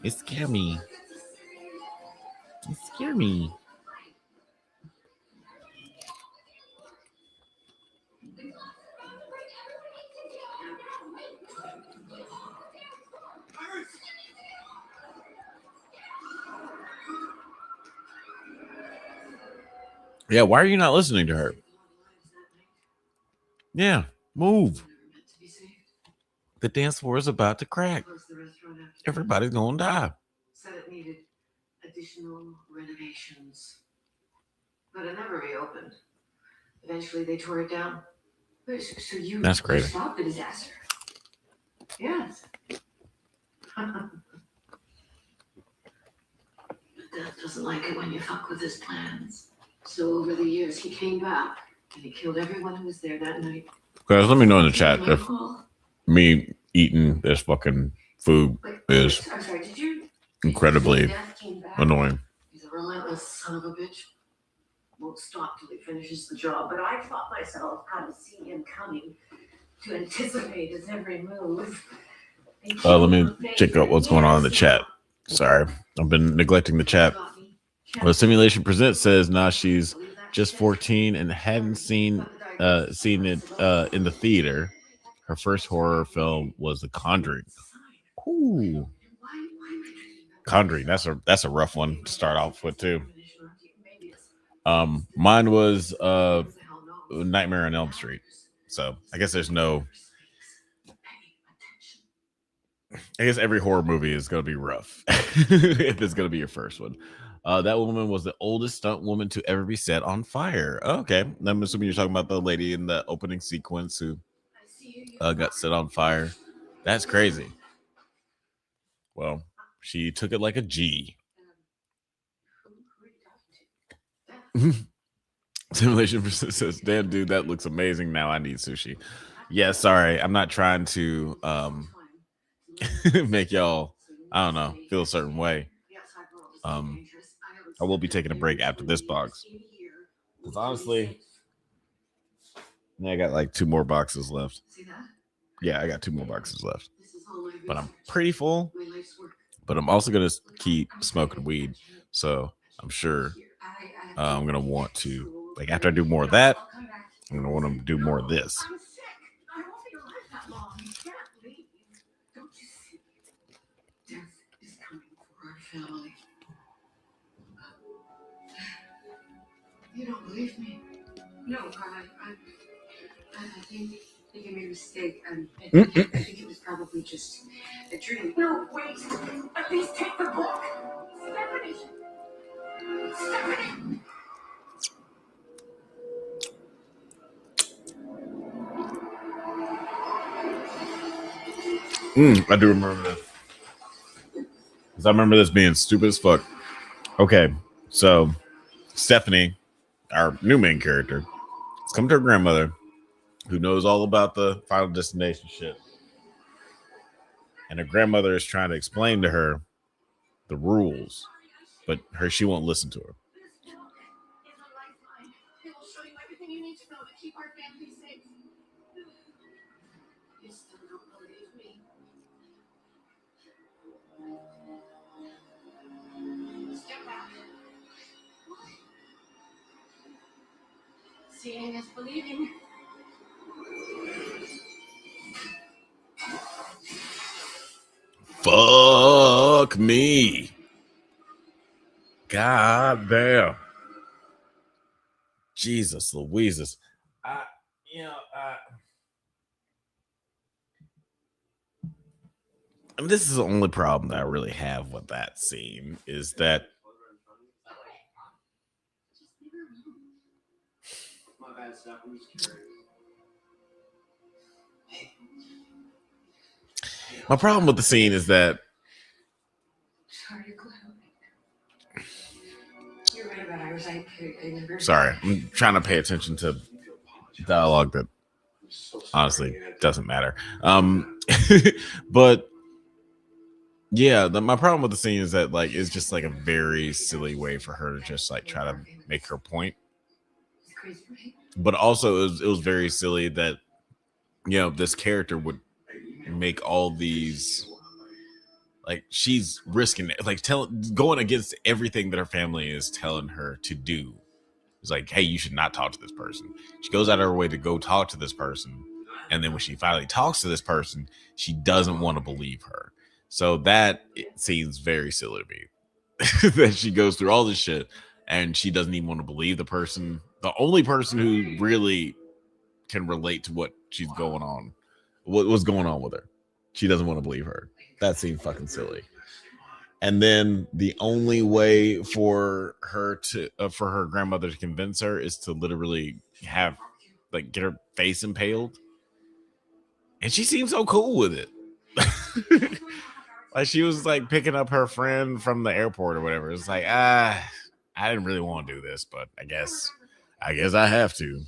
It scared me. You scare me. Yeah, why are you not listening to her? Yeah, move. The dance floor is about to crack. Everybody's gonna die. Said it needed additional renovations, but it never reopened. Eventually, they tore it down. So you That's crazy. stopped the disaster? Yes. But Death doesn't like it when you fuck with his plans. So over the years, he came back and he killed everyone who was there that night. Guys, let me know in the chat if me eating this fucking food is I'm sorry, did you? incredibly Death came back. annoying. He's a relentless son of a bitch. Won't stop till he finishes the job. But I taught myself how to see him coming, to anticipate his every move. Let me check out what's going on in the chat. Sorry, I've been neglecting the chat. Well, Simulation Presents says, nah, she's just 14 and hadn't seen it in the theater. Her first horror film was The Conjuring. Ooh. Conjuring, that's a rough one to start off with too. Mine was Nightmare on Elm Street. So I guess there's no. I guess every horror movie is going to be rough if it's going to be your first one. That woman was the oldest stunt woman to ever be set on fire. Okay, I'm assuming you're talking about the lady in the opening sequence who got set on fire. That's crazy. Well, she took it like a G. Simulation says, damn, dude, that looks amazing. Now I need sushi. Yeah, sorry. I'm not trying to make y'all, I don't know, feel a certain way. I will be taking a break after this box. Because honestly, I got like 2 more boxes left. Yeah, I got 2 more boxes left. But I'm pretty full. But I'm also going to keep smoking weed. So I'm sure I'm going to want to, like, after I do more of that, I'm going to want to do more of this. Family. You don't believe me? No, I think you made a mistake. I think it was probably just a dream. No, wait. At least take the book. Stephanie. Stephanie. I do remember this. Because I remember this being stupid as fuck. Okay, so Stephanie, our new main character, has come to her grandmother, who knows all about the Final Destination shit. And her grandmother is trying to explain to her the rules, but she won't listen to her. It will show you everything you need to know to keep our family safe. You still don't believe me. Step back. Seeing is believing. Fuck me. God damn. Jesus Louises. I mean, this is the only problem that I really have with that scene is that my problem with the scene is that You're right about Iris. I never. Sorry, I'm trying to pay attention to dialogue that honestly doesn't matter. But yeah, my problem with the scene is that like it's just like a very silly way for her to just like try to make her point. But also it was very silly that this character would make all these Like she's risking it, like going against everything that her family is telling her to do. It's like, hey, you should not talk to this person. She goes out of her way to go talk to this person. And then when she finally talks to this person, she doesn't want to believe her. So that it seems very silly to me. That she goes through all this shit and she doesn't even want to believe the person. The only person who really can relate to what she's going on, what's going on with her. She doesn't want to believe her. That seems fucking silly. And then the only way for her to, for her grandmother to convince her is to literally have, like, get her face impaled. And she seems so cool with it. Like she was like picking up her friend from the airport or whatever. It's like, I didn't really want to do this, but I guess I have to.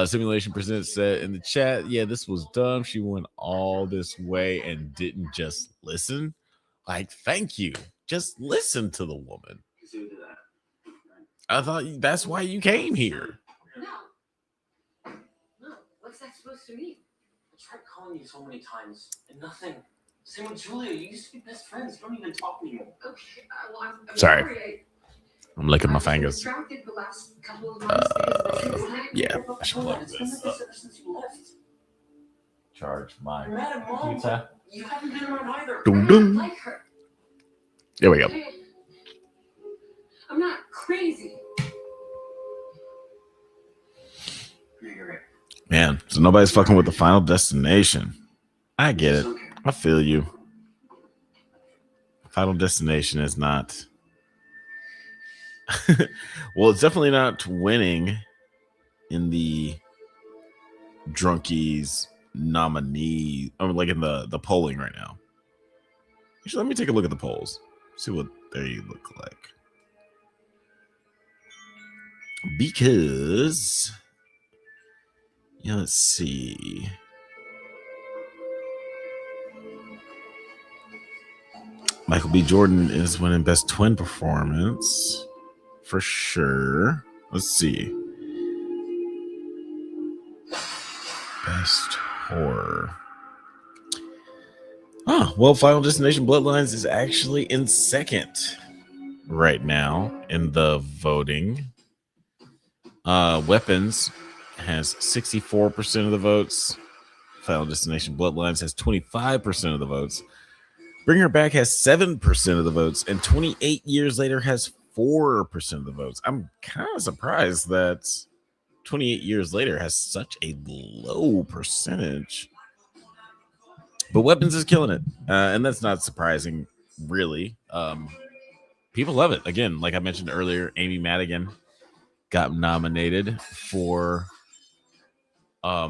Simulation Presents said in the chat, yeah, this was dumb. She went all this way and didn't just listen. Like, thank you. Just listen to the woman. I thought that's why you came here. No. What's that supposed to mean? I tried calling you so many times and nothing. Same with Julia. You used to be best friends. You don't even talk anymore. Okay. Well, I'm sorry. I'm licking my fingers. Distracted the last couple of months. Yeah, I should plug this up. Charge my computer. You haven't been around either. Dum, I dum. like her. There we go. I'm not crazy. Man, so nobody's fucking with the Final Destination. I get it. I feel you. Final Destination is not. Well, it's definitely not winning in the Drunkies nominee. I mean, like in the polling right now. Actually, let me take a look at the polls. See what they look like. Because, yeah, let's see. Michael B. Jordan is winning Best Twin Performance for sure. Let's see. Best Horror. Oh, well, Final Destination Bloodlines is actually in second right now in the voting. Weapons has 64% of the votes. Final Destination Bloodlines has 25% of the votes. Bring Her Back has 7% of the votes, and 28 Years Later has 4% of the votes. I'm kind of surprised that 28 Years Later has such a low percentage. But Weapons is killing it, and that's not surprising, really. People love it. Again, like I mentioned earlier, Amy Madigan got nominated for a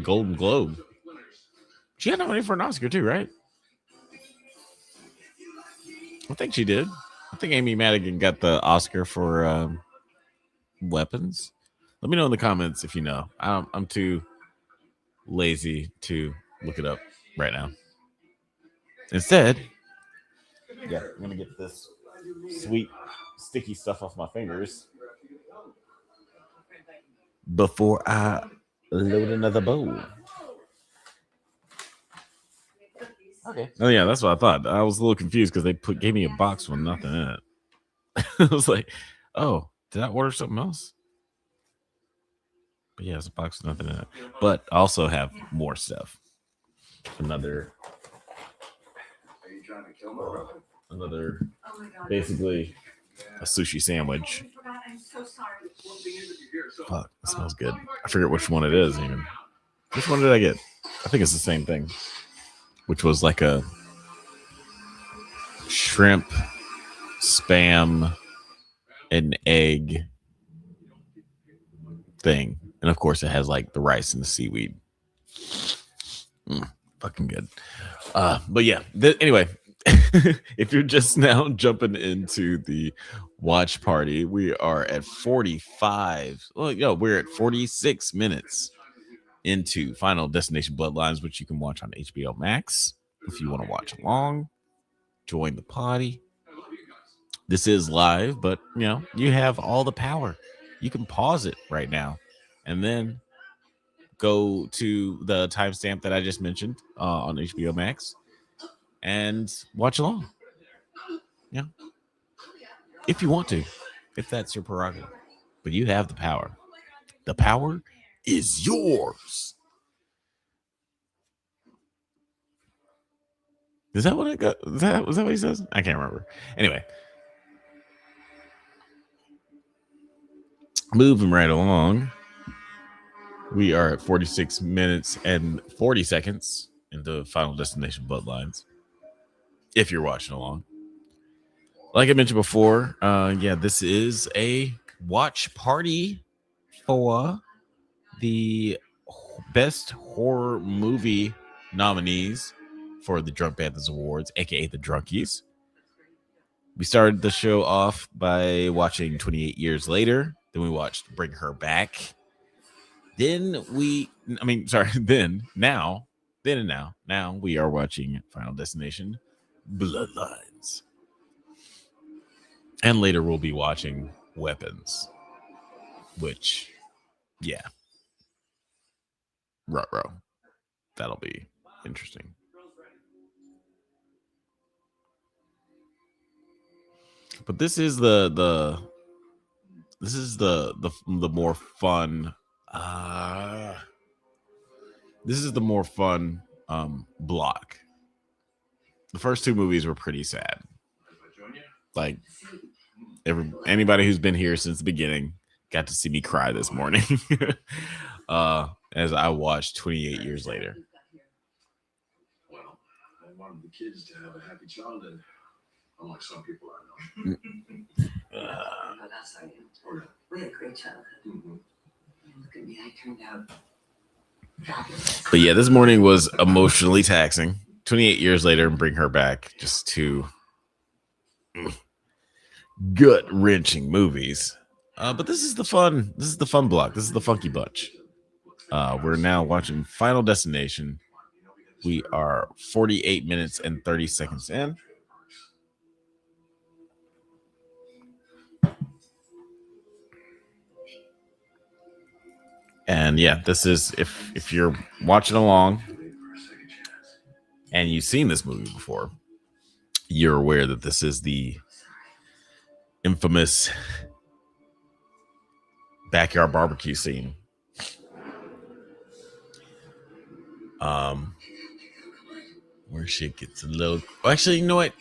Golden Globe. She got nominated for an Oscar too, right? I think she did. I think Amy Madigan got the Oscar for Weapons. Let me know in the comments if you know. I'm too lazy to look it up right now. Instead, yeah, I'm gonna get this sweet sticky stuff off my fingers before I load another bowl. Okay. Oh yeah, that's what I thought. I was a little confused because they gave me a box with nothing in it. I was like, oh, did I order something else? But yeah, it's a box with nothing in it. But I also have more stuff. Another, basically a sushi sandwich. Fuck, that smells good. I forget which one it is even. Which one did I get? I think it's the same thing. Which was like a shrimp, spam, and egg thing. And of course, it has like the rice and the seaweed. Fucking good. But yeah, anyway, if you're just now jumping into the watch party, we are at 45. Well, we're at 46 minutes into Final Destination Bloodlines, which you can watch on HBO Max if you want to watch along. Join the party. This is live, but you have all the power. You can pause it right now and then go to the timestamp that I just mentioned on HBO Max and watch along. Yeah. If you want to, if that's your prerogative. But you have the power. The power is yours. Is that what I got? Was that what he says? I can't remember. Anyway. Moving right along. We are at 46 minutes and 40 seconds into Final Destination Bloodlines. If you're watching along. Like I mentioned before, this is a watch party for the best horror movie nominees for the Drunk Banthas Awards, aka the Drunkies. We started the show off by watching 28 Years Later. Then we watched Bring Her Back. Now we are watching Final Destination Bloodlines. And later we'll be watching Weapons, which, yeah. Ruh-roh. That'll be interesting. But this is the more fun block. The first two movies were pretty sad. Like anybody who's been here since the beginning got to see me cry this morning as I watched 28 Years Later. Well, I wanted the kids to have a happy childhood, unlike some people I know. That's how you. We had a great childhood. Look at me, I turned out fabulous. But yeah, this morning was emotionally taxing. 28 Years Later and Bring Her Back, just two gut-wrenching movies. But this is the fun block. This is the funky bunch. We're now watching Final Destination. We are 48 minutes and 30 seconds in. And yeah, this is if you're watching along and you've seen this movie before, you're aware that this is the infamous backyard barbecue scene. Where shit gets a little. Actually, you know what?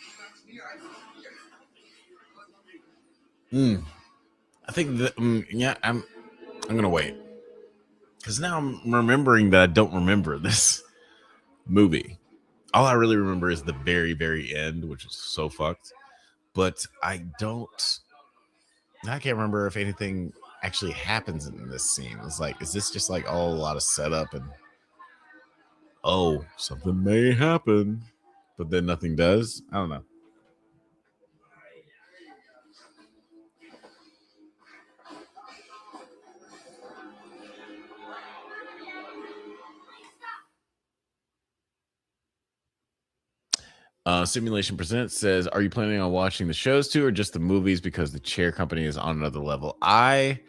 I think that I'm gonna wait because now I'm remembering that I don't remember this movie. All I really remember is the very, very end, which is so fucked. But I can't remember if anything actually happens in this scene. It's like, is this just like all a lot of setup and something may happen, but then nothing does? I don't know. Simulation Presents says, are you planning on watching the shows too or just the movies because the chair company is on another level? I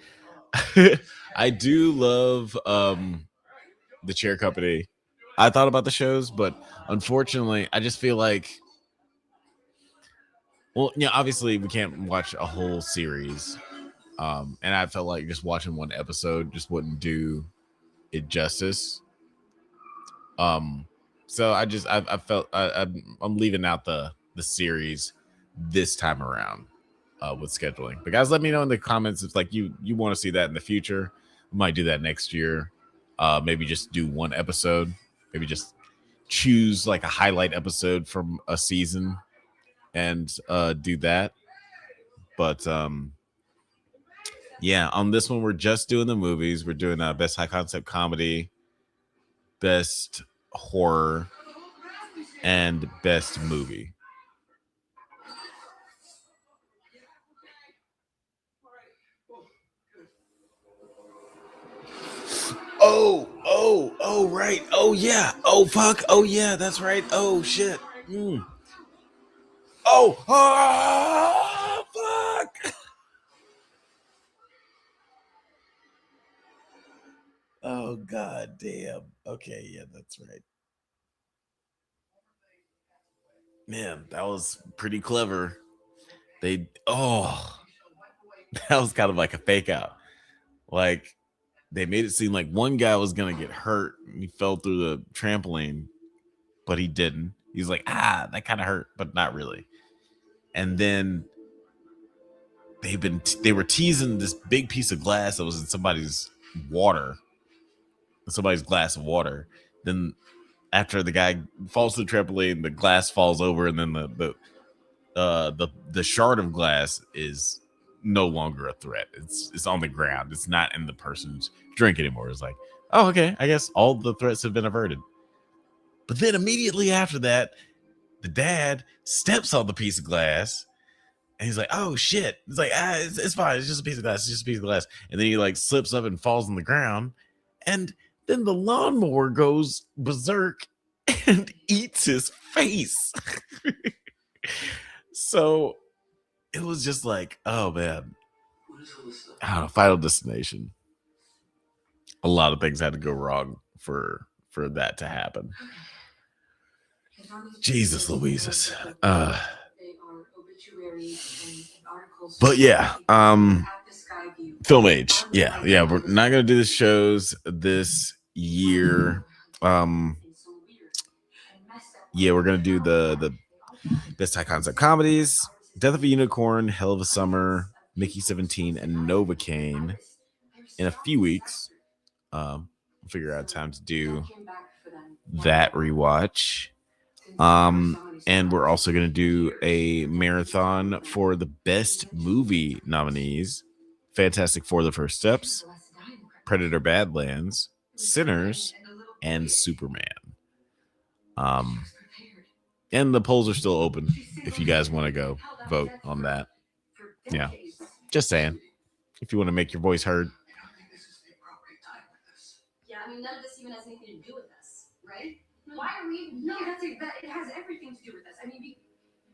do love the chair company. I thought about the shows, but unfortunately, I just feel like, obviously we can't watch a whole series. And I felt like just watching one episode just wouldn't do it justice. So I felt I'm leaving out the series this time around with scheduling. But guys, let me know in the comments if like you want to see that in the future. We might do that next year. Maybe just do one episode. Maybe just choose like a highlight episode from a season and do that. But yeah, on this one we're just doing the movies. We're doing best high concept comedy, best horror, and best movie. Oh, right. Oh, yeah. Oh, fuck. Oh, yeah, that's right. Oh, shit. Oh, fuck. Oh god damn. Okay, yeah, that's right. Man, that was pretty clever. That was kind of like a fake out. Like they made it seem like one guy was gonna get hurt and he fell through the trampoline, but he didn't. He's like, that kind of hurt, but not really. And then they were teasing this big piece of glass that was in somebody's glass of water. Then after the guy falls to the trampoline, the glass falls over, and then the shard of glass is no longer a threat. It's on the ground. It's not in the person's drink anymore. It's like, oh, okay, I guess all the threats have been averted. But then immediately after that, the dad steps on the piece of glass. And he's like, oh, shit. It's like, it's fine. It's just a piece of glass. It's just a piece of glass. And then he like slips up and falls on the ground. And then the lawnmower goes berserk and eats his face. So it was just like, oh, man. I don't know, Final Destination. A lot of things had to go wrong for that to happen. Jesus Louises. But yeah, Film Age. Yeah, we're not gonna do the shows this year. Yeah, we're gonna do the best high concept comedies: Death of a Unicorn, Hell of a Summer, Mickey 17, and Novocaine in a few weeks. We'll figure out time to do that rewatch. And we're also going to do a marathon for the best movie nominees: Fantastic Four: The First Steps, Predator: Badlands, Sinners, and Superman. And the polls are still open if you guys want to go vote on that. Yeah, just saying, if you want to make your voice heard. Yeah, I mean, none of this even has anything to do with us, right? Why are we? No, it has everything to do with us. I mean,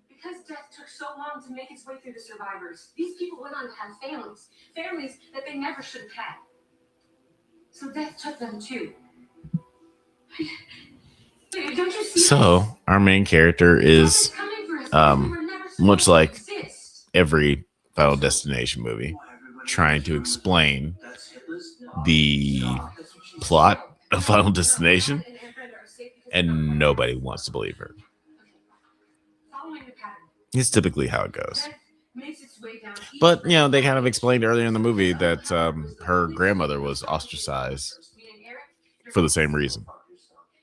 because death took so long to make its way through the survivors. These people went on to have families that they never should have had. So death took them too. Don't you see? So our main character is, much like every Final Destination movie, trying to explain the plot of Final Destination, and nobody wants to believe her. It's typically how it goes. But, they kind of explained earlier in the movie that her grandmother was ostracized for the same reason.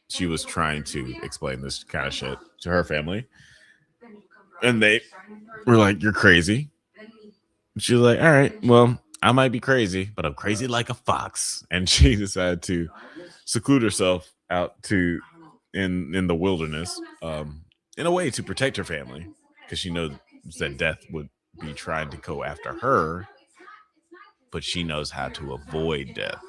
She was trying to explain this kind of shit to her family. And they were like, you're crazy. And she was like, all right, well, I might be crazy, but I'm crazy like a fox. And she decided to seclude herself out in the wilderness, in a way to protect her family, because she knows that death would be trying to go after her, but she knows how to avoid death.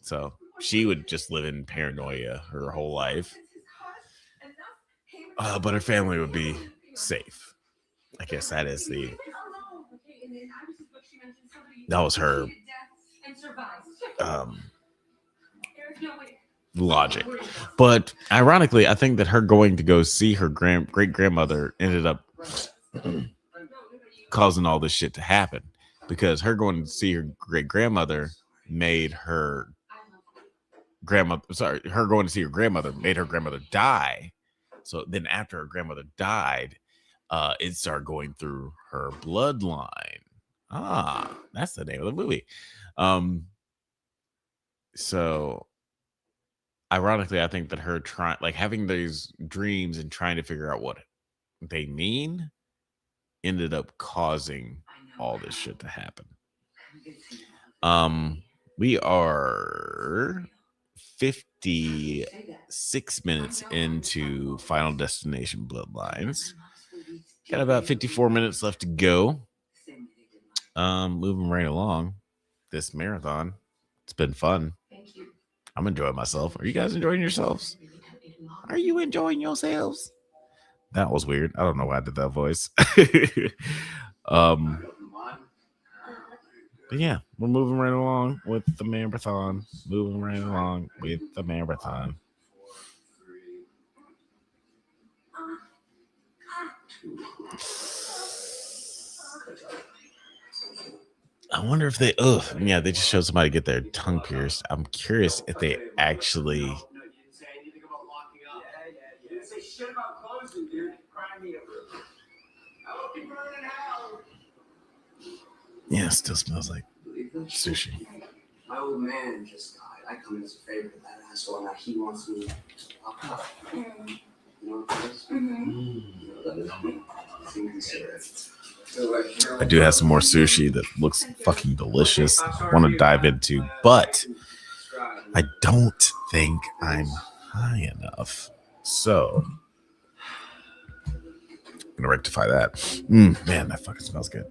So she would just live in paranoia her whole life, but her family would be safe. I guess that was her logic. But ironically, I think that her going to go see her great grandmother ended up causing all this shit to happen, because her going to see her great grandmother made her going to see her grandmother made her grandmother die. So then after her grandmother died, it started going through her bloodline. That's the name of the movie. So ironically, I think that her having these dreams and trying to figure out what they mean ended up causing all this shit to happen. We are 56 minutes into Final Destination Bloodlines. Got about 54 minutes left to go. Moving right along this marathon. It's been fun. Thank you. I'm enjoying myself. Are you guys enjoying yourselves? Are you enjoying yourselves? That was weird. I don't know why I did that voice. But yeah, we're moving right along with the marathon. Moving right along with the marathon. I wonder if they, yeah, they just showed somebody get their tongue pierced. I'm curious if they actually. Yeah, it still smells like sushi. My old man just died. I come as a favor to that asshole, and now he wants me to lock up. You know what that is? I do have some more sushi that looks fucking delicious. I want to dive into, but I don't think I'm high enough. So I'm gonna rectify that. Man, that fucking smells good.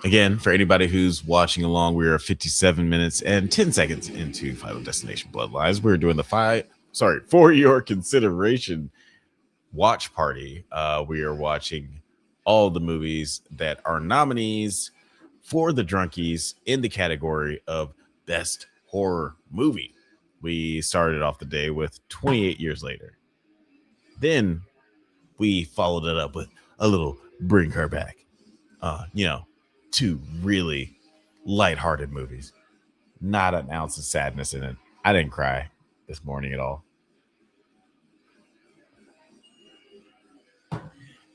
Again, for anybody who's watching along, we are 57 minutes and 10 seconds into Final Destination Bloodlines. We're doing the for your consideration watch party. We are watching all the movies that are nominees for the Drunkies in the category of Best Horror Movie. We started off the day with 28 Years Later. Then we followed it up with a little Bring Her Back. Two really lighthearted movies. Not an ounce of sadness in it. I didn't cry this morning at all.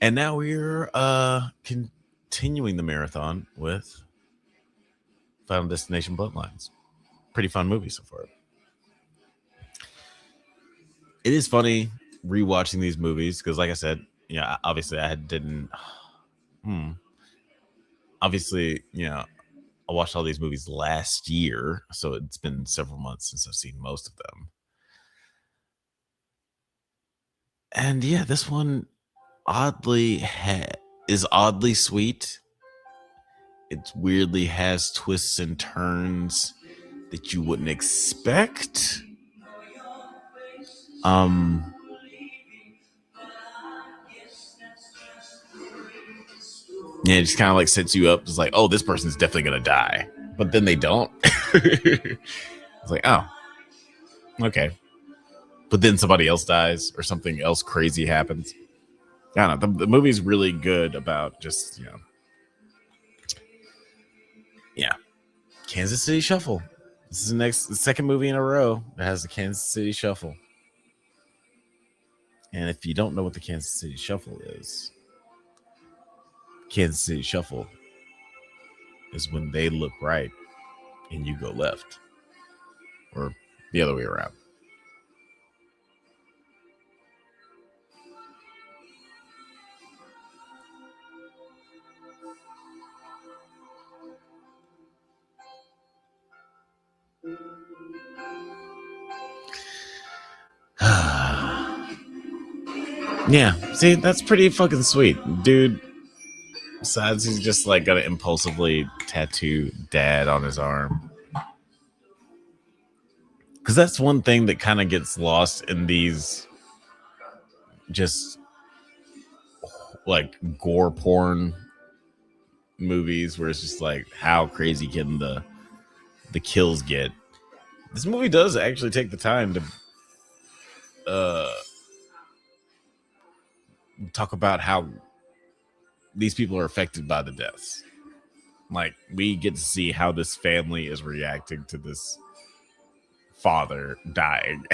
And now we're continuing the marathon with Final Destination Bloodlines. Pretty fun movie so far. It is funny rewatching these movies because, like I said, obviously I didn't. Obviously, I watched all these movies last year, so it's been several months since I've seen most of them. And yeah, this one is oddly sweet. It weirdly has twists and turns that you wouldn't expect. Yeah, it just kind of like sets you up. It's like, oh, this person's definitely gonna die, but then they don't. It's like, oh, okay, but then somebody else dies or something else crazy happens. I don't know. The movie's really good about just Kansas City Shuffle. This is the second movie in a row that has the Kansas City Shuffle. And if you don't know what the Kansas City Shuffle is, Kansas City Shuffle is when they look right and you go left, or the other way around. Yeah, see, that's pretty fucking sweet, dude. Besides, he's just like gonna impulsively tattoo dad on his arm. Because that's one thing that kind of gets lost in these just like gore porn movies where it's just like, how crazy can the kills get? This movie does actually take the time to talk about how these people are affected by the deaths. Like, we get to see how this family is reacting to this father dying.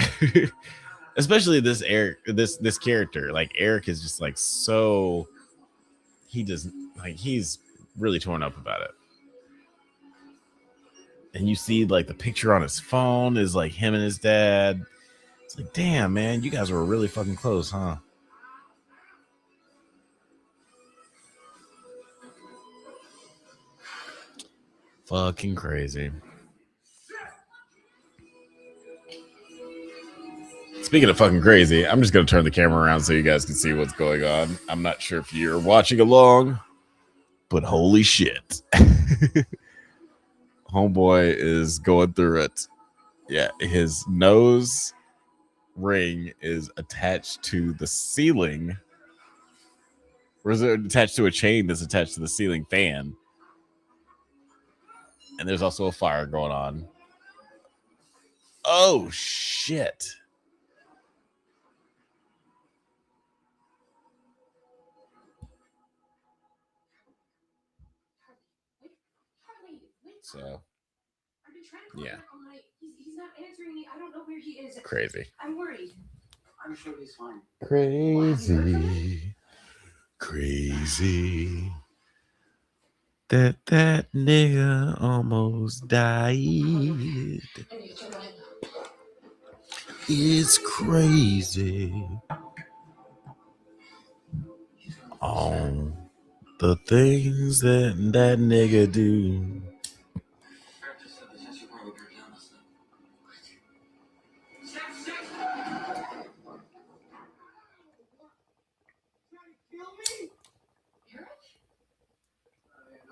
Especially this Eric, this character. Like, Eric is just like he's really torn up about it. And you see like the picture on his phone is like him and his dad. It's like, damn, man, you guys were really fucking close, huh? Fucking crazy. Speaking of fucking crazy, I'm just going to turn the camera around so you guys can see what's going on. I'm not sure if you're watching along, but holy shit. Homeboy is going through it. Yeah, his nose ring is attached to the ceiling. Or is it attached to a chain that's attached to the ceiling fan? And there's also a fire going on. Oh, shit. So, yeah. He's not answering me. I don't know where he is. Crazy. I'm worried. I'm sure he's fine. Crazy. Crazy. That nigga almost died. It's crazy. Oh, the things that nigga do.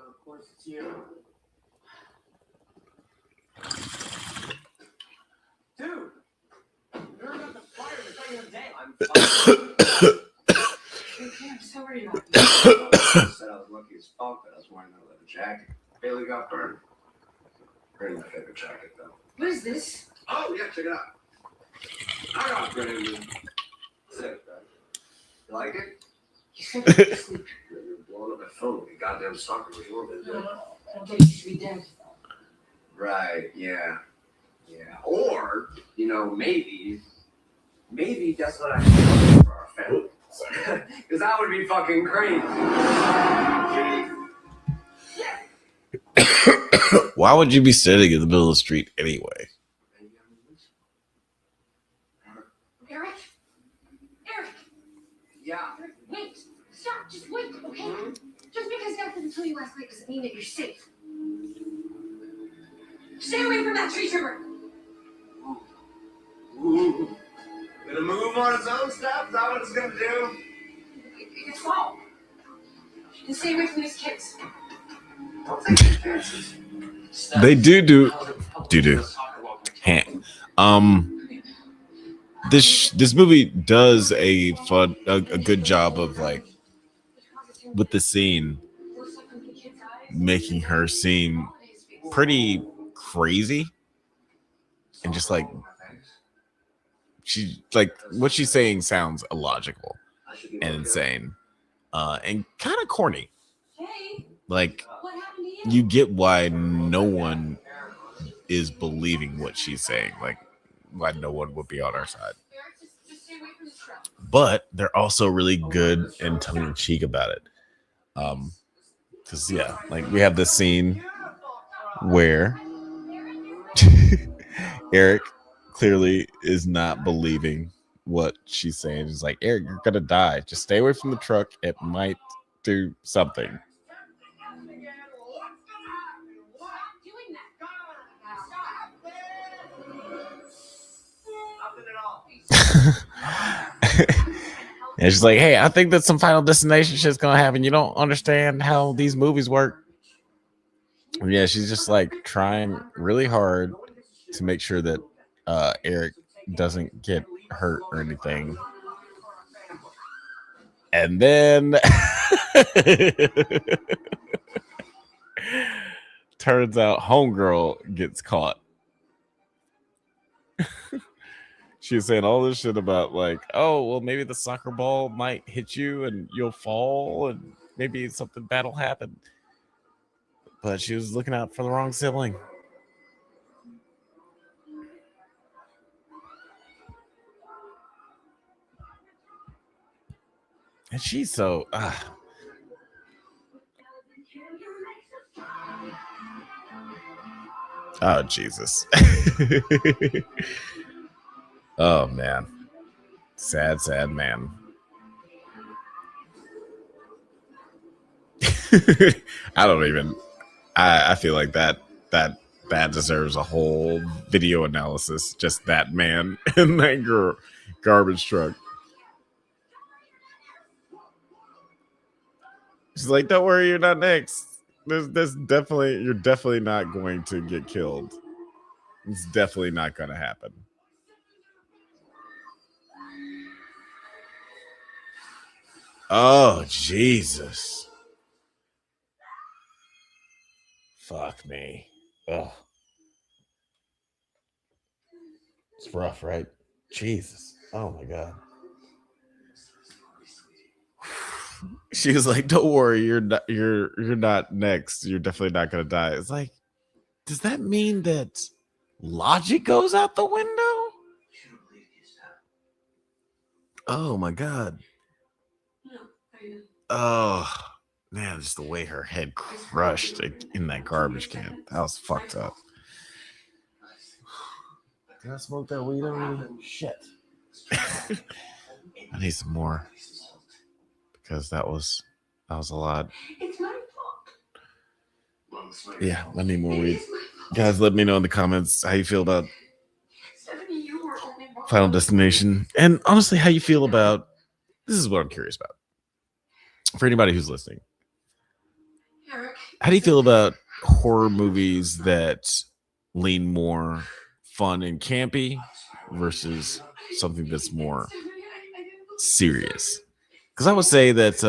Of course, it's you. Dude! You're about to fire the thing of day. I'm fine. I'm so worried about I said I was lucky as fuck that I was wearing that leather jacket. Bailey got burned. Very my favorite jacket, though. What is this? Oh, yeah, check it out. I got brand new. Sick, right? You like it? You said you were asleep. You're blowing up my phone with your goddamn soccer with your business. I don't think you should be dead. Right, yeah. Yeah. Or, maybe that's what I should do for our family. Because that would be fucking crazy. Why would you be sitting in the middle of the street anyway? Eric? Eric! Yeah. Wait! Stop! Just wait, okay? Just because Dad didn't tell you last night doesn't mean that you're safe. Stay away from that tree trimmer! Ooh. Gonna move on its own stuff? Is that what it's gonna do? It's fall. And stay away from these kids. Don't take any chances. They do. This movie does a good job of like with the scene making her seem pretty crazy and just like she like what she's saying sounds illogical and insane and kind of corny. Like you get why no one is believing what she's saying, like why no one would be on our side. But they're also really good and tongue-in-cheek about it. Because yeah, like we have this scene where Eric clearly is not believing what she's saying. He's like, Eric, you're gonna die. Just stay away from the truck. It might do something. And she's like, hey, I think that some Final Destination shit's gonna happen. You don't understand how these movies work. And yeah, she's just like trying really hard to make sure that Eric doesn't get hurt or anything. And then turns out homegirl gets caught. She was saying all this shit about like, oh, well, maybe the soccer ball might hit you and you'll fall and maybe something bad will happen. But she was looking out for the wrong sibling. And she's so... Oh, Jesus. Oh, man. Sad, sad man. I don't even... I feel like that deserves a whole video analysis. Just that man in that garbage truck. She's like, don't worry, you're not next. You're definitely not going to get killed. It's definitely not going to happen. Oh, Jesus. Fuck me. Oh, it's rough, right? Jesus. Oh my God. She was like, "Don't worry, you're not next. You're definitely not gonna die." It's like, does that mean that logic goes out the window? Oh my God. Oh man, just the way her head crushed in that garbage can. That was fucked up. Did I smoke that weed already? Shit. I need some more because that was a lot. Yeah, I need more weed. Guys, let me know in the comments how you feel about Final Destination, and honestly, how you feel about. This is what I'm curious about. For anybody who's listening, how do you feel about horror movies that lean more fun and campy versus something that's more serious? Because I would say that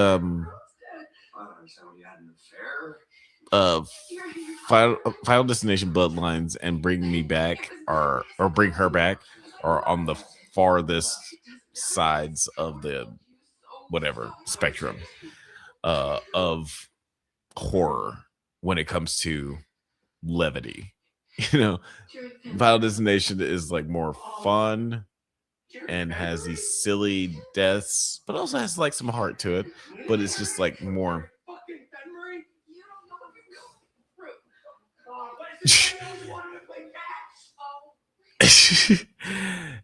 Final Destination, Bloodlines, and Bring Me Back or Bring Her Back are on the farthest sides of the whatever spectrum of horror when it comes to levity. You know, Final Destination is like more fun and has these silly deaths, but also has like some heart to it. But it's just like more.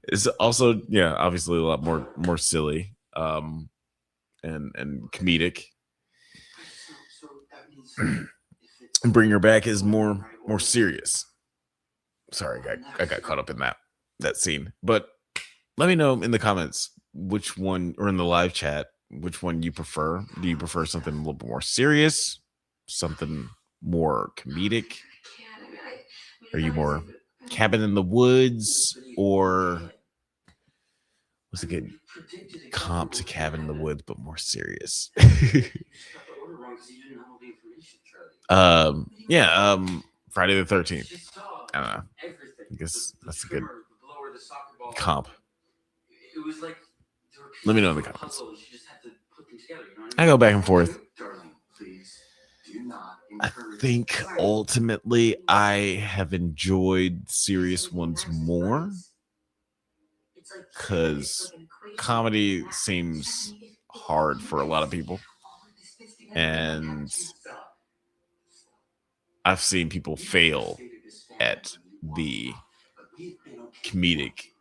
It's also, yeah, obviously a lot more silly and comedic. And Bring Her Back is more serious. Sorry, I got caught up in that scene. But let me know in the comments which one, or in the live chat, which one you prefer. Do you prefer something a little bit more serious, something more comedic? Are you more Cabin in the Woods, or what's a good comp to Cabin in the Woods but more serious? Friday the 13th. I don't know. I guess that's a good comp. Let me know in the comments. I go back and forth. I think ultimately I have enjoyed serious ones more because comedy seems hard for a lot of people, and I've seen people fail at the comedic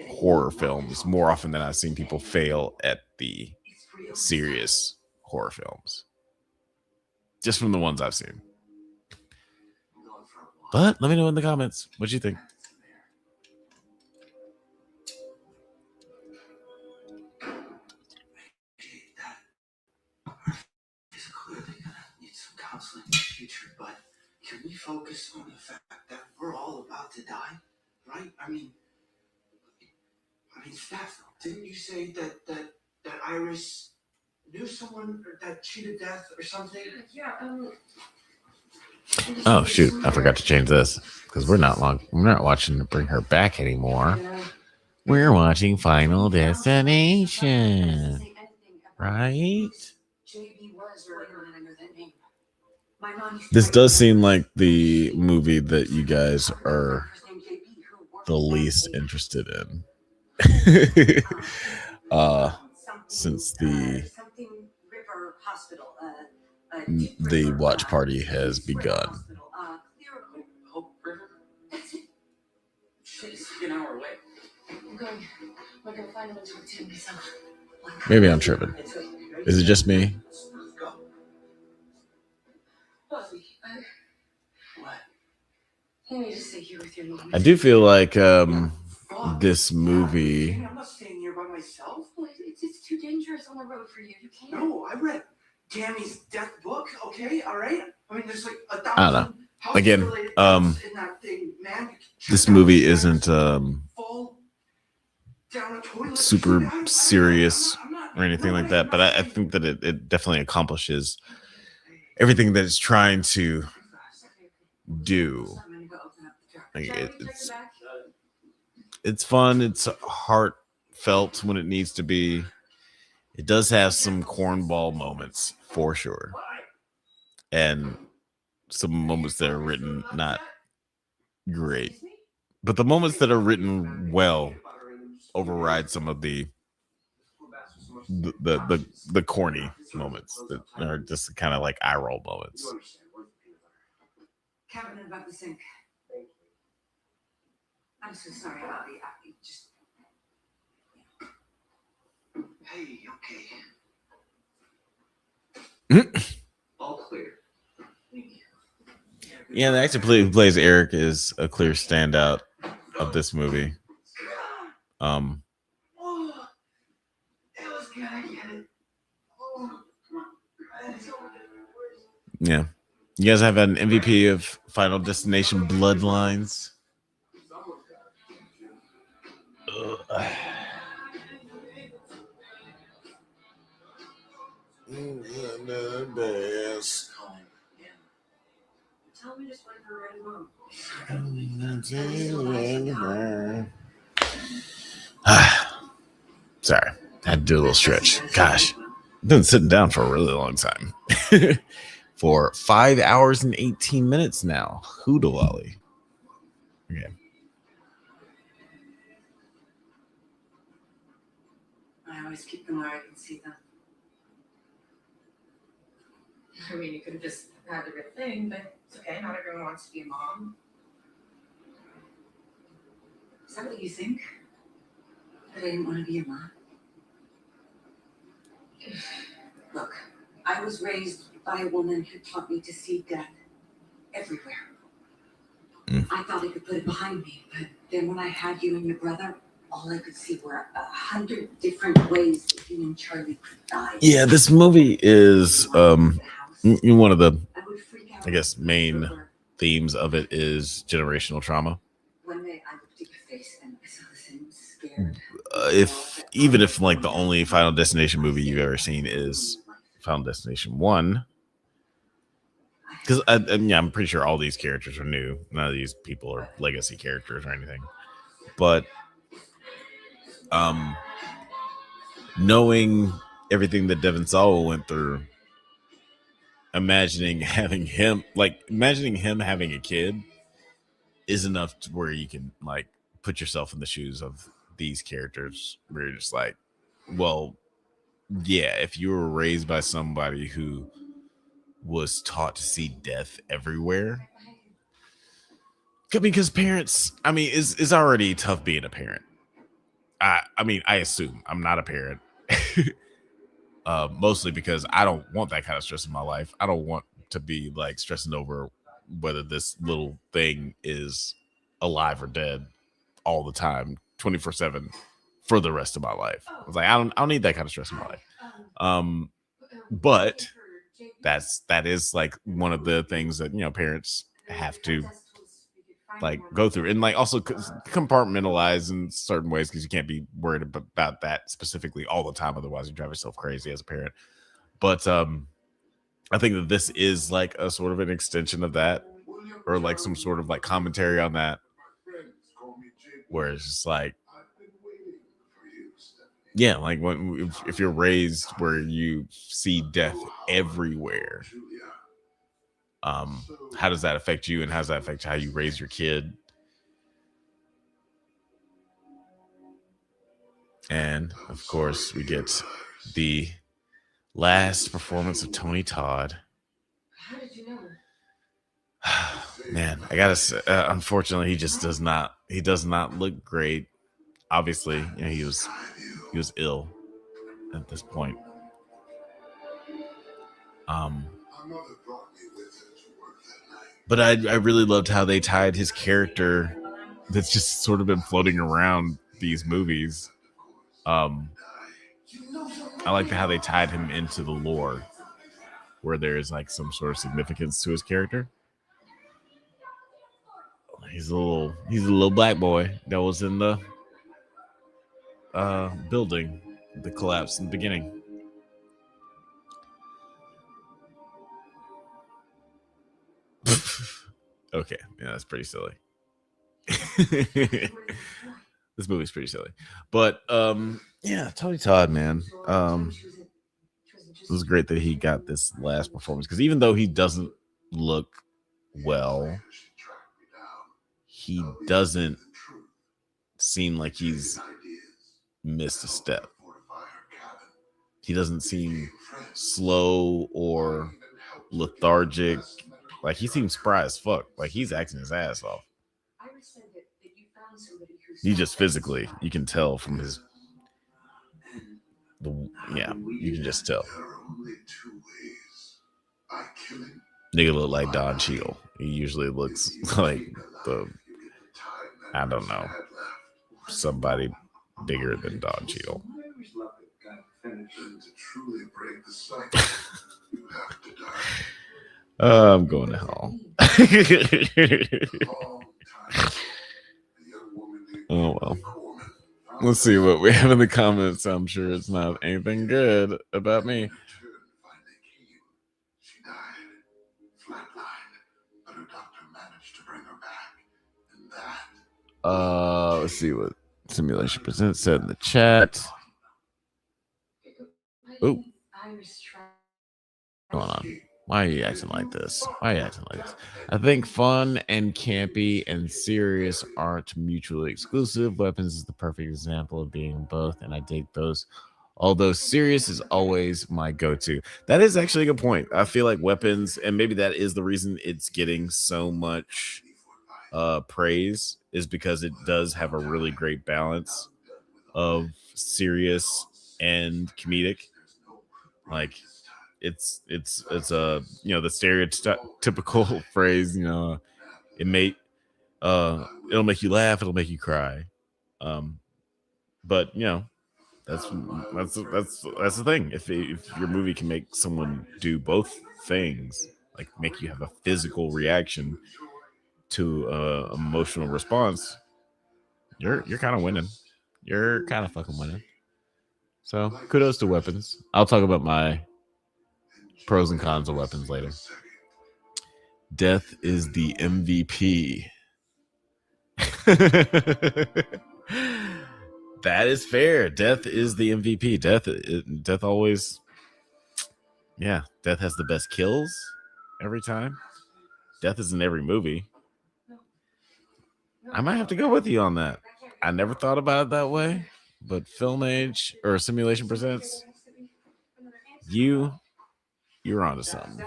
horror films more often than I've seen people fail at the serious horror films. Just from the ones I've seen. But let me know in the comments what you think. Counseling in the future, but can we focus on the fact that we're all about to die, right? I mean, Steph, didn't you say that Iris knew someone that cheated death or something? Yeah. Oh shoot! I forgot to change this because we're not watching Bring Her Back anymore. We're watching Final Destination, right? This does seem like the movie that you guys are the least interested in. Since the watch party has begun. Maybe I'm tripping. Is it just me? I do feel like this movie. I'm not staying here by myself. It's too dangerous on the road for you. You can't. No, I read Tammy's death book. Okay, all right. I mean, there's like 1,000. I don't know. Again, this movie isn't super serious or anything like that, but I think that it definitely accomplishes everything that it's trying to do. Like it's fun. It's heartfelt when it needs to be. It does have some cornball moments for sure, and some moments that are written not great, but the moments that are written well override some of the corny moments that are just kind of like eye roll moments. Cabinet above the sink. I'm so sorry about the just. Hey, okay. All clear. Yeah, the actor who plays Eric is a clear standout of this movie. Oh, it was good. I get it. Oh, yeah. You guys have an MVP of Final Destination Bloodlines. Tell me just when you're ready to move. Sorry, I had to do a little stretch. Gosh, I've been sitting down for a really long time. For 5 hours and 18 minutes now. Hoodawali. Okay. I always keep them where I can see them. I mean, you could have just had the real thing, but it's okay. Not everyone wants to be a mom. Is that what you think? That I didn't want to be a mom? Look, I was raised by a woman who taught me to see death everywhere. I thought I could put it behind me, but then when I had you and your brother, all I could see were 100 different ways that you and Charlie could die. Yeah, this movie is one of the, I guess, main themes of it is generational trauma. One day I looked at your face and I saw the same scared. Even if like the only Final Destination movie you've ever seen is Final Destination 1, because I'm pretty sure all these characters are new. None of these people are legacy characters or anything. But knowing everything that Devon Sawa went through, imagining him having a kid is enough to where you can like put yourself in the shoes of these characters where you're just like, well, yeah, if you were raised by somebody who was taught to see death everywhere, because parents, I mean, it's already tough being a parent. I mean, I assume I'm not a parent. Mostly because I don't want that kind of stress in my life. I don't want to be like stressing over whether this little thing is alive or dead all the time, 24/7 for the rest of my life. I was like, I don't need that kind of stress in my life. But that is like one of the things that, you know, parents have to like go through and like also compartmentalize in certain ways, because you can't be worried about that specifically all the time, otherwise you drive yourself crazy as a parent. But I think that this is like a sort of an extension of that, or like some sort of like commentary on that, where it's just like, yeah, like if you're raised where you see death everywhere, how does that affect you, and how does that affect how you raise your kid? And of course, we get the last performance of Tony Todd. How did you know? Man, I gotta say, unfortunately, he just does not look great. Obviously, you know, he was ill at this point. But I really loved how they tied his character that's just sort of been floating around these movies. I like how they tied him into the lore, where there is like some sort of significance to his character. He's a little black boy that was in the building that collapsed in the beginning. Okay, yeah, that's pretty silly. This movie's pretty silly, but yeah, Tony Todd, man, it was great that he got this last performance, because even though he doesn't look well, he doesn't seem like he's missed a step. He doesn't seem slow or lethargic. Like, he seems spry as fuck. Like, he's acting his ass off. He just physically, you can tell from his, you can just tell. Nigga look like Don Cheadle. He usually looks like I don't know, somebody bigger than Don Cheadle. I'm going to hell. Oh well. Let's see what we have in the comments. I'm sure it's not anything good about me. Let's see what Simulation Presents said in the chat. Oh, what's going on? Why are you acting like this? Why are you acting like this? I think fun and campy and serious aren't mutually exclusive. Weapons is the perfect example of being both, and I dig those. Although serious is always my go-to. That is actually a good point. I feel like Weapons, and maybe that is the reason it's getting so much praise, is because it does have a really great balance of serious and comedic. Like, it's a the stereotypical phrase, it'll make you laugh, it'll make you cry, but that's the thing. If your movie can make someone do both things, like make you have a physical reaction to emotional response, you're kind of winning. You're kind of fucking winning. So kudos to Weapons. I'll talk about my pros and cons of Weapons later. Death is the MVP. That is fair. Death is the MVP. Death always, Death has the best kills every time. Death is in every movie. I might have to go with you on that. I never thought about it that way, but Film Age or Simulation Presents, you're onto something.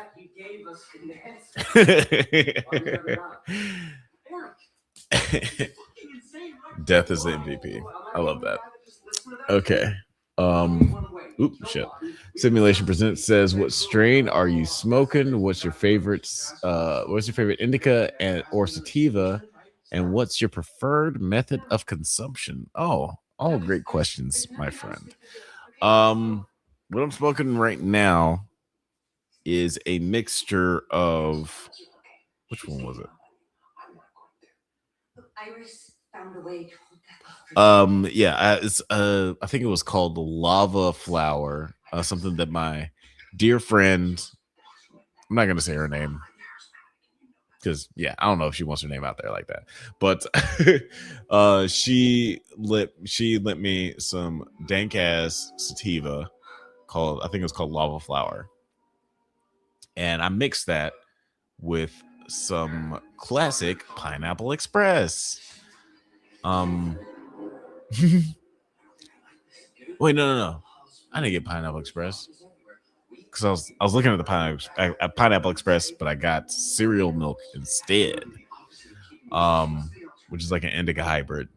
Death is the MVP. I love that. Okay. Shit. Simulation Presents says, what strain are you smoking? What's your favorite indica or sativa? And what's your preferred method of consumption? Oh, all great questions, my friend. What I'm smoking right now is a mixture of, which one was it? Iris found a way to I think it was called the Lava Flower, something that my dear friend, I'm not gonna say her name because I don't know if she wants her name out there like that, but she lent me some dank ass sativa called, I think it was called Lava Flower, and I mixed that with some classic Pineapple Express. Wait, no. I didn't get Pineapple Express because I was looking at the Pineapple Express, but I got cereal milk instead, which is like an indica hybrid.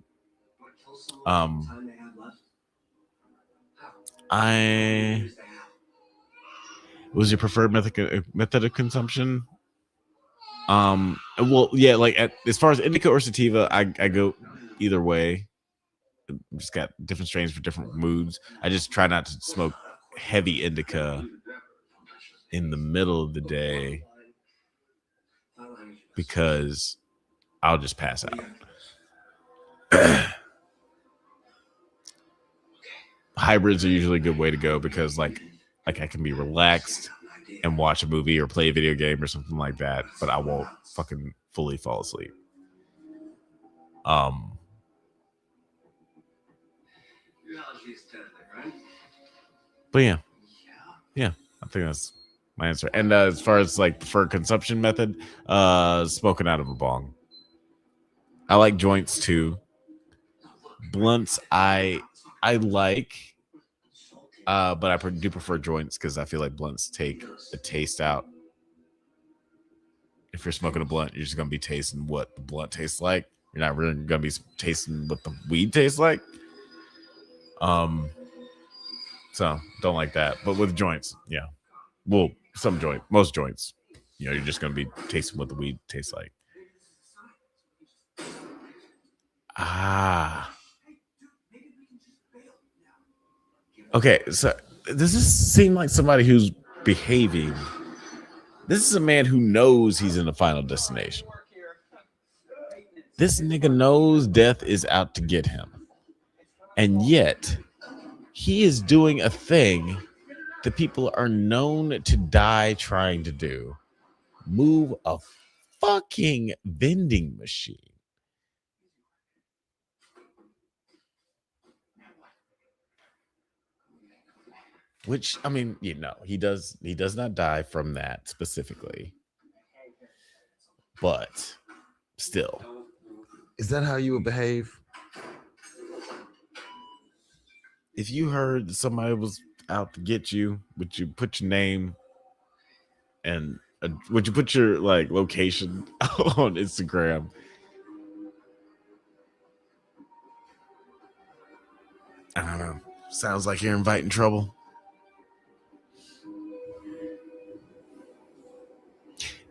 Was your preferred method of consumption? As far as indica or sativa, I go either way. Just got different strains for different moods. I just try not to smoke heavy indica in the middle of the day because I'll just pass out. Hybrids are usually a good way to go because like I can be relaxed and watch a movie or play a video game or something like that, but I won't fucking fully fall asleep. Your allergy is deadly, right? But yeah, I think that's my answer. And as far as like preferred consumption method, smoking out of a bong. I like joints too. Blunts, I like, but I do prefer joints because I feel like blunts take the taste out. If you're smoking a blunt, you're just gonna be tasting what the blunt tastes like. You're not really gonna be tasting what the weed tastes like. So don't like that. But with joints, yeah. Well, most joints, you're just gonna be tasting what the weed tastes like. Okay, so does this seem like somebody who's behaving? This is a man who knows he's in the final destination. This nigga knows death is out to get him. And yet, he is doing a thing that people are known to die trying to do. Move a fucking vending machine. Which, I mean, he does not die from that specifically. But still. Is that how you would behave? If you heard somebody was out to get you, would you put your name and would you put your like location on Instagram? I don't know. Sounds like you're inviting trouble.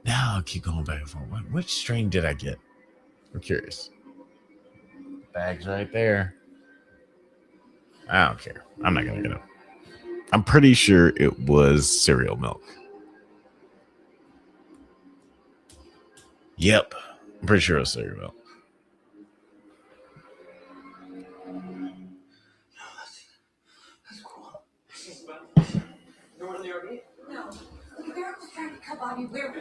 Now I'll keep going back and forth. Which strain did I get? I'm curious. Bag's right there. I don't care. I'm not gonna get it. I'm pretty sure it was cereal milk. Yep. I'm pretty sure it was cereal milk. That's cool. No one in the RV? No. Eric was trying to cut Bobby. Where?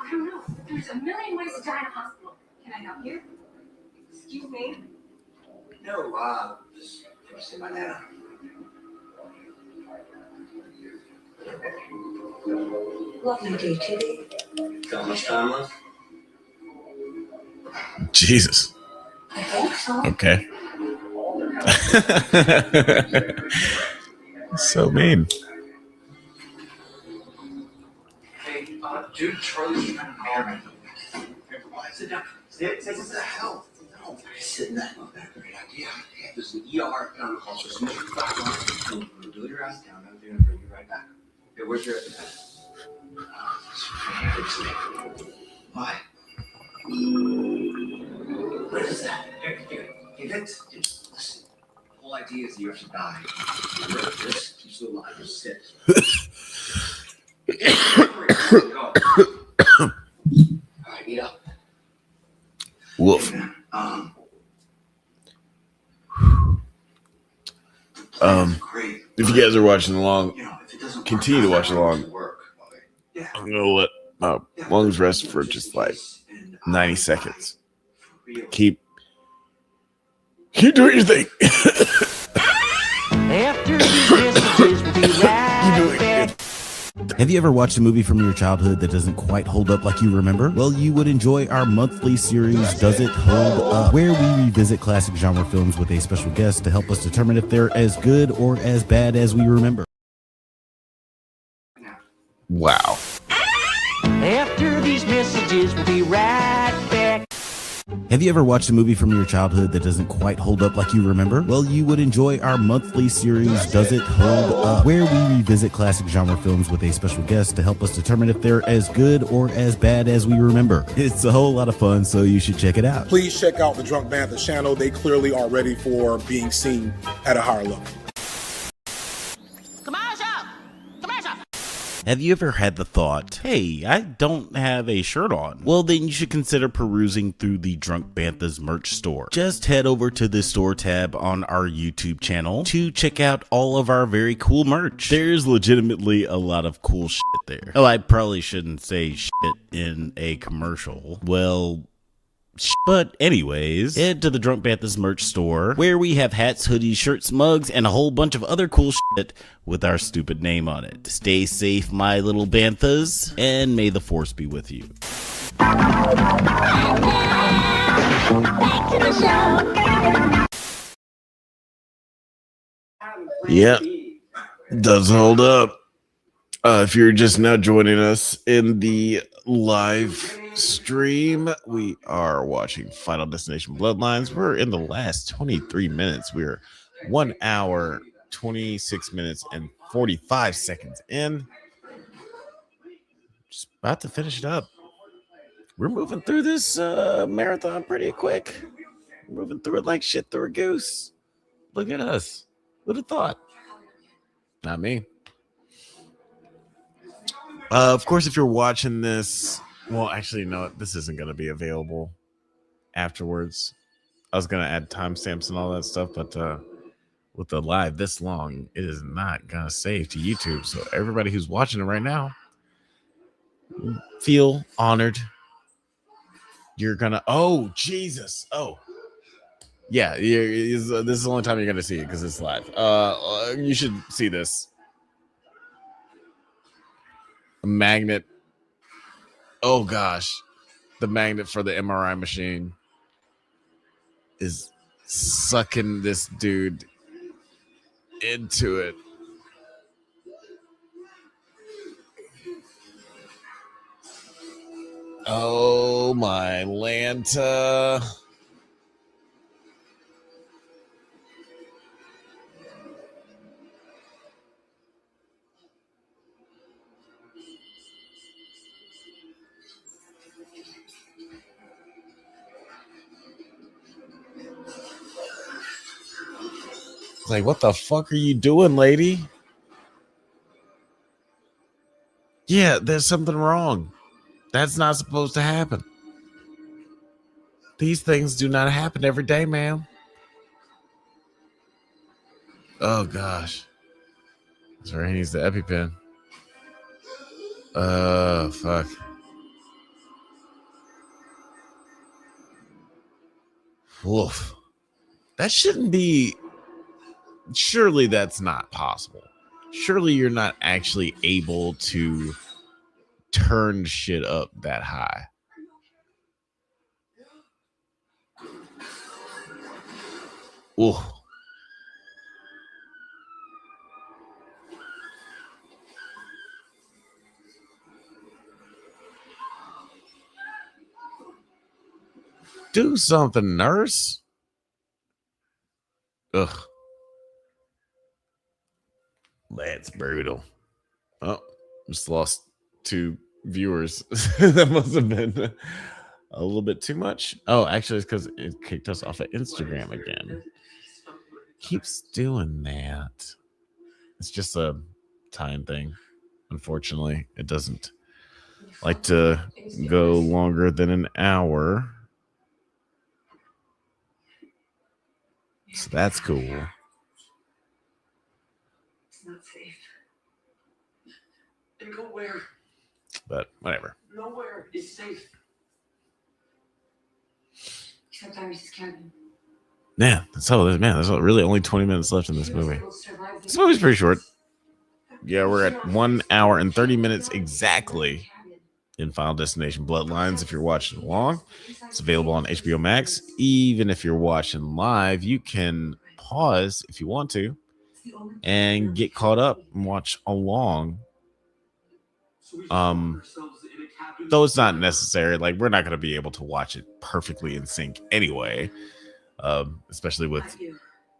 I don't know. There's a million ways to die in a hospital. Can I help you? Excuse me? No, just see my nana. Lovely day today. Got much time left? Jesus. I hope so. Okay. So mean. Hey, dude, Charlie's trying to call me. Sit down. Sit down. No, sit in that. That's a great idea. Yeah, there's an ER down the hall. So as soon as you back on, we'll do your ass down. I'm going to bring you right back. Okay, where's your Why? What is that? Here, just listen. The whole idea is you have to die. Remember, this keeps you alive. Just sit. Go. Alright, eat up. Woof. If you guys are watching along, continue to watch along. I'm gonna let my lungs rest for just like 90 seconds. Keep doing your thing. After these messages, we'll be right back. Have you ever watched a movie from your childhood that doesn't quite hold up like you remember? Well, you would enjoy our monthly series, Does It Hold Up?, where we revisit classic genre films with a special guest to help us determine if they're as good or as bad as we remember. Wow. After these messages, we'll be right back. Have you ever watched a movie from your childhood that doesn't quite hold up like you remember? Well, you would enjoy our monthly series, Does It Hold Up?, where we revisit classic genre films with a special guest to help us determine if they're as good or as bad as we remember. It's a whole lot of fun, so you should check it out. Please check out the Drunk Banthas channel. They clearly are ready for being seen at a higher level. Have you ever had the thought, hey, I don't have a shirt on? Well, then you should consider perusing through the Drunk Banthas merch store. Just head over to the store tab on our YouTube channel to check out all of our very cool merch. There's legitimately a lot of cool shit there. Oh, I probably shouldn't say shit in a commercial. Well, but anyways, head to the Drunk Banthas merch store where we have hats, hoodies, shirts, mugs, and a whole bunch of other cool shit with our stupid name on it. Stay safe, my little Banthas, and may the force be with you. Yeah, does hold up. If you're just now joining us in the live stream, we are watching Final Destination Bloodlines. We're in the last 23 minutes. We're 1 hour, 26 minutes, and 45 seconds in. Just about to finish it up. We're moving through this marathon pretty quick. We're moving through it like shit through a goose. Look at us. Who'd have thought? Not me. Of course, if you're watching this, well, actually, no, this isn't going to be available afterwards. I was going to add timestamps and all that stuff, but with the live this long, it is not going to save to YouTube. So everybody who's watching it right now, feel honored. You're going to, oh, Jesus. Oh, yeah. This is the only time you're going to see it because it's live. You should see this. A magnet. Oh gosh, the magnet for the MRI machine is sucking this dude into it. Oh my Lanta. Like, what the fuck are you doing, lady? Yeah, there's something wrong. That's not supposed to happen. These things do not happen every day, ma'am. Oh gosh. Sorry, he needs the EpiPen. Fuck. Woof. That shouldn't be. Surely that's not possible. Surely you're not actually able to turn shit up that high. Ooh. Do something, nurse. Ugh. That's brutal. Oh, just lost 2 viewers. That must have been a little bit too much. Oh, actually, it's because it kicked us off of Instagram again. Keeps doing that. It's just a time thing. Unfortunately, it doesn't like to go longer than an hour. So that's cool. It's not safe. And go where? But whatever. Nowhere is safe. Except Iris' cabin. Yeah, that's all. Man, there's really only 20 minutes left in this movie. This movie's pretty short. Yeah, we're at 1 hour and 30 minutes exactly in Final Destination Bloodlines. If you're watching along, it's available on HBO Max. Even if you're watching live, you can pause if you want to and get caught up and watch along. Though it's not necessary. Like, we're not going to be able to watch it perfectly in sync anyway, especially with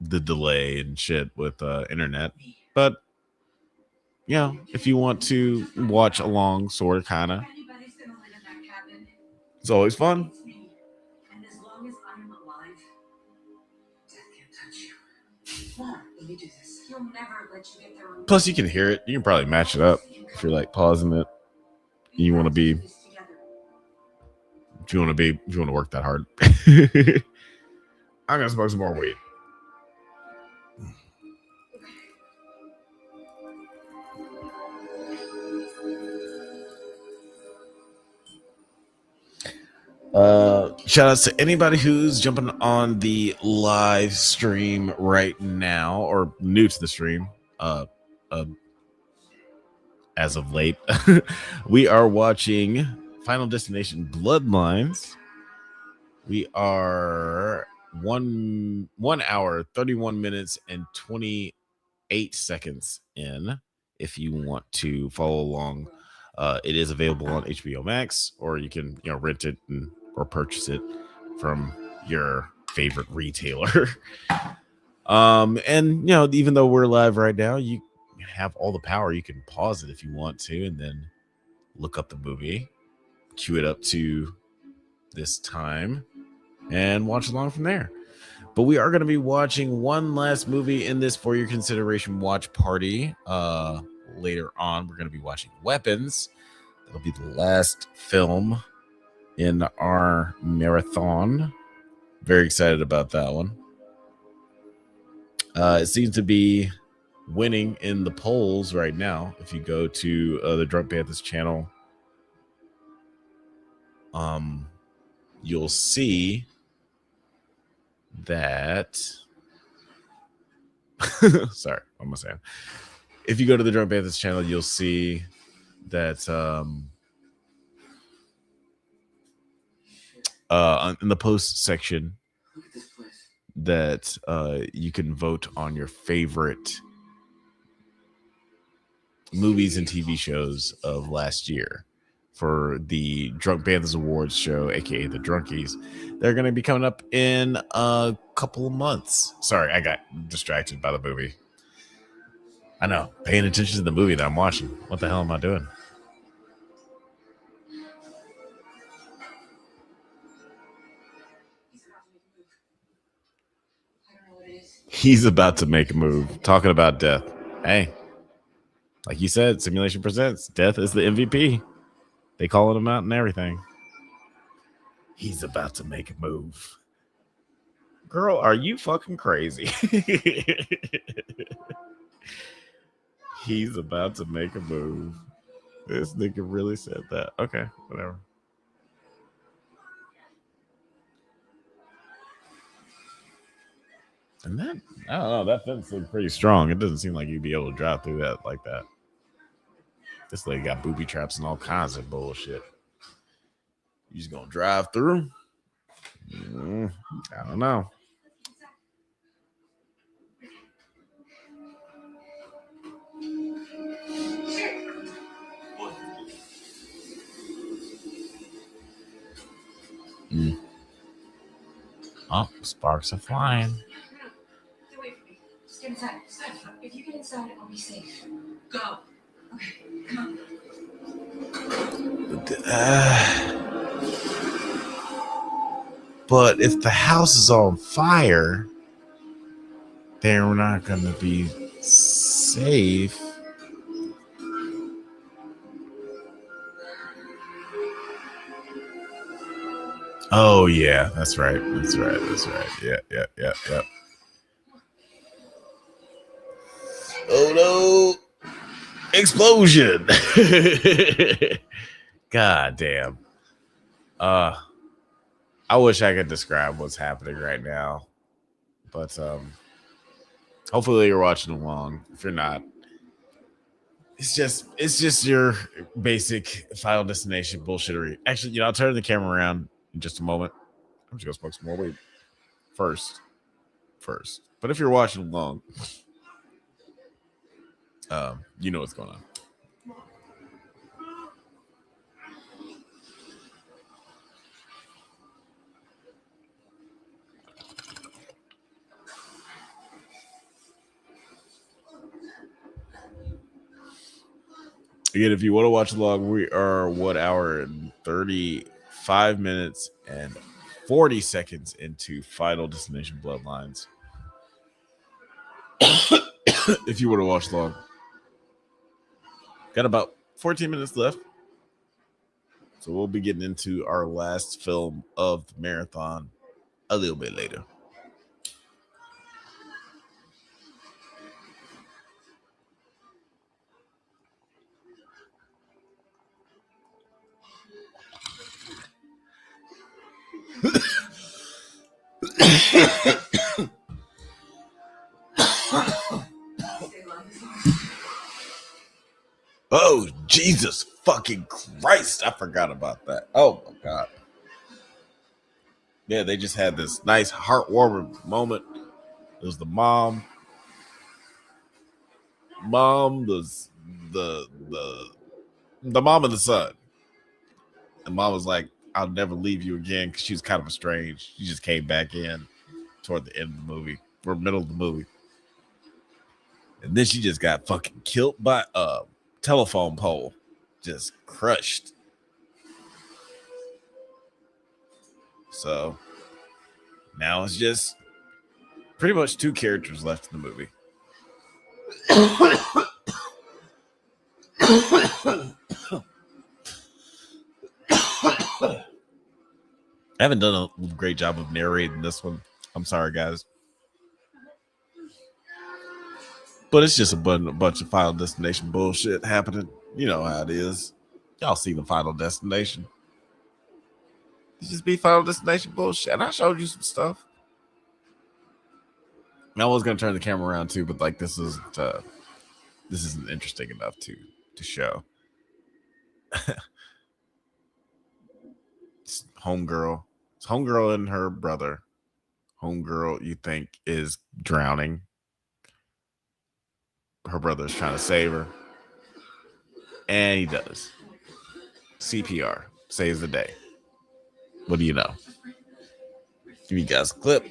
the delay and shit with internet. But yeah, if you want to watch along, sort of, kind of, it's always fun. And as long as I'm alive, death can't touch you. Mom, let me do this. He'll never let you get there. Plus, you can hear it. You can probably match it up. You If you're like pausing it, you want to be, if you want to work that hard. I'm gonna smoke some more weed. Shout outs to anybody who's jumping on the live stream right now or new to the stream. As of late, we are watching Final Destination Bloodlines. We are 1 hour, 31 minutes, and 28 seconds in. If you want to follow along, it is available on HBO Max, or you can rent it or purchase it from your favorite retailer. And even though we're live right now, you have all the power. You can pause it if you want to, and then look up the movie, cue it up to this time, and watch along from there. But we are going to be watching one last movie in this for your consideration watch party. Later on, we're going to be watching Weapons. That'll be the last film in our marathon. Very excited about that one. It seems to be winning in the polls right now. If you go to the Drunk Banthas channel, you'll see that sorry, what am I saying? If you go to the Drunk Banthas channel, you'll see that in the post section that you can vote on your favorite movies and TV shows of last year for the Drunk Banthas Awards show, aka the Drunkies. They're going to be coming up in a couple of months. Sorry, I got distracted by the movie. I know, paying attention to the movie that I'm watching. What the hell am I doing? He's about to make a move. Talking about death. Hey, like you said, Simulation Presents. Death is the MVP. They calling him out and everything. He's about to make a move. Girl, are you fucking crazy? He's about to make a move. This nigga really said that. Okay, whatever. And that, I don't know, that fence looked pretty strong. It doesn't seem like you'd be able to drive through that like that. This lady got booby traps and all kinds of bullshit. You just gonna drive through? I don't know. Oh, sparks are flying. Get away from me. Just get inside. If you get inside, I'll be safe. Go. Okay, come on. But if the house is on fire, they're not going to be safe. Oh, yeah, that's right. Yeah. Oh, no. Explosion. God damn. I wish I could describe what's happening right now. But hopefully you're watching along. If you're not, it's just your basic Final Destination bullshittery. Actually, I'll turn the camera around in just a moment. I'm just gonna smoke some more weed first. But if you're watching along, you know what's going on. Again, if you want to watch along, we are 1 hour and 35 minutes and 40 seconds into Final Destination Bloodlines. If you want to watch along, got about 14 minutes left. So we'll be getting into our last film of the marathon a little bit later. Oh, Jesus fucking Christ. I forgot about that. Oh, my God. Yeah, they just had this nice heartwarming moment. It was the mom. The mom and the son. And mom was like, I'll never leave you again, because she was kind of estranged. She just came back in toward the end of the movie, or middle of the movie. And then she just got fucking killed by a telephone pole. Just crushed. So now it's just pretty much two characters left in the movie. I haven't done a great job of narrating this one. I'm sorry, guys. But it's just a bunch of Final Destination bullshit happening. You know how it is. Y'all see the Final Destination. It just be Final Destination bullshit. And I showed you some stuff. I was gonna turn the camera around too, but like this isn't interesting enough to show. It's homegirl. It's homegirl and her brother. Homegirl, you think, is drowning. Her brother's trying to save her. And he does. CPR. Saves the day. What do you know? Give you guys a clip.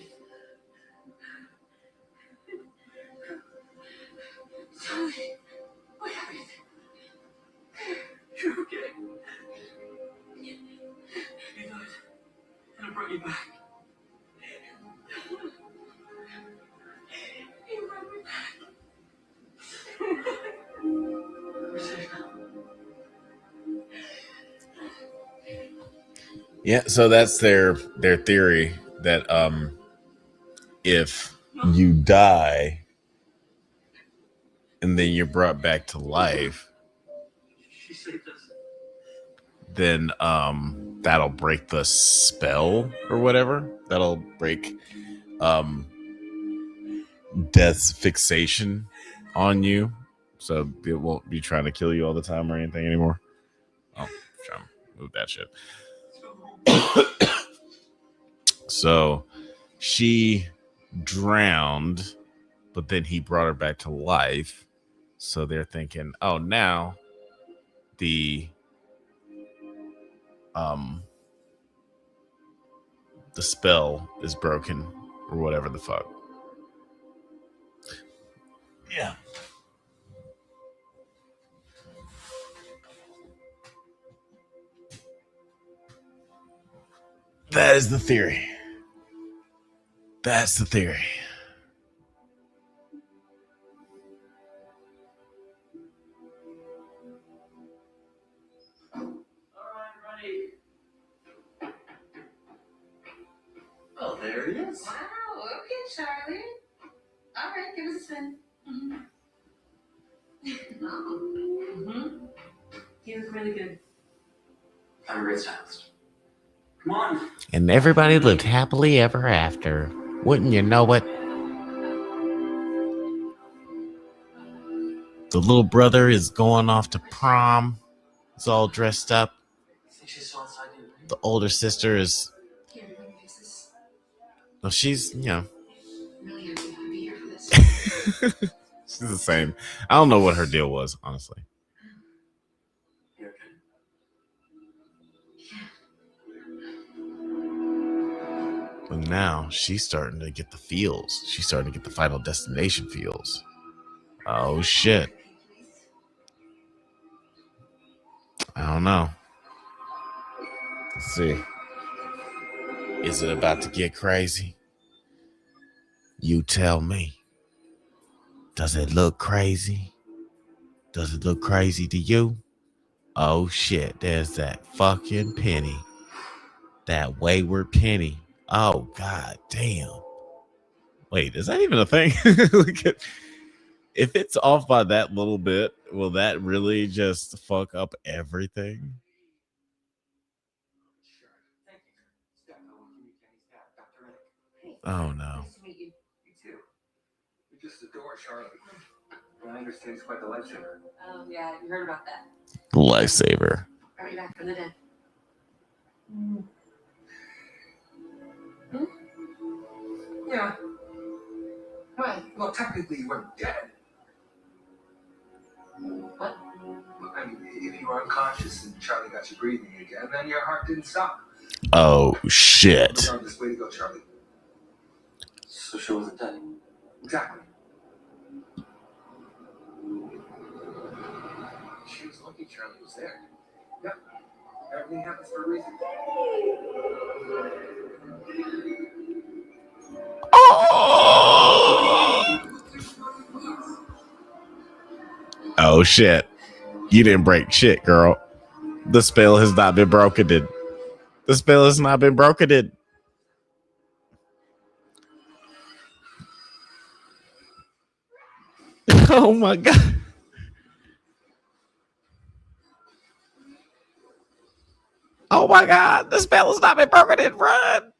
You're okay. You died, and I brought you back. You brought me back. We're safe now. Yeah, so that's their theory that if you die and then you're brought back to life, She saved us. then that'll break the spell or whatever. That'll break death's fixation on you, so it won't be trying to kill you all the time or anything anymore. Oh, trying to move that shit. So she drowned, but then he brought her back to life. So they're thinking, oh, now the spell is broken or whatever the fuck. Yeah. That is the theory. That's the theory. All right, ready. Oh, there he is. Wow, okay, Charlie. All right, give us a spin. He was really good. I'm a great stylist. Come on. And everybody lived happily ever after. Wouldn't you know it? The little brother is going off to prom. He's all dressed up. I think she's so excited. The older sister is... Here, let me fix this. Well, she's, you know... Really happy to be here for this. She's the same. I don't know what her deal was, honestly. You okay? But now she's starting to get the feels. She's starting to get the Final Destination feels. Oh, shit. I don't know. Let's see. Is it about to get crazy? You tell me. Does it look crazy? Does it look crazy to you? Oh shit, there's that fucking penny. That wayward penny. Oh god damn. Wait, is that even a thing? If it's off by that little bit, will that really just fuck up everything? Oh no. Nice to meet you. You too. You just adore Charlie. I understand it's quite the lifesaver. Oh, yeah, you heard about that. Lifesaver. Brought you back from the dead. Yeah. Well, technically you weren't dead. What? I mean, if you were unconscious and Charlie got you breathing again, then your heart didn't stop. Oh shit. Regardless, way to go, Charlie. So she wasn't dead. Exactly. She was lucky Charlie was there. Yep. Everything happens for a reason. Oh shit. You didn't break shit, girl. The spell has not been broken. The spell has not been broken. Oh my god. Oh my god. The spell has not been broken. Run.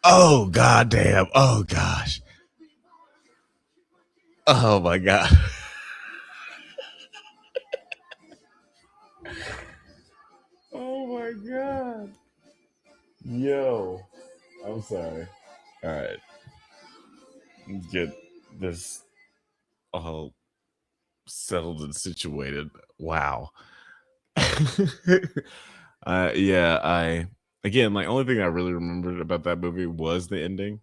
Oh god damn. Oh gosh. Oh my god. Oh my god. Yo. I'm sorry. All right. Let's get this all settled and situated. Wow. Yeah, again, like, only thing I really remembered about that movie was the ending.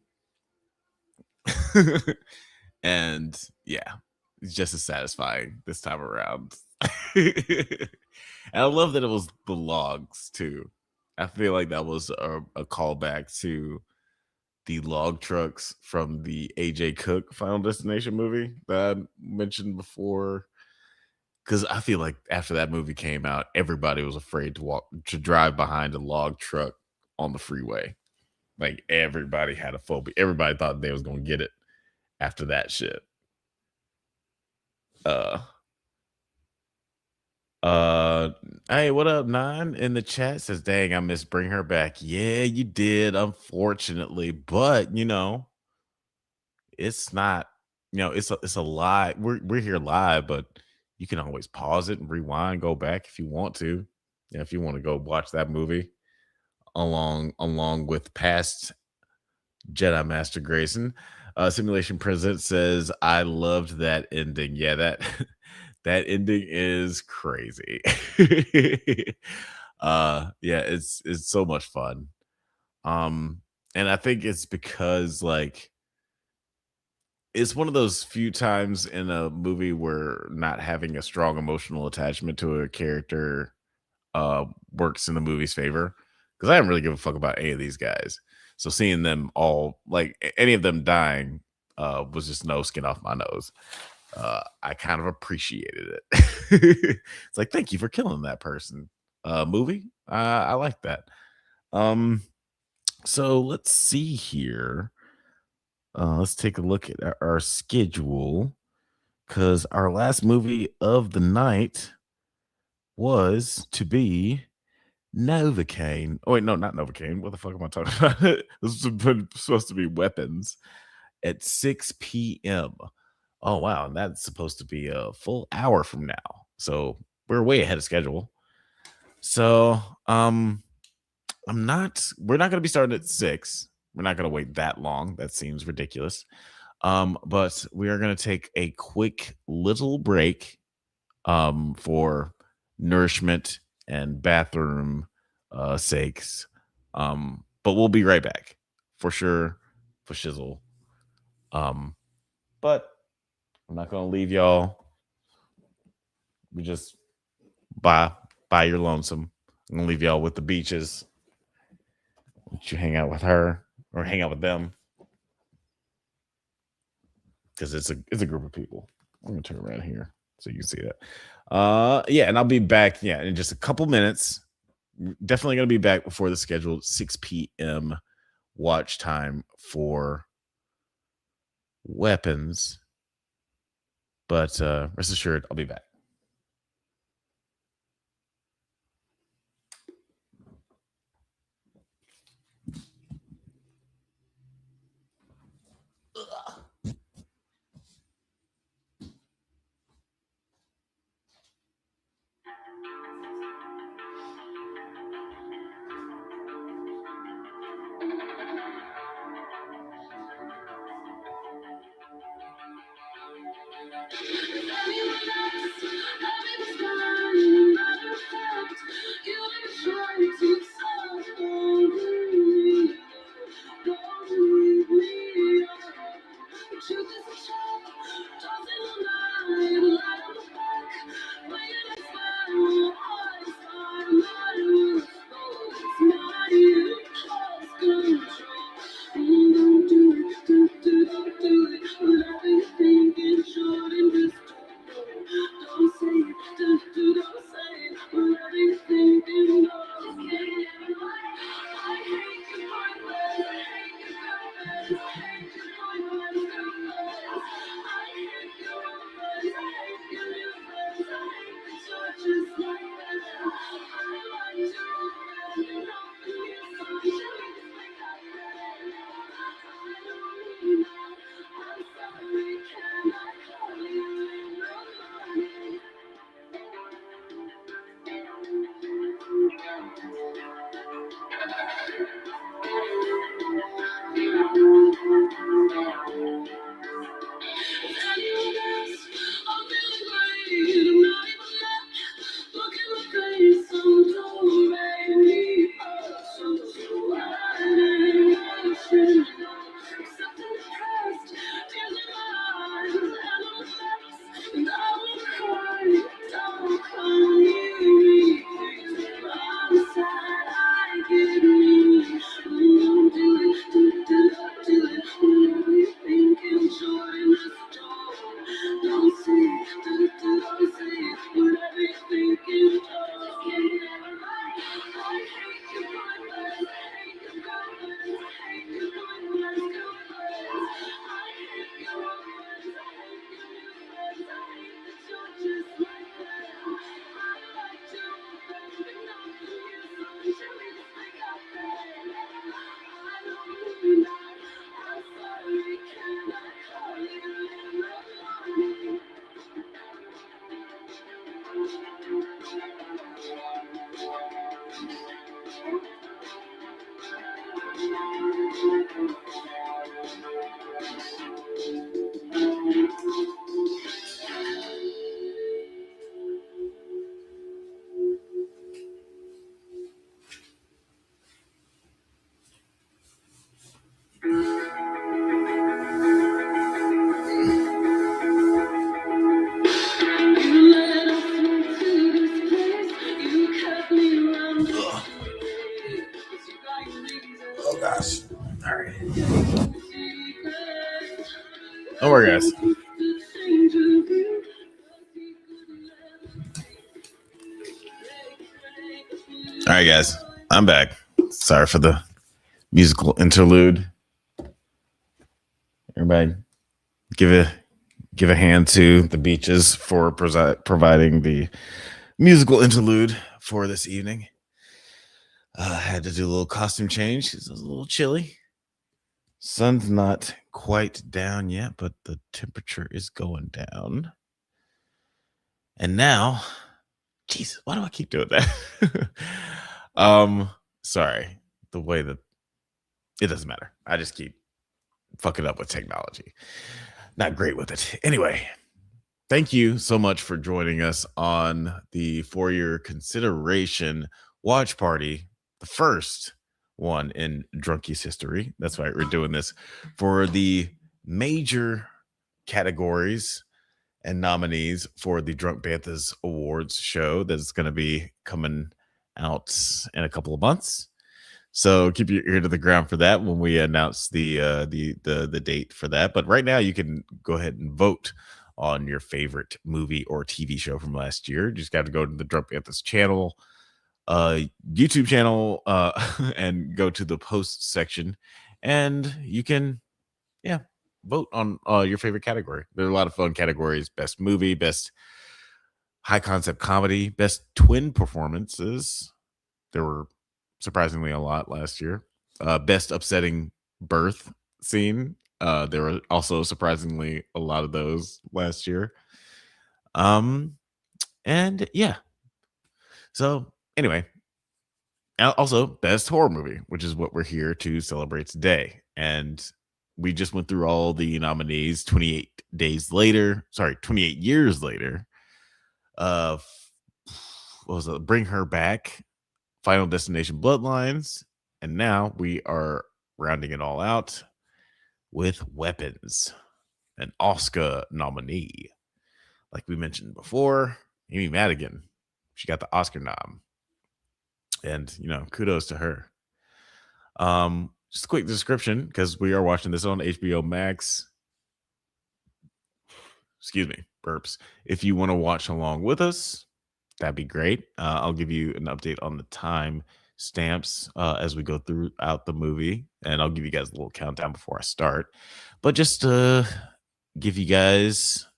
And yeah, it's just as satisfying this time around. And I love that it was the logs too. I feel like that was a callback to the log trucks from the AJ Cook Final Destination movie that I mentioned before. Because I feel like after that movie came out, everybody was afraid to drive behind a log truck on the freeway. Like, everybody had a phobia. Everybody thought they was gonna get it after that shit. Hey, what up, Nine in the chat says, dang, I miss Bring Her Back. Yeah, you did, unfortunately, but it's not, it's a lie. We're here live, but you can always pause it and rewind, go back if you want to. Yeah, if you want to go watch that movie along with past Jedi Master Grayson. Simulation President says, I loved that ending. Yeah, that that ending is crazy. Yeah, it's so much fun. And I think it's because, like, it's one of those few times in a movie where not having a strong emotional attachment to a character works in the movie's favor, because I didn't really give a fuck about any of these guys. So seeing them all, like, any of them dying, was just no skin off my nose. I kind of appreciated it. It's like, thank you for killing that person. Movie, I like that. So let's see here. Let's take a look at our schedule, because our last movie of the night was to be Novocaine. Oh wait, no, not Novocaine. What the fuck am I talking about? This was supposed to be Weapons at 6 p.m. Oh wow, and that's supposed to be a full hour from now. So we're way ahead of schedule. So we're not gonna be starting at 6. We're not gonna wait that long. That seems ridiculous. But we are gonna take a quick little break for nourishment and bathroom sakes. But we'll be right back for sure, for shizzle. But I'm not gonna leave y'all. We just by your lonesome. I'm gonna leave y'all with the beaches. Let you hang out with her or hang out with them. Because it's a group of people. I'm gonna turn around here so you can see that. Yeah, and I'll be back, yeah, in just a couple minutes. Definitely gonna be back before the scheduled 6 p.m. watch time for Weapons. But rest assured, I'll be back. Oh gosh. All right. Don't worry, guys. All right, guys. I'm back. Sorry for the musical interlude. Everybody, give a hand to the Beaches for providing the musical interlude for this evening. I had to do a little costume change. It's a little chilly. Sun's not quite down yet, but the temperature is going down. And now, Jesus, why do I keep doing that? Sorry. The way that it doesn't matter. I just keep fucking up with technology. Not great with it. Anyway, thank you so much for joining us on the For Your Consideration watch party, the first one in Drunkies history. That's right, we're doing this for the major categories and nominees for the Drunk Banthas Awards show that's going to be coming out in a couple of months. So keep your ear to the ground for that when we announce the date for that. But right now, you can go ahead and vote on your favorite movie or TV show from last year. You just got to go to the Drunk Banthas channel, YouTube channel, and go to the post section, and you can, yeah, vote on your favorite category. There are a lot of fun categories: best movie, best high concept comedy, best twin performances. There were surprisingly a lot last year. Best upsetting birth scene. There were also surprisingly a lot of those last year. And yeah. So anyway, also best horror movie, which is what we're here to celebrate today. And we just went through all the nominees 28 years later. What was it? Bring Her Back, Final Destination Bloodlines, and now we are rounding it all out with Weapons, an Oscar nominee. Like we mentioned before, Amy Madigan, she got the Oscar nom. And, kudos to her. Just a quick description, because we are watching this on HBO Max. Excuse me, burps. If you want to watch along with us, that'd be great. I'll give you an update on the time stamps as we go throughout the movie, and I'll give you guys a little countdown before I start. But just to give you guys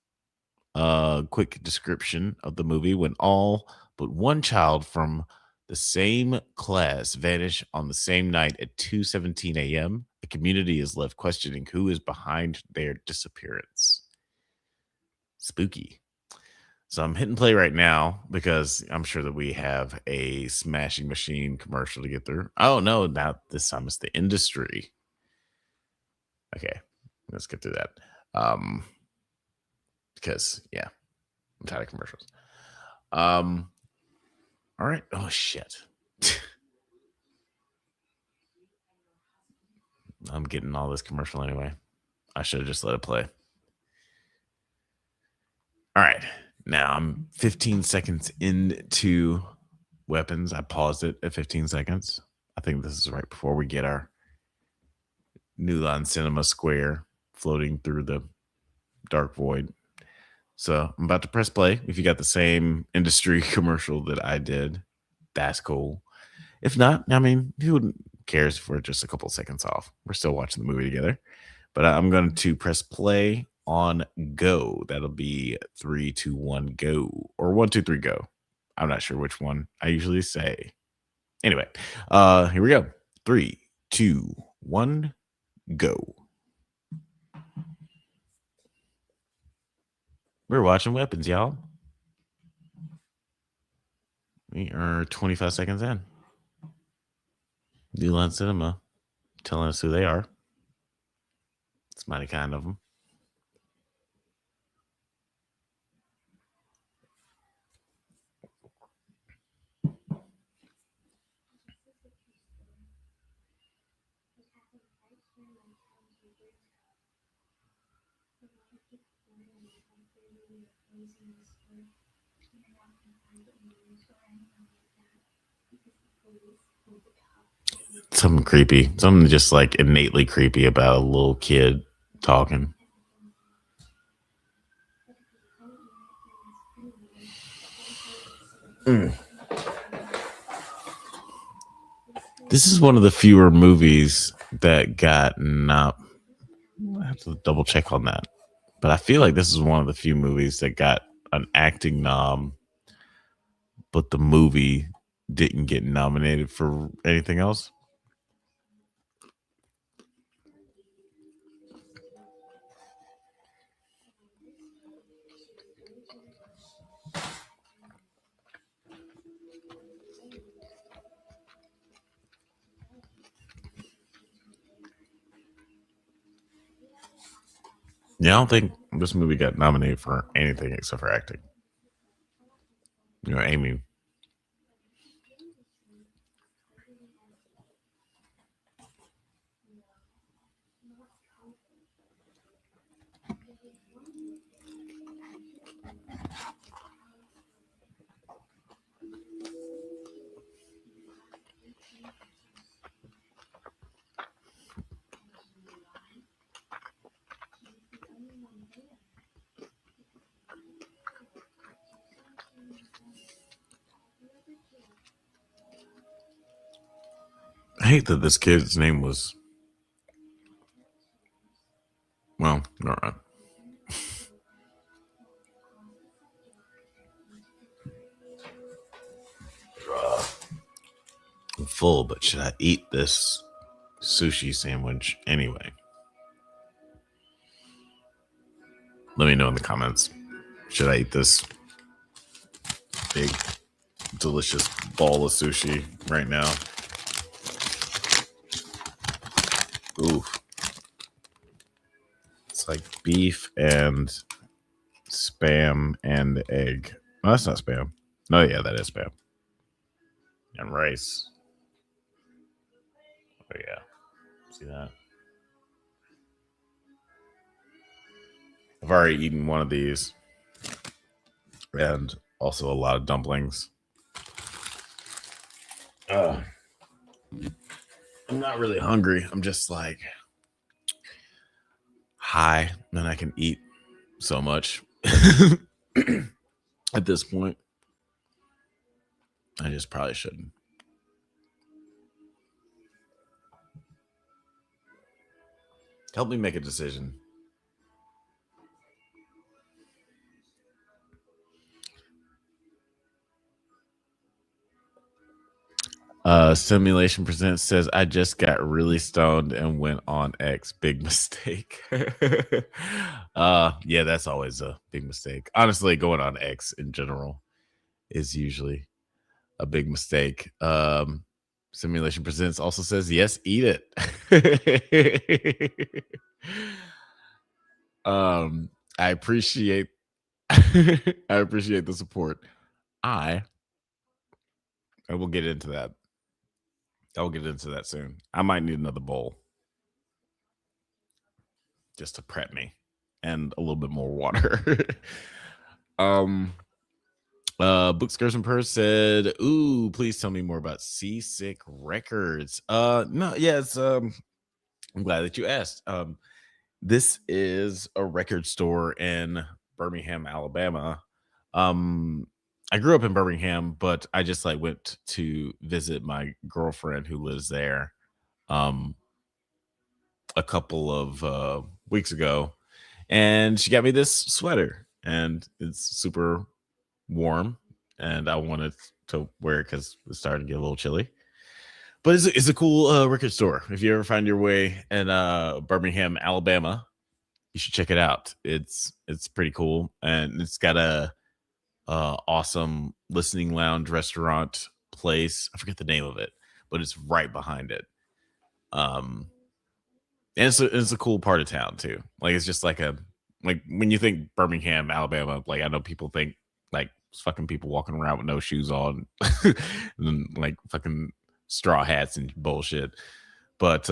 a quick description of the movie: when all but one child from the same class vanish on the same night at 2:17 a.m., the community is left questioning who is behind their disappearance. Spooky. So I'm hitting play right now because I'm sure that we have a Smashing Machine commercial to get through. Oh, no, not this time. It's the industry. Okay, let's get through that. Because, yeah, I'm tired of commercials. All right. Oh, shit. I'm getting all this commercial anyway. I should have just let it play. All right. Now I'm 15 seconds into Weapons. I paused it at 15 seconds. I think this is right before we get our New Line Cinema Square floating through the dark void. So I'm about to press play. If you got the same industry commercial that I did, that's cool. If not, I mean, who cares if we're just a couple seconds off? We're still watching the movie together. But I'm going to press play on go. That'll be 3, 2, 1, go. Or 1, 2, 3, go. I'm not sure which one I usually say. Anyway, here we go. 3, 2, 1, go. We're watching Weapons, y'all. We are 25 seconds in. New Line Cinema telling us who they are. It's mighty kind of them. Something creepy. Something just like innately creepy about a little kid talking. This is one of the fewer movies that got not. I have to double check on that. But I feel like this is one of the few movies that got an acting nom, but the movie didn't get nominated for anything else. Yeah, I don't think this movie got nominated for anything except for acting. Amy. I hate that this kid's name was. Well, all right. I'm full, but should I eat this sushi sandwich anyway? Let me know in the comments. Should I eat this big, delicious ball of sushi right now? Ooh. It's like beef and spam and egg. No, that's not spam. No, yeah, that is spam. And rice. Oh, yeah. See that? I've already eaten one of these. And also a lot of dumplings. I'm not really hungry. I'm just like high, and I can eat so much at this point. I just probably shouldn't. Help me make a decision. Simulation Presents says, I just got really stoned and went on X. Big mistake. Yeah, that's always a big mistake. Honestly, going on X in general is usually a big mistake. Simulation Presents also says, yes, eat it. I appreciate I appreciate the support. I will get into that. I'll get into that soon. I might need another bowl just to prep me and a little bit more water. Bookskirts and Purse said, ooh, please tell me more about Seasick Records. No, yeah, it's I'm glad that you asked. This is a record store in Birmingham, Alabama. I grew up in Birmingham, but I just like went to visit my girlfriend who lives there a couple of weeks ago, and she got me this sweater, and it's super warm, and I wanted to wear it because it's starting to get a little chilly. But it's a cool record store. If you ever find your way in Birmingham, Alabama, you should check it out. It's pretty cool, and it's got a awesome listening lounge restaurant place. I forget the name of it, but it's right behind it. And it's a cool part of town too. Like it's just like when you think Birmingham, Alabama, like I know people think like fucking people walking around with no shoes on and like fucking straw hats and bullshit. But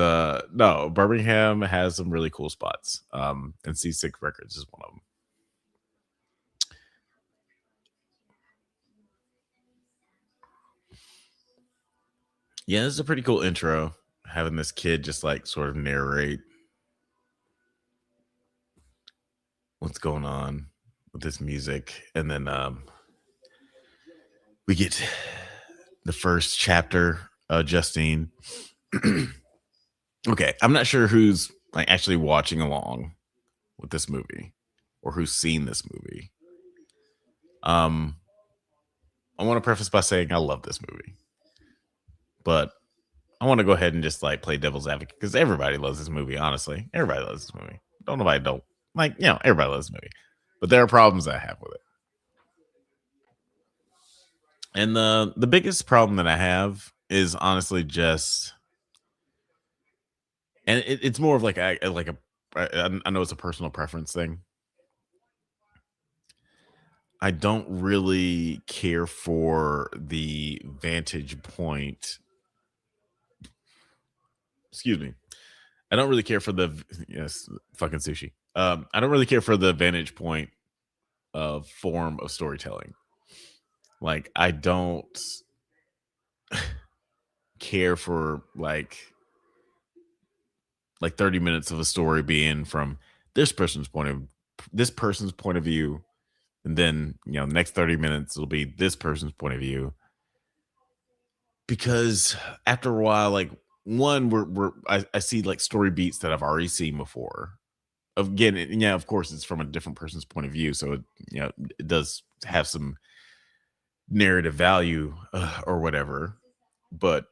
no, Birmingham has some really cool spots. And C6 Records is one of them. Yeah, this is a pretty cool intro. Having this kid just like sort of narrate what's going on with this music. And then we get the first chapter, Justine. Okay, I'm not sure who's like actually watching along with this movie or who's seen this movie. I want to preface by saying I love this movie, but I want to go ahead and just like play devil's advocate because everybody loves this movie. Honestly, everybody loves this movie. Nobody don't like, everybody loves this movie, but there are problems I have with it. And the biggest problem that I have is honestly just, and it's more of like I know it's a personal preference thing. I don't really care for the vantage point. Excuse me. I don't really care for the fucking sushi. I don't really care for the vantage point of form of storytelling. Like I don't care for like 30 minutes of a story being from this person's point of view, and then next 30 minutes it'll be this person's point of view. Because after a while, like one, I see like story beats that I've already seen before. Again, yeah, of course, it's from a different person's point of view, so it does have some narrative value or whatever. But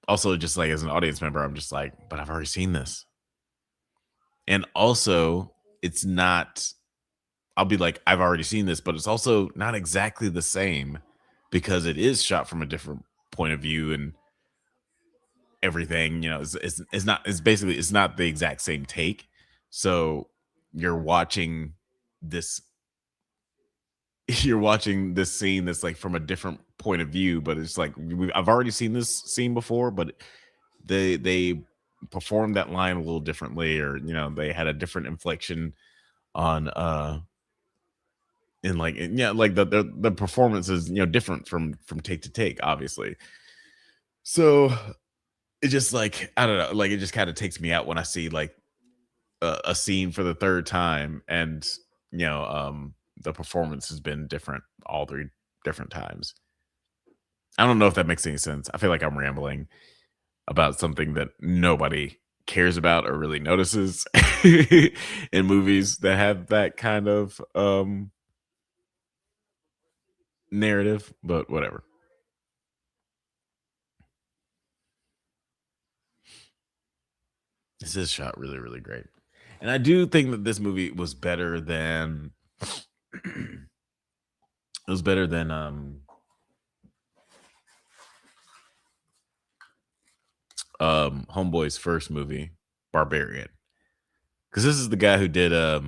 also, just like as an audience member, I'm just like, but I've already seen this, and also it's not. I'll be like, I've already seen this, but it's also not exactly the same because it is shot from a different point of view and everything. It's not. It's basically it's not the exact same take. So you're watching this. You're watching this scene that's like from a different point of view, but it's like I've already seen this scene before, but they performed that line a little differently, or they had a different inflection on and like like the performance is different from take to take, obviously. So it just like I don't know, like it just kind of takes me out when I see like a scene for the third time, and the performance has been different all three different times. I don't know if that makes any sense. I feel like I'm rambling about something that nobody cares about or really notices in movies that have that kind of narrative, but whatever. This is shot really, really great. And I do think that this movie was better than it was better than Homeboy's first movie, Barbarian. Because this is the guy who did this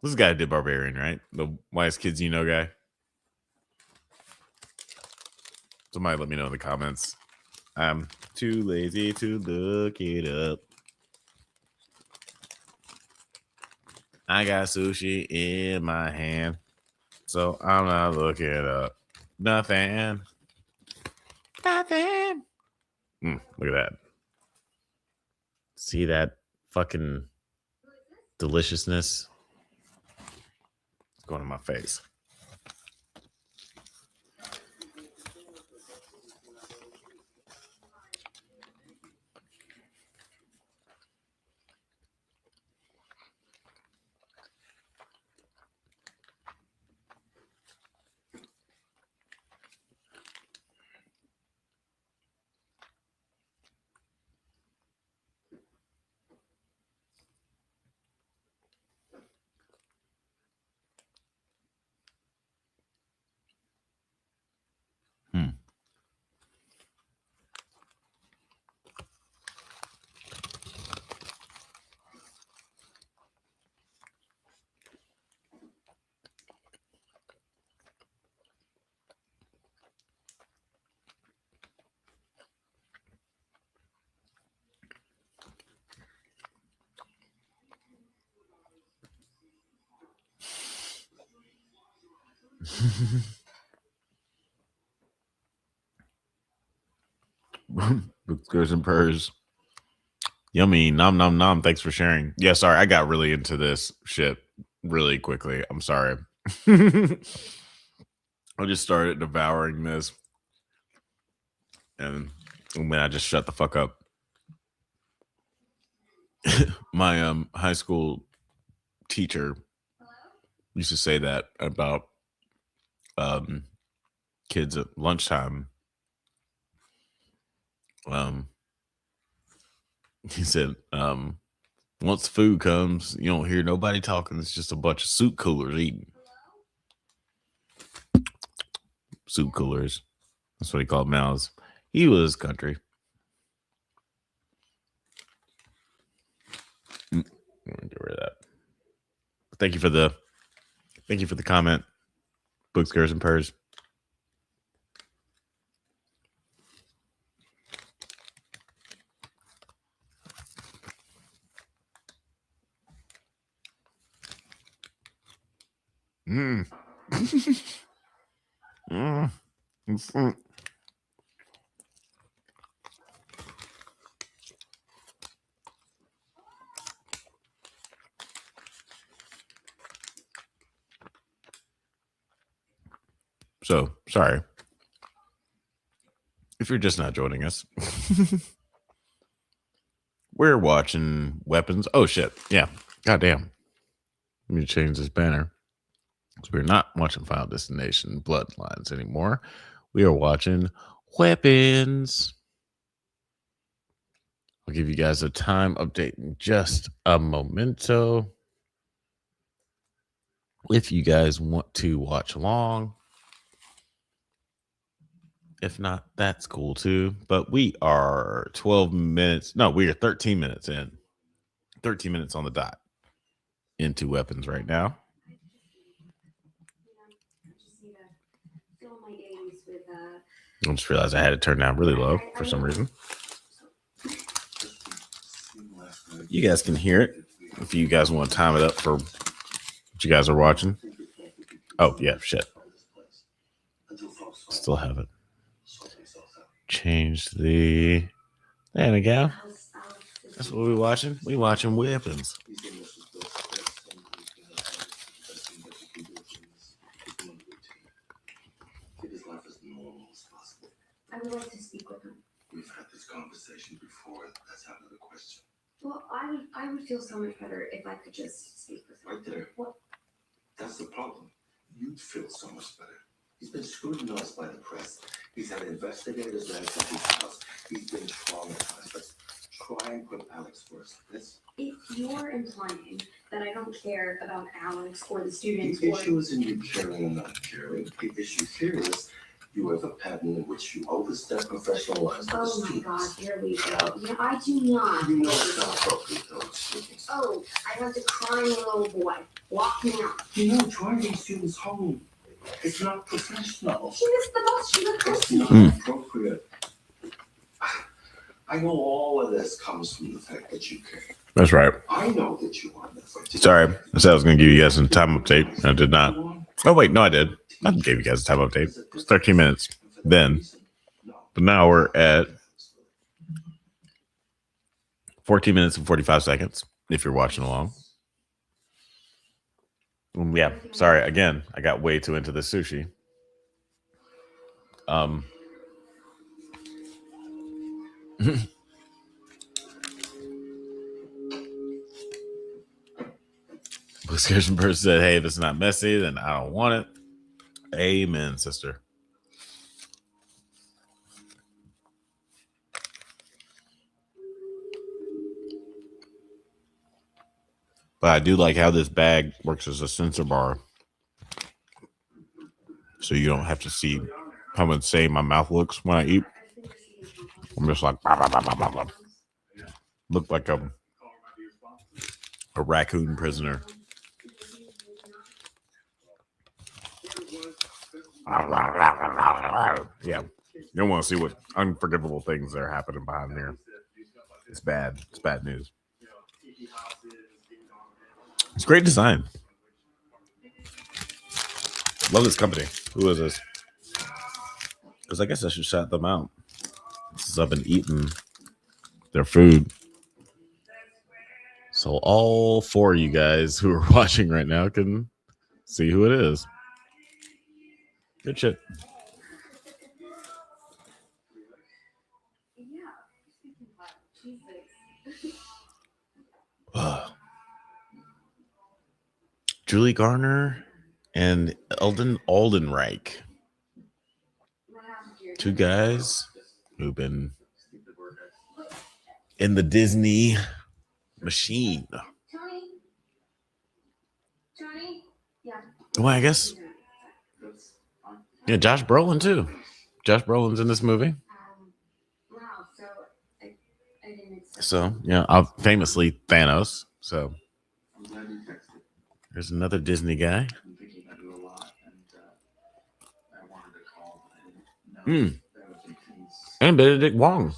is the guy who did Barbarian, right? The Wise Kids You Know guy. Somebody let me know in the comments. I'm too lazy to look it up. I got sushi in my hand, so I'm not looking it up. Nothing. Nothing. Look at that. See that fucking deliciousness? It's going in my face. Goes and purrs. Yummy. Nom nom nom. Thanks for sharing. Yeah, sorry. I got really into this shit really quickly. I'm sorry. I just started devouring this. And then I just shut the fuck up. My high school teacher used to say that about kids at lunchtime. He said, once food comes, you don't hear nobody talking. It's just a bunch of soup coolers eating. Soup coolers. That's what he called mouths. He was country. Get rid of that. Thank you for the comment. Books, Girls, and Purrs. So, sorry if you're just not joining us. We're watching Weapons. Oh shit. Yeah. Goddamn. Let me change this banner. So we're not watching Final Destination Bloodlines anymore. We are watching Weapons. I'll give you guys a time update in just a momento. If you guys want to watch along. If not, that's cool too. But we are 12 minutes. No, we are 13 minutes in. 13 minutes on the dot into Weapons right now. I just realized I had it turned down really low for some reason. You guys can hear it if you guys want to time it up for what you guys are watching. Oh, yeah, shit. Still have it. Change the... There we go. That's what we're watching. We watching Weapons. I would like to speak with him. We've had this conversation before. That's out of the question. Well, I would feel so much better if I could just speak with him. Right there. What? That's the problem. You'd feel so much better. He's been scrutinized by the press. He's had investigators ransack his house. He's been traumatized. But try and put Alex first. If you're implying that I don't care about Alex or the students, the issue isn't you caring or not caring. The issue here is you have a pattern in which you overstep professional lines. Oh my God, here we go. Yeah, I do not. You know it's not appropriate though. It's Oh, I want the crying little boy. Walk me out. you know, driving students home. It's not professional. She missed the bus. She was It's crazy. not appropriate. I know all of this comes from the fact that you care. That's right. I know that you want that. Sorry. I said I was going to give you guys some time update. I did not. Oh, wait. No, I did. I gave you guys a time update. It was 13 minutes then. But now we're at 14 minutes and 45 seconds if you're watching along. Yeah. Sorry. Again, I got way too into the sushi. Scarson Bird said, hey, if it's not messy, then I don't want it. Amen, sister. But I do like how this bag works as a sensor bar. So you don't have to see how insane my mouth looks when I eat. I'm just like, bah, bah, bah, bah, bah, bah. Look like a raccoon prisoner. Yeah. You don't want to see what unforgivable things are happening behind here. It's bad. It's bad news. It's great design. Love this company. Who is this? Because I guess I should shout them out. Since I've been eating their food. So all four of you guys who are watching right now can see who it is. Good shit. Julie Garner and Eldon Aldenreich. Two guys who've been in the Disney machine. Johnny? Yeah. Well, I guess. Yeah, Josh Brolin too. Josh Brolin's in this movie. Wow, so I didn't expect. So, yeah, famously Thanos. So, there's another Disney guy. And Benedict Wong.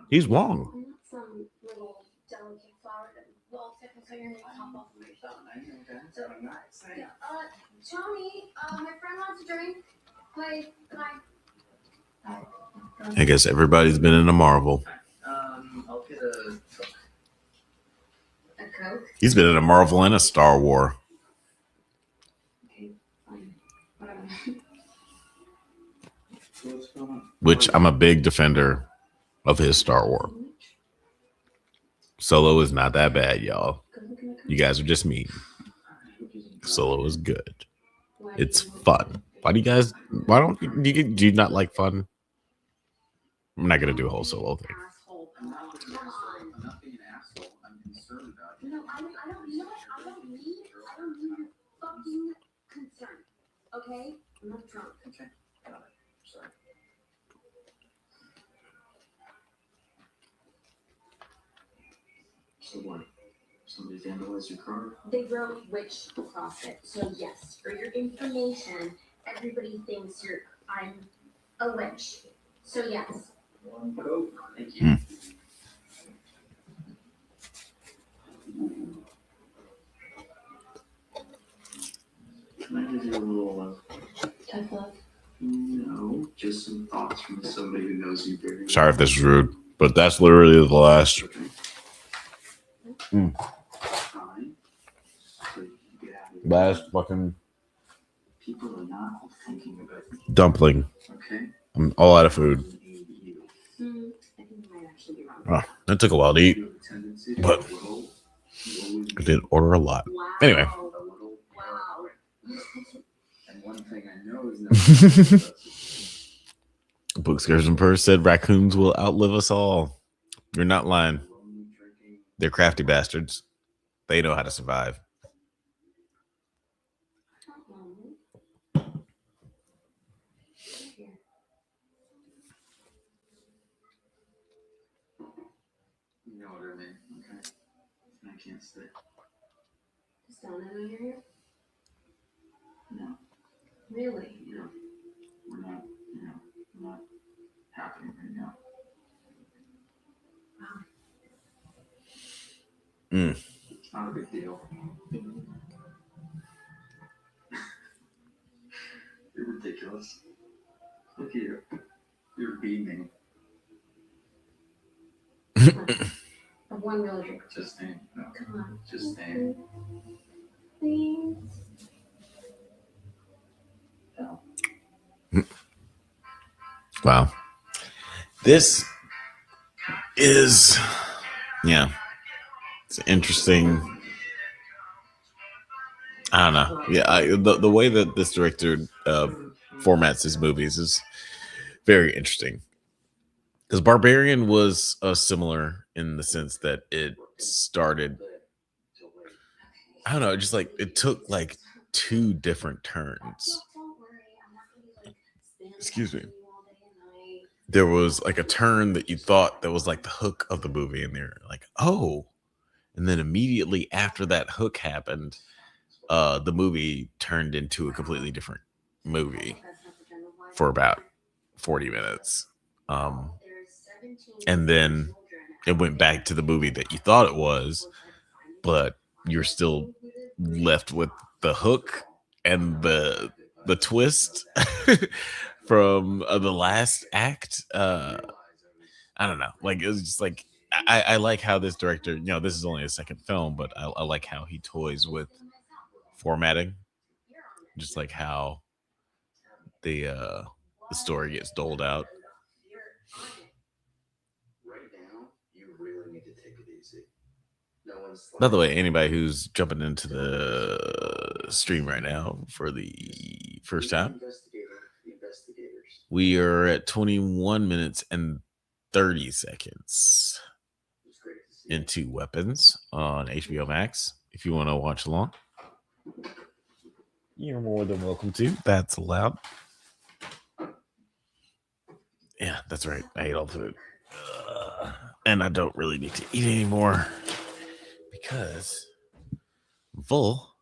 He's Wong. Some little delicate flower that will tip until your nails pop off of my phone. So, yeah. Johnny, my friend wants a drink. Play. Bye. I guess everybody's been in a Marvel. I'll get a Coke. A Coke? He's been in a Marvel and a Star Wars. Okay, fine. Whatever. What's going on? Which I'm a big defender of his Star Wars. Solo is not that bad, y'all. You guys are just mean. Solo is good. It's fun. Why don't do you not like fun? I'm not gonna do a whole Solo thing. I'm not being an asshole. I'm concerned about you. No, I don't need your fucking concern. Okay? I'm not drunk. Okay, got it. Sorry. So what? Somebody vandalized your car? They wrote witch across it. So yes, for your information, everybody thinks I'm a witch. So yes. One coat. Thank you. Can I give you a little Tough love. no, just some thoughts from somebody who knows you very well. Sorry if this is rude, but that's literally the last. Fine. So you can get out of here. Last fucking People are not thinking about you. dumpling. Okay. I'm all out of food. I think you might actually be wrong. Oh, it took a while to eat, but I did order a lot. Wow. Anyway. Wow. And one thing I know is Bookscares and Purse said raccoons will outlive us all. You're not lying. They're crafty bastards. They know how to survive. you know what I mean, okay? And I can't stay. Just don't know you're here? No. Really? Yeah. We're not happening right now. Not a big deal. You're ridiculous. Look at you. You're beaming. One real drink. Just name. No. Come on. Just name. Please. No. Wow. This is, yeah, it's interesting. I don't know. Yeah, the way that this director formats his movies is very interesting. Because Barbarian was similar in the sense that it started, I don't know, just like it took like two different turns. Excuse me. There was like a turn that you thought that was like the hook of the movie, and they're like, oh. And then immediately after that hook happened, the movie turned into a completely different movie for about 40 minutes. And then it went back to the movie that you thought it was, but you're still left with the hook and the twist from the last act. I don't know. Like, it was just like, I like how this director, this is only his second film, but I like how he toys with formatting, just like how the story gets doled out. Right now, you really need to take it easy. No one's. By the way, anybody who's jumping into the stream right now for the first time, we are at 21 minutes and 30 seconds into Weapons on HBO Max. If you want to watch along, you're more than welcome to. That's allowed. Yeah, that's right. I ate all the food. And I don't really need to eat anymore because I'm full.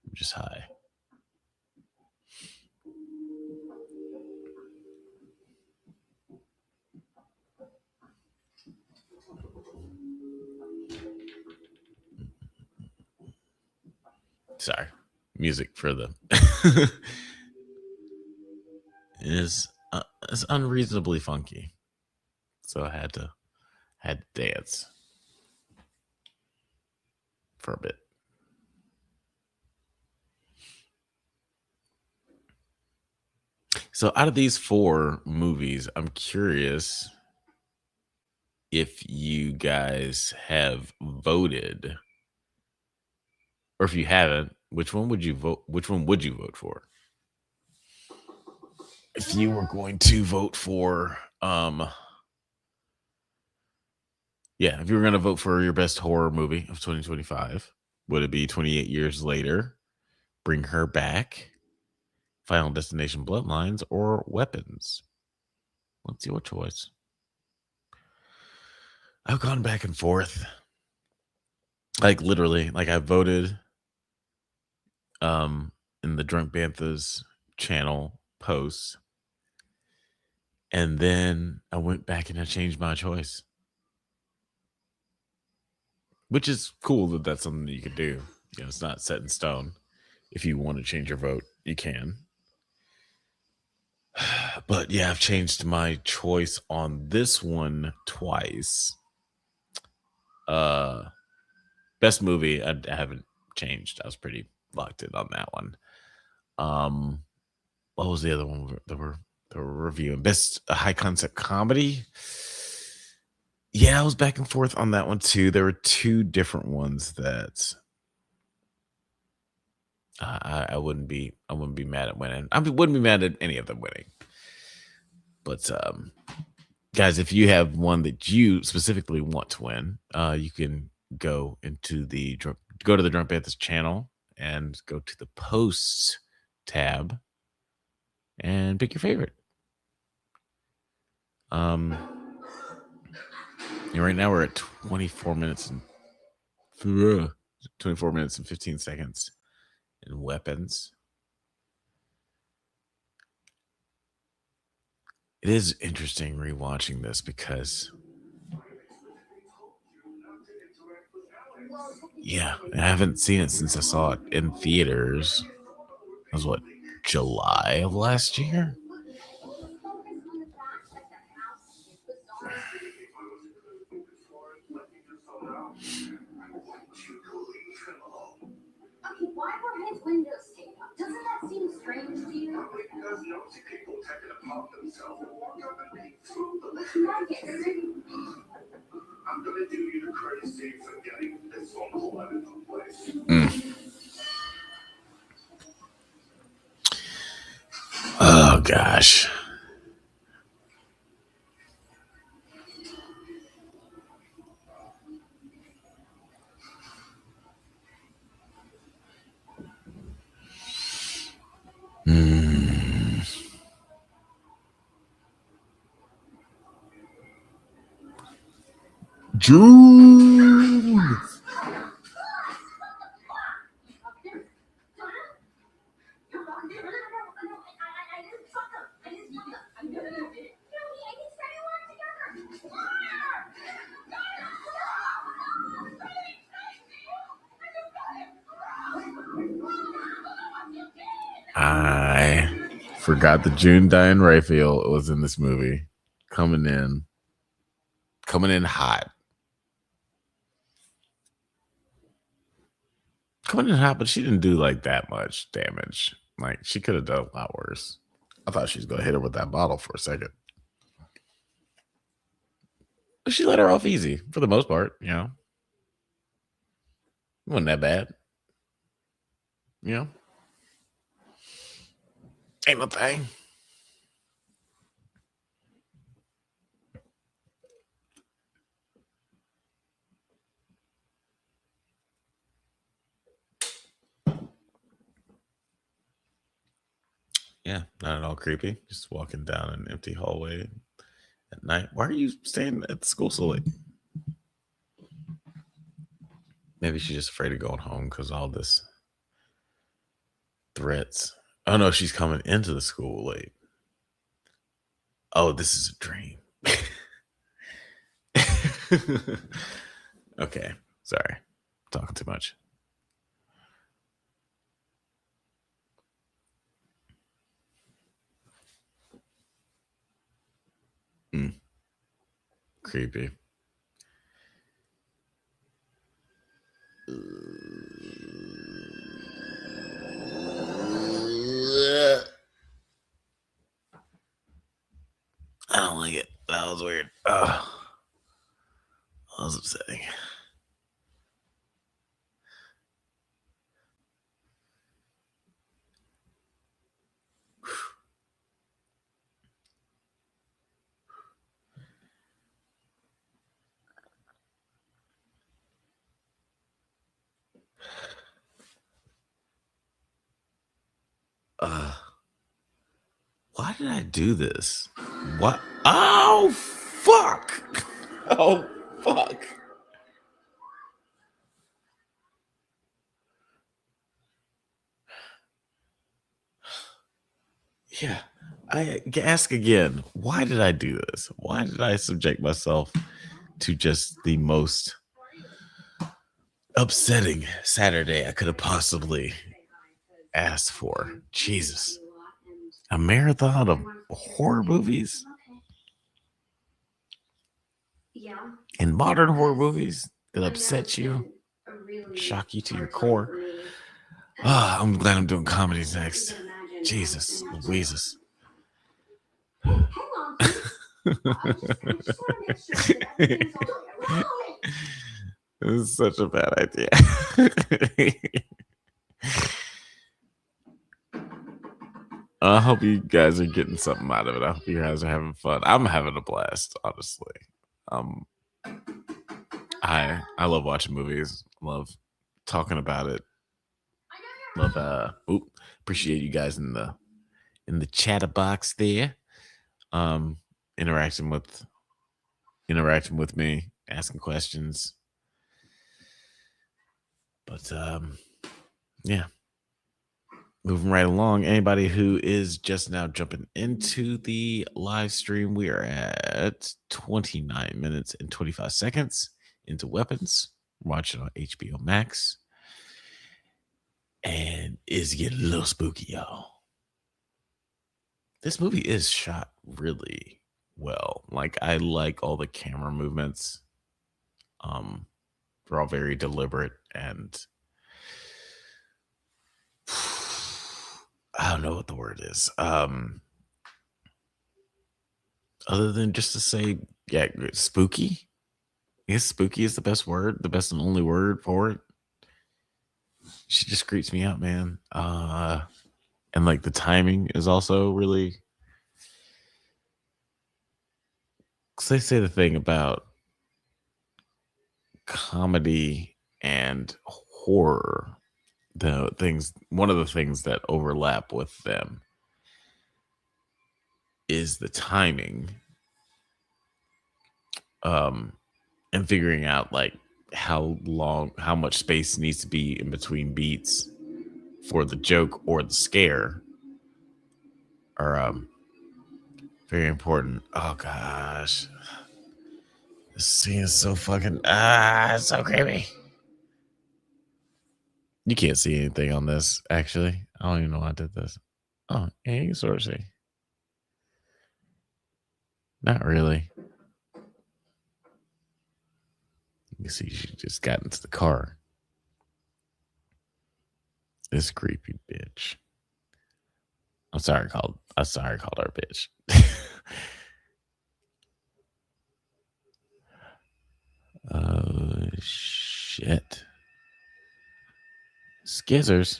I'm just high. Sorry. Music for the is unreasonably funky. So I had to dance for a bit. So out of these 4 movies, I'm curious if you guys have voted, or if you haven't, which one would you vote? Which one would you vote for? If you were going to vote for, if you were going to vote for your best horror movie of 2025, would it be 28 Years Later, Bring Her Back, Final Destination Bloodlines, or Weapons? What's your choice? I've gone back and forth. Like literally, like I voted in the Drunk Banthas channel posts, and then I went back and I changed my choice. Which is cool that that's something that you could do. You know, it's not set in stone. If you want to change your vote, you can. But yeah, I've changed my choice on this one twice. Best movie, I haven't changed. I was pretty locked in on that one. What was the other one that we're reviewing? Best high concept comedy. Yeah, I was back and forth on that one too. There were two different ones that I wouldn't be mad at winning. I wouldn't be mad at any of them winning. But guys, if you have one that you specifically want to win, you can go to the Drunk Banthas channel and go to the posts tab and pick your favorite. Right now we're at 24 minutes and 15 seconds in Weapons. It is interesting rewatching this because, yeah, I haven't seen it since I saw it in theaters. That was what, July of last year? Okay, why were his windows taped up? Doesn't that seem strange to you? Because nosy people tend to pop themselves and walk up and peek through the I'm gonna do you the courtesy for getting this phone call out of the place. Oh gosh. June. I forgot that June Diane Raphael was in this movie. Coming in hot. Coming in hot, but she didn't do like that much damage. Like she could have done a lot worse. I thought she was gonna hit her with that bottle for a second. But she let her off easy for the most part, you know. It wasn't that bad. You know? Ain't no thing. Yeah, not at all creepy. Just walking down an empty hallway at night. Why are you staying at the school so late? Maybe she's just afraid of going home because all this threats. Oh no, she's coming into the school late. Oh, this is a dream. Okay, sorry. Talking too much. Creepy. I don't like it. That was weird. breathing. Why did I do this? What? Oh, fuck. Oh, fuck. Yeah. I ask again. Why did I do this? Why did I subject myself to just the most upsetting Saturday I could have possibly asked for? Jesus. A marathon of horror movies? And modern horror movies that upset you, shock you to your core. Oh, I'm glad I'm doing comedies next. Jesus Louises. This is such a bad idea. I hope you guys are getting something out of it. I hope you guys are having fun. I'm having a blast, honestly. I love watching movies. Love talking about it. Love appreciate you guys in the chatter box there. Interacting with me, asking questions. But yeah. Moving right along. Anybody who is just now jumping into the live stream, we are at 29 minutes and 25 seconds into Weapons. Watching on HBO Max. And it's getting a little spooky, y'all. This movie is shot really well. Like, I like all the camera movements. They're all very deliberate, and I don't know what the word is. Other than just to say, yeah, spooky. Yes, spooky is the best word, the best and only word for it. She just creeps me out, man. And like the timing is also really. Because they say the thing about comedy and horror, one of the things that overlap with them is the timing. And figuring out like how much space needs to be in between beats for the joke or the scare are very important. Oh gosh. This scene is so fucking it's so creepy. You can't see anything on this, actually. I don't even know why I did this. Oh, yeah, you can sort of see. Not really. You can see she just got into the car. This creepy bitch. I'm sorry I called her bitch. Oh shit. Skizzers.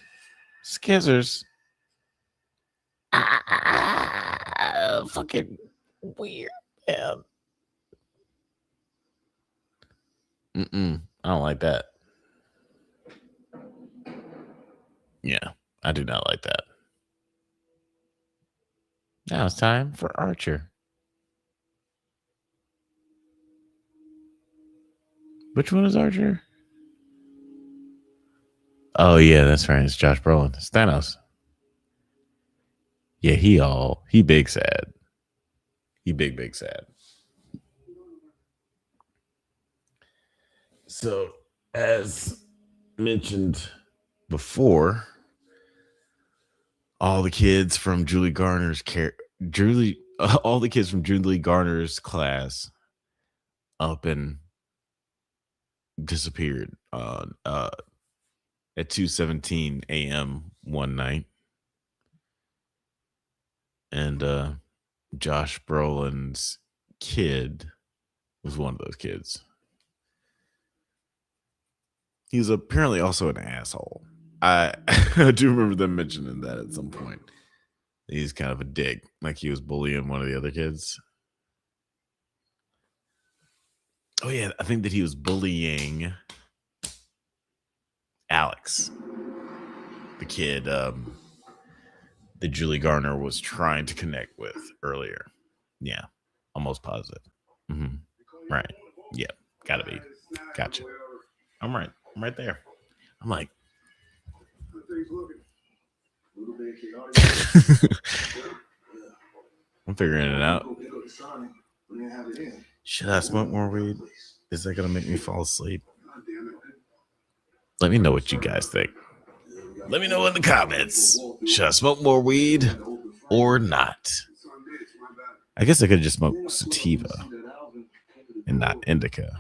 Fucking weird, man. I don't like that. Yeah, I do not like that. Now it's time for Archer. Which one is Archer? Oh yeah, that's right. It's Josh Brolin. It's Thanos. Yeah, he big sad. He big sad. So, as mentioned before, all the kids from Julie Garner's class up and disappeared on at 2:17 a.m. one night. And Josh Brolin's kid was one of those kids. He's apparently also an asshole. I I do remember them mentioning that at some point. He's kind of a dick, like he was bullying one of the other kids. Oh yeah, I think that he was bullying Alex, the kid that Julie Garner was trying to connect with earlier. Yeah, almost positive. Right. Yep. Gotta be. Gotcha. I'm right there. I'm like, I'm figuring it out. Should I smoke more weed? Is that gonna make me fall asleep? Let me know what you guys think. Let me know in the comments. Should I smoke more weed or not? I guess I could just smoke sativa and not indica,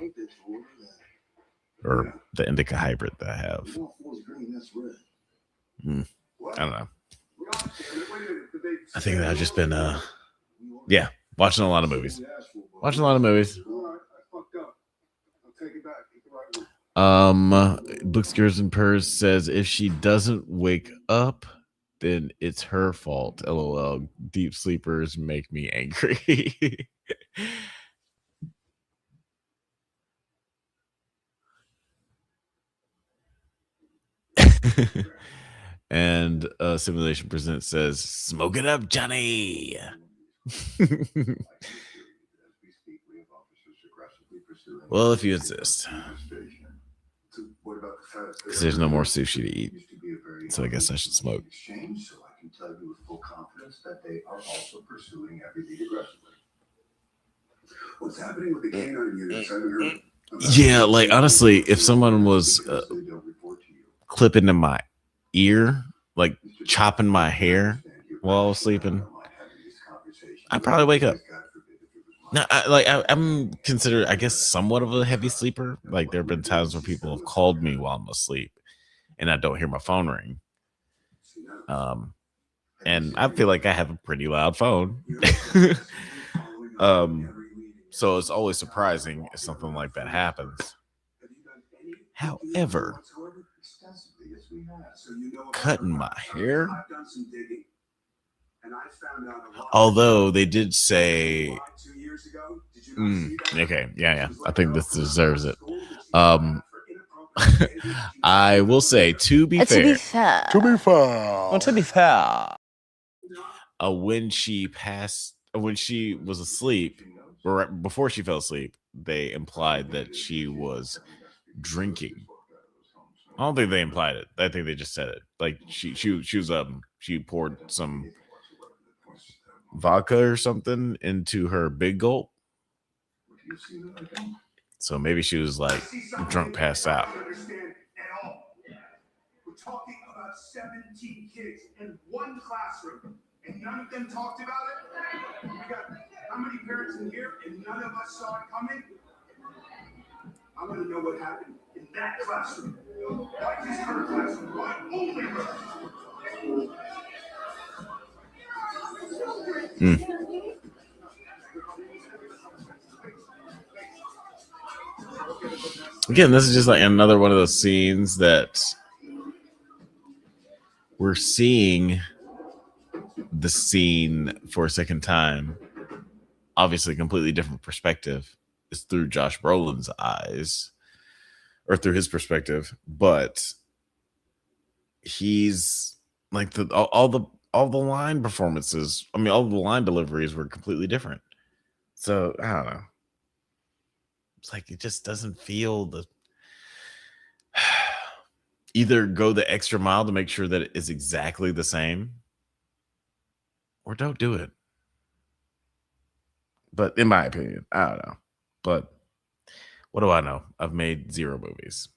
or the indica hybrid that I have. I don't know. I think that I've just been watching a lot of movies. Books, Gears, and Purrs says if she doesn't wake up, then it's her fault. LOL. Deep sleepers make me angry. And Simulation Present says, "Smoke it up, Johnny." Well, if you insist. Because there's no more sushi to eat. So I guess I should smoke. So I can tell you with full confidence that they are also pursuing everything aggressively. What's happening with the canine units? I heard. Yeah, like honestly, if someone was clipping in my ear, like chopping my hair while I was sleeping, I'd probably wake up. No, I'm considered, I guess, somewhat of a heavy sleeper. Like there have been times where people have called me while I'm asleep, and I don't hear my phone ring. And I feel like I have a pretty loud phone. So it's always surprising if something like that happens. However, cutting my hair, although they did say, okay, yeah, I think this deserves it. I will say, to be fair, when she was asleep, or right before she fell asleep, they implied that she was drinking. I don't think they implied it. I think they just said it. Like she poured some vodka or something into her big gulp. So maybe she was like drunk, passed out. We're talking about 17 kids in one classroom, and none of them talked about it. We got how many parents in here, and none of us saw it coming? I want to know what happened in that classroom. Why just her classroom? Why only her? Again, this is just like another one of those scenes that we're seeing the scene for a second time. Obviously, completely different perspective. It's through Josh Brolin's eyes, or through his perspective, but he's like all the line performances. I mean, all the line deliveries were completely different. So I don't know. It's like it just doesn't feel the either go the extra mile to make sure that it is exactly the same, or don't do it. But in my opinion, I don't know. But what do I know? I've made 0 movies.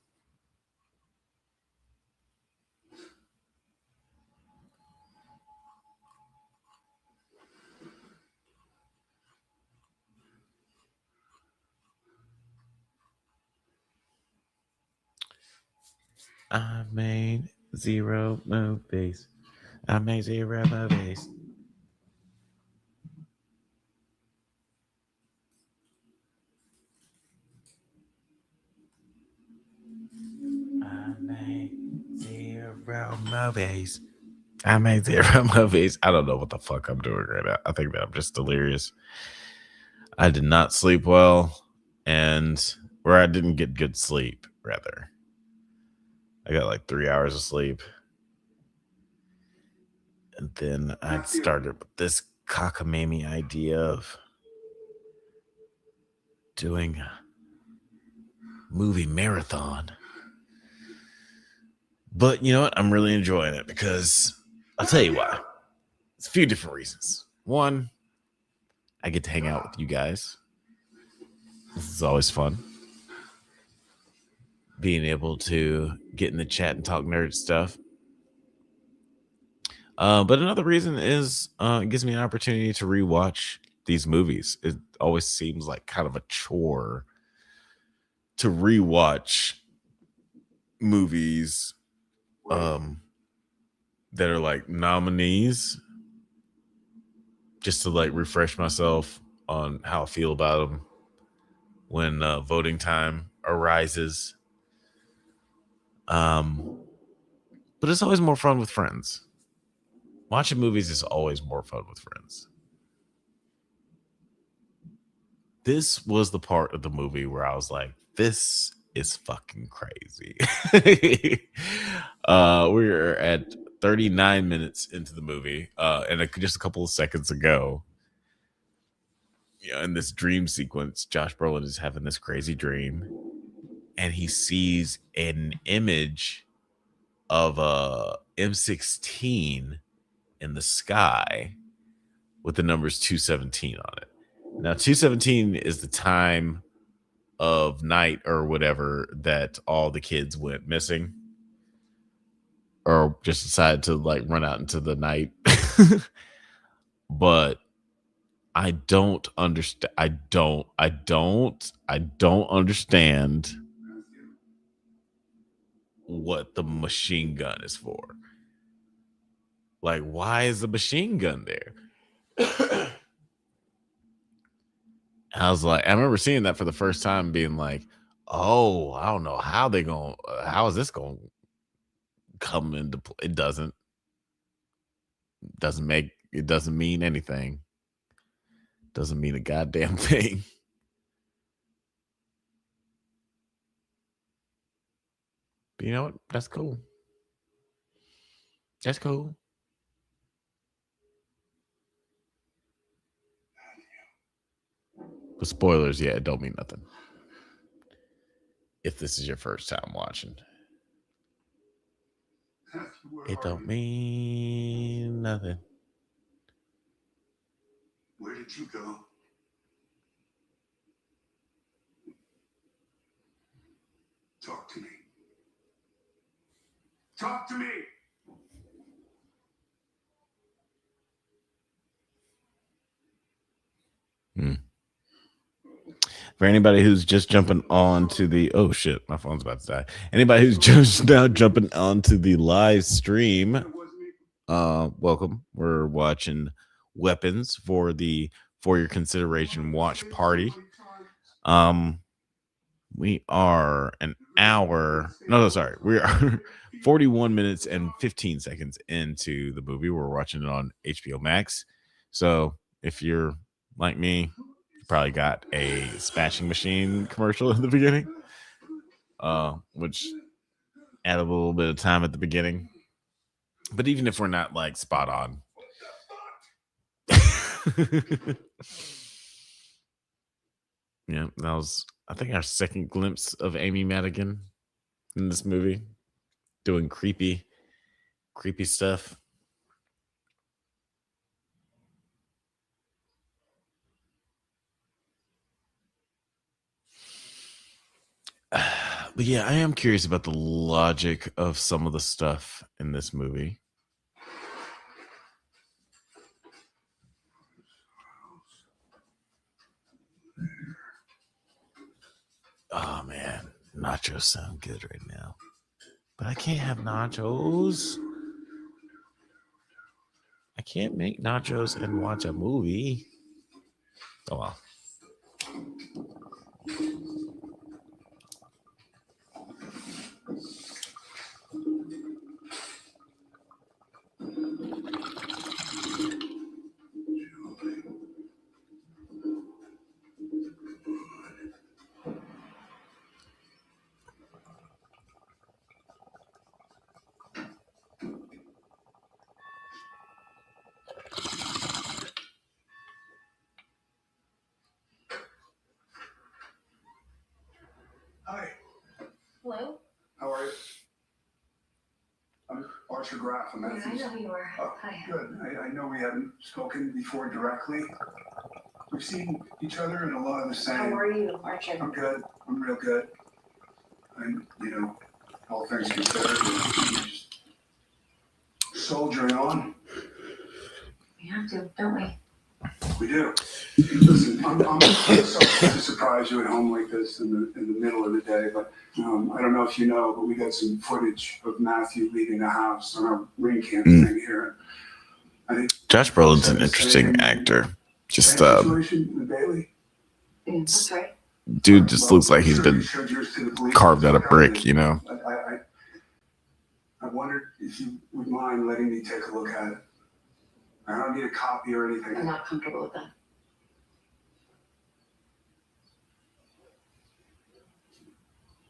I've made 0 movies. I made 0 movies. made zero movies. I made zero movies. I don't know what the fuck I'm doing right now. I think that I'm just delirious. I did not sleep well, or I didn't get good sleep, rather. I got like 3 hours of sleep. And then I started with this cockamamie idea of doing a movie marathon. But you know what? I'm really enjoying it because I'll tell you why. It's a few different reasons. One, I get to hang out with you guys. This is always fun. Being able to get in the chat and talk nerd stuff. But another reason is it gives me an opportunity to rewatch these movies. It always seems like kind of a chore to rewatch movies that are like nominees, just to like refresh myself on how I feel about them when voting time arises. But it's always more fun with friends. Watching movies is always more fun with friends. This was the part of the movie where I was like, this is fucking crazy. We're at 39 minutes into the movie, and just a couple of seconds ago, in this dream sequence, Josh Brolin is having this crazy dream, and he sees an image of a M16 in the sky with the numbers 217 on it. Now, 217 is the time of night or whatever that all the kids went missing or just decided to like run out into the night. But I don't understand. I don't understand what the machine gun is for. Like, why is the machine gun there? I was like, I remember seeing that for the first time, being like, oh, I don't know how how is this going to come into play? It doesn't mean anything. Doesn't mean a goddamn thing. But you know what? That's cool. That's cool. But spoilers, yeah, it don't mean nothing. If this is your first time watching, it don't mean nothing. Where did you go? Talk to me. Talk to me. For anybody who's just jumping on to the my phone's about to die. Anybody who's just now jumping onto the live stream, welcome. We're watching Weapons for your consideration watch party. We are we are 41 minutes and 15 seconds into the movie. We're watching it on HBO Max. So if you're like me, probably got a spatching machine commercial in the beginning, which added a little bit of time at the beginning. But even if we're not like spot on, yeah, that was, I think, our second glimpse of Amy Madigan in this movie, doing creepy stuff. But yeah, I am curious about the logic of some of the stuff in this movie. Oh man, nachos sound good right now. But I can't have nachos. I can't make nachos and watch a movie. Oh well. Hello? How are you? I'm Archer Graff. I'm Yeah, I Matthews. know who you are. Oh, Hi. good. I know we haven't spoken before directly. We've seen each other in a lot of the same. How are you, Archer? I'm good. I'm real good. I'm, all things considered, just soldiering on. We have to, don't we? We do. Listen, I'm sorry to surprise you at home like this in the middle of the day, but I don't know if you know, but we got some footage of Matthew leaving the house on our ring camp thing here. I think Josh Brolin's an interesting actor. Just situation with Bailey. That's right. dude just looks like he's been carved out of brick, you know. I wondered if you would mind letting me take a look at it. I don't need a copy or anything. I'm not comfortable with that.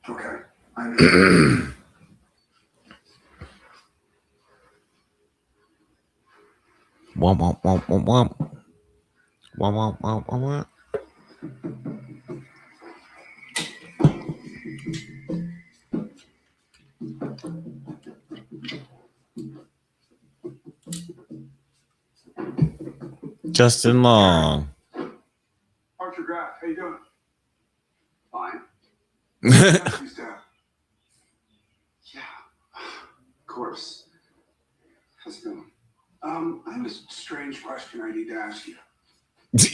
Okay. I know. Womp womp womp womp womp. Womp womp womp womp womp. Justin Long. Archer Graff, how you doing? Fine. Matthew's dad. Yeah, of course. How's it going? I have a strange question I need to ask you. It's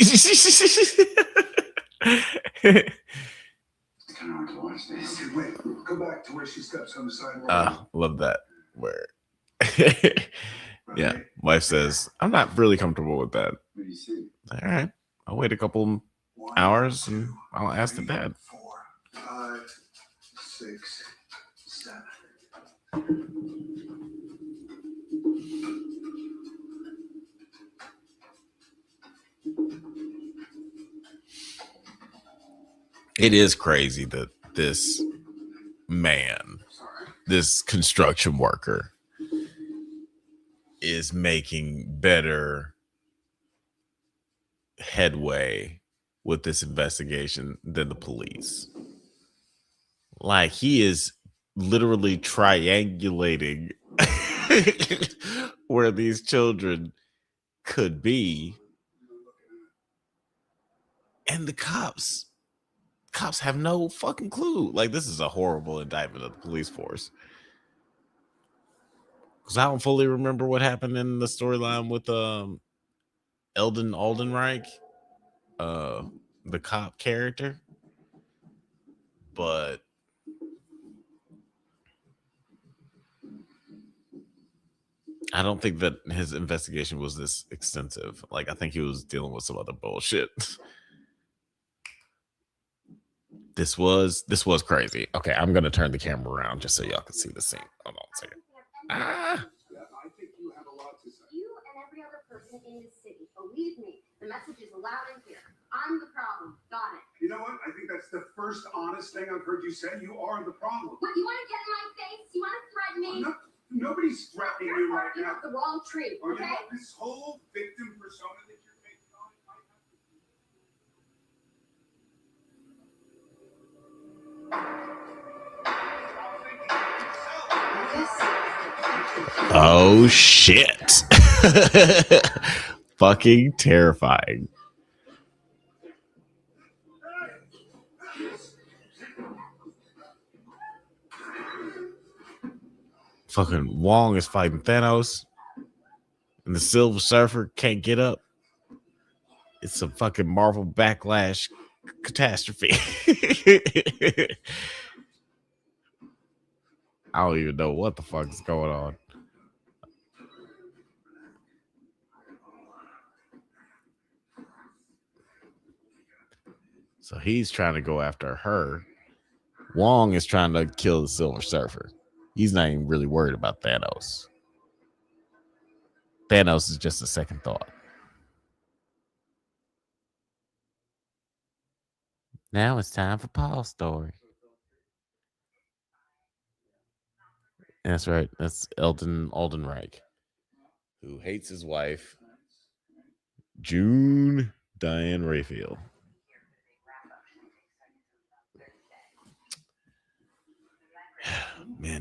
kind of hard to watch this. Wait, go back to where she steps on the sidewalk. Love that. Where yeah, wife says, I'm not really comfortable with that. What do you see? All right, I'll wait a couple hours and I'll ask the dad. 4, 5, 6, 7. It is crazy that this man, this construction worker, is making better headway with this investigation than the police. Like, he is literally triangulating where these children could be, and the cops have no fucking clue. Like, this is a horrible indictment of the police force. Because I don't fully remember what happened in the storyline with Eldon Aldenreich, the cop character. But I don't think that his investigation was this extensive. Like, I think he was dealing with some other bullshit. This was crazy. Okay, I'm gonna turn the camera around just so y'all can see the scene. Hold on a second. I think you have a lot to say. You and every other person in this city, believe me, the message is loud and clear. I'm the problem. Got it. You know what? I think that's the first honest thing I've heard you say. You are the problem. What, you want to get in my face? You want to threaten me? Nobody's threatening You're you right barking now. up the wrong tree, Or okay? you know, this whole victim persona that you're taking on might have to. Oh shit. Fucking terrifying. Fucking Wong is fighting Thanos, and the Silver Surfer can't get up. It's a fucking Marvel backlash catastrophe. I don't even know what the fuck is going on. So he's trying to go after her. Wong is trying to kill the Silver Surfer. He's not even really worried about Thanos. Thanos is just a second thought. Now it's time for Paul's story. That's right. That's Eldon Aldenreich, who hates his wife, June Diane Raphael.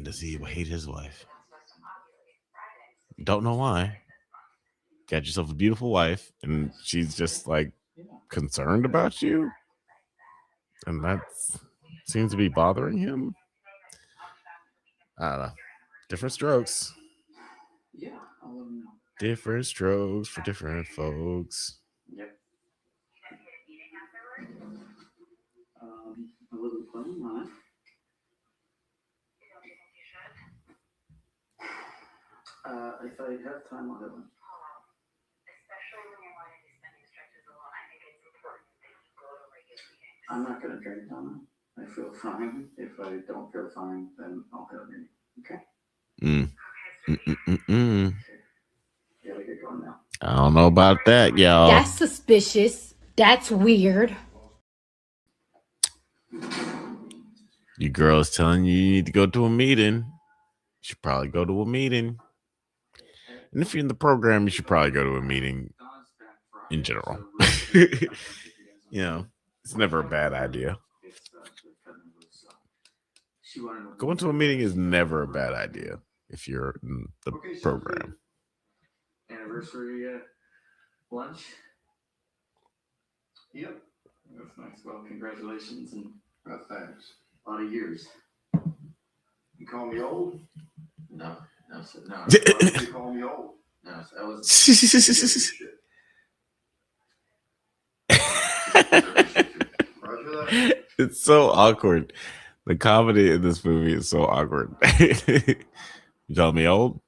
Man, does he hate his wife? Don't know why. Got yourself a beautiful wife, and she's just like concerned about you, and that seems to be bothering him. I don't know. Different strokes. Yeah, I'll let him know. Different strokes for different folks. Yep. A little fun, right? If I have time, I'll have one. I'm not going to drink, Donna. I feel fine. If I don't feel fine, then I'll have a meeting. Okay? Gotta get going now. I don't know about that, y'all. That's suspicious. That's weird. Your girl is telling you need to go to a meeting. You should probably go to a meeting. And if you're in the program, you should probably go to a meeting in general. You know, it's never a bad idea. Going to a meeting is never a bad idea if you're in the program. Anniversary lunch? Yep. That's nice. Well, congratulations and Thanks. a lot of years. You call me old? No, sir. No. Why did you call me old? No, sir. I wasn't. It's so awkward. The comedy in this movie is so awkward. You call me old?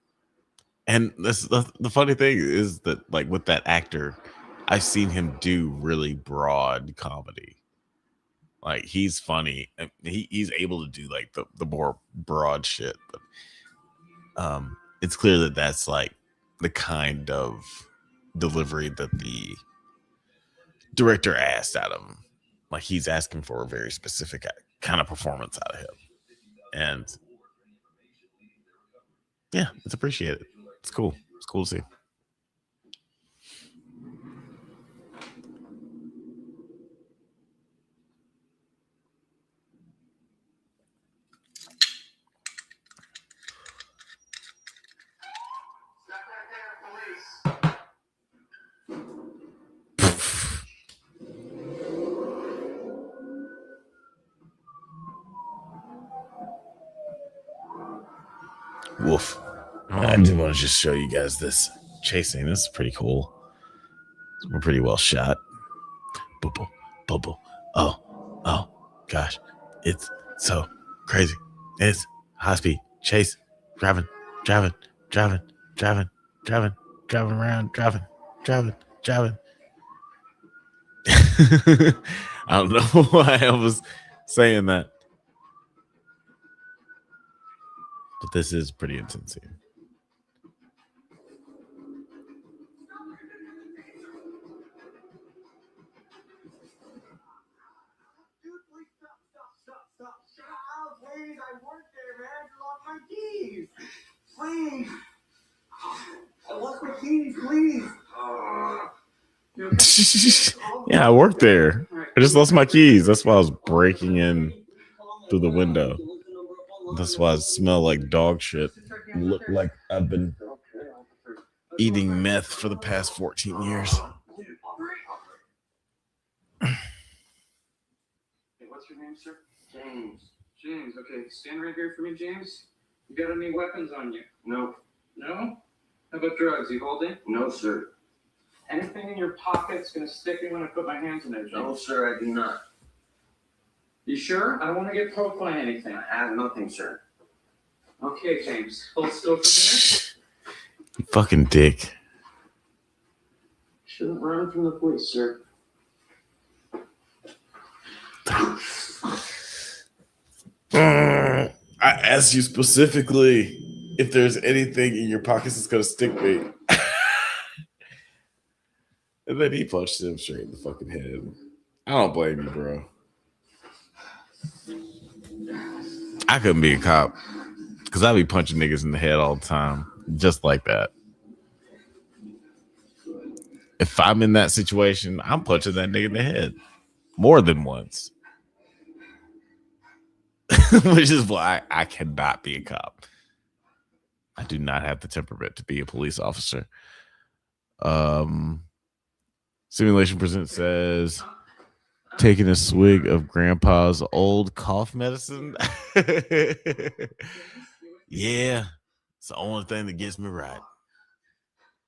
And this, the funny thing is that, like, with that actor, I've seen him do really broad comedy. Like, he's funny. He's able to do like the more broad shit. But it's clear that that's like the kind of delivery that the director asked out of him. Like, he's asking for a very specific kind of performance out of him. And yeah, it's appreciated. It's cool. It's cool to see. Woof. I do want to just show you guys this chase scene. This is pretty cool. We're pretty well shot. Boop, boop, boop. Oh, gosh. It's so crazy. It's high speed chase. Driving around. I don't know why I was saying that. But this is pretty intense here. Please, I work there, man. You lost my keys. Please. I lost my keys, please. Yeah, I worked there. I just lost my keys. That's why I was breaking in through the window. That's why I smell like dog shit. Look like I've been eating meth for the past 14 years. Hey, what's your name, sir? James, okay. Stand right here for me, James. You got any weapons on you? No. No? How about drugs? You holding? No, sir. Anything in your pocket's gonna stick me when I put my hands in there, James? No, sir, I do not. You sure? I don't want to get poked by anything. I have nothing, sir. Okay, James. Hold still for there. You fucking dick. Shouldn't run from the police, sir. I asked you specifically if there's anything in your pockets that's gonna stick me. And then he punched him straight in the fucking head. I don't blame you, bro. I couldn't be a cop because I'd be punching niggas in the head all the time, just like that. If I'm in that situation, I'm punching that nigga in the head more than once. which is why I cannot be a cop. I do not have the temperament to be a police officer. Simulation Present says taking a swig of grandpa's old cough medicine. Yeah, it's the only thing that gets me right.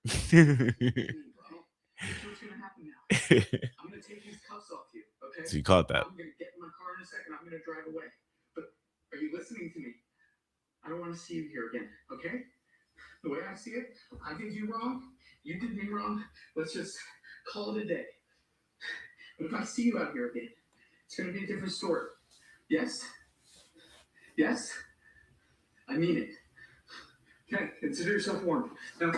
What's gonna happen now? I'm gonna take these cuffs off you, okay? So you caught that. I'm gonna get in my car in a second. I'm gonna drive away. But are you listening to me? I don't want to see you here again, okay? The way I see it, I did you wrong. You did me wrong. Let's just call it a day. But if I see you out here again, it's gonna be a different story. Yes? Yes? I mean it. Okay, consider yourself warned. Now,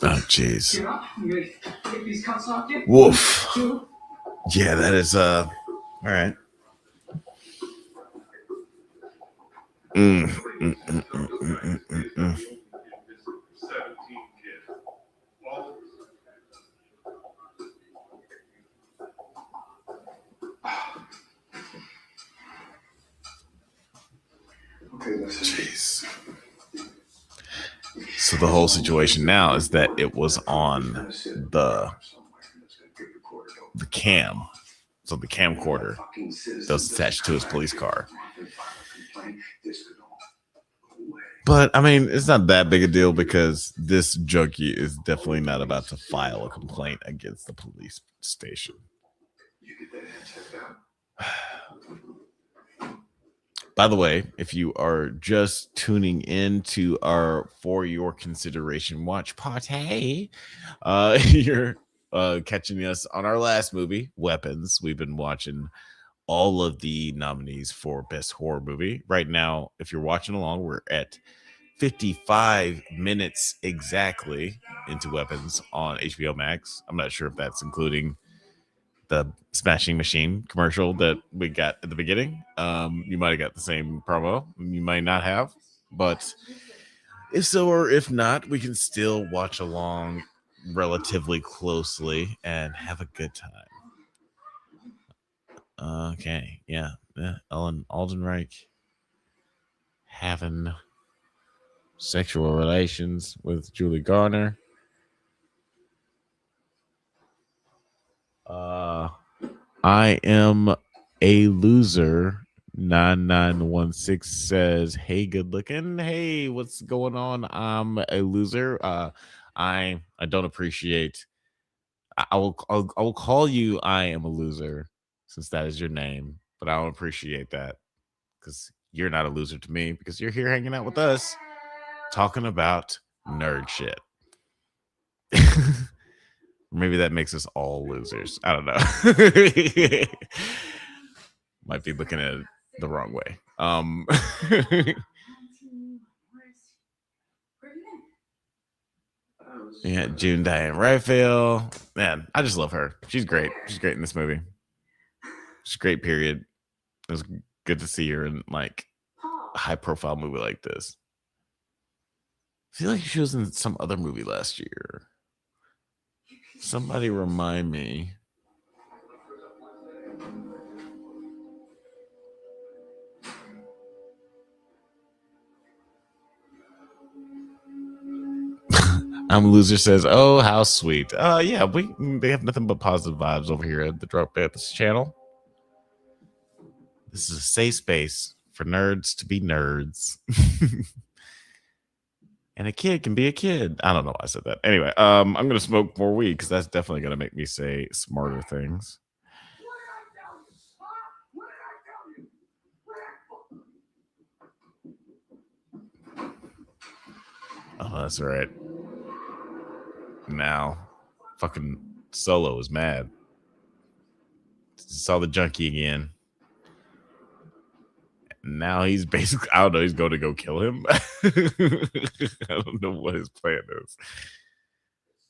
oh, jeez. get up. I'm gonna take these cuffs off you. Woof. 2. Yeah, that is all right. Jeez. So the whole situation now is that it was on the cam. So the camcorder that was attached to his police car. But I mean, it's not that big a deal because this junkie is definitely not about to file a complaint against the police station. By the way, if you are just tuning in to our For Your Consideration Watch Party, you're catching us on our last movie, Weapons. We've been watching all of the nominees for Best Horror Movie. Right now, if you're watching along, we're at 55 minutes exactly into Weapons on HBO Max. I'm not sure if that's including the Smashing Machine commercial that we got at the beginning. You might have got the same promo. You might not have. But if so or if not, we can still watch along relatively closely and have a good time. Okay. Yeah. Ellen Aldenreich having sexual relations with Julie Garner. I am a loser. 9916 says, "Hey, good looking. Hey, what's going on? I'm a loser. I don't appreciate. I will call you. I am a loser since that is your name, but I don't appreciate that because you're not a loser to me because you're here hanging out with us, talking about nerd shit." Maybe that makes us all losers. I don't know. Might be looking at it the wrong way. Yeah, June Diane Raphael. Man, I just love her. She's great. She's great in this movie. She's great, period. It was good to see her in like a high profile movie like this. I feel like she was in some other movie last year. Somebody remind me. I'm a loser says, "Oh, how sweet." Yeah, they have nothing but positive vibes over here at the Drunk Banthas channel. This is a safe space for nerds to be nerds. And a kid can be a kid. I don't know why I said that. Anyway, I'm gonna smoke more weed because that's definitely gonna make me say smarter things. Oh, that's right. Now, fucking Solo is mad. Saw the junkie again. Now he's basically, I don't know, he's going to go kill him. I don't know what his plan is.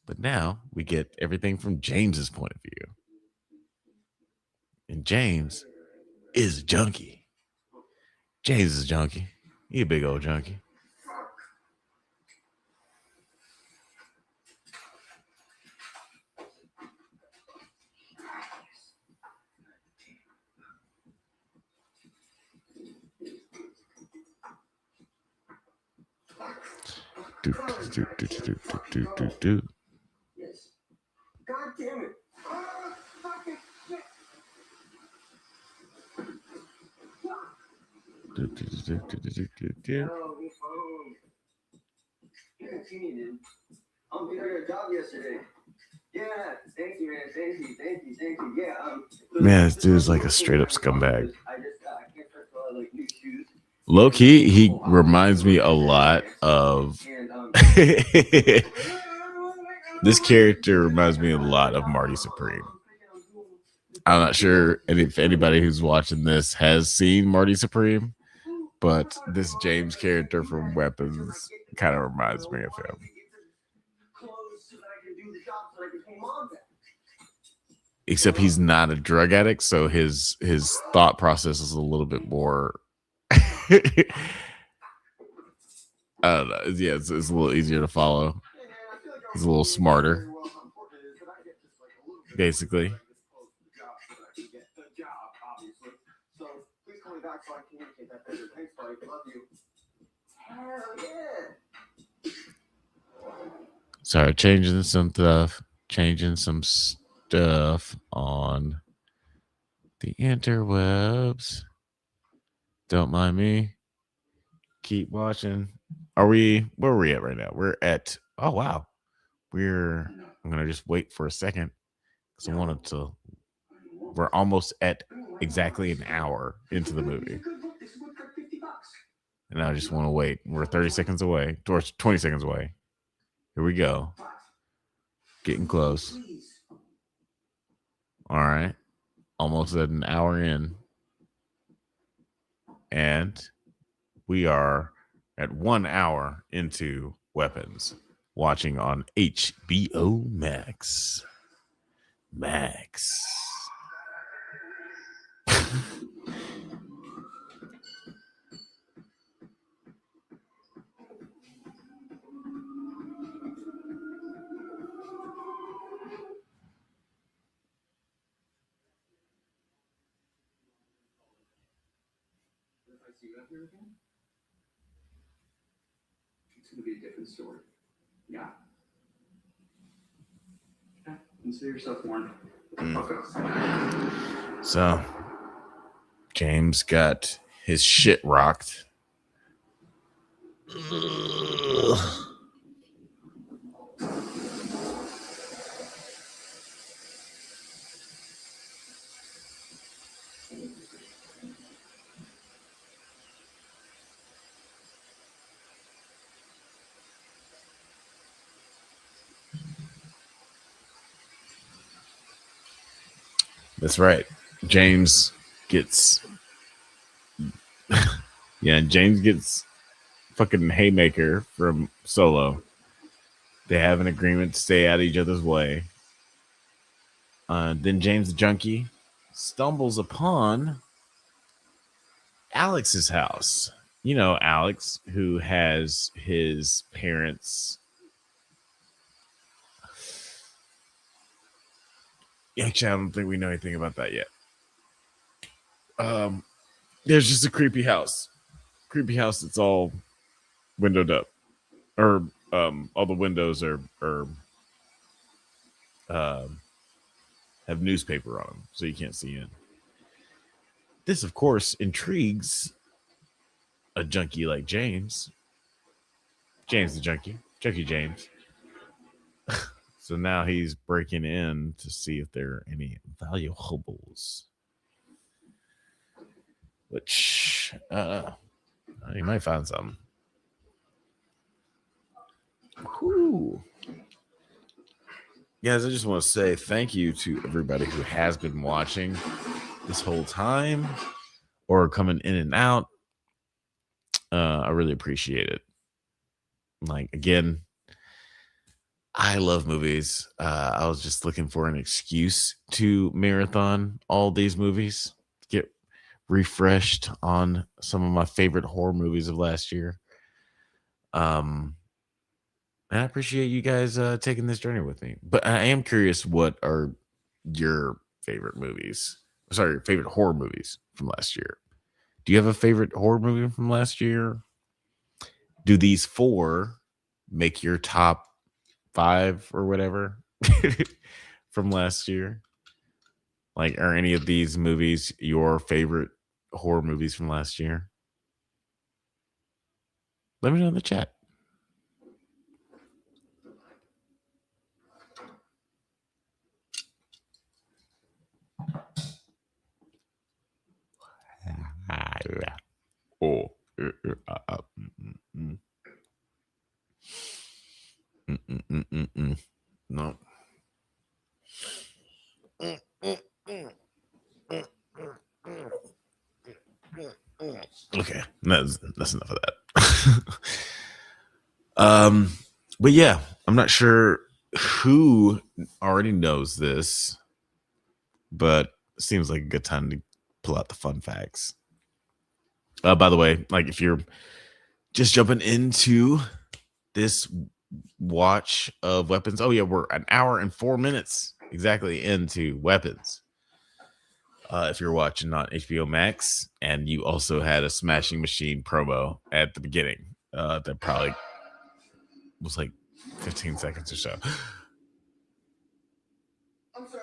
But now we get everything from James's point of view. And James is a junkie. James is a junkie. He a big old junkie. Yes. God damn it. Fucking shit. Oh, he's home. You continued. I'm doing your job yesterday. Yeah, thank you, man. Thank you. Yeah, Man, this dude's like a straight up scumbag. Low key, he reminds me a lot of this character reminds me a lot of Marty Supreme. I'm not sure if anybody who's watching this has seen Marty Supreme, but this James character from Weapons kind of reminds me of him. Except he's not a drug addict, so his thought process is a little bit more I don't know. Yeah, it's a little easier to follow. He's a little smarter, basically. Sorry, changing some stuff on the interwebs. Don't mind me. Keep watching. Where are we at right now? We're at, oh wow. I'm gonna just wait for a second because we're almost at exactly an hour into the movie. And I just want to wait. We're 30 seconds away, towards 20 seconds away. Here we go. Getting close. All right. Almost at an hour in. And we are at 1 hour into Weapons, watching on HBO Max. See you out here again? It's gonna be a different story. Yeah. Okay. Consider yourself warned. So, James got his shit rocked. That's right. James gets James gets fucking haymaker from Solo. They have an agreement to stay out of each other's way. Then James the junkie stumbles upon Alex's house. You know, Alex, who has his parents. Actually, I don't think we know anything about that yet. There's just a creepy house that's all windowed up, or all the windows are have newspaper on them, so you can't see in. This, of course, intrigues a junkie like James the junkie James. So now he's breaking in to see if there are any valuables. Which, he might find something. Whew. Guys, I just want to say thank you to everybody who has been watching this whole time or coming in and out. I really appreciate it. Like, again, I love movies. I was just looking for an excuse to marathon all these movies, get refreshed on some of my favorite horror movies of last year. And I appreciate you guys taking this journey with me. But I am curious, what are your favorite movies? Sorry, favorite horror movies from last year. Do you have a favorite horror movie from last year do these 4 make your top 5 or whatever from last year? Like, are any of these movies your favorite horror movies from last year? Let me know in the chat. Oh. No. Okay, that's enough of that. But yeah, I'm not sure who already knows this, but it seems like a good time to pull out the fun facts. By the way, like if you're just jumping into this watch of Weapons, oh yeah, we're an hour and 4 minutes exactly into Weapons. If you're watching on HBO Max, and you also had a Smashing Machine promo at the beginning, that probably was like 15 seconds or so. I'm sorry.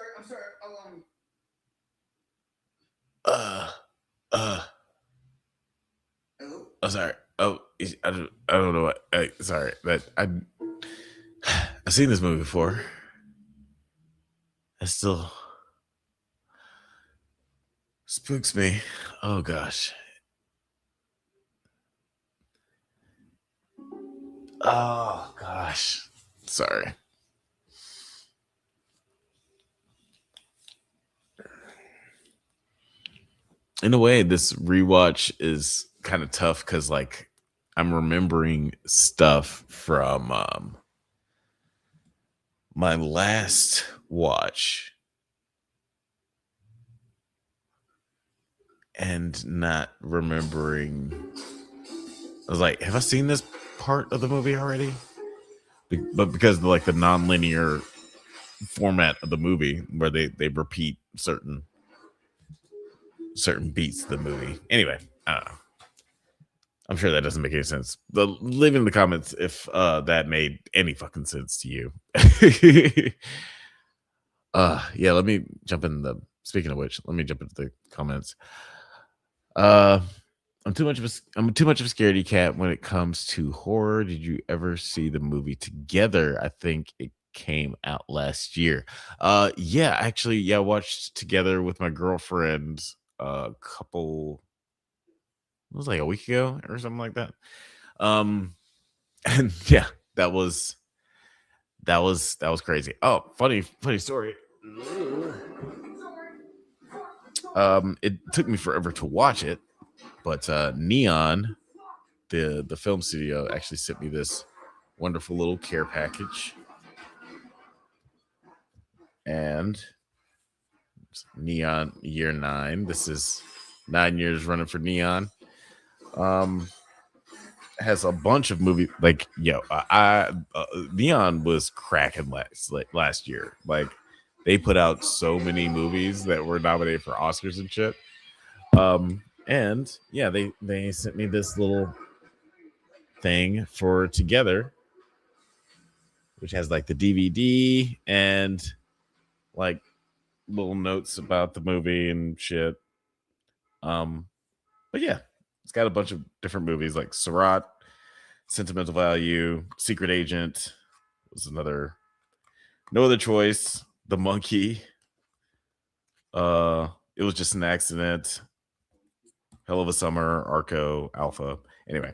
Oh, sorry. Oh, I don't know what. Sorry, that I've seen this movie before. It still spooks me. Oh gosh. Oh gosh. Sorry. In a way, this rewatch is kind of tough because like I'm remembering stuff from my last watch and not remembering. I was like, have I seen this part of the movie already? But because of like the non-linear format of the movie where they repeat certain beats of the movie. Anyway, I don't know. I'm sure that doesn't make any sense. Leave in the comments if that made any fucking sense to you. Yeah, let me jump in the. Speaking of which, let me jump into the comments. I'm too much of a scaredy cat when it comes to horror. Did you ever see the movie Together? I think it came out last year. Yeah, actually, yeah, I watched Together with my girlfriend a couple. It was like a week ago or something like that. And yeah, that was crazy. Oh, funny story. It took me forever to watch it, but Neon, the film studio, actually sent me this wonderful little care package, and Neon year 9. This is 9 years running for Neon. Has a bunch of movies. Like, Neon was cracking last year. Like, they put out so many movies that were nominated for Oscars and shit. And yeah, they sent me this little thing for Together, which has like the DVD and like little notes about the movie and shit. But yeah, it's got a bunch of different movies like Surratt, Sentimental Value, Secret Agent was another. No Other Choice, The Monkey. It Was Just an Accident. Hell of a Summer, Arco, Alpha. Anyway,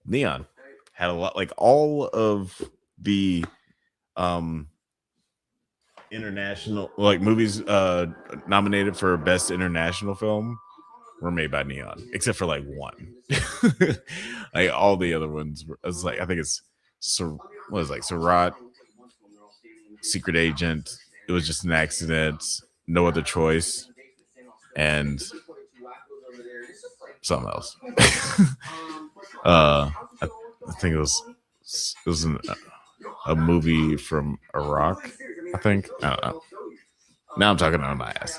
Neon had a lot, like all of the international like movies nominated for best international film were made by Neon, except for like one. Like all the other ones were, I think it's Surratt, Secret Agent, It Was Just an Accident, No Other Choice, and something else. I think it was a movie from Iraq. I think. I don't know. Now I'm talking on my ass.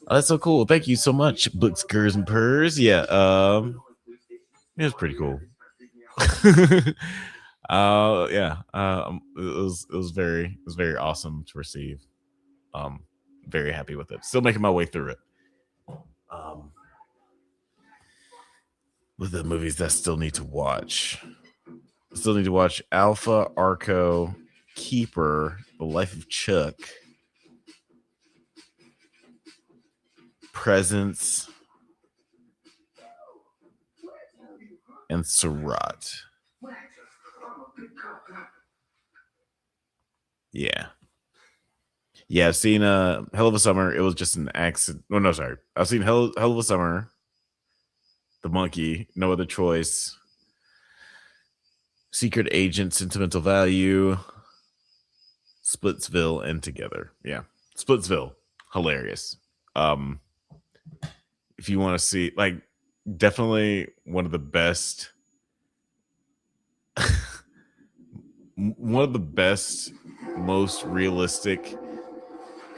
Oh, that's so cool. Thank you so much, Books, Gurs, and Purrs. Yeah. It was pretty cool. Yeah. It was very awesome to receive. Very happy with it. Still making my way through it. With the movies that still need to watch. Still need to watch Alpha, Arco, Keeper, The Life of Chuck, Presence, and Surratt. Yeah. Yeah, I've seen Hell of a Summer. It was just an accident. Oh, no, sorry. I've seen Hell of a Summer, The Monkey, No Other Choice, Secret Agent, Sentimental Value, Splitsville, and Together. Yeah. Splitsville. Hilarious. If you want to see, like, definitely one of the best most realistic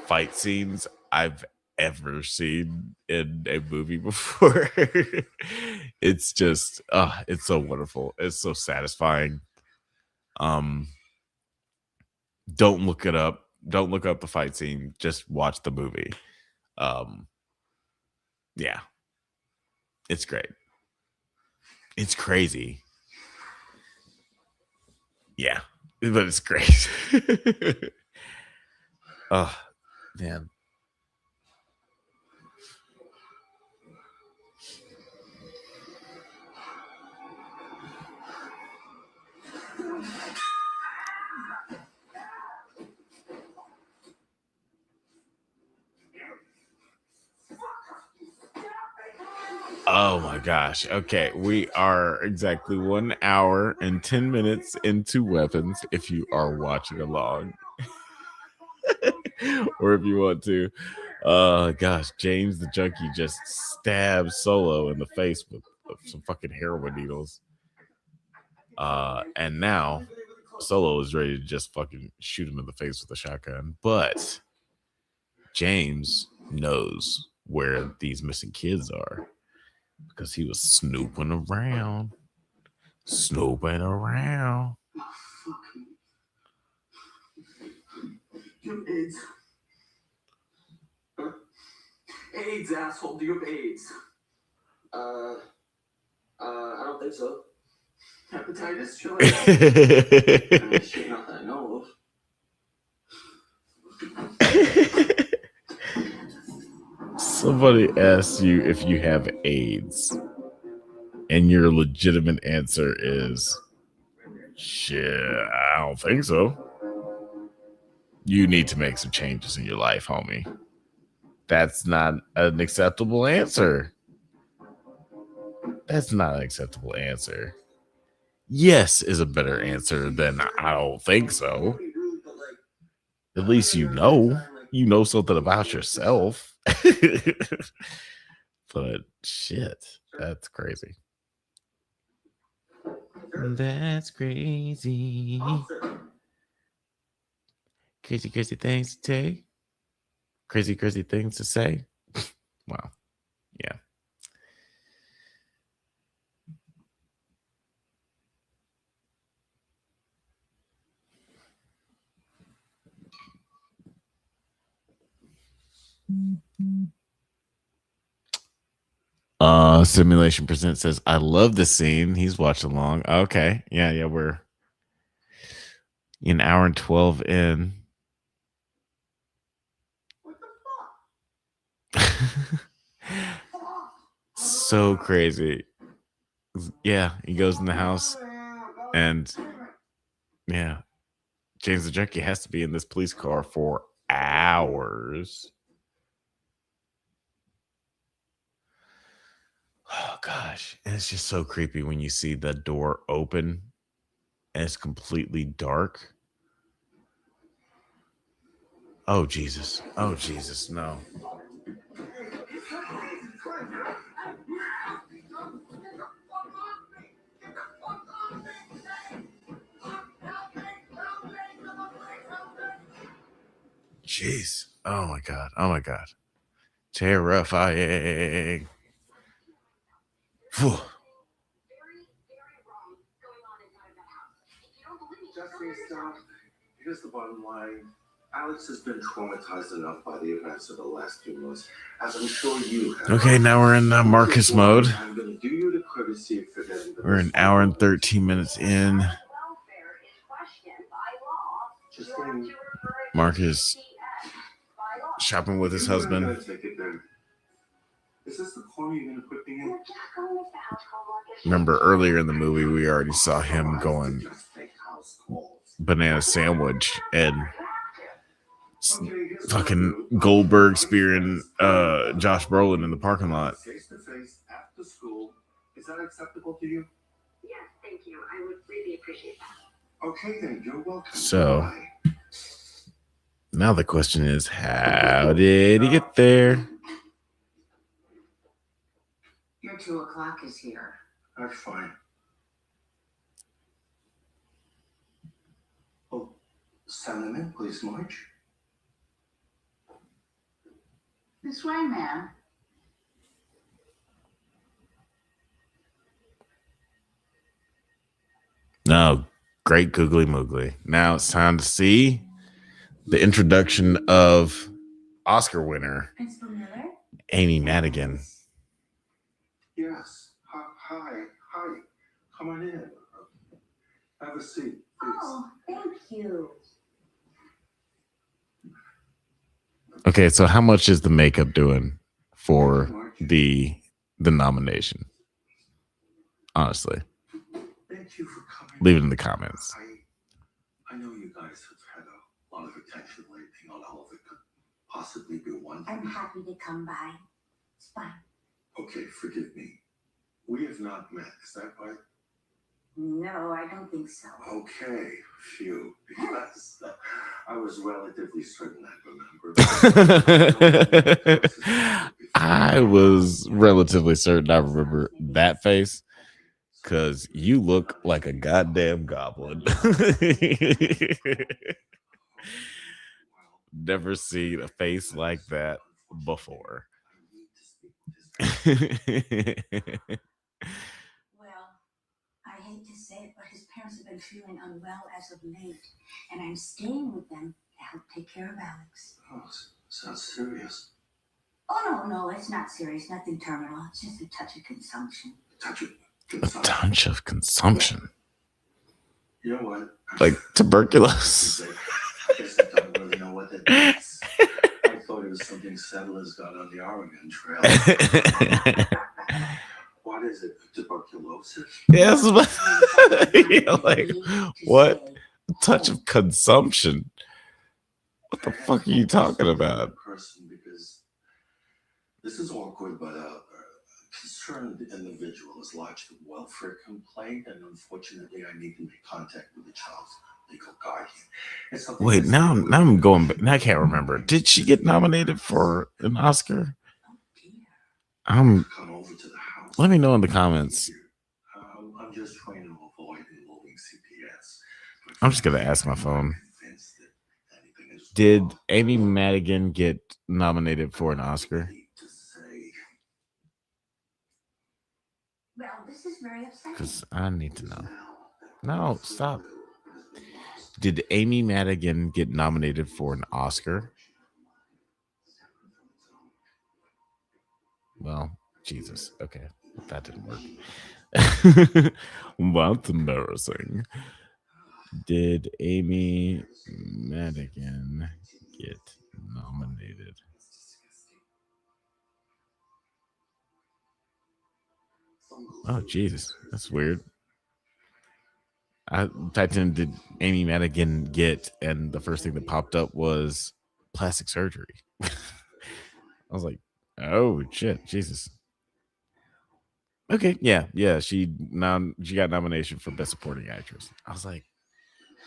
fight scenes I've ever seen in a movie before. It's just it's so wonderful. It's so satisfying. Don't look it up. Don't look up the fight scene. Just watch the movie. Yeah. It's great. It's crazy. Yeah, but it's great. Oh, man. Oh my gosh. Okay, we are exactly 1 hour and 10 minutes into Weapons if you are watching along. Or if you want to. Gosh, James the Junkie just stabbed Solo in the face with some fucking heroin needles. And now Solo is ready to just fucking shoot him in the face with a shotgun. But James knows where these missing kids are because he was snooping around. Do you have AIDS? Huh? AIDS, asshole. Do you have AIDS? I don't think so. Hepatitis? Chill out. Shit, not that I know of. Somebody asks you if you have AIDS, and your legitimate answer is, shit, I don't think so. You need to make some changes in your life, homie. That's not an acceptable answer. That's not an acceptable answer. Yes is a better answer than I don't think so. At least you know something about yourself. But shit, that's crazy. That's crazy. Crazy things to say. Crazy things to say. Wow. Yeah. Simulation Present says, I love this scene. He's watching along. Okay. Yeah, we're an hour and 12 in. So crazy. Yeah, he goes in the house and yeah, James the Junkie has to be in this police car for hours. Oh gosh, and it's just so creepy when you see the door open and it's completely dark. Oh Jesus, no. Jeez. Oh my God. Terrifying. Whew. Destiny stuff. Here's the bottom line. Alex has been traumatized enough by the events of the last few months, as I'm sure you have. Okay, now we're in Marcus mode. I'm going to do you the courtesy of forgetting the We're an hour and 13 minutes in. Marcus shopping with his husband. Is this the corner you're going to put me in? Remember earlier in the movie, we already saw him going banana sandwich and fucking Goldberg spearing Josh Brolin in the parking lot. Face to face after school. Is that acceptable to you? Yes, thank you. I would really appreciate that. Okay, then you're welcome. So now the question is, how did he get there? Your 2 o'clock is here. That's fine. Oh, send them in, please, Marge. This way, ma'am. No, great googly moogly. Now it's time to see the introduction of Oscar winner Principal Miller? Amy Madigan. Yes. Hi. Come on in. Have a seat, please. Oh, thank you. Okay, so how much is the makeup doing for the nomination? Honestly, Thank you for coming. leave it in the comments. I know you guys have had a lot of attention lately. Not all of it could possibly be one thing. I'm happy to come by. It's fine. Okay, forgive me. We have not met. Is that right? No, I don't think so. Okay, phew. Because I was relatively certain I remember. I was relatively certain I remember that face because you look like a goddamn goblin. Never seen a face like that before. Well, I hate to say it, but his parents have been feeling unwell as of late, and I'm staying with them to help take care of Alex. Oh, sounds serious. Oh, no, it's not serious. Nothing terminal. It's just a touch of consumption. A touch of consumption. You know what? Like tuberculosis. I guess I don't really know what that means. I thought it was something settlers got on the Oregon Trail. What is it? Tuberculosis? Yes. Like, what? A touch of consumption. What the fuck are you talking about? Because this is awkward, but a concerned individual has lodged a welfare complaint, and unfortunately, I need to make contact with the child's legal guardian. Wait, now I'm going back. Now I can't remember. Did she get nominated for an Oscar? Let me know in the comments. I'm just trying to avoid involving CPS. I'm just gonna ask my phone. Did Amy Madigan get nominated for an Oscar? Well, this is very upsetting. Because I need to know. No, stop. Did Amy Madigan get nominated for an Oscar? Well, Jesus. Okay. That didn't work. That's embarrassing. Did Amy Madigan get nominated? Oh, Jesus. That's weird. I typed in, did Amy Madigan get, and the first thing that popped up was plastic surgery. I was like, oh, shit. Jesus. Okay, yeah. She got nomination for Best Supporting Actress. I was like,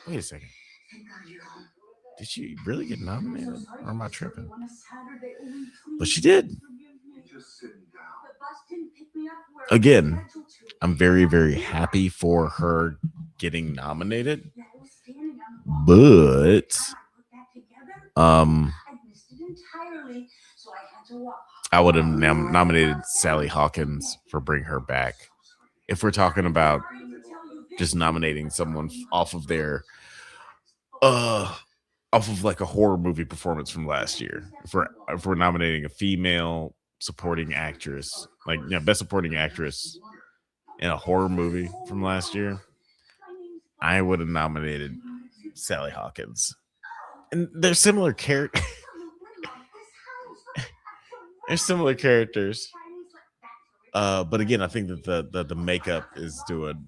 wait a second. Did she really get nominated? Or am I tripping? But she did. Again, I'm very, very happy for her getting nominated. But I would have nominated Sally Hawkins for Bring Her Back. If we're talking about just nominating someone off of their off of like a horror movie performance from last year. If we're nominating a female supporting actress, like best supporting actress in a horror movie from last year, I would have nominated Sally Hawkins. And they're similar characters. They're similar characters. But again, I think that the makeup is doing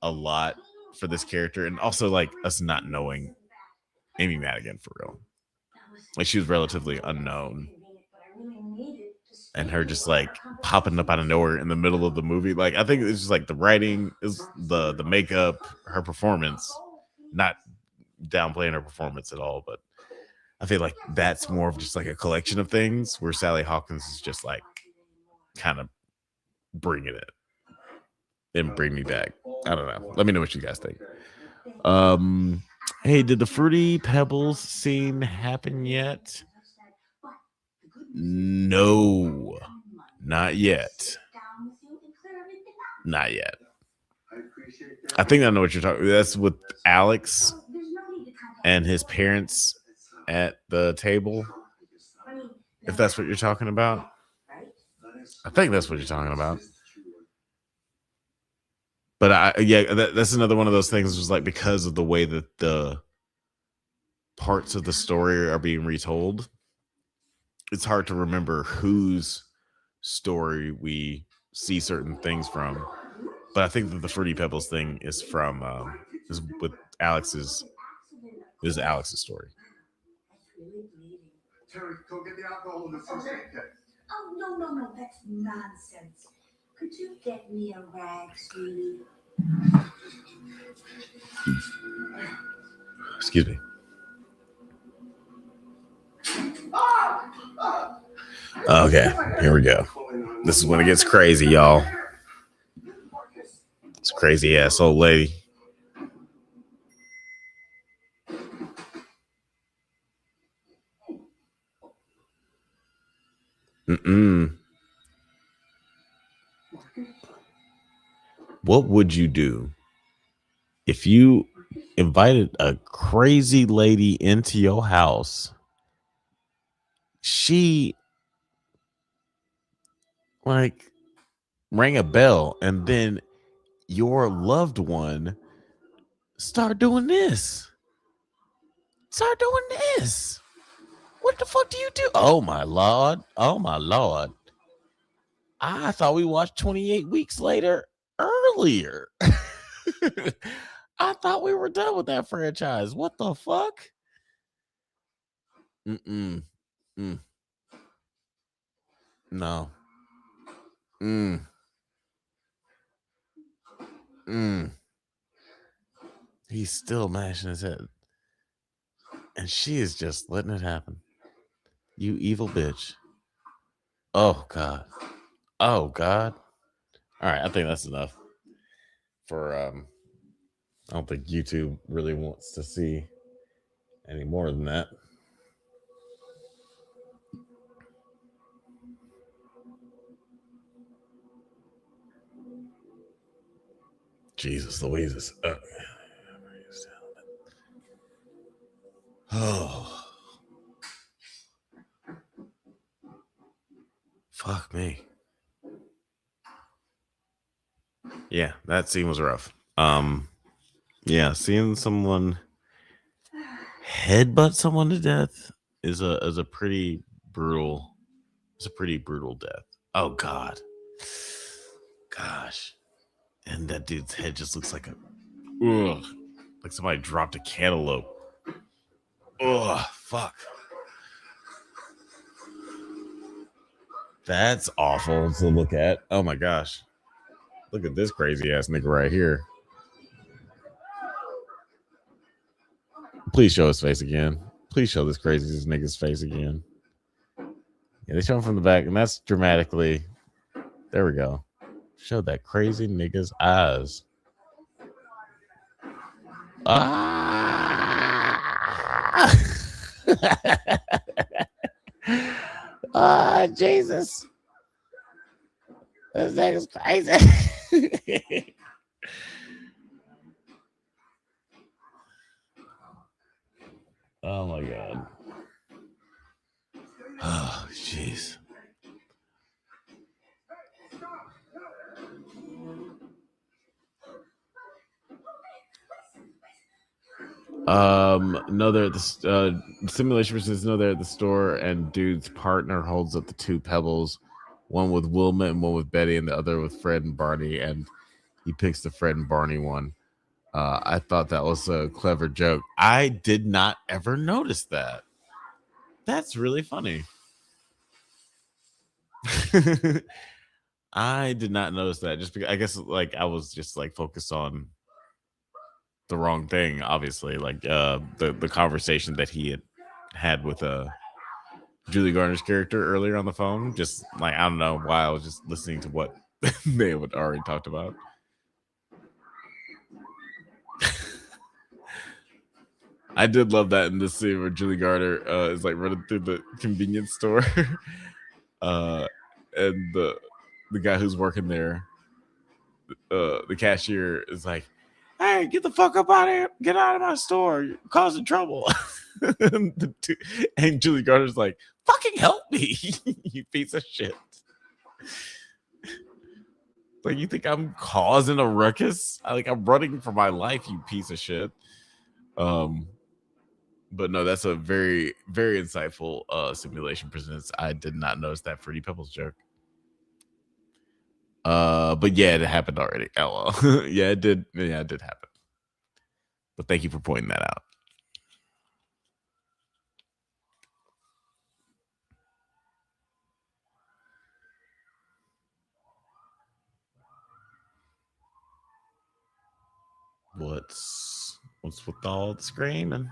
a lot for this character, and also like us not knowing Amy Madigan for real. Like she was relatively unknown, and her just like popping up out of nowhere in the middle of the movie. Like I think it's just like the writing is the makeup, her performance, not downplaying her performance at all, but I feel like that's more of just like a collection of things where Sally Hawkins is just like kind of bringing it and bring me back. I don't know. Let me know what you guys think. Hey, did the Fruity Pebbles scene happen yet? No, not yet. Not yet. I think I know what you're talking. That's with Alex and his parents at the table. If that's what you're talking about, I think that's what you're talking about. But that's another one of those things. Was like because of the way that the parts of the story are being retold, it's hard to remember whose story we see certain things from. But I think that the Fruity Pebbles thing is from is with Alex's. Is Alex's story. Terry, go get the alcohol in the first aid kit. Oh, no, that's nonsense. Could you get me a rag, sweetie? Excuse me. Okay, here we go. This is when it gets crazy, y'all. It's a crazy ass old lady. What would you do if you invited a crazy lady into your house? She like rang a bell and then your loved one start doing this. What the fuck do you do? Oh my lord. I thought we watched 28 weeks later earlier. I thought we were done with that franchise. What the fuck? No. He's still mashing his head. And she is just letting it happen. You evil bitch. Oh, God. All right, I think that's enough for I don't think YouTube really wants to see any more than that. Jesus Louises. Oh. Fuck me. Yeah, that scene was rough. Yeah, seeing someone headbutt someone to death is a pretty brutal. It's a pretty brutal death. Oh God. Gosh. And that dude's head just looks like like somebody dropped a cantaloupe. Ugh, fuck. That's awful to look at. Oh my gosh. Look at this crazy ass nigga right here. Please show his face again. Please show this crazy nigga's face again. Yeah, they show him from the back, and that's dramatically. There we go. Show that crazy nigga's eyes. Jesus. This nigga's crazy. Oh my god. Oh, jeez. No, they're at the simulation persons. No, they're at the store, and dude's partner holds up the two pebbles, one with Wilma and one with Betty, and the other with Fred and Barney, and he picks the Fred and Barney one. I thought that was a clever joke. I did not ever notice that. That's really funny. I did not notice that, just because I guess like I was just like focused on the wrong thing, obviously, like the conversation that he had with Julie Garner's character earlier on the phone. Just like, I don't know why I was just listening to what they had already talked about. I did love that in this scene where Julie Garner is like running through the convenience store, and the guy who's working there, the cashier, is like, "Hey, get the fuck up out of here! Get out of my store! You're causing trouble!" and Julie Garner's like, "Fucking help me, you piece of shit!" Like, you think I'm causing a ruckus? I'm running for my life, you piece of shit. But no, that's a very, very insightful simulation presents. I did not notice that Fruity Pebbles joke. But yeah, it happened already. LOL. Yeah, it did. Yeah, it did happen. But thank you for pointing that out. What's with all the screaming?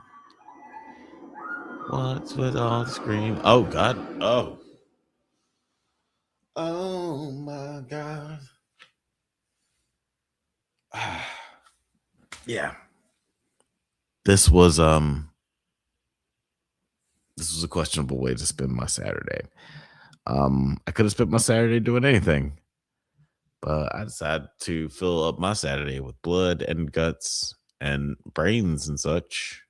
What's with all the screaming? Oh God! Oh my God! Yeah. This was a questionable way to spend my Saturday. I could have spent my Saturday doing anything, but I decided to fill up my Saturday with blood and guts and brains and such.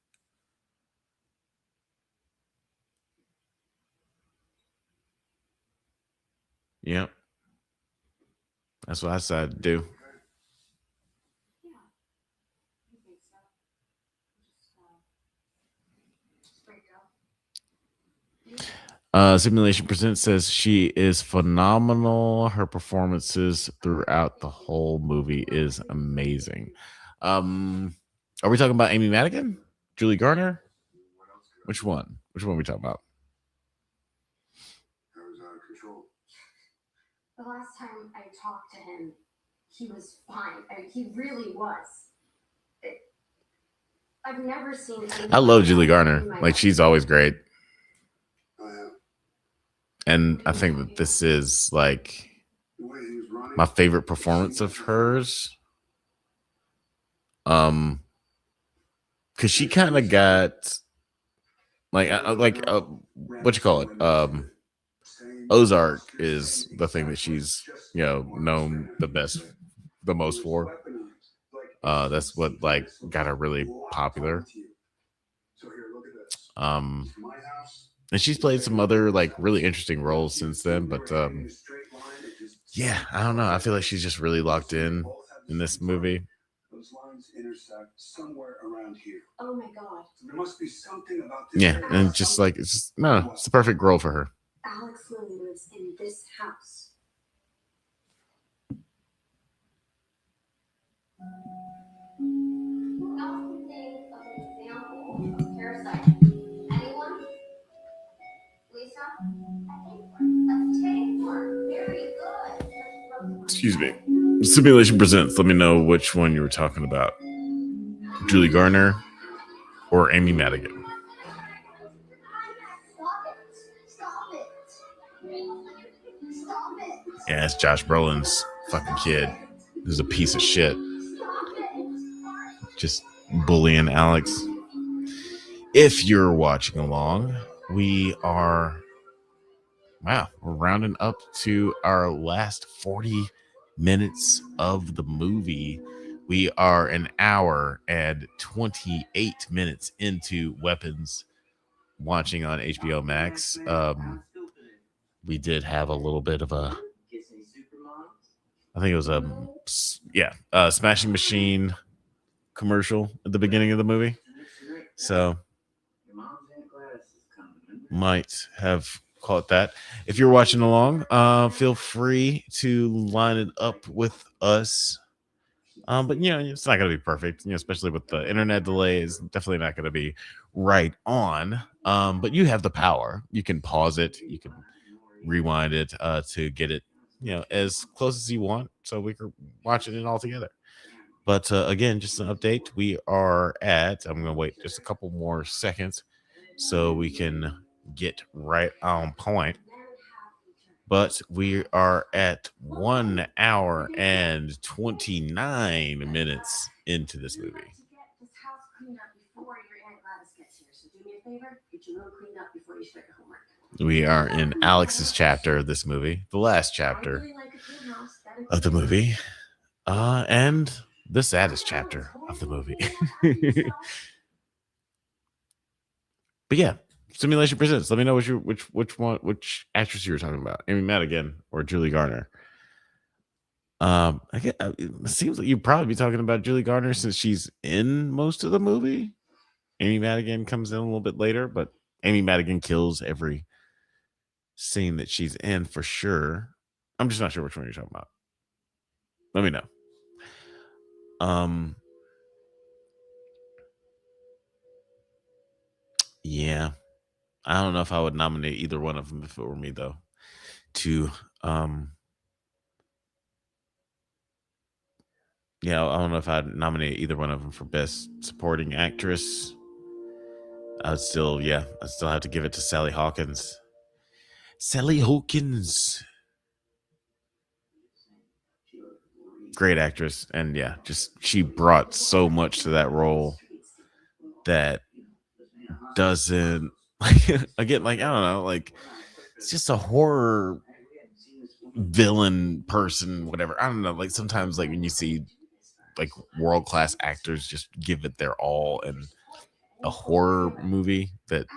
Yep. That's what I decided to do. Simulation Presents says she is phenomenal. Her performances throughout the whole movie is amazing. Are we talking about Amy Madigan? Julie Garner? Which one? Which one are we talking about? The last time I talked to him, he was fine. He really was. I've never seen. I love Julie Garner. Like, she's always great. And I think that this is like my favorite performance of hers. Because she kind of got what you call it? Ozark is the thing that she's known the most for. That's what got her really popular. And she's played some other really interesting roles since then, but yeah, I don't know. I feel like she's just really locked in this movie. Those lines intersect somewhere around here. Oh my God. There must be something about this. Yeah, and it's the perfect role for her. Alex Lilly lives in this house. Parasite. Anyone? Lisa? A tapeworm. Very good. Excuse me. Simulation Presents. Let me know which one you were talking about. Julie Garner or Amy Madigan. Stop it. Yeah, it's Josh Brolin's fucking kid. Who's a piece of shit. Just bullying Alex. If you're watching along, we're rounding up to our last 40 minutes of the movie. We are an hour and 28 minutes into Weapons watching on HBO Max, we did have a little bit of a, I think it was a Smashing Machine commercial at the beginning of the movie. So might have caught that. If you're watching along, feel free to line it up with us. But it's not going to be perfect, especially with the internet delays. Definitely not going to be right on. But you have the power. You can pause it. You can rewind it to get it, as close as you want, so we can watch it all together. But again, just an update. We are at. I'm going to wait just a couple more seconds so we can get right on point. But we are at 1 hour and 29 minutes into this movie. We are in Alex's chapter of this movie, the last chapter of the movie, and the saddest chapter of the movie. But yeah, Simulation Presents. Let me know which actress you were talking about, Amy Madigan or Julie Garner. It seems like you'd probably be talking about Julie Garner since she's in most of the movie. Amy Madigan comes in a little bit later, but Amy Madigan kills every scene that she's in for sure. I'm just not sure which one you're talking about. Let me know. Yeah, I don't know if I would nominate either one of them if it were me, though. I don't know if I'd nominate either one of them for Best Supporting Actress. I'd still have to give it to Sally Hawkins. Sally Hawkins. Great actress. And she brought so much to that role that doesn't, again, I don't know, it's just a horror villain person, whatever. I don't know, sometimes when you see world-class actors just give it their all in a horror movie that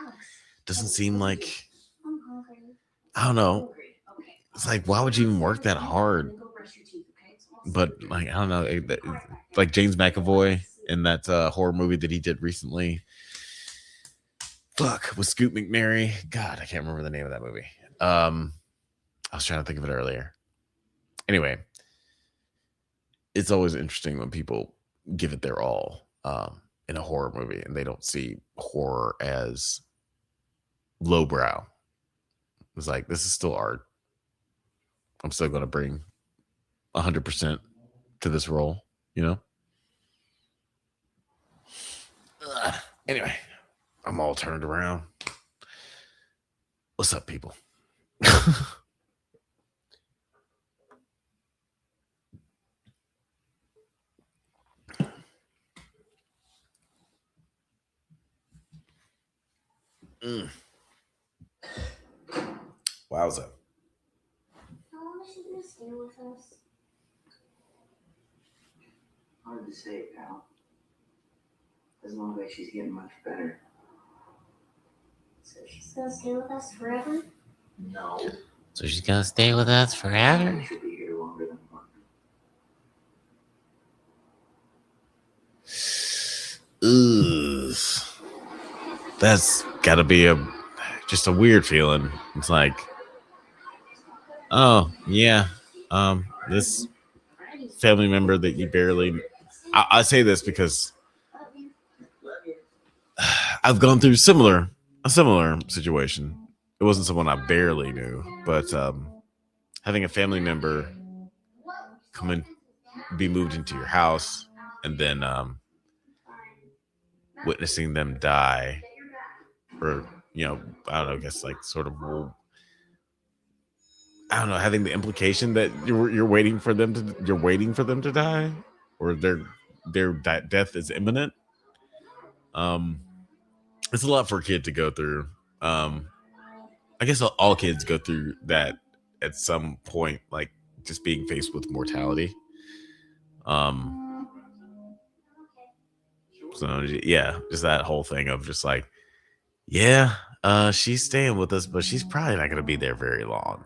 doesn't seem like, I don't know, it's why would you even work that hard? But I don't know, James McAvoy in that horror movie that he did recently, with Scoot McNairy. God, I can't remember the name of that movie. I was trying to think of it earlier. Anyway, it's always interesting when people give it their all in a horror movie and they don't see horror as lowbrow. It's this is still art. I'm still going to bring 100% to this role, Anyway, I'm all turned around. What's up, people? Wowza. How long is she gonna stay with us? Hard to say, pal. Doesn't look like she's getting much better. So she's gonna stay with us forever? No. So she's gonna stay with us forever? She'll be here longer than a month. Ugh. That's gotta be just a weird feeling. It's oh yeah, this family member that you barely. I say this because I've gone through a similar situation. It wasn't someone I barely knew, but having a family member come in, be moved into your house, and then witnessing them die, or I don't know, I guess sort of, I don't know, having the implication that you're waiting for them to die, or their death is imminent. It's a lot for a kid to go through. I guess all kids go through that at some point, just being faced with mortality. So yeah, just that whole thing of just She's staying with us, but she's probably not going to be there very long.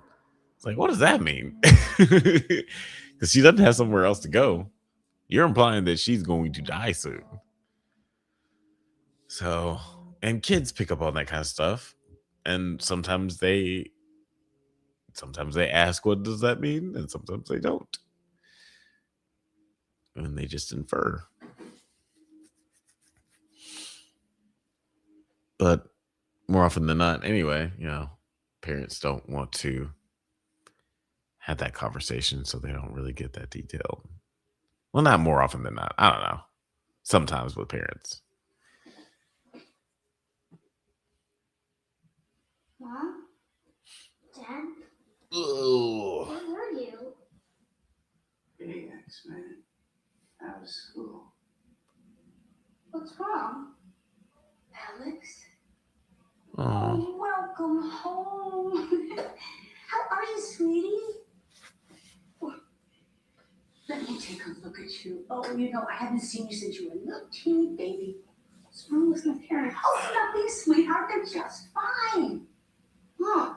It's like, what does that mean? Because she doesn't have somewhere else to go. You're implying that she's going to die soon. So, and kids pick up on that kind of stuff. And sometimes they ask, what does that mean? And sometimes they don't. And they just infer. But more often than not, anyway, parents don't want to have that conversation, so they don't really get that detailed. Well, not more often than not. I don't know. Sometimes with parents. Mom? Dad? Oh. Where were you? Hey, X-Man. How was school? What's wrong? Alex? Oh. Welcome home. How are you, sweetie? Let me take a look at you. Oh, I haven't seen you since you were a little teeny baby. What's wrong with my parents? Oh, nothing, sweetheart. They're just fine. Huh?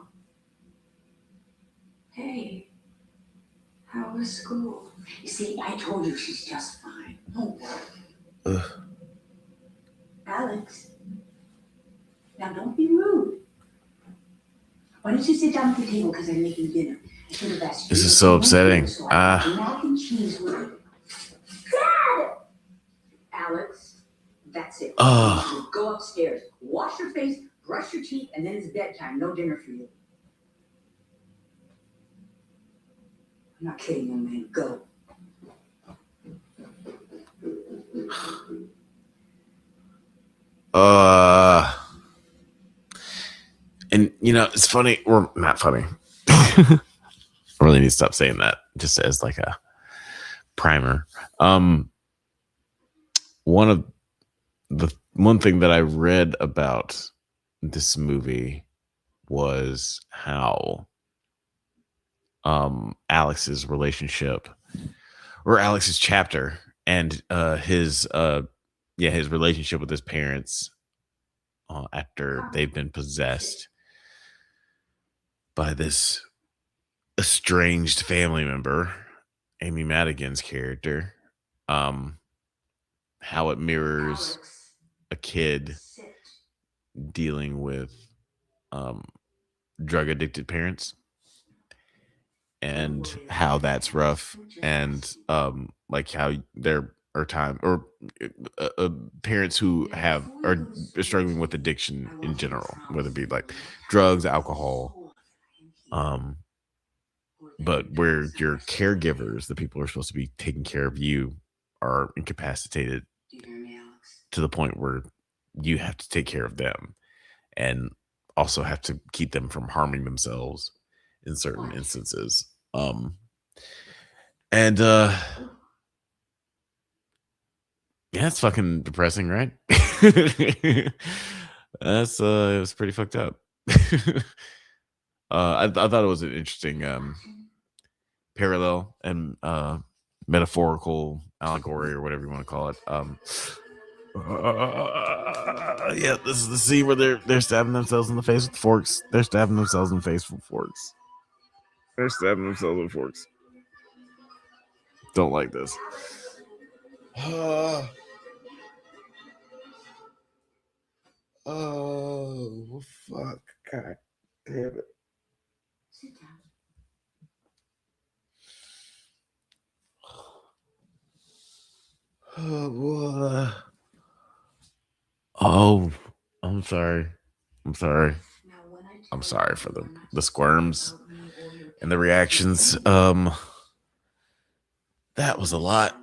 Hey, how was school? You see, I told you she's just fine. Don't worry. Alex, now don't be rude. Why don't you sit down at the table because I'm making dinner? I should have asked you. This is so upsetting. Mac and cheese with it. Dad! Alex, that's it. You go upstairs, wash your face, brush your teeth, and then it's bedtime. No dinner for you. I'm not kidding, young man. Go. And it's funny, or not funny. I really need to stop saying that, just as like a primer. One thing that I read about this movie was how Alex's relationship, or Alex's chapter, and his relationship with his parents after they've been possessed by this estranged family member, Amy Madigan's character, how it mirrors a kid dealing with drug addicted parents, and how that's rough, and like how there are parents who are struggling with addiction in general, whether it be like drugs, alcohol, but where your caregivers, the people who are supposed to be taking care of you, are incapacitated to the point where you have to take care of them, and also have to keep them from harming themselves in certain instances. Yeah, it's fucking depressing, right? It was pretty fucked up. I thought it was an interesting parallel and metaphorical allegory, or whatever you want to call it. Yeah, this is the scene where they're stabbing themselves in the face with forks. They're stabbing themselves in the face with forks. They're stabbing themselves with forks. Don't like this. Oh, fuck. God damn it. Sit down. Oh, boy. Oh, I'm sorry. I'm sorry. I'm sorry for the squirms and the reactions. That was a lot.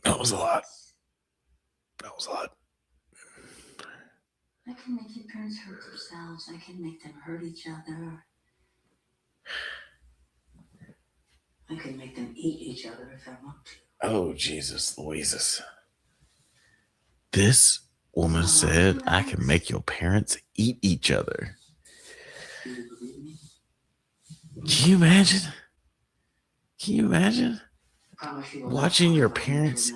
That was a lot. That was a lot. I can make your parents hurt themselves. I can make them hurt each other. I can make them eat each other if I want to. Oh, Jesus, Louises. This woman said, I can make your parents eat each other. Can you imagine? Can you imagine watching your parents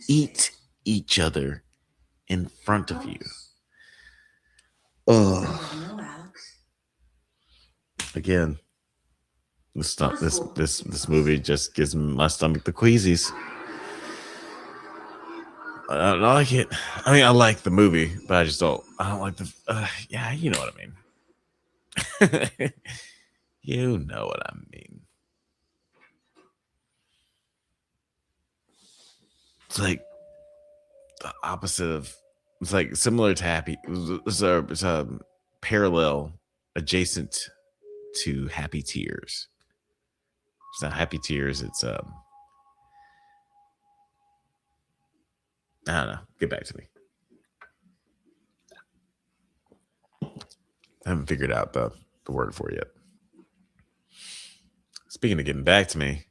eat each other in front of you? No, Alex. Again, this movie just gives my stomach the queasies. I don't like it. I mean, I like the movie, but I don't like the. Yeah, you know what I mean. You know what I mean. It's like the opposite of. It's like similar to Happy. It's a parallel, adjacent to Happy Tears. It's not Happy Tears. It's I don't know. Get back to me. I haven't figured out the word for it yet. Speaking of getting back to me,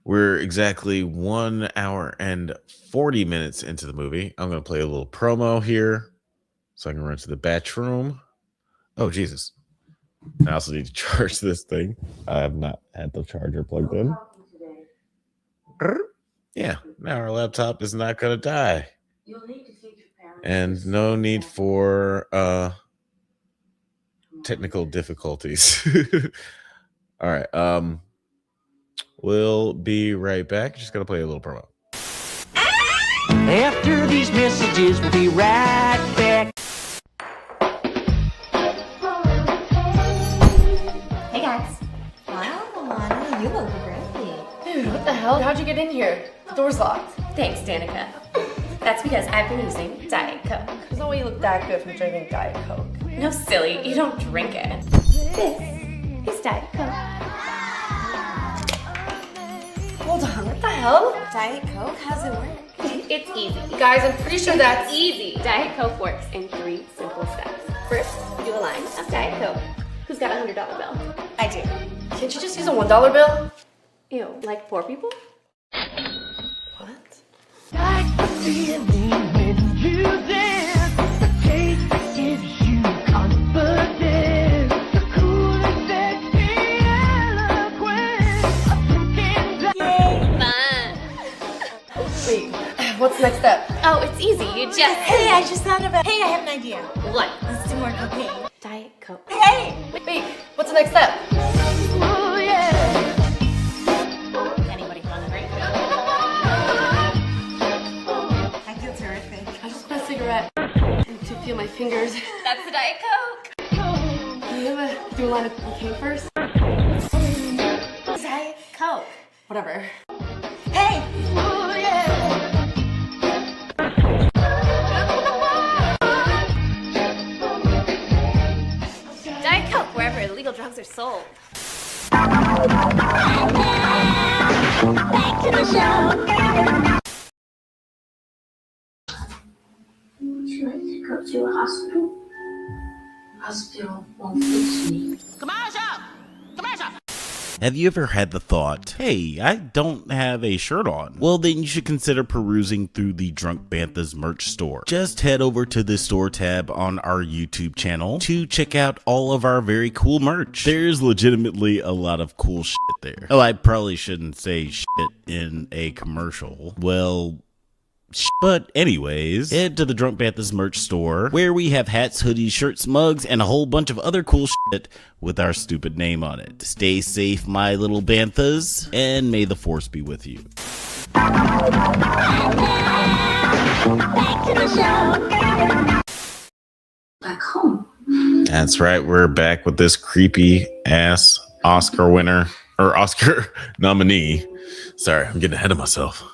we're exactly 1 hour and 40 minutes into the movie. I'm going to play a little promo here so I can run to the bathroom. Oh, Jesus. I also need to charge this thing. I have not had the charger plugged in. Yeah, now our laptop is not going to die. And no need for technical difficulties. All right. We'll be right back. Just gonna play a little promo. After these messages, we'll be right back. Hey guys. Wow, Alana, you look great. Dude, what the hell? How'd you get in here? The door's locked. Thanks, Danica. That's because I've been using Diet Coke. There's no way you look that good from drinking Diet Coke. No, silly. You don't drink it. This is Diet Coke. Hold on, what the hell? Diet Coke? How's it work? It's easy. Guys, I'm pretty sure that's easy. Diet Coke works in 3 simple steps. First, do a line of Diet Coke. Who's got a $100 bill? I do. Can't you just use a $1 bill? Ew, like poor people? What? Like the feeling when you dance, the taste that gives you confidence, the cool and sexy eloquence of drinking. Fun. Wait, what's the next step? Oh, it's easy. You just... Hey, I just thought about. Hey, I have an idea. What? Let's do more cocaine. Diet Coke. Hey! Wait, what's the next step? Oh yeah. Anybody hungry? I feel terrific. I just want a cigarette. And to feel my fingers. That's the Diet Coke. Can you ever do a line of cocaine first? Diet Coke. Whatever. Hey! Oh yeah. Diet Coke, wherever illegal drugs are sold. Back to the show. Would you like to go to a hospital? Hospital won't fix me. Have you ever had the thought, hey, I don't have a shirt on? Well, then you should consider perusing through the Drunk Banthas merch store. Just head over to the store tab on our YouTube channel to check out all of our very cool merch. There's legitimately a lot of cool shit there. Oh, I probably shouldn't say shit in a commercial. Well, but anyways, head to the Drunk Banthas merch store where we have hats, hoodies, shirts, mugs, and a whole bunch of other cool shit with our stupid name on it. Stay safe, my little Banthas, and may the force be with you. Back to the show. Back home. That's right. We're back with this creepy ass Oscar winner or Oscar nominee. Sorry, I'm getting ahead of myself.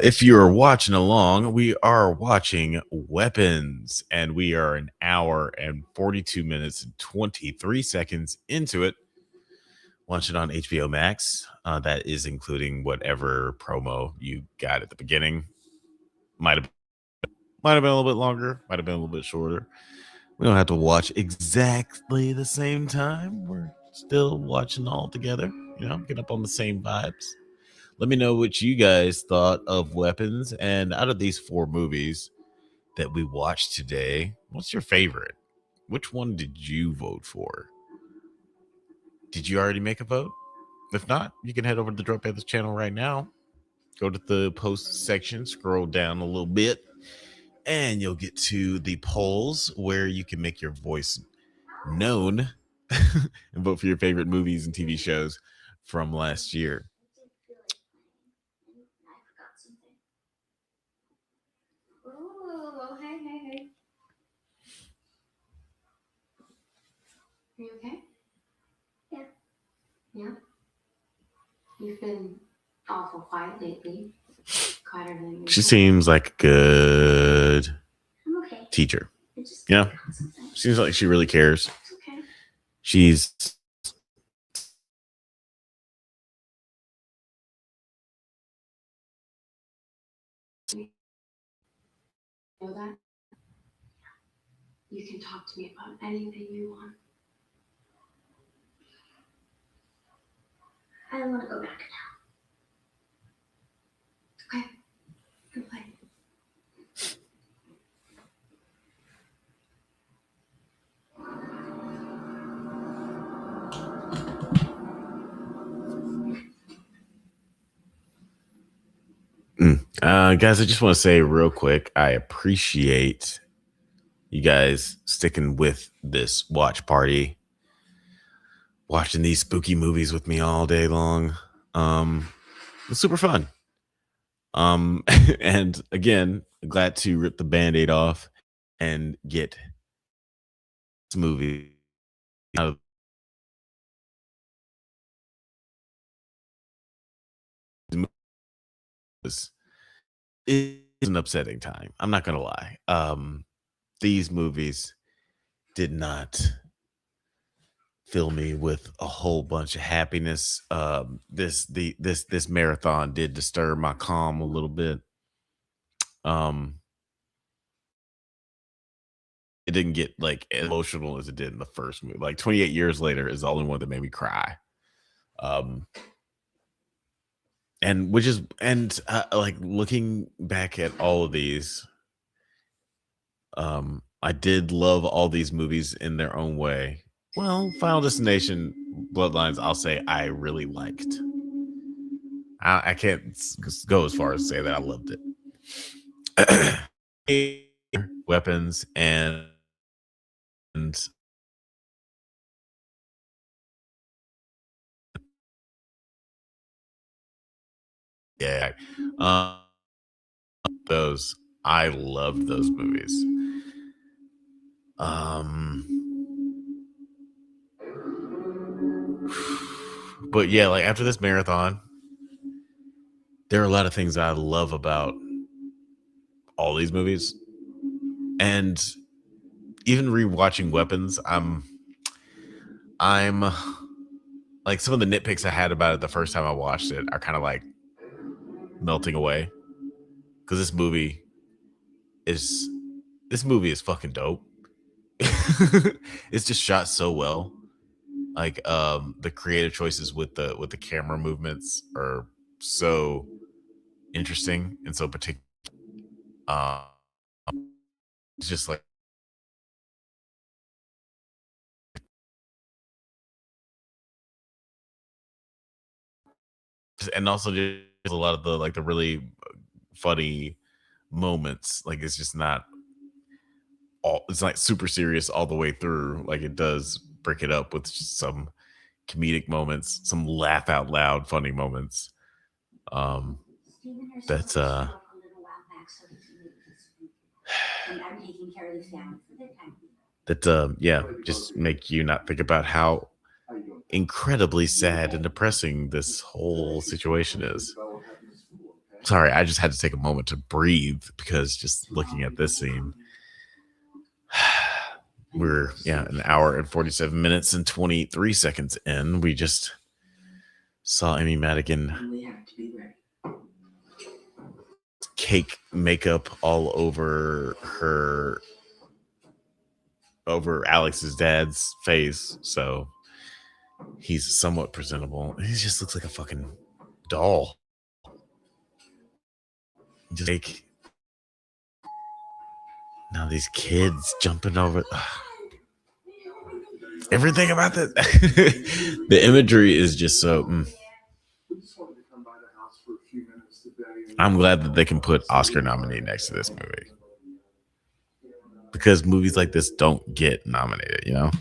If you're watching along, we are watching Weapons, and we are an hour and 42 minutes and 23 seconds into it. Watch it on HBO Max. That is including whatever promo you got at the beginning. Might have been a little bit longer, might have been a little bit shorter. We don't have to watch exactly the same time. We're still watching all together. You know, getting up on the same vibes. Let me know what you guys thought of Weapons. And out of these 4 movies that we watched today, what's your favorite? Which one did you vote for? Did you already make a vote? If not, you can head over to the Drunk Banthas channel right now. Go to the post section, scroll down a little bit, And you'll get to the polls where you can make your voice known and vote for your favorite movies and TV shows from last year. Oh, hey. Are you okay? Yeah. Yeah? You've been awful quiet lately. Quieter than usual. She seems like a good teacher. Yeah. Seems like she really cares. It's okay. She's Know that? You can talk to me about anything you want. I don't want to go back now. Okay. Good play. guys, I just want to say real quick, I appreciate you guys sticking with this watch party, watching these spooky movies with me all day long. It's super fun. And again, glad to rip the Band-Aid off and get this movie out of this. It is an upsetting time. I'm not gonna lie. These movies did not fill me with a whole bunch of happiness. This marathon did disturb my calm a little bit. It didn't get like emotional as it did in the first movie. Like 28 years later is the only one that made me cry. And like looking back at all of these, I did love all these movies in their own way. Well, Final Destination, Bloodlines, I'll say I really liked. I can't go as far as say that I loved it. Weapons and yeah, those I loved those movies. But yeah, like after this marathon, there are a lot of things I love about all these movies. And even rewatching Weapons, I'm like some of the nitpicks I had about it the first time I watched it are kind of like melting away. Because this movie is fucking dope. It's just shot so well. Like the creative choices with the camera movements are so interesting and so particular. It's just like and also just a lot of the really funny moments. Like it's just not it's not super serious all the way through. Like it does break it up with just some comedic moments, some laugh out loud funny moments. That's And I'm taking care of the family for their time. that yeah, just make you not think about how incredibly sad and depressing this whole situation is. Sorry, I just had to take a moment to breathe because just looking at this scene, we're an hour and 47 minutes and 23 seconds in. We just saw Amy Madigan cake makeup all over Alex's dad's face, so he's somewhat presentable. He just looks like a fucking doll. Just like now these kids jumping over. Everything about that. The imagery is just so. I'm glad that they can put Oscar nominee next to this movie. because movies like this don't get nominated, you know?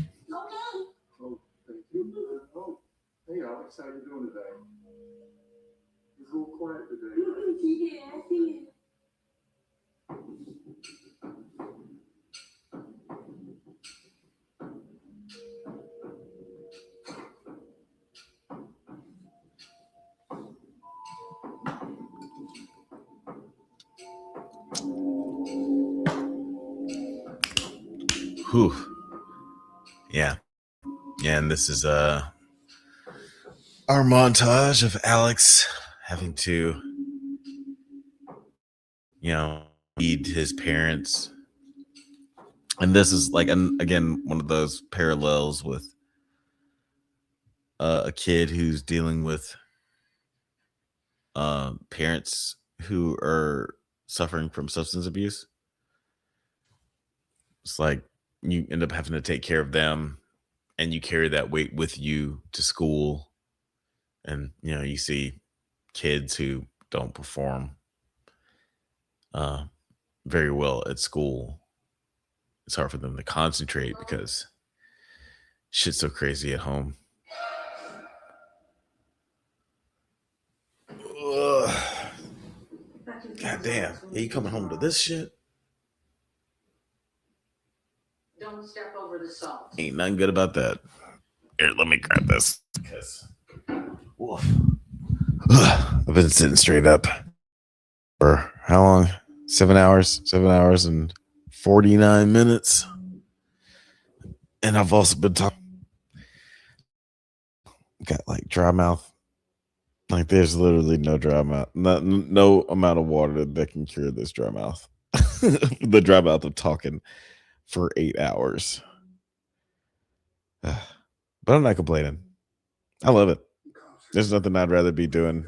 Oh, thank you. Oh, hey, Alex, how you doing today? It's a little quiet today. Yeah, I see it. Whew. Yeah. Yeah, and this is our montage of Alex having to, you know, feed his parents. And this is like, again, one of those parallels with a kid who's dealing with parents who are suffering from substance abuse. It's like you end up having to take care of them, and you carry that weight with you to school. And, you know, you see kids who don't perform very well at school. It's hard for them to concentrate because shit's so crazy at home. Ugh. God damn. Yeah, you coming home to this shit? Don't step over the salt. Ain't nothing good about that. Here, let me grab this. Because I've been sitting straight up for how long? 7 hours? 7 hours and 49 minutes. And I've also been talking. Got like dry mouth. Like there's literally no dry mouth. No amount of water that can cure this dry mouth. The dry mouth of talking for 8 hours. But I'm not complaining. I love it. There's nothing I'd rather be doing.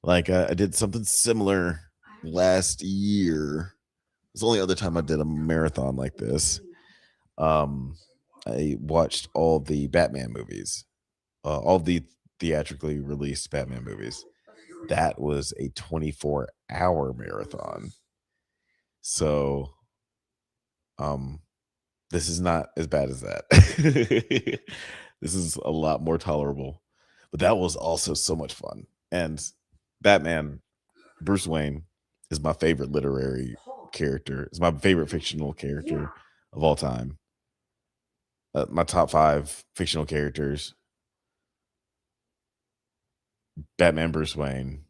Like I did something similar last year. It's the only other time I did a marathon like this. I watched all the Batman movies, all the theatrically released Batman movies. That was a 24-hour marathon. So, this is not as bad as that. This is a lot more tolerable. But that was also so much fun. And Batman, Bruce Wayne, is my favorite literary character. It's my favorite fictional character of all time. My top 5 fictional characters: Batman, Bruce Wayne,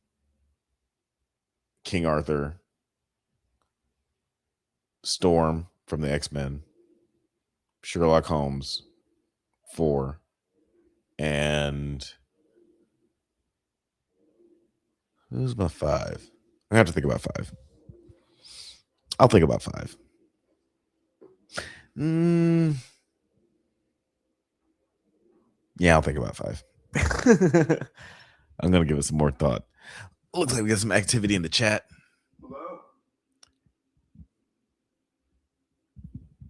King Arthur, Storm from the X-Men, Sherlock Holmes, 4, and who's my 5? I have to think about 5. I'll think about 5. Yeah, I'll think about 5. I'm going to give it some more thought. Looks like we got some activity in the chat. Hello?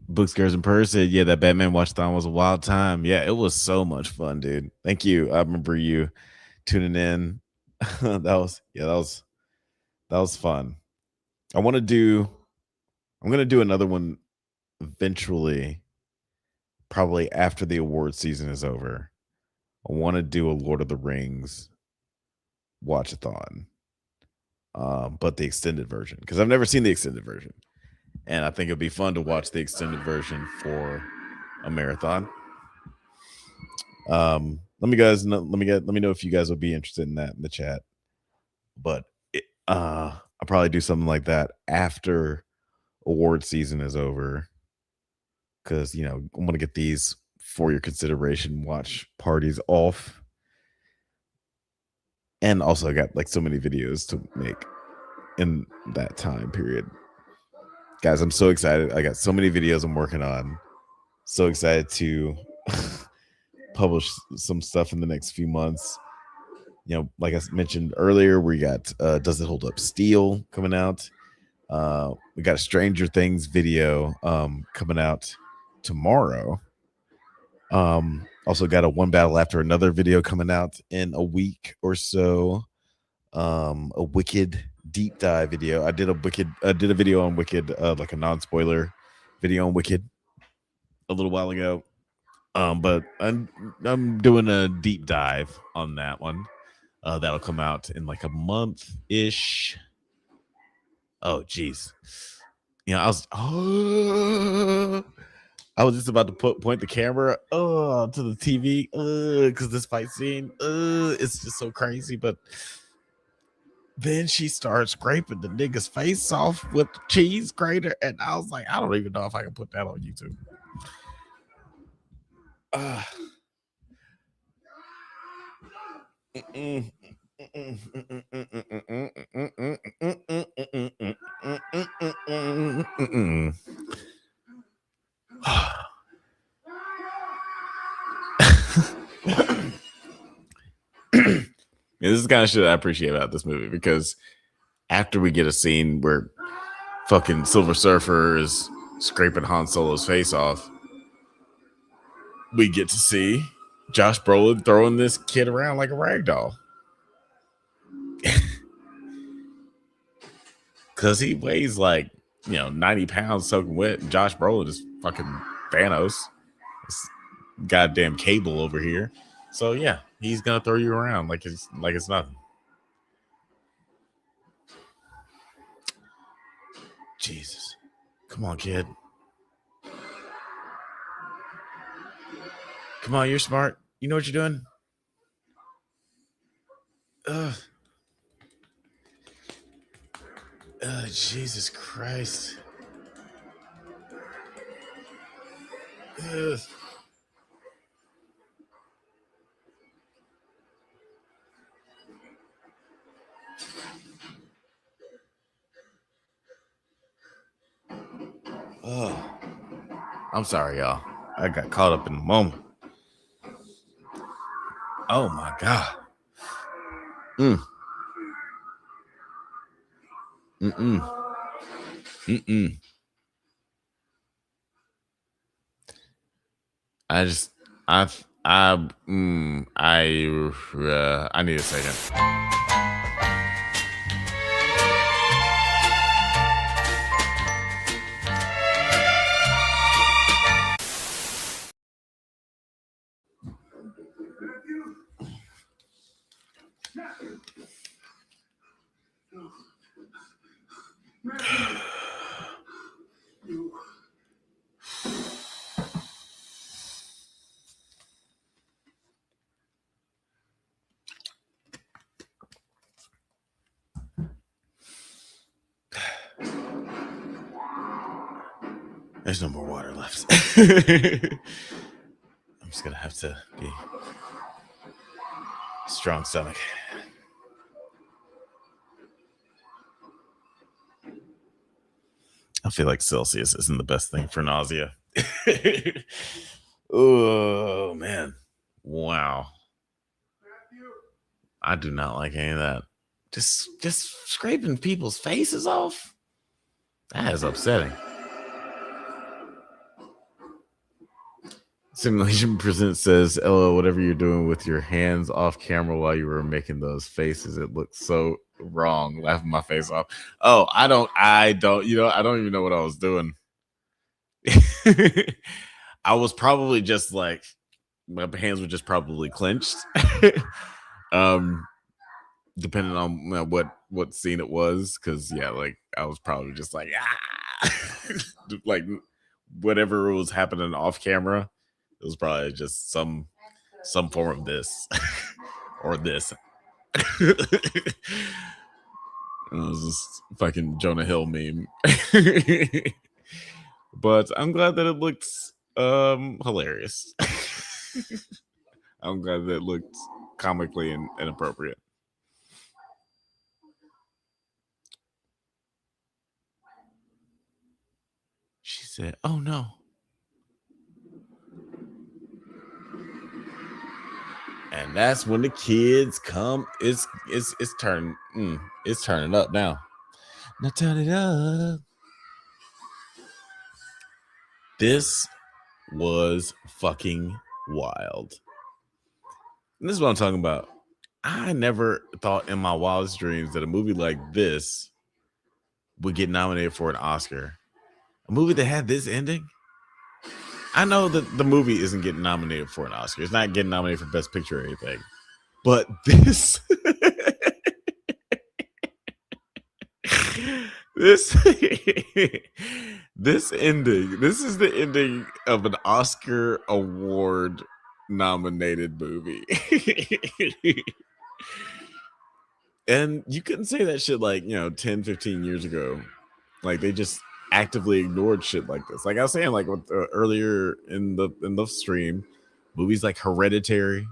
Books, Girls, and Purrs said, yeah, that Batman watch-thon was a wild time. Yeah, it was so much fun, dude. Thank you. I remember you tuning in. that was fun. I'm going to do another one eventually, probably after the award season is over. I want to do a Lord of the Rings watch-a-thon, but the extended version, because I've never seen the extended version, and I think it'd be fun to watch the extended version for a marathon. Let me know if you guys would be interested in that in the chat. But I'll probably do something like that after award season is over, because I want to get these for your consideration watch parties off, and also I got like so many videos to make in that time period. Guys, I'm so excited. I got so many videos I'm working on. So excited to publish some stuff in the next few months. Like I mentioned earlier, we got Does It Hold Up Steel coming out. We got a Stranger Things video coming out tomorrow. Also got a One Battle After Another video coming out in a week or so. A Wicked deep dive video. I did a video on Wicked, like a non-spoiler video on Wicked a little while ago. But I'm doing a deep dive on that one. That'll come out in like a month-ish. Oh, geez. You know, I was just about to point the camera to the TV because this fight scene it's just so crazy. But then she starts scraping the nigga's face off with the cheese grater, and I was like, I don't even know if I can put that on YouTube. This is the kind of shit I appreciate about this movie, because after we get a scene where fucking Silver Surfer is scraping Han Solo's face off, we get to see Josh Brolin throwing this kid around like a rag doll. Because he weighs like, 90 pounds soaking wet, and Josh Brolin is fucking Thanos. This goddamn Cable over here. So yeah, he's gonna throw you around like it's nothing. Jesus. Come on, kid. Come on, you're smart. You know what you're doing? Jesus Christ. Ugh. Oh, I'm sorry, y'all. I got caught up in the moment. Oh my God. I need a second. There's no more water left. I'm just gonna have to be strong stomach. I feel like Celsius isn't the best thing for nausea. Oh man. Wow. I do not like any of that. Just scraping people's faces off. That is upsetting. Simulation Present says, "LO, whatever you're doing with your hands off camera while you were making those faces, it looks so wrong." Laughing my face off. Oh, I don't, I don't even know what I was doing. I was probably just like, my hands were just probably clenched. Depending on what scene it was, because yeah, like I was probably just like like whatever was happening off camera, it was probably just some form of this or this. It was just fucking Jonah Hill meme. But I'm glad that it looked hilarious. I'm glad that it looked comically and inappropriate. She said, "Oh no." And that's when the kids come. It's turning. It's turning up now. Now turn it up. This was fucking wild. And this is what I'm talking about. I never thought in my wildest dreams that a movie like this would get nominated for an Oscar. A movie that had this ending? I know that the movie isn't getting nominated for an Oscar. It's not getting nominated for Best Picture or anything. But this this this ending, this is the ending of an Oscar award nominated movie. And you couldn't say that shit like, 10, 15 years ago. Like they just actively ignored shit like this. Like I was saying, like earlier in the stream, movies like Hereditary,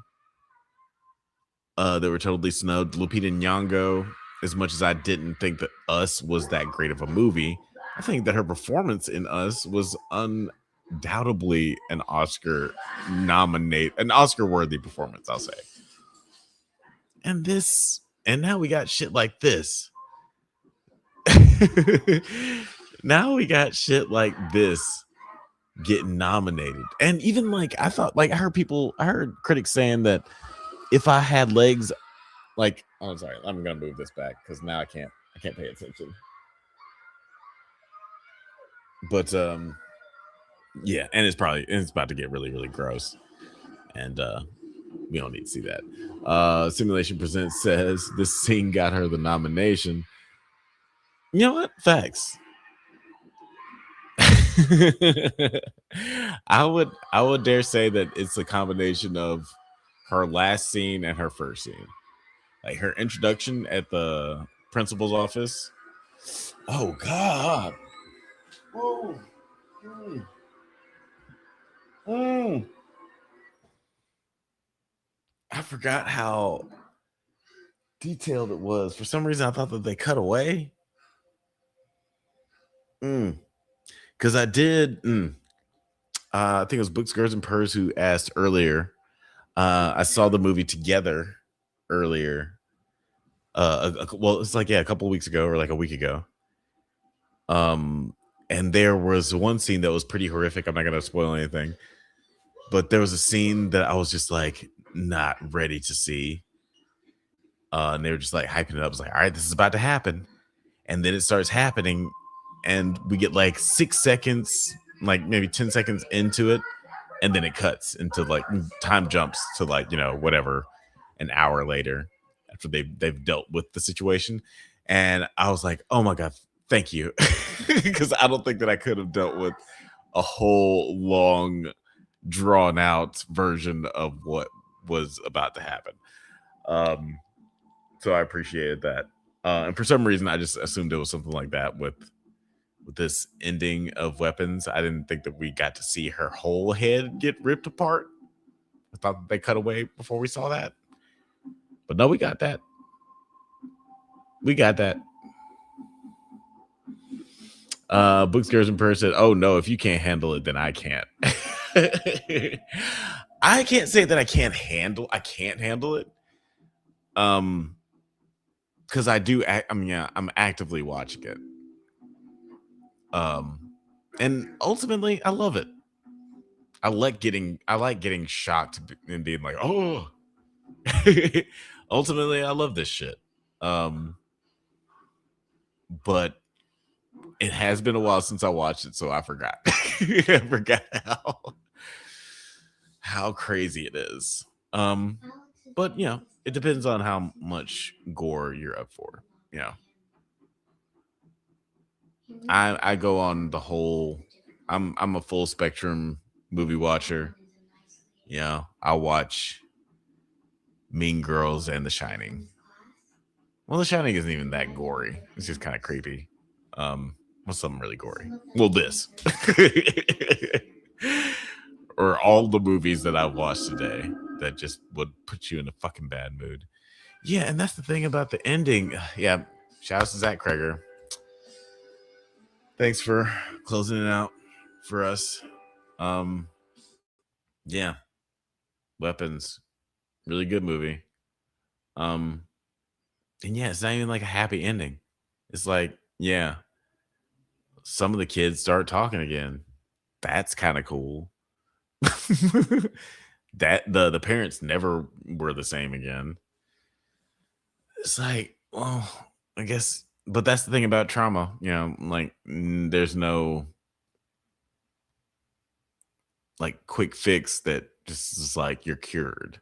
they were totally snubbed. Lupita Nyong'o, as much as I didn't think that Us was that great of a movie, I think that her performance in Us was undoubtedly an Oscar worthy performance, I'll say. And now we got shit like this. Now we got shit like this getting nominated. And even like I heard critics saying that if I had legs, like, oh, I'm sorry, I'm gonna move this back because now I can't pay attention. But yeah, and it's about to get really, really gross. And we don't need to see that. Simulation Presents says this scene got her the nomination. You know what? Facts. I would dare say that it's a combination of her last scene and her first scene. Like her introduction at the principal's office. Oh God. Oh. I forgot how detailed it was. For some reason, I thought that they cut away. Because I did. I think it was Books, Girls, and Purrs who asked earlier. I saw the movie together earlier. Well, it's like a couple of weeks ago or like a week ago. And there was one scene that was pretty horrific. I'm not gonna spoil anything, but there was a scene that I was just like not ready to see. And they were just like hyping it up. I was like, all right, this is about to happen. And then it starts happening, and we get like 6 seconds, like maybe 10 seconds into it, and then it cuts into like time jumps to like, whatever, an hour later after they've dealt with the situation. And I was like, oh my God, thank you. Because I don't think that I could have dealt with a whole long drawn out version of what was about to happen. So I appreciated that. And for some reason, I just assumed it was something like that with this ending of Weapons. I didn't think that we got to see her whole head get ripped apart. I thought that they cut away before we saw that. But no, we got that. We got that. Books, Girls, and Purrs said, oh no, if you can't handle it, then I can't. I can't say that I can't handle it. Because I'm actively watching it. And ultimately I love it. I like getting shocked and being like, oh. Ultimately I love this shit. But it has been a while since I watched it, so I forgot. I forgot how crazy it is. But it depends on how much gore you're up for. I go on the whole. I'm a full spectrum movie watcher. I watch Mean Girls and The Shining. Well, The Shining isn't even that gory. It's just kind of creepy. Well, something really gory. Well, this. Or all the movies that I've watched today that just would put you in a fucking bad mood. Yeah, and that's the thing about the ending. Yeah, shout out to Zach Kreger. Thanks for closing it out for us. Yeah. Weapons. Really good movie. And yeah, it's not even like a happy ending. It's like, yeah, some of the kids start talking again. That's kind of cool. That the parents never were the same again. It's like, well, I guess, but that's the thing about trauma, like there's no like quick fix that just is like you're cured.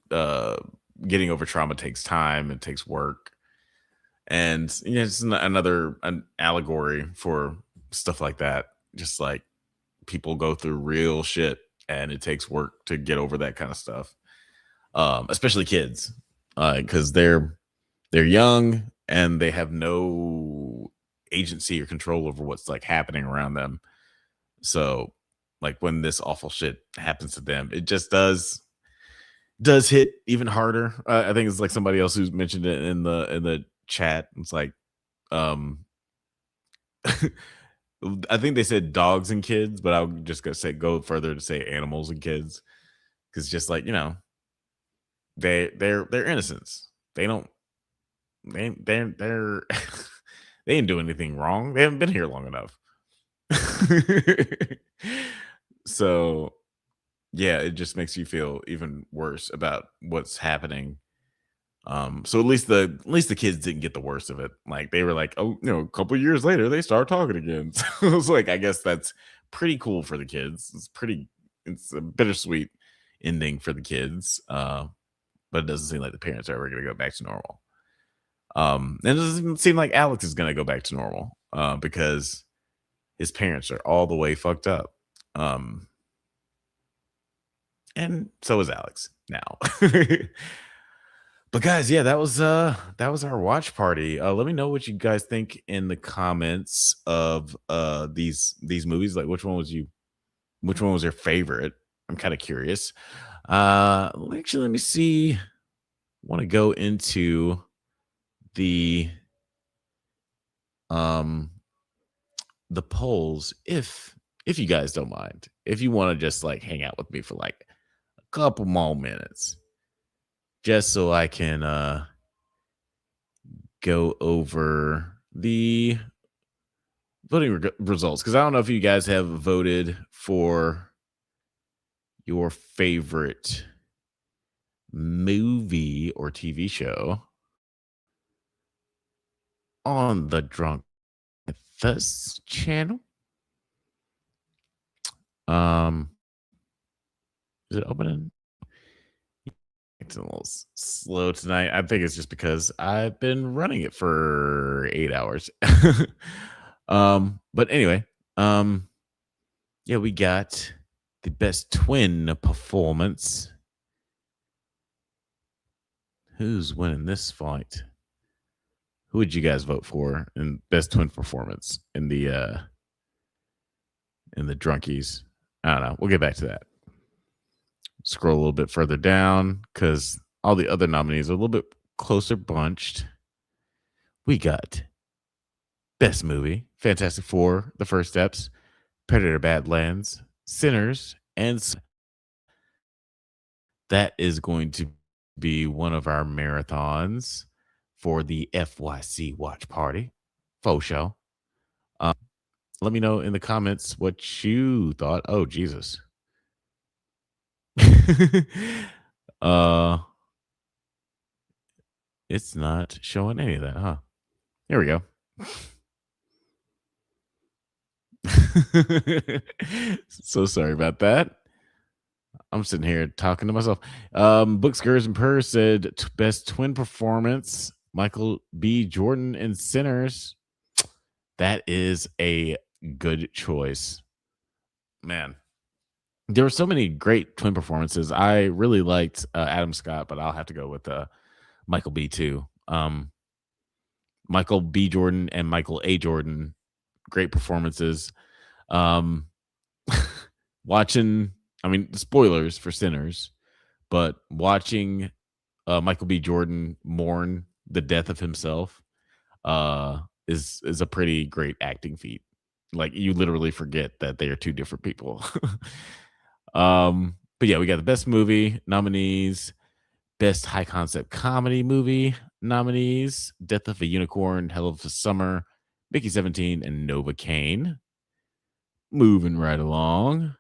Getting over trauma takes time, it takes work. And it's another an allegory for stuff like that. Just like people go through real shit and it takes work to get over that kind of stuff. Especially kids. Because they're young and they have no agency or control over what's like happening around them. So like when this awful shit happens to them, it just does hit even harder. I think it's like somebody else who's mentioned it in the chat. It's like I think they said dogs and kids, but I would just go further to say animals and kids, because just like they're innocents. They don't they're they ain't doing anything wrong. They haven't been here long enough. So yeah, it just makes you feel even worse about what's happening. So at least the kids didn't get the worst of it. Like they were like, oh, a couple years later they start talking again. So it was like, I guess that's pretty cool for the kids. It's a bittersweet ending for the kids. But it doesn't seem like the parents are ever gonna go back to normal. And it doesn't seem like Alex is gonna go back to normal, because his parents are all the way fucked up. And so is Alex now. But guys, yeah, that was our watch party. Let me know what you guys think in the comments of these movies. Like which one was your favorite? I'm kind of curious. Actually, let me see. Want to go into the polls if you guys don't mind. If you want to just like hang out with me for like a couple more minutes, just so I can go over the voting results, because I don't know if you guys have voted for your favorite movie or TV show on the Drunk Banthas channel. Is it opening? It's a little slow tonight. I think it's just because I've been running it for 8 hours. But anyway, yeah, we got the best twin performance. Who's winning this fight? Who would you guys vote for in best twin performance in the Drunkies? I don't know. We'll get back to that. Scroll a little bit further down because all the other nominees are a little bit closer bunched. We got best movie, Fantastic Four, The First Steps, Predator: Badlands, Sinners, and that is going to be one of our marathons for the FYC Watch Party faux show. Let me know in the comments what you thought. Oh, Jesus. It's not showing any of that, huh? Here we go. So sorry about that. I'm sitting here talking to myself. Book Skurs and Purrs said best twin performance, Michael B. Jordan in Sinners. That is a good choice. Man, there were so many great twin performances. I really liked Adam Scott, but I'll have to go with Michael B. too. Michael B. Jordan and Michael A. Jordan, great performances. Watching, I mean, spoilers for Sinners, but watching Michael B. Jordan mourn the death of himself is a pretty great acting feat. Like you literally forget that they are two different people. But yeah, we got the best movie nominees, best high concept comedy movie nominees, Death of a Unicorn, Hell of a Summer, Mickey 17, and Novocaine. Moving right along.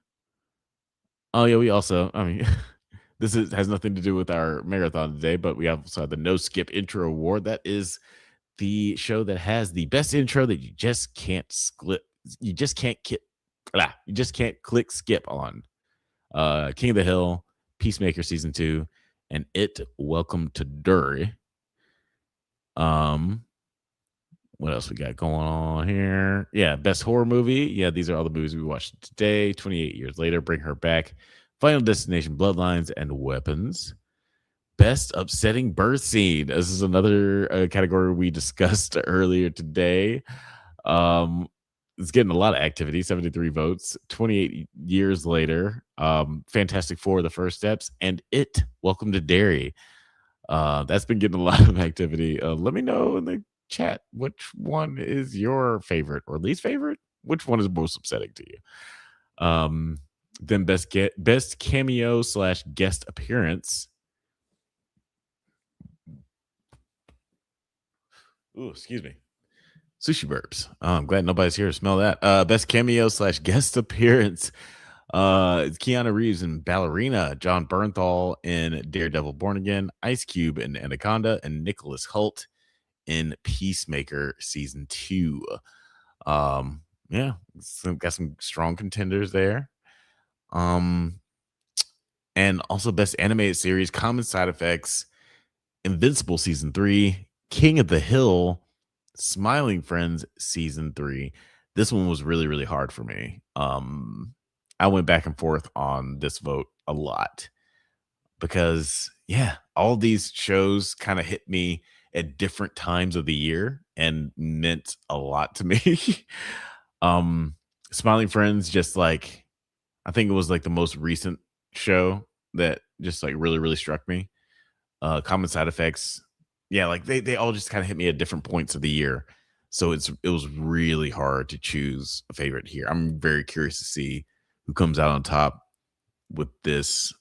Oh yeah, we also, I mean, has nothing to do with our marathon today, but we also had the No Skip Intro Award. That is the show that has the best intro that you just can't skip. You just can't you just can't click skip on King of the Hill, Peacemaker season 2, and It Welcome to Derry. What else we got going on here? Yeah, best horror movie. Yeah, these are all the movies we watched today. 28 years later, Bring Her Back, Final Destination, Bloodlines, and Weapons. Best upsetting birth scene. This is another category we discussed earlier today. It's getting a lot of activity. 73 votes. 28 years later, Fantastic Four: The First Steps, and It Welcome to Derry. That's been getting a lot of activity. Let me know in the chat which one is your favorite or least favorite. Which one is most upsetting to you? Then best cameo / guest appearance. Ooh, excuse me. Sushi burps. I'm glad nobody's here to smell that. Best cameo / guest appearance. It's Keanu Reeves in Ballerina, John Bernthal in Daredevil Born Again, Ice Cube in Anaconda, and Nicholas Hoult in Peacemaker season 2. Yeah, got some strong contenders there. And also best animated series, Common Side Effects, Invincible season 3, King of the Hill, Smiling Friends season 3. This one was really, really hard for me. I went back and forth on this vote a lot because, yeah, all these shows kind of hit me at different times of the year and meant a lot to me. Smiling Friends, just like, I think it was like the most recent show that just like really, really struck me. Common Side Effects, yeah, like they all just kind of hit me at different points of the year. So it was really hard to choose a favorite here. I'm very curious to see who comes out on top with this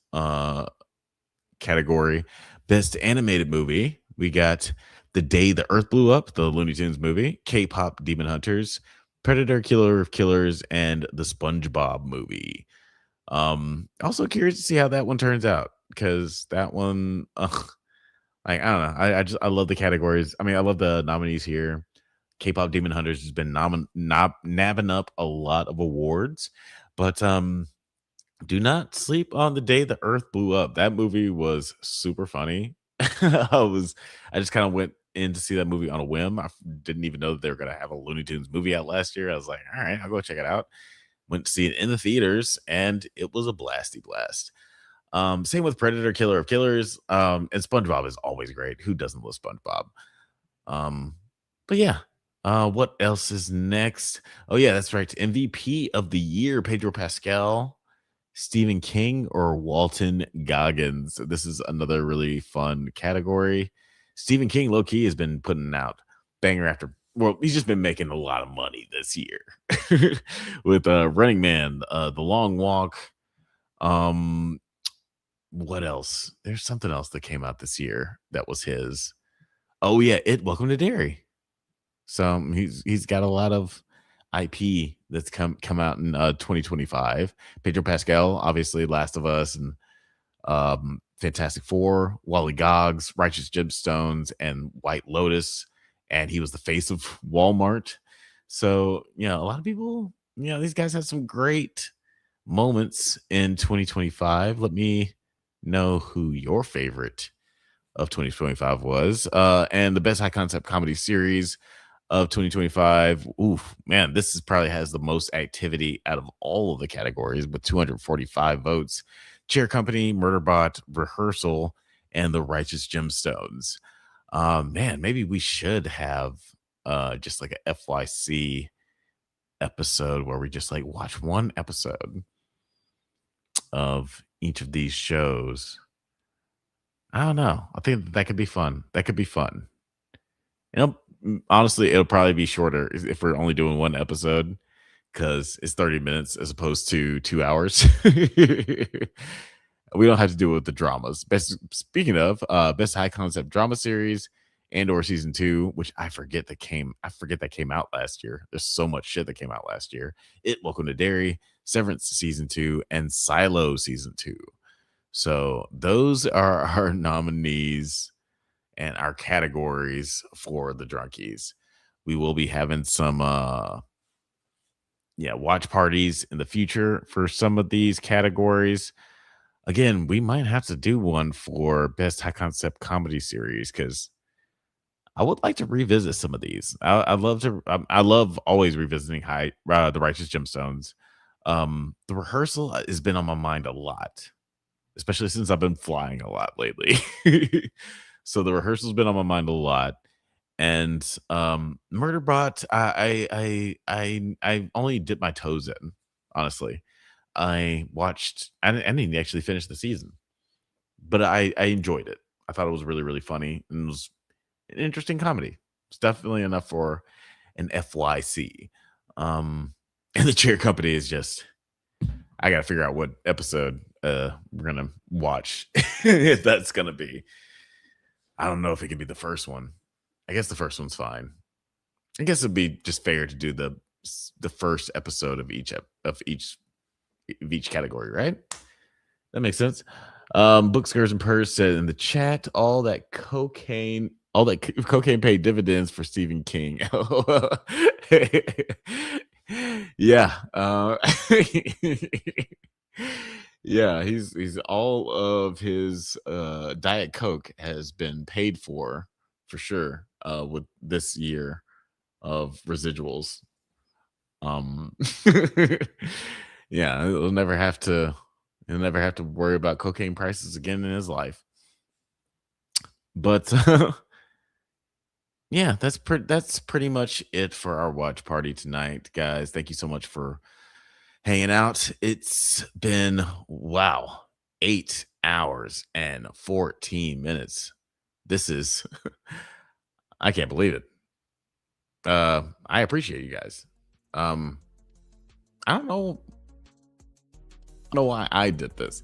category. Best animated movie, we got The Day the Earth Blew Up, the Looney Tunes movie, K-Pop Demon Hunters, Predator Killer of Killers, and the SpongeBob movie. Also curious to see how that one turns out, because that one, like, I don't know. I love the categories. I mean, I love the nominees here. K-Pop Demon Hunters has been nabbing up a lot of awards, but do not sleep on The Day the Earth Blew Up. That movie was super funny. I just kind of went in to see that movie on a whim. I didn't even know that they were going to have a Looney Tunes movie out last year. I was like, all right, I'll go check it out. Went to see it in the theaters, and it was a blasty blast. Same with Predator Killer of Killers. And SpongeBob is always great. Who doesn't love SpongeBob? But yeah. What else is next? Oh yeah, that's right. MVP of the year, Pedro Pascal, Stephen King, or Walton Goggins. This is another really fun category. Stephen King, low key, has been putting out banger after. Well, he's just been making a lot of money this year with Running Man, The Long Walk. What else? There's something else that came out this year that was his. Oh yeah, Welcome to Derry. So he's got a lot of IP that's come out in 2025. Pedro Pascal, obviously, Last of Us, and Fantastic Four, Wally Goggs, Righteous Gemstones, and White Lotus, and he was the face of Walmart. So, a lot of people, these guys have some great moments in 2025. Let me know who your favorite of 2025 was. And the best high concept comedy series of 2025. Oof, man, this probably has the most activity out of all of the categories with 245 votes. Chair Company, Murderbot, Rehearsal, and The Righteous Gemstones. Man, maybe we should have just like a FYC episode where we just like watch one episode of each of these shows. I don't know. I think that could be fun. Honestly, it'll probably be shorter if we're only doing one episode, because it's 30 minutes as opposed to 2 hours. We don't have to do it with the dramas. Speaking of best high concept drama series and/or season 2, which I forget that came out last year. There's so much shit that came out last year. Welcome to Derry, Severance season 2, and Silo season 2. So those are our nominees and our categories for the Drunkies. We will be having some watch parties in the future for some of these categories. Again, we might have to do one for best high concept comedy series because I would like to revisit some of these. I love to. I love always revisiting the Righteous Gemstones. The Rehearsal has been on my mind a lot, especially since I've been flying a lot lately. So the Rehearsal's been on my mind a lot, and Murderbot. I only dipped my toes in. Honestly, I watched. I didn't actually finish the season, but I enjoyed it. I thought it was really funny and it was an interesting comedy. It's definitely enough for an FYC. And the Chair Company is just, I gotta figure out what episode we're gonna watch. If that's gonna be, I don't know if it can be the first one. I guess the first one's fine. I guess it'd be just fair to do the first episode of each category, right? That makes sense. Book Skirts and Purrs said in the chat, all that cocaine paid dividends for Stephen King. Yeah. Yeah, he's all of his Diet Coke has been paid for sure with this year of residuals. Yeah, he'll never have to worry about cocaine prices again in his life. But yeah, that's pretty much it for our watch party tonight, guys. Thank you so much for hanging out. It's been 8 hours and 14 minutes. This is I can't believe it. I appreciate you guys. I don't know why I did this.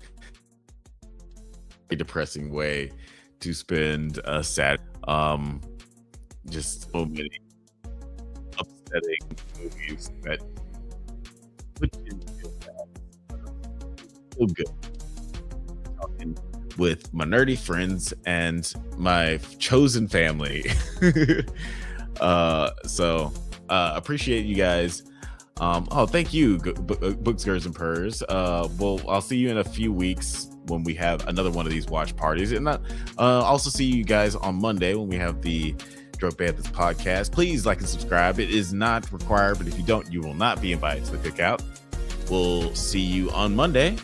A depressing way to spend a sad just so many upsetting movies that put you in feel bad. So good. Talking with my nerdy friends and my chosen family. So appreciate you guys. Thank you, Book Skirts and Purrs. I'll see you in a few weeks when we have another one of these watch parties, and also see you guys on Monday when we have the Drunk Banthas podcast. Please like and subscribe. It is not required, but if you don't, you will not be invited to the cookout. We'll see you on Monday.